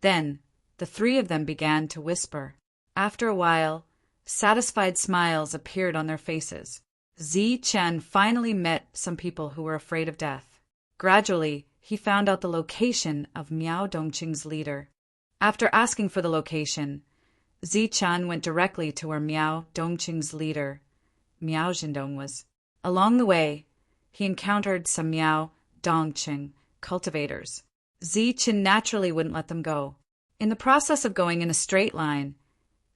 Then, the three of them began to whisper. After a while, satisfied smiles appeared on their faces. Zichen finally met some people who were afraid of death. Gradually, he found out the location of Miao Dongqing's leader. After asking for the location, Zichen went directly to where Miao Dongqing's leader, Miao Zhendong, was. Along the way, he encountered some Miao Dongqing cultivators. Zichen naturally wouldn't let them go. In the process of going in a straight line,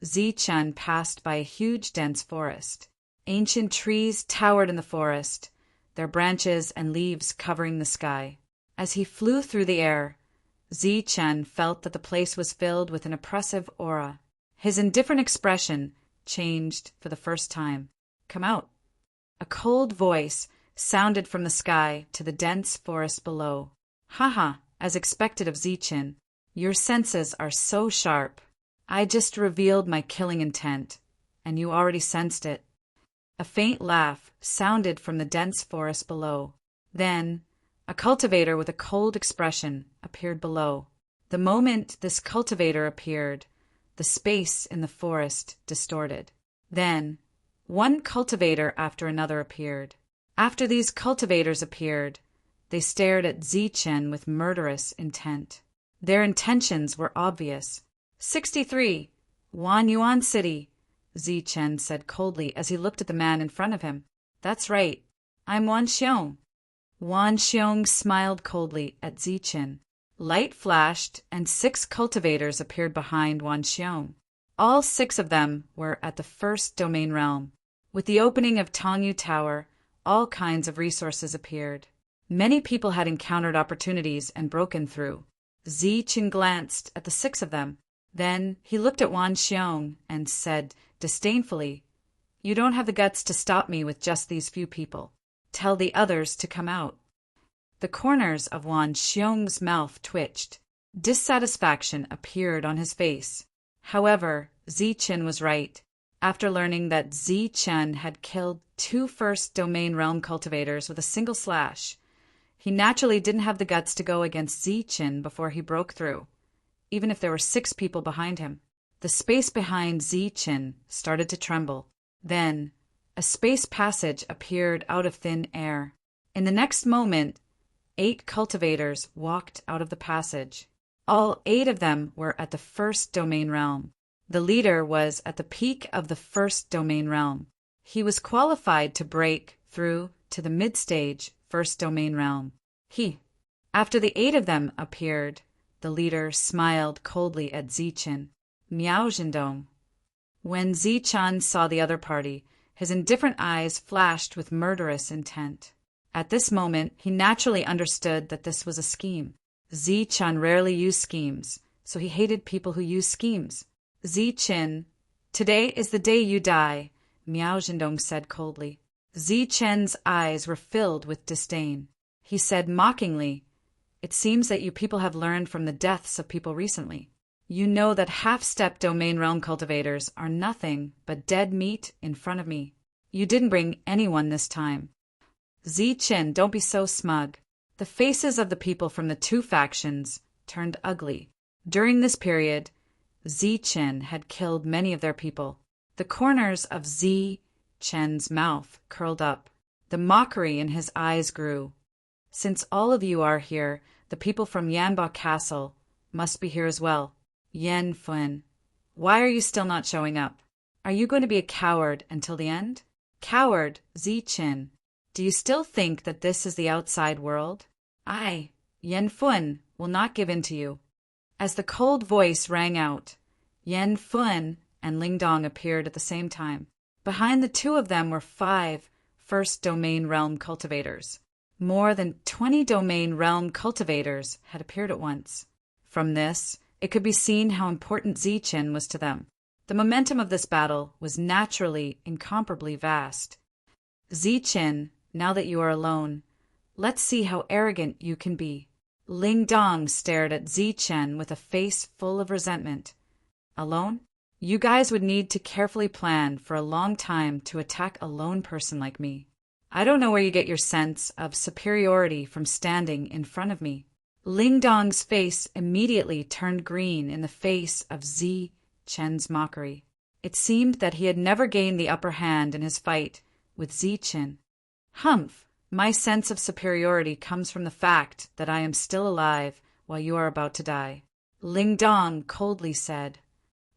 Zichen passed by a huge dense forest. Ancient trees towered in the forest, their branches and leaves covering the sky. As he flew through the air, Zichen felt that the place was filled with an oppressive aura. His indifferent expression changed for the first time. Come out. A cold voice sounded from the sky to the dense forest below. Haha, as expected of Zichen, your senses are so sharp. I just revealed my killing intent, and you already sensed it. A faint laugh sounded from the dense forest below. Then, a cultivator with a cold expression appeared below. The moment this cultivator appeared, the space in the forest distorted. Then, one cultivator after another appeared. After these cultivators appeared, they stared at Zichen with murderous intent. Their intentions were obvious. 63, Wan Yuan City, Zichen said coldly as he looked at the man in front of him. That's right, I'm Wan Xiong. Wan Xiong smiled coldly at Zichen. Light flashed, and 6 cultivators appeared behind Wan Xiong. All 6 of them were at the first domain realm. With the opening of Tongyu Tower, all kinds of resources appeared. Many people had encountered opportunities and broken through. Zichen glanced at the 6 of them. Then he looked at Wan Xiong and said disdainfully, You don't have the guts to stop me with just these few people. Tell the others to come out. The corners of Wan Xiong's mouth twitched. Dissatisfaction appeared on his face. However, Zichen was right. After learning that Zichen had killed 2 first domain realm cultivators with a single slash, he naturally didn't have the guts to go against Zichen before he broke through, even if there were 6 people behind him. The space behind Zichen started to tremble. Then, a space passage appeared out of thin air. In the next moment, 8 cultivators walked out of the passage. All 8 of them were at the first domain realm. The leader was at the peak of the first domain realm. He was qualified to break through to the mid-stage first domain realm. After the 8 of them appeared, the leader smiled coldly at Zichen. Miao Zhendong. When Zichen saw the other party, his indifferent eyes flashed with murderous intent. At this moment, he naturally understood that this was a scheme. Zichen rarely used schemes, so he hated people who used schemes. Zichen, today is the day you die, Miao Zhendong said coldly. Zichen's eyes were filled with disdain. He said mockingly, It seems that you people have learned from the deaths of people recently. You know that half-step domain realm cultivators are nothing but dead meat in front of me. You didn't bring anyone this time. Zichen, don't be so smug. The faces of the people from the two factions turned ugly. During this period, Zichen had killed many of their people. The corners of Zichen's mouth curled up. The mockery in his eyes grew. Since all of you are here, the people from Yanba Castle must be here as well. Yen Fun, why are you still not showing up? Are you going to be a coward until the end? Coward, Zichen, do you still think that this is the outside world? I, Yen Fun, will not give in to you. As the cold voice rang out, Yen Fun and Ling Dong appeared at the same time. Behind the two of them were 5 first domain realm cultivators. More than 20 domain realm cultivators had appeared at once. From this, it could be seen how important Zichen was to them. The momentum of this battle was naturally incomparably vast. Zichen, now that you are alone, let's see how arrogant you can be. Ling Dong stared at Zichen with a face full of resentment. Alone? You guys would need to carefully plan for a long time to attack a lone person like me. I don't know where you get your sense of superiority from standing in front of me. Ling Dong's face immediately turned green in the face of Zichen's mockery. It seemed that he had never gained the upper hand in his fight with Zichen. Humph, my sense of superiority comes from the fact that I am still alive while you are about to die. Ling Dong coldly said,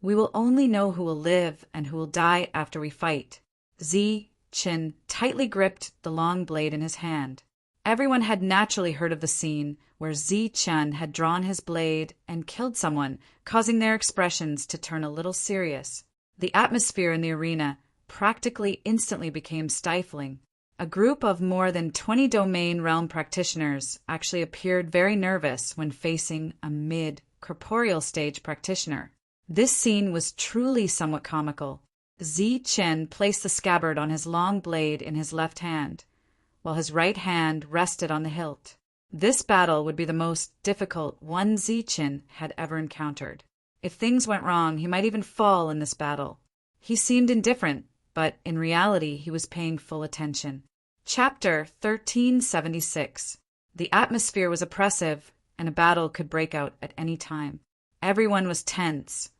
We will only know who will live and who will die after we fight. Zichen tightly gripped the long blade in his hand. Everyone had naturally heard of the scene where Zichen had drawn his blade and killed someone, causing their expressions to turn a little serious. The atmosphere in the arena practically instantly became stifling. A group of more than 20 domain realm practitioners actually appeared very nervous when facing a mid-corporeal stage practitioner. This scene was truly somewhat comical. Zichen placed the scabbard on his long blade in his left hand, while his right hand rested on the hilt. This battle would be the most difficult one Zichen had ever encountered. If things went wrong, he might even fall in this battle. He seemed indifferent, but in reality he was paying full attention. Chapter 1376. The atmosphere was oppressive, and a battle could break out at any time. Everyone was tense,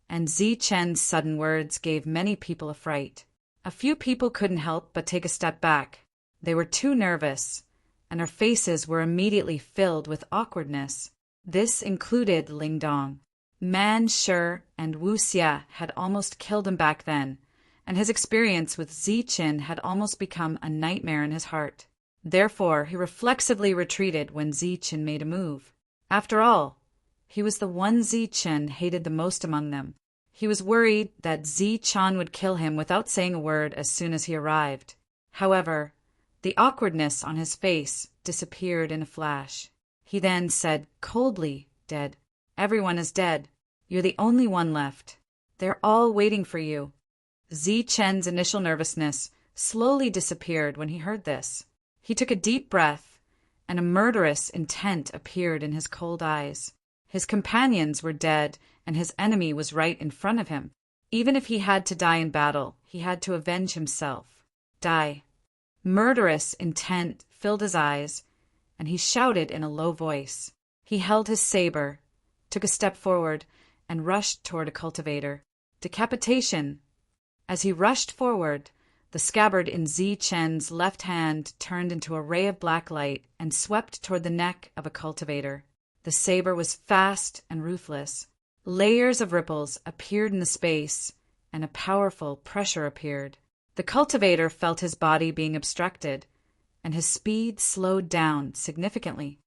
and Zichen's sudden words gave many people a fright. A few people couldn't help but take a step back. They were too nervous, and their faces were immediately filled with awkwardness. This included Ling Dong. Man Shi and Wu Xia had almost killed him back then, and his experience with Zichen had almost become a nightmare in his heart. Therefore, he reflexively retreated when Zichen made a move. After all, he was the one Zichen hated the most among them. He was worried that Zichen would kill him without saying a word as soon as he arrived. However, the awkwardness on his face disappeared in a flash. He then said coldly, Dead. Everyone is dead. You're the only one left. They're all waiting for you. Zichen's initial nervousness slowly disappeared when he heard this. He took a deep breath, and a murderous intent appeared in his cold eyes. His companions were dead, and his enemy was right in front of him. Even if he had to die in battle, he had to avenge himself. Die. Murderous intent filled his eyes, and he shouted in a low voice. He held his saber, took a step forward, and rushed toward a cultivator. Decapitation. As he rushed forward, the scabbard in Zichen's left hand turned into a ray of black light and swept toward the neck of a cultivator. The saber was fast and ruthless. Layers of ripples appeared in the space, and a powerful pressure appeared. The cultivator felt his body being obstructed, and his speed slowed down significantly.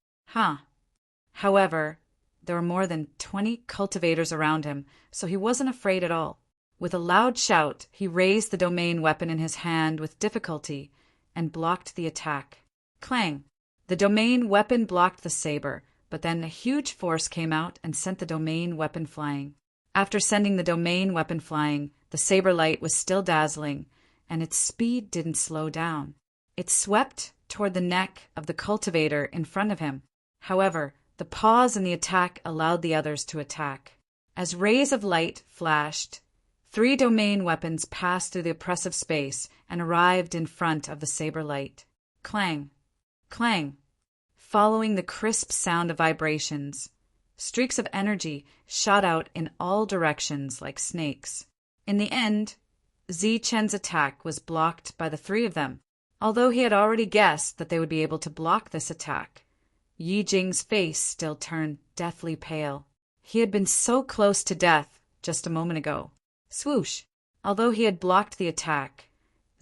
However, there were more than 20 cultivators around him, so he wasn't afraid at all. With a loud shout, he raised the domain weapon in his hand with difficulty and blocked the attack. Clang! The domain weapon blocked the saber, but then a huge force came out and sent the domain weapon flying. After sending the domain weapon flying, the saber light was still dazzling, and its speed didn't slow down. It swept toward the neck of the cultivator in front of him. However, the pause in the attack allowed the others to attack. As rays of light flashed, 3 domain weapons passed through the oppressive space and arrived in front of the saber light. Clang, clang. Following the crisp sound of vibrations, streaks of energy shot out in all directions like snakes. In the end, Zi Chen's attack was blocked by the 3 of them. Although he had already guessed that they would be able to block this attack, Yi Jing's face still turned deathly pale. He had been so close to death just a moment ago. Swoosh! Although he had blocked the attack,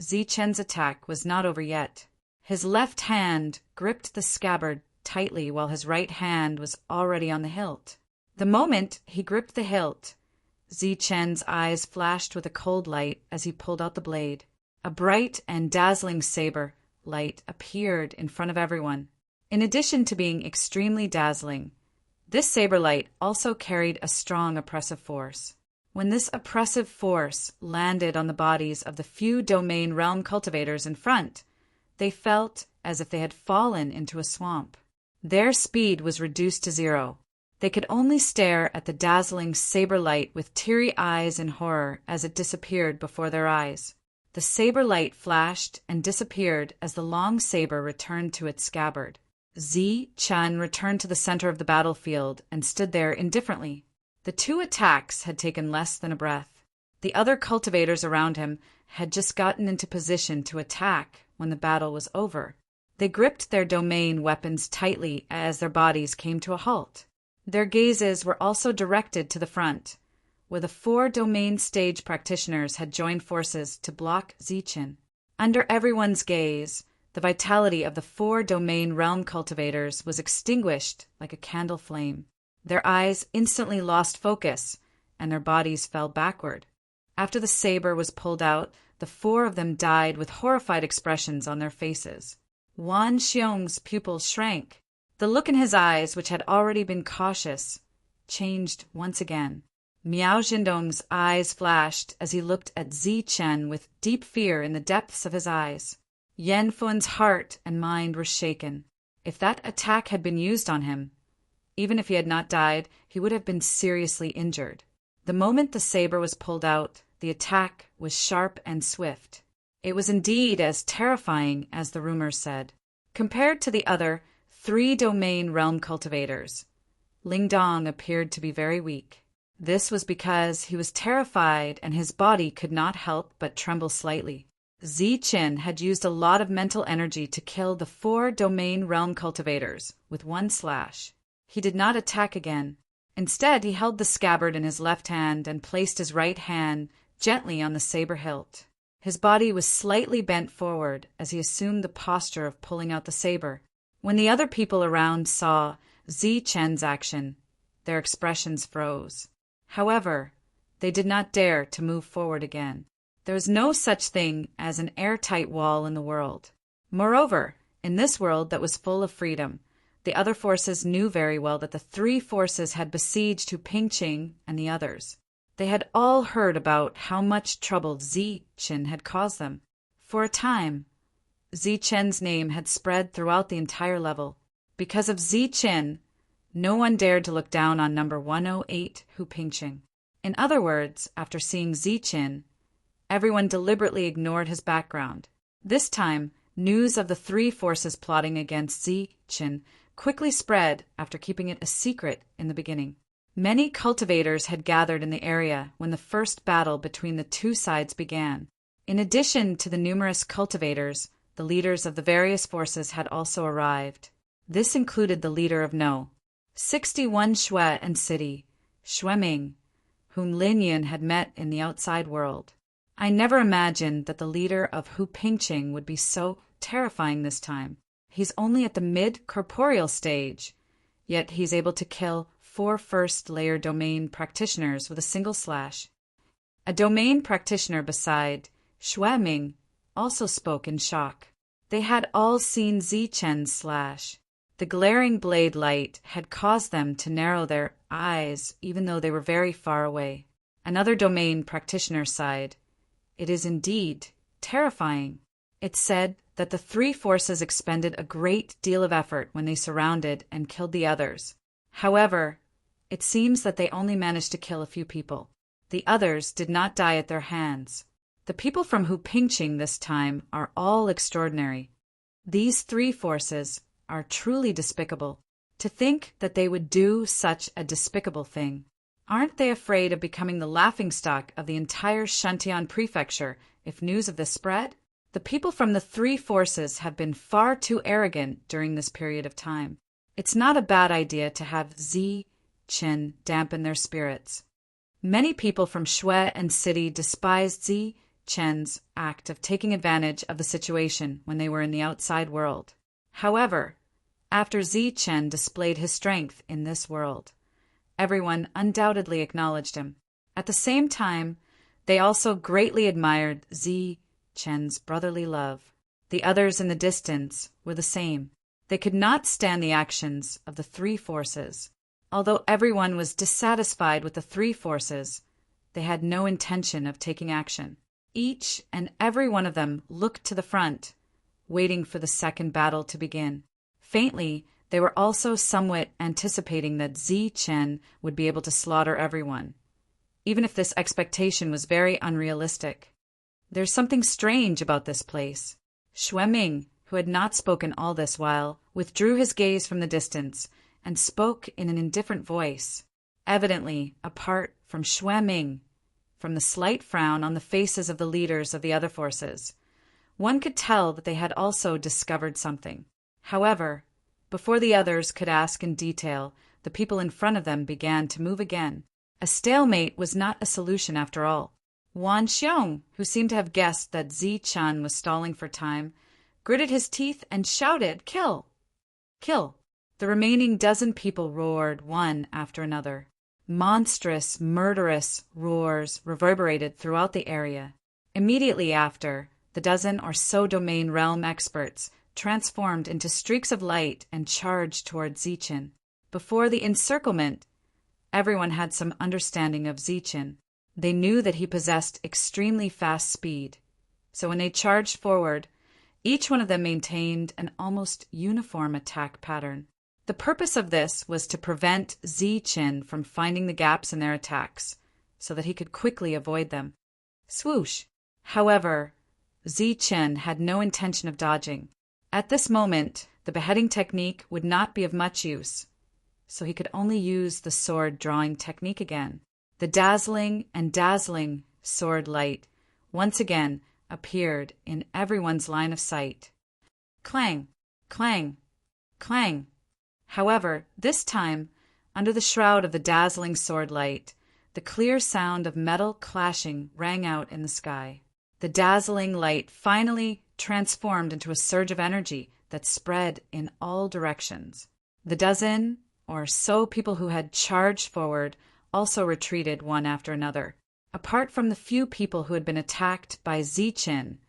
Zi Chen's attack was not over yet. His left hand gripped the scabbard tightly while his right hand was already on the hilt. The moment he gripped the hilt, Zi Chen's eyes flashed with a cold light as he pulled out the blade. A bright and dazzling saber light appeared in front of everyone. In addition to being extremely dazzling, this saber light also carried a strong oppressive force. When this oppressive force landed on the bodies of the few domain realm cultivators in front, they felt as if they had fallen into a swamp. Their speed was reduced to 0. They could only stare at the dazzling saber light with teary eyes in horror as it disappeared before their eyes. The saber light flashed and disappeared as the long saber returned to its scabbard. Zi Chen returned to the center of the battlefield and stood there indifferently. The 2 attacks had taken less than a breath. The other cultivators around him had just gotten into position to attack when the battle was over. They gripped their domain weapons tightly as their bodies came to a halt. Their gazes were also directed to the front, where the 4 domain stage practitioners had joined forces to block Zi Chen. Under everyone's gaze, the vitality of the 4 domain realm cultivators was extinguished like a candle flame. Their eyes instantly lost focus, and their bodies fell backward. After the saber was pulled out, the 4 of them died with horrified expressions on their faces. Wan Xiong's pupils shrank. The look in his eyes, which had already been cautious, changed once again. Miao Jindong's eyes flashed as he looked at Zi Chen with deep fear in the depths of his eyes. Yan Fun's heart and mind were shaken. If that attack had been used on him, even if he had not died, he would have been seriously injured. The moment the saber was pulled out, the attack was sharp and swift. It was indeed as terrifying as the rumors said. Compared to the other 3 domain realm cultivators, Ling Dong appeared to be very weak. This was because he was terrified and his body could not help but tremble slightly. Zi Chen had used a lot of mental energy to kill the 4 domain realm cultivators with 1 slash. He did not attack again. Instead, he held the scabbard in his left hand and placed his right hand gently on the saber hilt. His body was slightly bent forward as he assumed the posture of pulling out the saber. When the other people around saw Zi Chen's action, their expressions froze. However, they did not dare to move forward again. There is no such thing as an airtight wall in the world. Moreover, in this world that was full of freedom, the other forces knew very well that the 3 forces had besieged Hu Pingqing and the others. They had all heard about how much trouble Zi Chen had caused them. For a time, Zi Chen's name had spread throughout the entire level. Because of Zi Chen, no one dared to look down on number 108 Hu Pingqing. In other words, after seeing Zi Chen, everyone deliberately ignored his background. This time, news of the 3 forces plotting against Zi Chen quickly spread after keeping it a secret in the beginning. Many cultivators had gathered in the area when the first battle between the 2 sides began. In addition to the numerous cultivators, the leaders of the various forces had also arrived. This included the leader of No. 61 Shui and City, Xueming, whom Lin Yin had met in the outside world. I never imagined that the leader of Hu Pingqing would be so terrifying this time. He's only at the mid-corporeal stage, yet he's able to kill 4 first-layer domain practitioners with a single slash. A domain practitioner beside Xueming also spoke in shock. They had all seen Zi Chen's slash. The glaring blade light had caused them to narrow their eyes even though they were very far away. Another domain practitioner sighed. It is indeed terrifying. It said that the 3 forces expended a great deal of effort when they surrounded and killed the others. However, it seems that they only managed to kill a few people. The others did not die at their hands. The people from Pingqing this time are all extraordinary. These three forces are truly despicable. To think that they would do such a despicable thing. Aren't they afraid of becoming the laughingstock of the entire Shantian prefecture if news of this spread? The people from the three forces have been far too arrogant during this period of time. It's not a bad idea to have Zi Chen dampen their spirits. Many people from Shui and City despised Zi Chen's act of taking advantage of the situation when they were in the outside world. However, after Zi Chen displayed his strength in this world, everyone undoubtedly acknowledged him. At the same time, they also greatly admired Zi Chen's brotherly love. The others in the distance were the same. They could not stand the actions of the three forces. Although everyone was dissatisfied with the three forces, they had no intention of taking action. Each and every one of them looked to the front, waiting for the second battle to begin. Faintly, they were also somewhat anticipating that Zi Chen would be able to slaughter everyone, even if this expectation was very unrealistic. There's something strange about this place. Xueming, who had not spoken all this while, withdrew his gaze from the distance and spoke in an indifferent voice, evidently apart from Xueming. From the slight frown on the faces of the leaders of the other forces, one could tell that they had also discovered something. However, before the others could ask in detail, the people in front of them began to move again. A stalemate was not a solution after all. Wan Xiong, who seemed to have guessed that Zi Chen was stalling for time, gritted his teeth and shouted, "Kill! Kill!" The remaining dozen people roared one after another. Monstrous, murderous roars reverberated throughout the area. Immediately after, the dozen or so domain realm experts transformed into streaks of light and charged toward Zichen. Before the encirclement, everyone had some understanding of Zichen. They knew that he possessed extremely fast speed. So when they charged forward, each one of them maintained an almost uniform attack pattern. The purpose of this was to prevent Zi Chen from finding the gaps in their attacks, so that he could quickly avoid them. Swoosh! However, Zi Chen had no intention of dodging. At this moment, the beheading technique would not be of much use, so he could only use the sword drawing technique again. The dazzling and dazzling sword light once again appeared in everyone's line of sight. Clang! Clang! Clang! However, this time, under the shroud of the dazzling sword light, the clear sound of metal clashing rang out in the sky. The dazzling light finally transformed into a surge of energy that spread in all directions. The dozen or so people who had charged forward also retreated one after another. Apart from the few people who had been attacked by Zichen,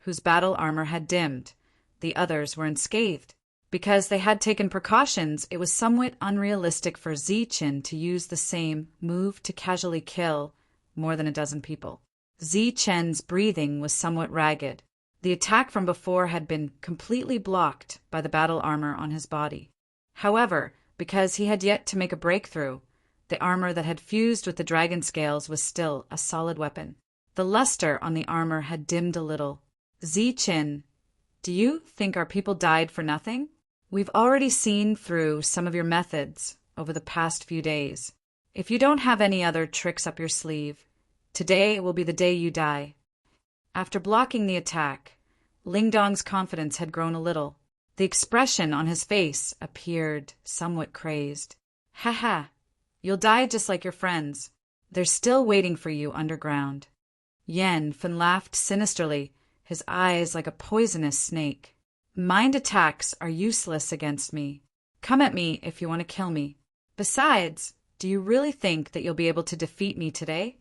whose battle armor had dimmed, the others were unscathed. Because they had taken precautions, it was somewhat unrealistic for Zichen to use the same move to casually kill more than a dozen people. Zichen's breathing was somewhat ragged. The attack from before had been completely blocked by the battle armor on his body. However, because he had yet to make a breakthrough, the armor that had fused with the dragon scales was still a solid weapon. The luster on the armor had dimmed a little. Zichen, do you think our people died for nothing? We've already seen through some of your methods over the past few days. If you don't have any other tricks up your sleeve, today will be the day you die. After blocking the attack, Ling Dong's confidence had grown a little. The expression on his face appeared somewhat crazed. Ha ha, you'll die just like your friends. They're still waiting for you underground. Yan Fen laughed sinisterly, his eyes like a poisonous snake. Mind attacks are useless against me. Come at me if you want to kill me. Besides, do you really think that you'll be able to defeat me today?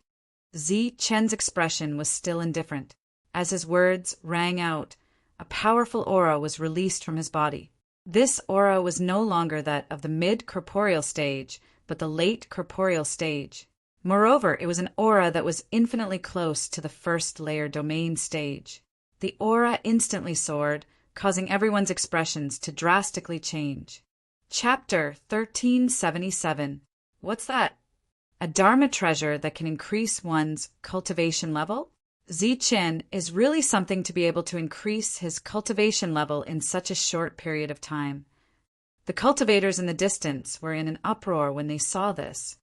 Zi Chen's expression was still indifferent. As his words rang out, a powerful aura was released from his body. This aura was no longer that of the mid-corporeal stage, but the late corporeal stage. Moreover, it was an aura that was infinitely close to the first layer domain stage. The aura instantly soared, causing everyone's expressions to drastically change. Chapter 1377. What's that? A Dharma treasure that can increase one's cultivation level? Zichen is really something to be able to increase his cultivation level in such a short period of time. The cultivators in the distance were in an uproar when they saw this.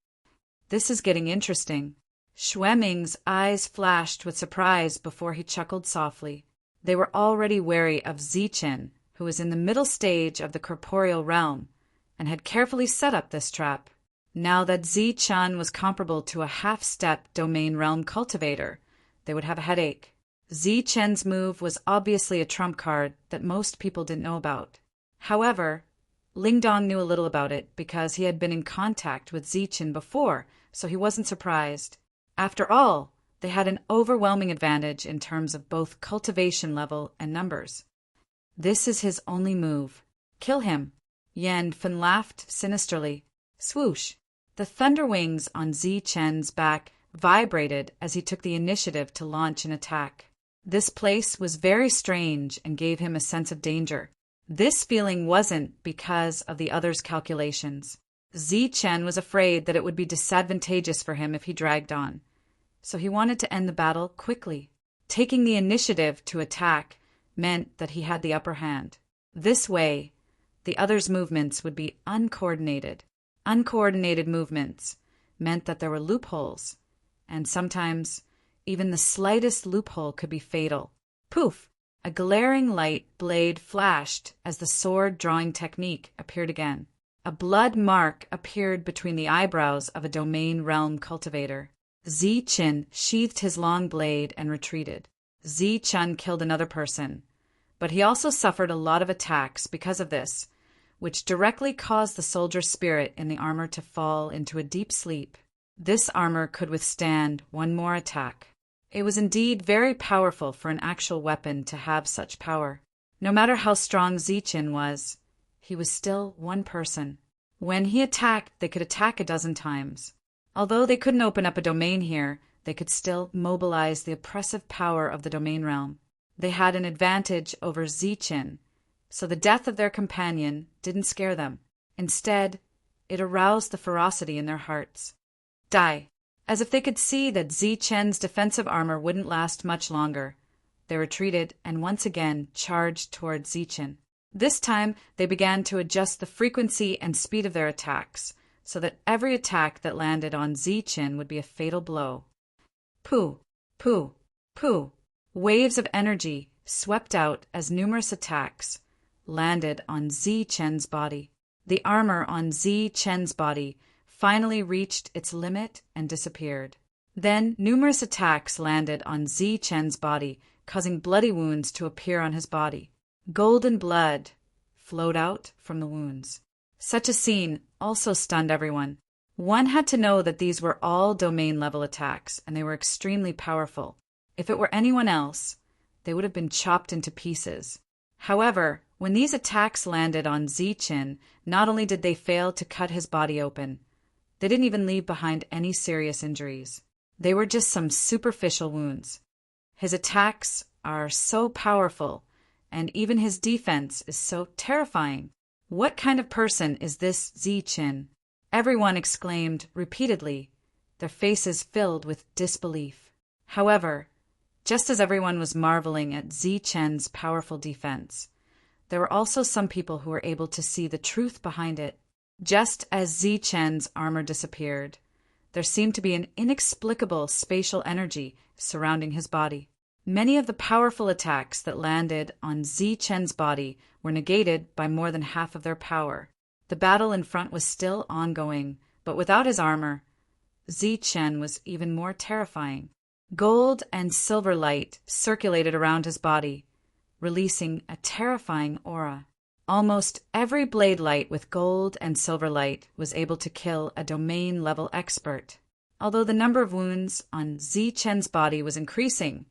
This is getting interesting. Xueming's eyes flashed with surprise before he chuckled softly. They were already wary of Zichen, who was in the middle stage of the corporeal realm, and had carefully set up this trap. Now that Zichen was comparable to a half-step domain realm cultivator, they would have a headache. Zichen's move was obviously a trump card that most people didn't know about. However, Lingdong knew a little about it because he had been in contact with Zichen before, so he wasn't surprised. After all, they had an overwhelming advantage in terms of both cultivation level and numbers. This is his only move. Kill him. Yan Fen laughed sinisterly. Swoosh! The thunder wings on Zichen's back vibrated as he took the initiative to launch an attack. This place was very strange and gave him a sense of danger. This feeling wasn't because of the others' calculations. Zichen was afraid that it would be disadvantageous for him if he dragged on, so he wanted to end the battle quickly. Taking the initiative to attack meant that he had the upper hand. This way, the others' movements would be uncoordinated. Uncoordinated movements meant that there were loopholes, and sometimes even the slightest loophole could be fatal. Poof! A glaring light blade flashed as the sword-drawing technique appeared again. A blood mark appeared between the eyebrows of a domain realm cultivator. Zichen sheathed his long blade and retreated. Zichen killed another person, but he also suffered a lot of attacks because of this, which directly caused the soldier's spirit in the armor to fall into a deep sleep. This armor could withstand one more attack. It was indeed very powerful for an actual weapon to have such power. No matter how strong Zichen was, he was still one person. When he attacked, they could attack a dozen times. Although they couldn't open up a domain here, they could still mobilize the oppressive power of the domain realm. They had an advantage over Zichen, so the death of their companion didn't scare them. Instead, it aroused the ferocity in their hearts. Die! As if they could see that Zichen's defensive armor wouldn't last much longer, they retreated and once again charged toward Zichen. This time, they began to adjust the frequency and speed of their attacks, so that every attack that landed on Zichen would be a fatal blow. Pooh! Pooh! Pooh! Waves of energy swept out as numerous attacks landed on Zichen's body. The armor on Zichen's body finally reached its limit and disappeared. Then numerous attacks landed on Zichen's body, causing bloody wounds to appear on his body. Golden blood flowed out from the wounds. Such a scene also stunned everyone. One had to know that these were all domain-level attacks, and they were extremely powerful. If it were anyone else, they would have been chopped into pieces. However, when these attacks landed on Zichen, not only did they fail to cut his body open, they didn't even leave behind any serious injuries. They were just some superficial wounds. His attacks are so powerful, and even his defense is so terrifying. What kind of person is this Zichen? Everyone exclaimed repeatedly, their faces filled with disbelief. However, just as everyone was marveling at Zichen's powerful defense, there were also some people who were able to see the truth behind it. Just as Zichen's armor disappeared, there seemed to be an inexplicable spatial energy surrounding his body. Many of the powerful attacks that landed on Zichen's body were negated by more than half of their power. The battle in front was still ongoing, but without his armor, Zichen was even more terrifying. Gold and silver light circulated around his body, releasing a terrifying aura. Almost every blade light with gold and silver light was able to kill a domain-level expert. Although the number of wounds on Zichen's body was increasing,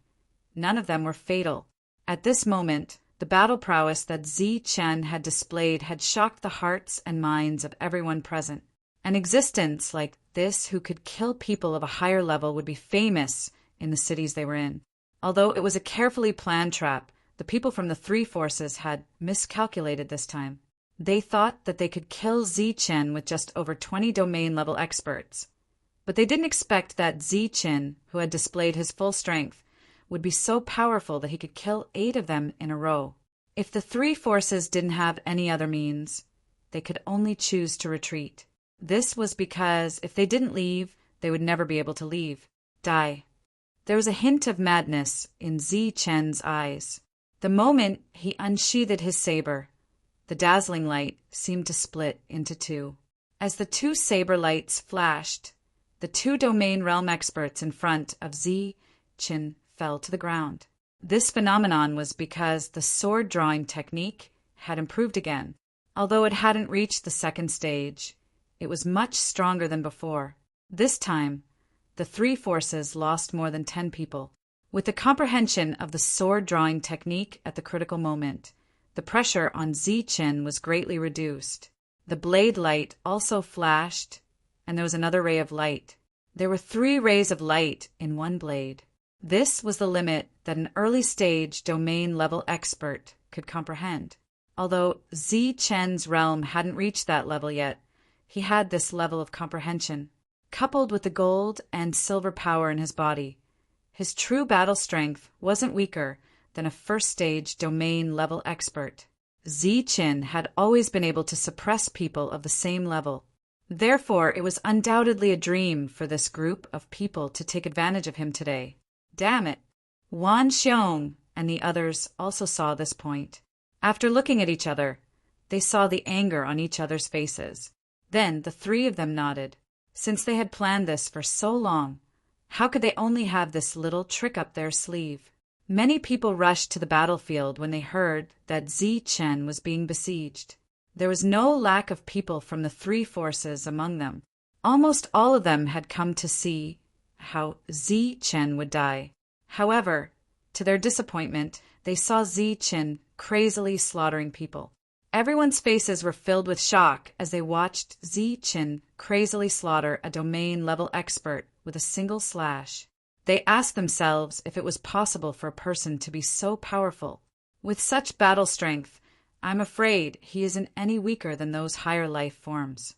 none of them were fatal. At this moment, the battle prowess that Zichen had displayed had shocked the hearts and minds of everyone present. An existence like this who could kill people of a higher level would be famous in the cities they were in. Although it was a carefully planned trap, the people from the three forces had miscalculated this time. They thought that they could kill Zichen with just over 20 domain-level experts. But they didn't expect that Zichen, who had displayed his full strength, would be so powerful that he could kill 8 of them in a row. If the 3 forces didn't have any other means, they could only choose to retreat. This was because if they didn't leave, they would never be able to leave. Die. There was a hint of madness in Zichen's eyes. The moment he unsheathed his saber, the dazzling light seemed to split into 2. As the 2 saber lights flashed, the 2 domain realm experts in front of Zichen fell to the ground. This phenomenon was because the sword-drawing technique had improved again. Although it hadn't reached the 2nd stage, it was much stronger than before. This time, the 3 forces lost more than 10 people. With the comprehension of the sword-drawing technique at the critical moment, the pressure on Zichen was greatly reduced. The blade light also flashed, and there was another ray of light. There were 3 rays of light in one blade. This was the limit that an early-stage domain-level expert could comprehend. Although Zichen's realm hadn't reached that level yet, he had this level of comprehension. Coupled with the gold and silver power in his body, his true battle strength wasn't weaker than a first-stage domain-level expert. Zichen had always been able to suppress people of the same level. Therefore, it was undoubtedly a dream for this group of people to take advantage of him today. Damn it! Wan Xiong and the others also saw this point. After looking at each other, they saw the anger on each other's faces. Then the 3 of them nodded. Since they had planned this for so long, how could they only have this little trick up their sleeve? Many people rushed to the battlefield when they heard that Zichen was being besieged. There was no lack of people from the 3 forces among them. Almost all of them had come to see how Zichen would die. However, to their disappointment, they saw Zichen crazily slaughtering people. Everyone's faces were filled with shock as they watched Zichen crazily slaughter a domain-level expert with a single slash. They asked themselves if it was possible for a person to be so powerful. With such battle strength, I'm afraid he isn't any weaker than those higher life forms.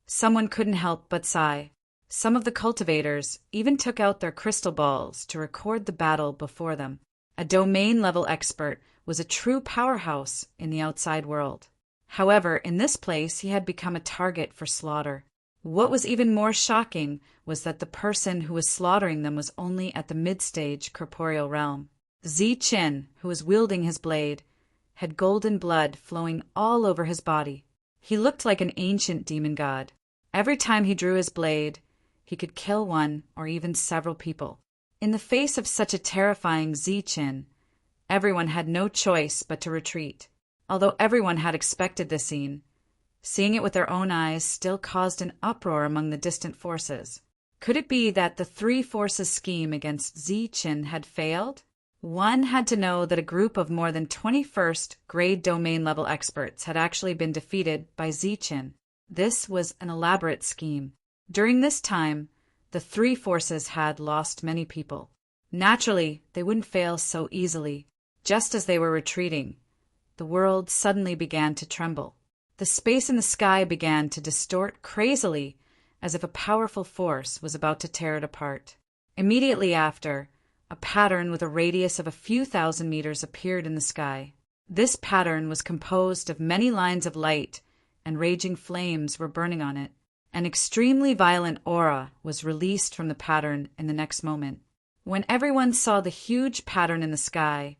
Someone couldn't help but sigh. Some of the cultivators even took out their crystal balls to record the battle before them. A domain-level expert was a true powerhouse in the outside world. However, in this place he had become a target for slaughter. What was even more shocking was that the person who was slaughtering them was only at the mid-stage corporeal realm. Zichen, who was wielding his blade, had golden blood flowing all over his body. He looked like an ancient demon god. Every time he drew his blade, he could kill one or even several people. In the face of such a terrifying Zichen, everyone had no choice but to retreat. Although everyone had expected this scene, seeing it with their own eyes still caused an uproar among the distant forces. Could it be that the 3 forces' scheme against Zichen had failed? One had to know that a group of more than 21st grade domain-level experts had actually been defeated by Zichen. This was an elaborate scheme. During this time, the 3 forces had lost many people. Naturally, they wouldn't fail so easily. Just as they were retreating, the world suddenly began to tremble. The space in the sky began to distort crazily, as if a powerful force was about to tear it apart. Immediately after, a pattern with a radius of a few thousand meters appeared in the sky. This pattern was composed of many lines of light, and raging flames were burning on it. An extremely violent aura was released from the pattern in the next moment. When everyone saw the huge pattern in the sky,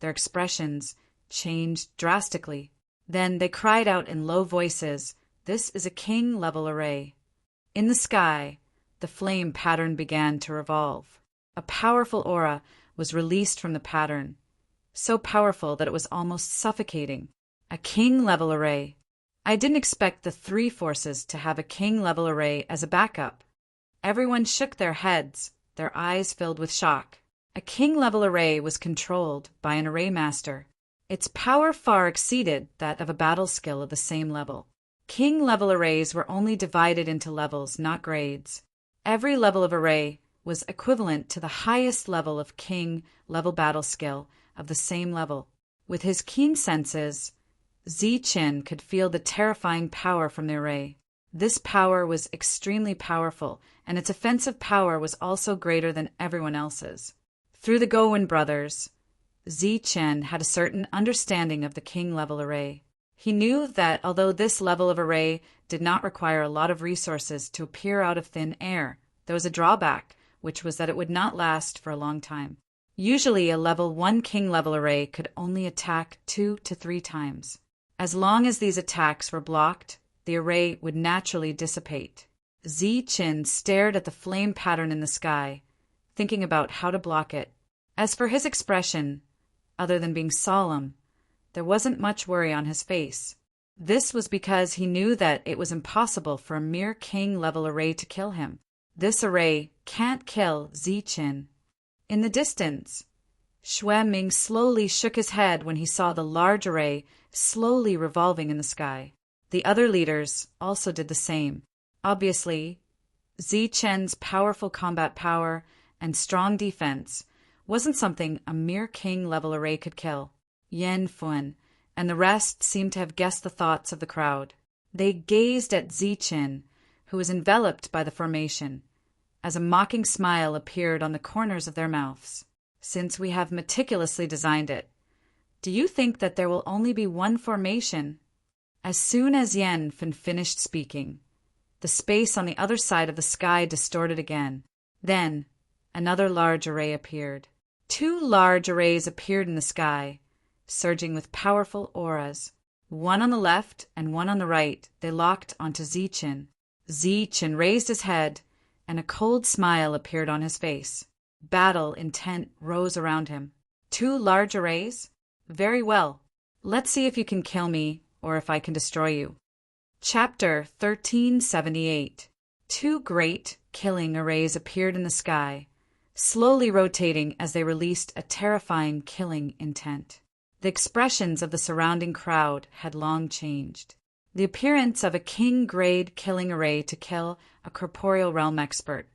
their expressions changed drastically. Then they cried out in low voices, "This is a king-level array." In the sky, the flame pattern began to revolve. A powerful aura was released from the pattern, so powerful that it was almost suffocating. A king-level array. I didn't expect the 3 forces to have a king-level array as a backup. Everyone shook their heads, their eyes filled with shock. A king-level array was controlled by an array master. Its power far exceeded that of a battle skill of the same level. King-level arrays were only divided into levels, not grades. Every level of array was equivalent to the highest level of king-level battle skill of the same level. With his keen senses, Zichen could feel the terrifying power from the array. This power was extremely powerful, and its offensive power was also greater than everyone else's. Through the Gowon brothers, Zichen had a certain understanding of the king-level array. He knew that although this level of array did not require a lot of resources to appear out of thin air, there was a drawback, which was that it would not last for a long time. Usually, a level 1 king-level array could only attack 2 to 3 times. As long as these attacks were blocked, the array would naturally dissipate. Zichen stared at the flame pattern in the sky, thinking about how to block it. As for his expression, other than being solemn, there wasn't much worry on his face. This was because he knew that it was impossible for a mere king-level array to kill him. This array can't kill Zichen. In the distance, Xue Ming slowly shook his head when he saw the large array slowly revolving in the sky. The other leaders also did the same. Obviously, Zichen's powerful combat power and strong defense wasn't something a mere king-level array could kill. Yan Fun and the rest seemed to have guessed the thoughts of the crowd. They gazed at Zichen, who was enveloped by the formation, as a mocking smile appeared on the corners of their mouths. Since we have meticulously designed it, do you think that there will only be one formation? As soon as Yan Fun finished speaking, the space on the other side of the sky distorted again. Then, another large array appeared. 2 large arrays appeared in the sky, surging with powerful auras. One on the left and one on the right, they locked onto Zichen. Zichen raised his head, and a cold smile appeared on his face. Battle intent rose around him. 2 large arrays? Very well. Let's see if you can kill me, or if I can destroy you. Chapter 1378. 2 great, killing arrays appeared in the sky, slowly rotating as they released a terrifying killing intent. The expressions of the surrounding crowd had long changed. The appearance of a king-grade killing array to kill a corporeal realm expert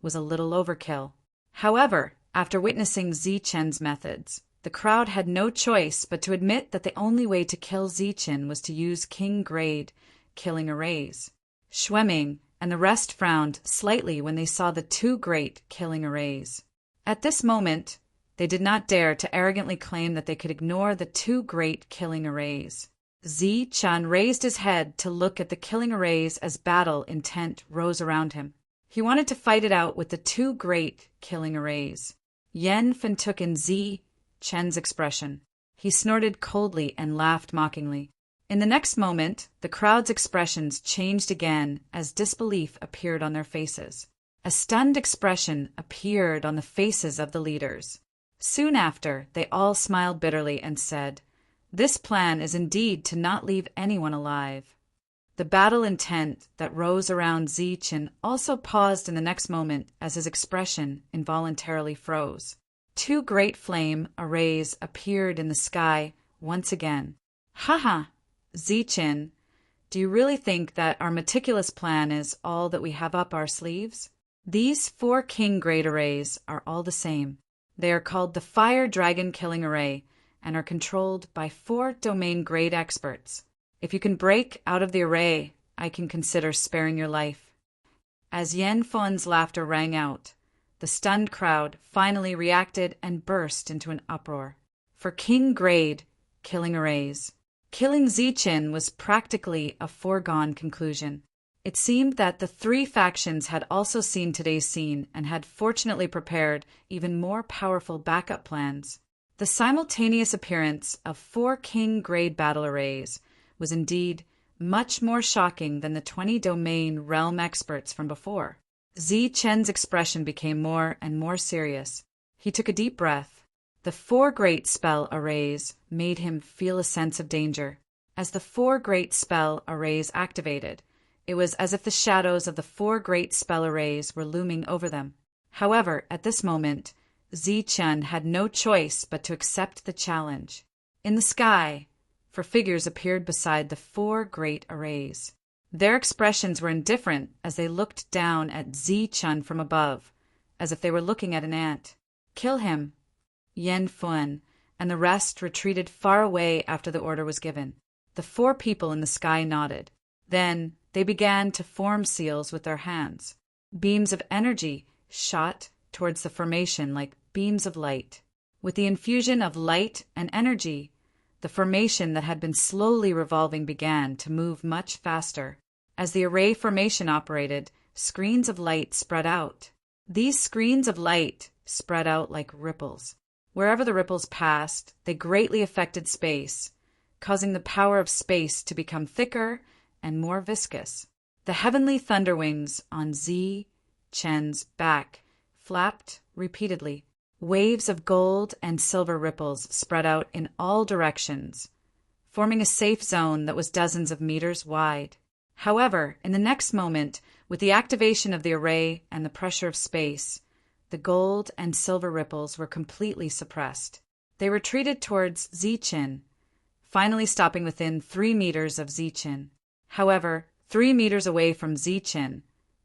was a little overkill. However, after witnessing Zichen's methods, the crowd had no choice but to admit that the only way to kill Zichen was to use king-grade killing arrays. Xue Ming and the rest frowned slightly when they saw the 2 great killing arrays. At this moment, they did not dare to arrogantly claim that they could ignore the 2 great killing arrays. Zichen raised his head to look at the killing arrays as battle intent rose around him. He wanted to fight it out with the 2 great killing arrays. Yan Fun took in Zichen's expression. He snorted coldly and laughed mockingly. In the next moment, the crowd's expressions changed again as disbelief appeared on their faces. A stunned expression appeared on the faces of the leaders. Soon after, they all smiled bitterly and said, "This plan is indeed to not leave anyone alive." The battle intent that rose around Zichen also paused in the next moment as his expression involuntarily froze. 2 great flame arrays appeared in the sky once again. "Haha, Zichen, do you really think that our meticulous plan is all that we have up our sleeves? These 4 king-grade arrays are all the same. They are called the Fire Dragon Killing Array and are controlled by 4 domain grade experts. If you can break out of the array, I can consider sparing your life." As Yan Fun's laughter rang out, the stunned crowd finally reacted and burst into an uproar. For king-grade killing arrays, killing Zichen was practically a foregone conclusion. It seemed that the 3 factions had also seen today's scene and had fortunately prepared even more powerful backup plans. The simultaneous appearance of 4 king-grade battle arrays was indeed much more shocking than the 20 domain realm experts from before. Zichen's expression became more and more serious. He took a deep breath. The 4 great spell arrays made him feel a sense of danger. As the 4 great spell arrays activated, it was as if the shadows of the 4 great spell arrays were looming over them. However, at this moment, Zichen had no choice but to accept the challenge. In the sky, 4 figures appeared beside the 4 great arrays. Their expressions were indifferent as they looked down at Zichen from above, as if they were looking at an ant. "Kill him." Yan Fun and the rest retreated far away after the order was given. The 4 people in the sky nodded. Then they began to form seals with their hands. Beams of energy shot towards the formation like beams of light. With the infusion of light and energy, the formation that had been slowly revolving began to move much faster. As the array formation operated, screens of light spread out. These screens of light spread out like ripples. Wherever the ripples passed, they greatly affected space, causing the power of space to become thicker and more viscous. The heavenly thunder wings on Zi Chen's back flapped repeatedly. Waves of gold and silver ripples spread out in all directions, forming a safe zone that was dozens of meters wide. However, in the next moment, with the activation of the array and the pressure of space, the gold and silver ripples were completely suppressed. They retreated towards Zichen, finally stopping within 3 meters of Zichen. However, 3 meters away from Zichen,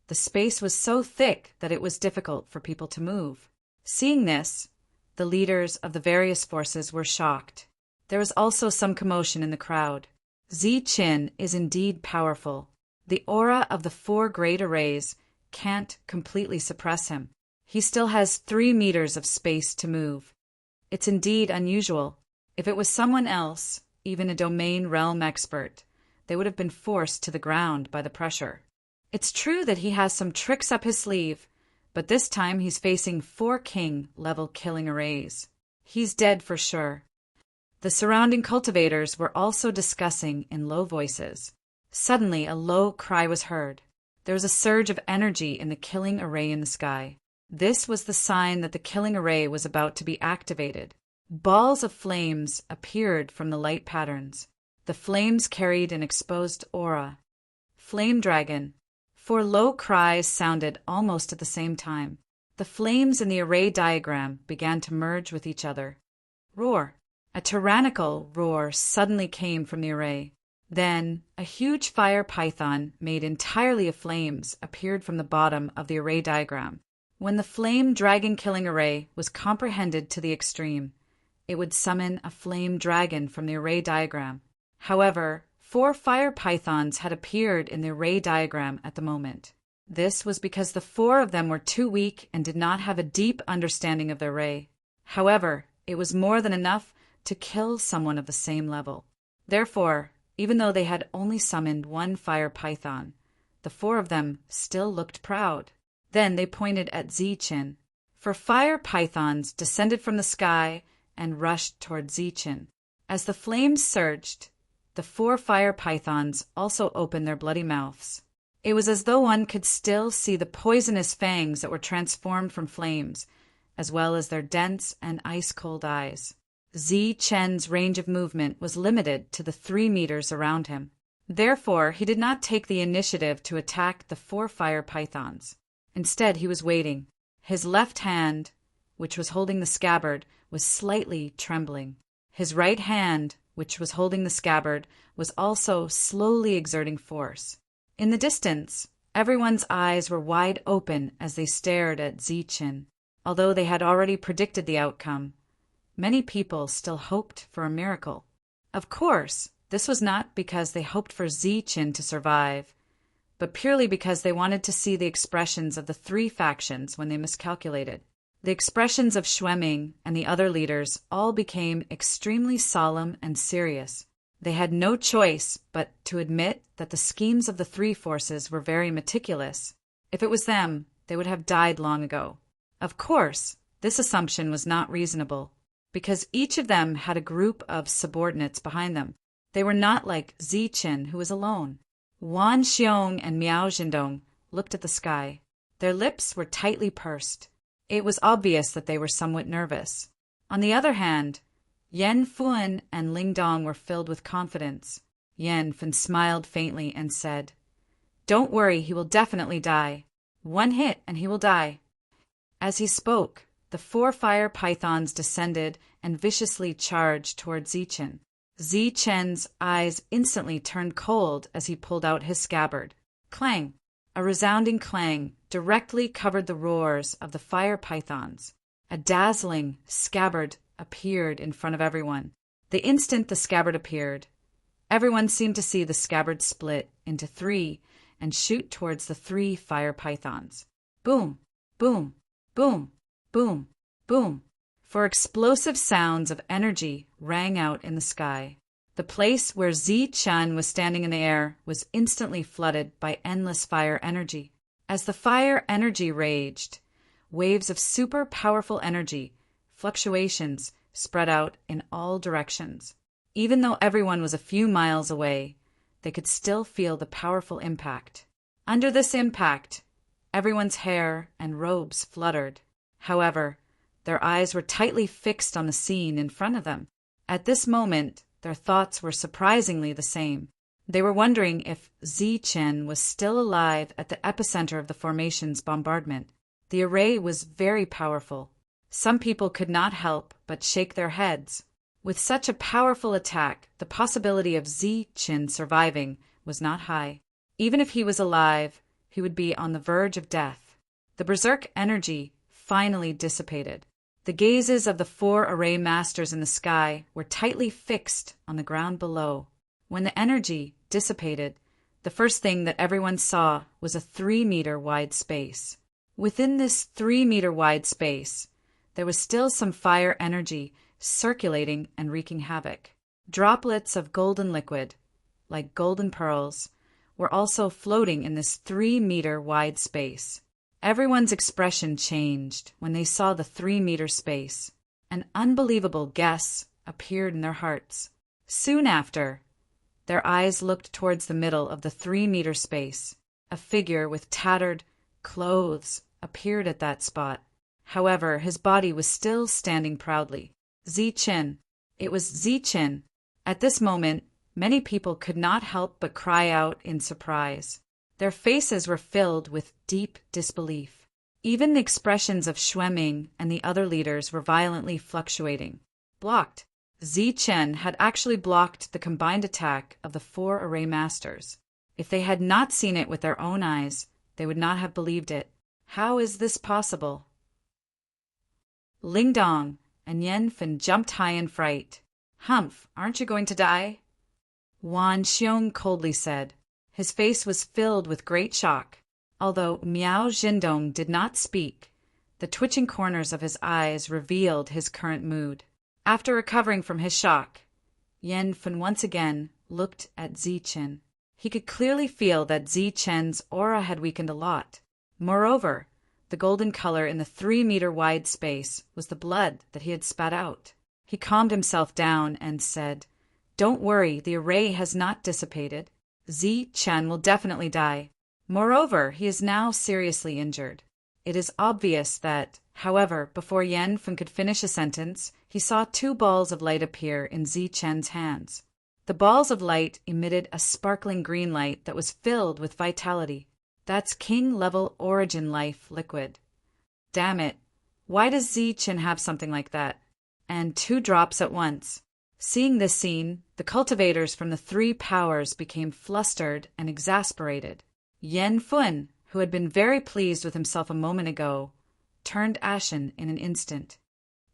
the space was so thick that it was difficult for people to move. Seeing this, the leaders of the various forces were shocked. There was also some commotion in the crowd. Zichen is indeed powerful. The aura of the 4 great arrays can't completely suppress him. He still has 3 meters of space to move. It's indeed unusual. If it was someone else, even a domain realm expert, they would have been forced to the ground by the pressure. It's true that he has some tricks up his sleeve, but this time he's facing 4 king-level killing arrays. He's dead for sure. The surrounding cultivators were also discussing in low voices. Suddenly, a low cry was heard. There was a surge of energy in the killing array in the sky. This was the sign that the killing array was about to be activated. Balls of flames appeared from the light patterns. The flames carried an exposed aura. Flame dragon. 4 low cries sounded almost at the same time. The flames in the array diagram began to merge with each other. Roar. A tyrannical roar suddenly came from the array. Then, a huge fire python made entirely of flames appeared from the bottom of the array diagram. When the flame dragon killing array was comprehended to the extreme, it would summon a flame dragon from the array diagram. However, 4 fire pythons had appeared in the array diagram at the moment. This was because the 4 of them were too weak and did not have a deep understanding of the array. However, it was more than enough to kill someone of the same level. Therefore, even though they had only summoned 1 fire python, the 4 of them still looked proud. Then they pointed at Zichen. 4 fire pythons descended from the sky and rushed toward Zichen. As the flames surged, the 4 fire pythons also opened their bloody mouths. It was as though one could still see the poisonous fangs that were transformed from flames, as well as their dense and ice-cold eyes. Zichen's range of movement was limited to the 3 meters around him. Therefore, he did not take the initiative to attack the 4 fire pythons. Instead, he was waiting. His left hand, which was holding the scabbard, was slightly trembling. His right hand, which was holding the scabbard, was also slowly exerting force. In the distance, everyone's eyes were wide open as they stared at Zichen. Although they had already predicted the outcome, many people still hoped for a miracle. Of course, this was not because they hoped for Zichen to survive, but purely because they wanted to see the expressions of the 3 factions when they miscalculated. The expressions of Xueming and the other leaders all became extremely solemn and serious. They had no choice but to admit that the schemes of the 3 forces were very meticulous. If it was them, they would have died long ago. Of course, this assumption was not reasonable, because each of them had a group of subordinates behind them. They were not like Zichen, who was alone. Wan Xiong and Miao Zhendong looked at the sky. Their lips were tightly pursed. It was obvious that they were somewhat nervous. On the other hand, Yan Fuan and Ling Dong were filled with confidence. Yan Fen smiled faintly and said, "Don't worry, he will definitely die. 1 hit and he will die." As he spoke, the 4 fire pythons descended and viciously charged toward Zichen. Zichen's eyes instantly turned cold as he pulled out his scabbard. Clang! A resounding clang directly covered the roars of the fire pythons. A dazzling scabbard appeared in front of everyone. The instant the scabbard appeared, Everyone seemed to see the scabbard split into three and shoot towards the three fire pythons. Boom, boom, boom, boom, boom. For explosive sounds of energy rang out in the sky. The place where Zi-Chan was standing in the air was instantly flooded by endless fire energy. As the fire energy raged, waves of super powerful energy, fluctuations, spread out in all directions. Even though everyone was a few miles away, they could still feel the powerful impact. Under this impact, everyone's hair and robes fluttered. However, their eyes were tightly fixed on the scene in front of them. At this moment, their thoughts were surprisingly the same. They were wondering if Zi-Chen was still alive at the epicenter of the formation's bombardment. The array was very powerful. Some people could not help but shake their heads. With such a powerful attack, the possibility of Zi-Chen surviving was not high. Even if he was alive, he would be on the verge of death. The berserk energy finally dissipated. The gazes of the four array masters in the sky were tightly fixed on the ground below. When the energy dissipated, the first thing that everyone saw was a 3-meter wide space. Within this 3-meter wide space, there was still some fire energy circulating and wreaking havoc. Droplets of golden liquid, like golden pearls, were also floating in this 3-meter wide space. Everyone's expression changed when they saw the 3-meter space. An unbelievable guess appeared in their hearts. Soon after, their eyes looked towards the middle of the 3-meter space. A figure with tattered clothes appeared at that spot. However, his body was still standing proudly. Zi-Chen. It was Zi-Chen. At this moment, many people could not help but cry out in surprise. Their faces were filled with deep disbelief. Even the expressions of Xueming and the other leaders were violently fluctuating. Blocked. Zi-Chen had actually blocked the combined attack of the four array masters. If they had not seen it with their own eyes, they would not have believed it. How is this possible? Ling Dong and Yan Fen jumped high in fright. Humph, aren't you going to die? Wan Xiong coldly said. His face was filled with great shock. Although Miao Jindong did not speak, the twitching corners of his eyes revealed his current mood. After recovering from his shock, Yan Fen once again looked at Zi-Chen. He could clearly feel that Zi-Chen's aura had weakened a lot. Moreover, the golden color in the 3-meter wide space was the blood that he had spat out. He calmed himself down and said, "Don't worry, the array has not dissipated. Zi-Chen will definitely die. Moreover, he is now seriously injured." It is obvious that, however, before Yan Fen could finish a sentence, he saw 2 balls of light appear in Zi-Chen's hands. The balls of light emitted a sparkling green light that was filled with vitality. That's king-level origin life liquid. Damn it, why does Zi-Chen have something like that? And 2 drops at once. Seeing this scene, the cultivators from the 3 powers became flustered and exasperated. Yan Fen, who had been very pleased with himself a moment ago, turned ashen in an instant.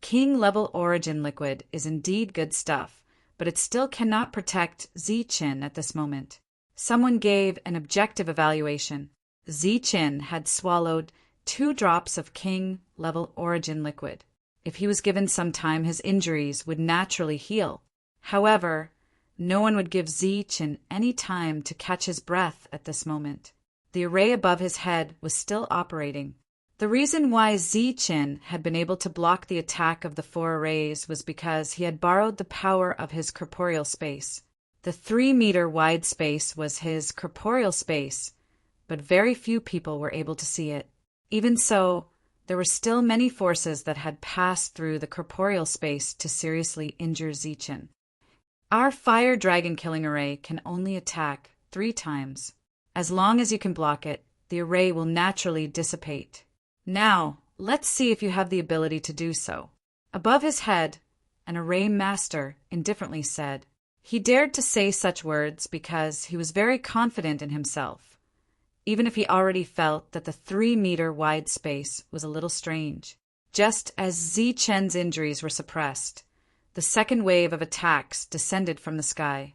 King-level origin liquid is indeed good stuff, but it still cannot protect Zi-Chen at this moment. Someone gave an objective evaluation. Zi-Chen had swallowed 2 drops of king-level origin liquid. If he was given some time, his injuries would naturally heal. However, no one would give Zi-Chen any time to catch his breath at this moment. The array above his head was still operating. The reason why Zi-Chen had been able to block the attack of the 4 arrays was because he had borrowed the power of his corporeal space. The 3-meter wide space was his corporeal space, but very few people were able to see it. Even so, there were still many forces that had passed through the corporeal space to seriously injure Zi-Chen. Our fire dragon killing array can only attack 3 times. As long as you can block it, the array will naturally dissipate. Now, let's see if you have the ability to do so. Above his head, an array master indifferently said. He dared to say such words because he was very confident in himself, even if he already felt that the 3-meter wide space was a little strange. Just as Zi-Chen's injuries were suppressed, the second wave of attacks descended from the sky.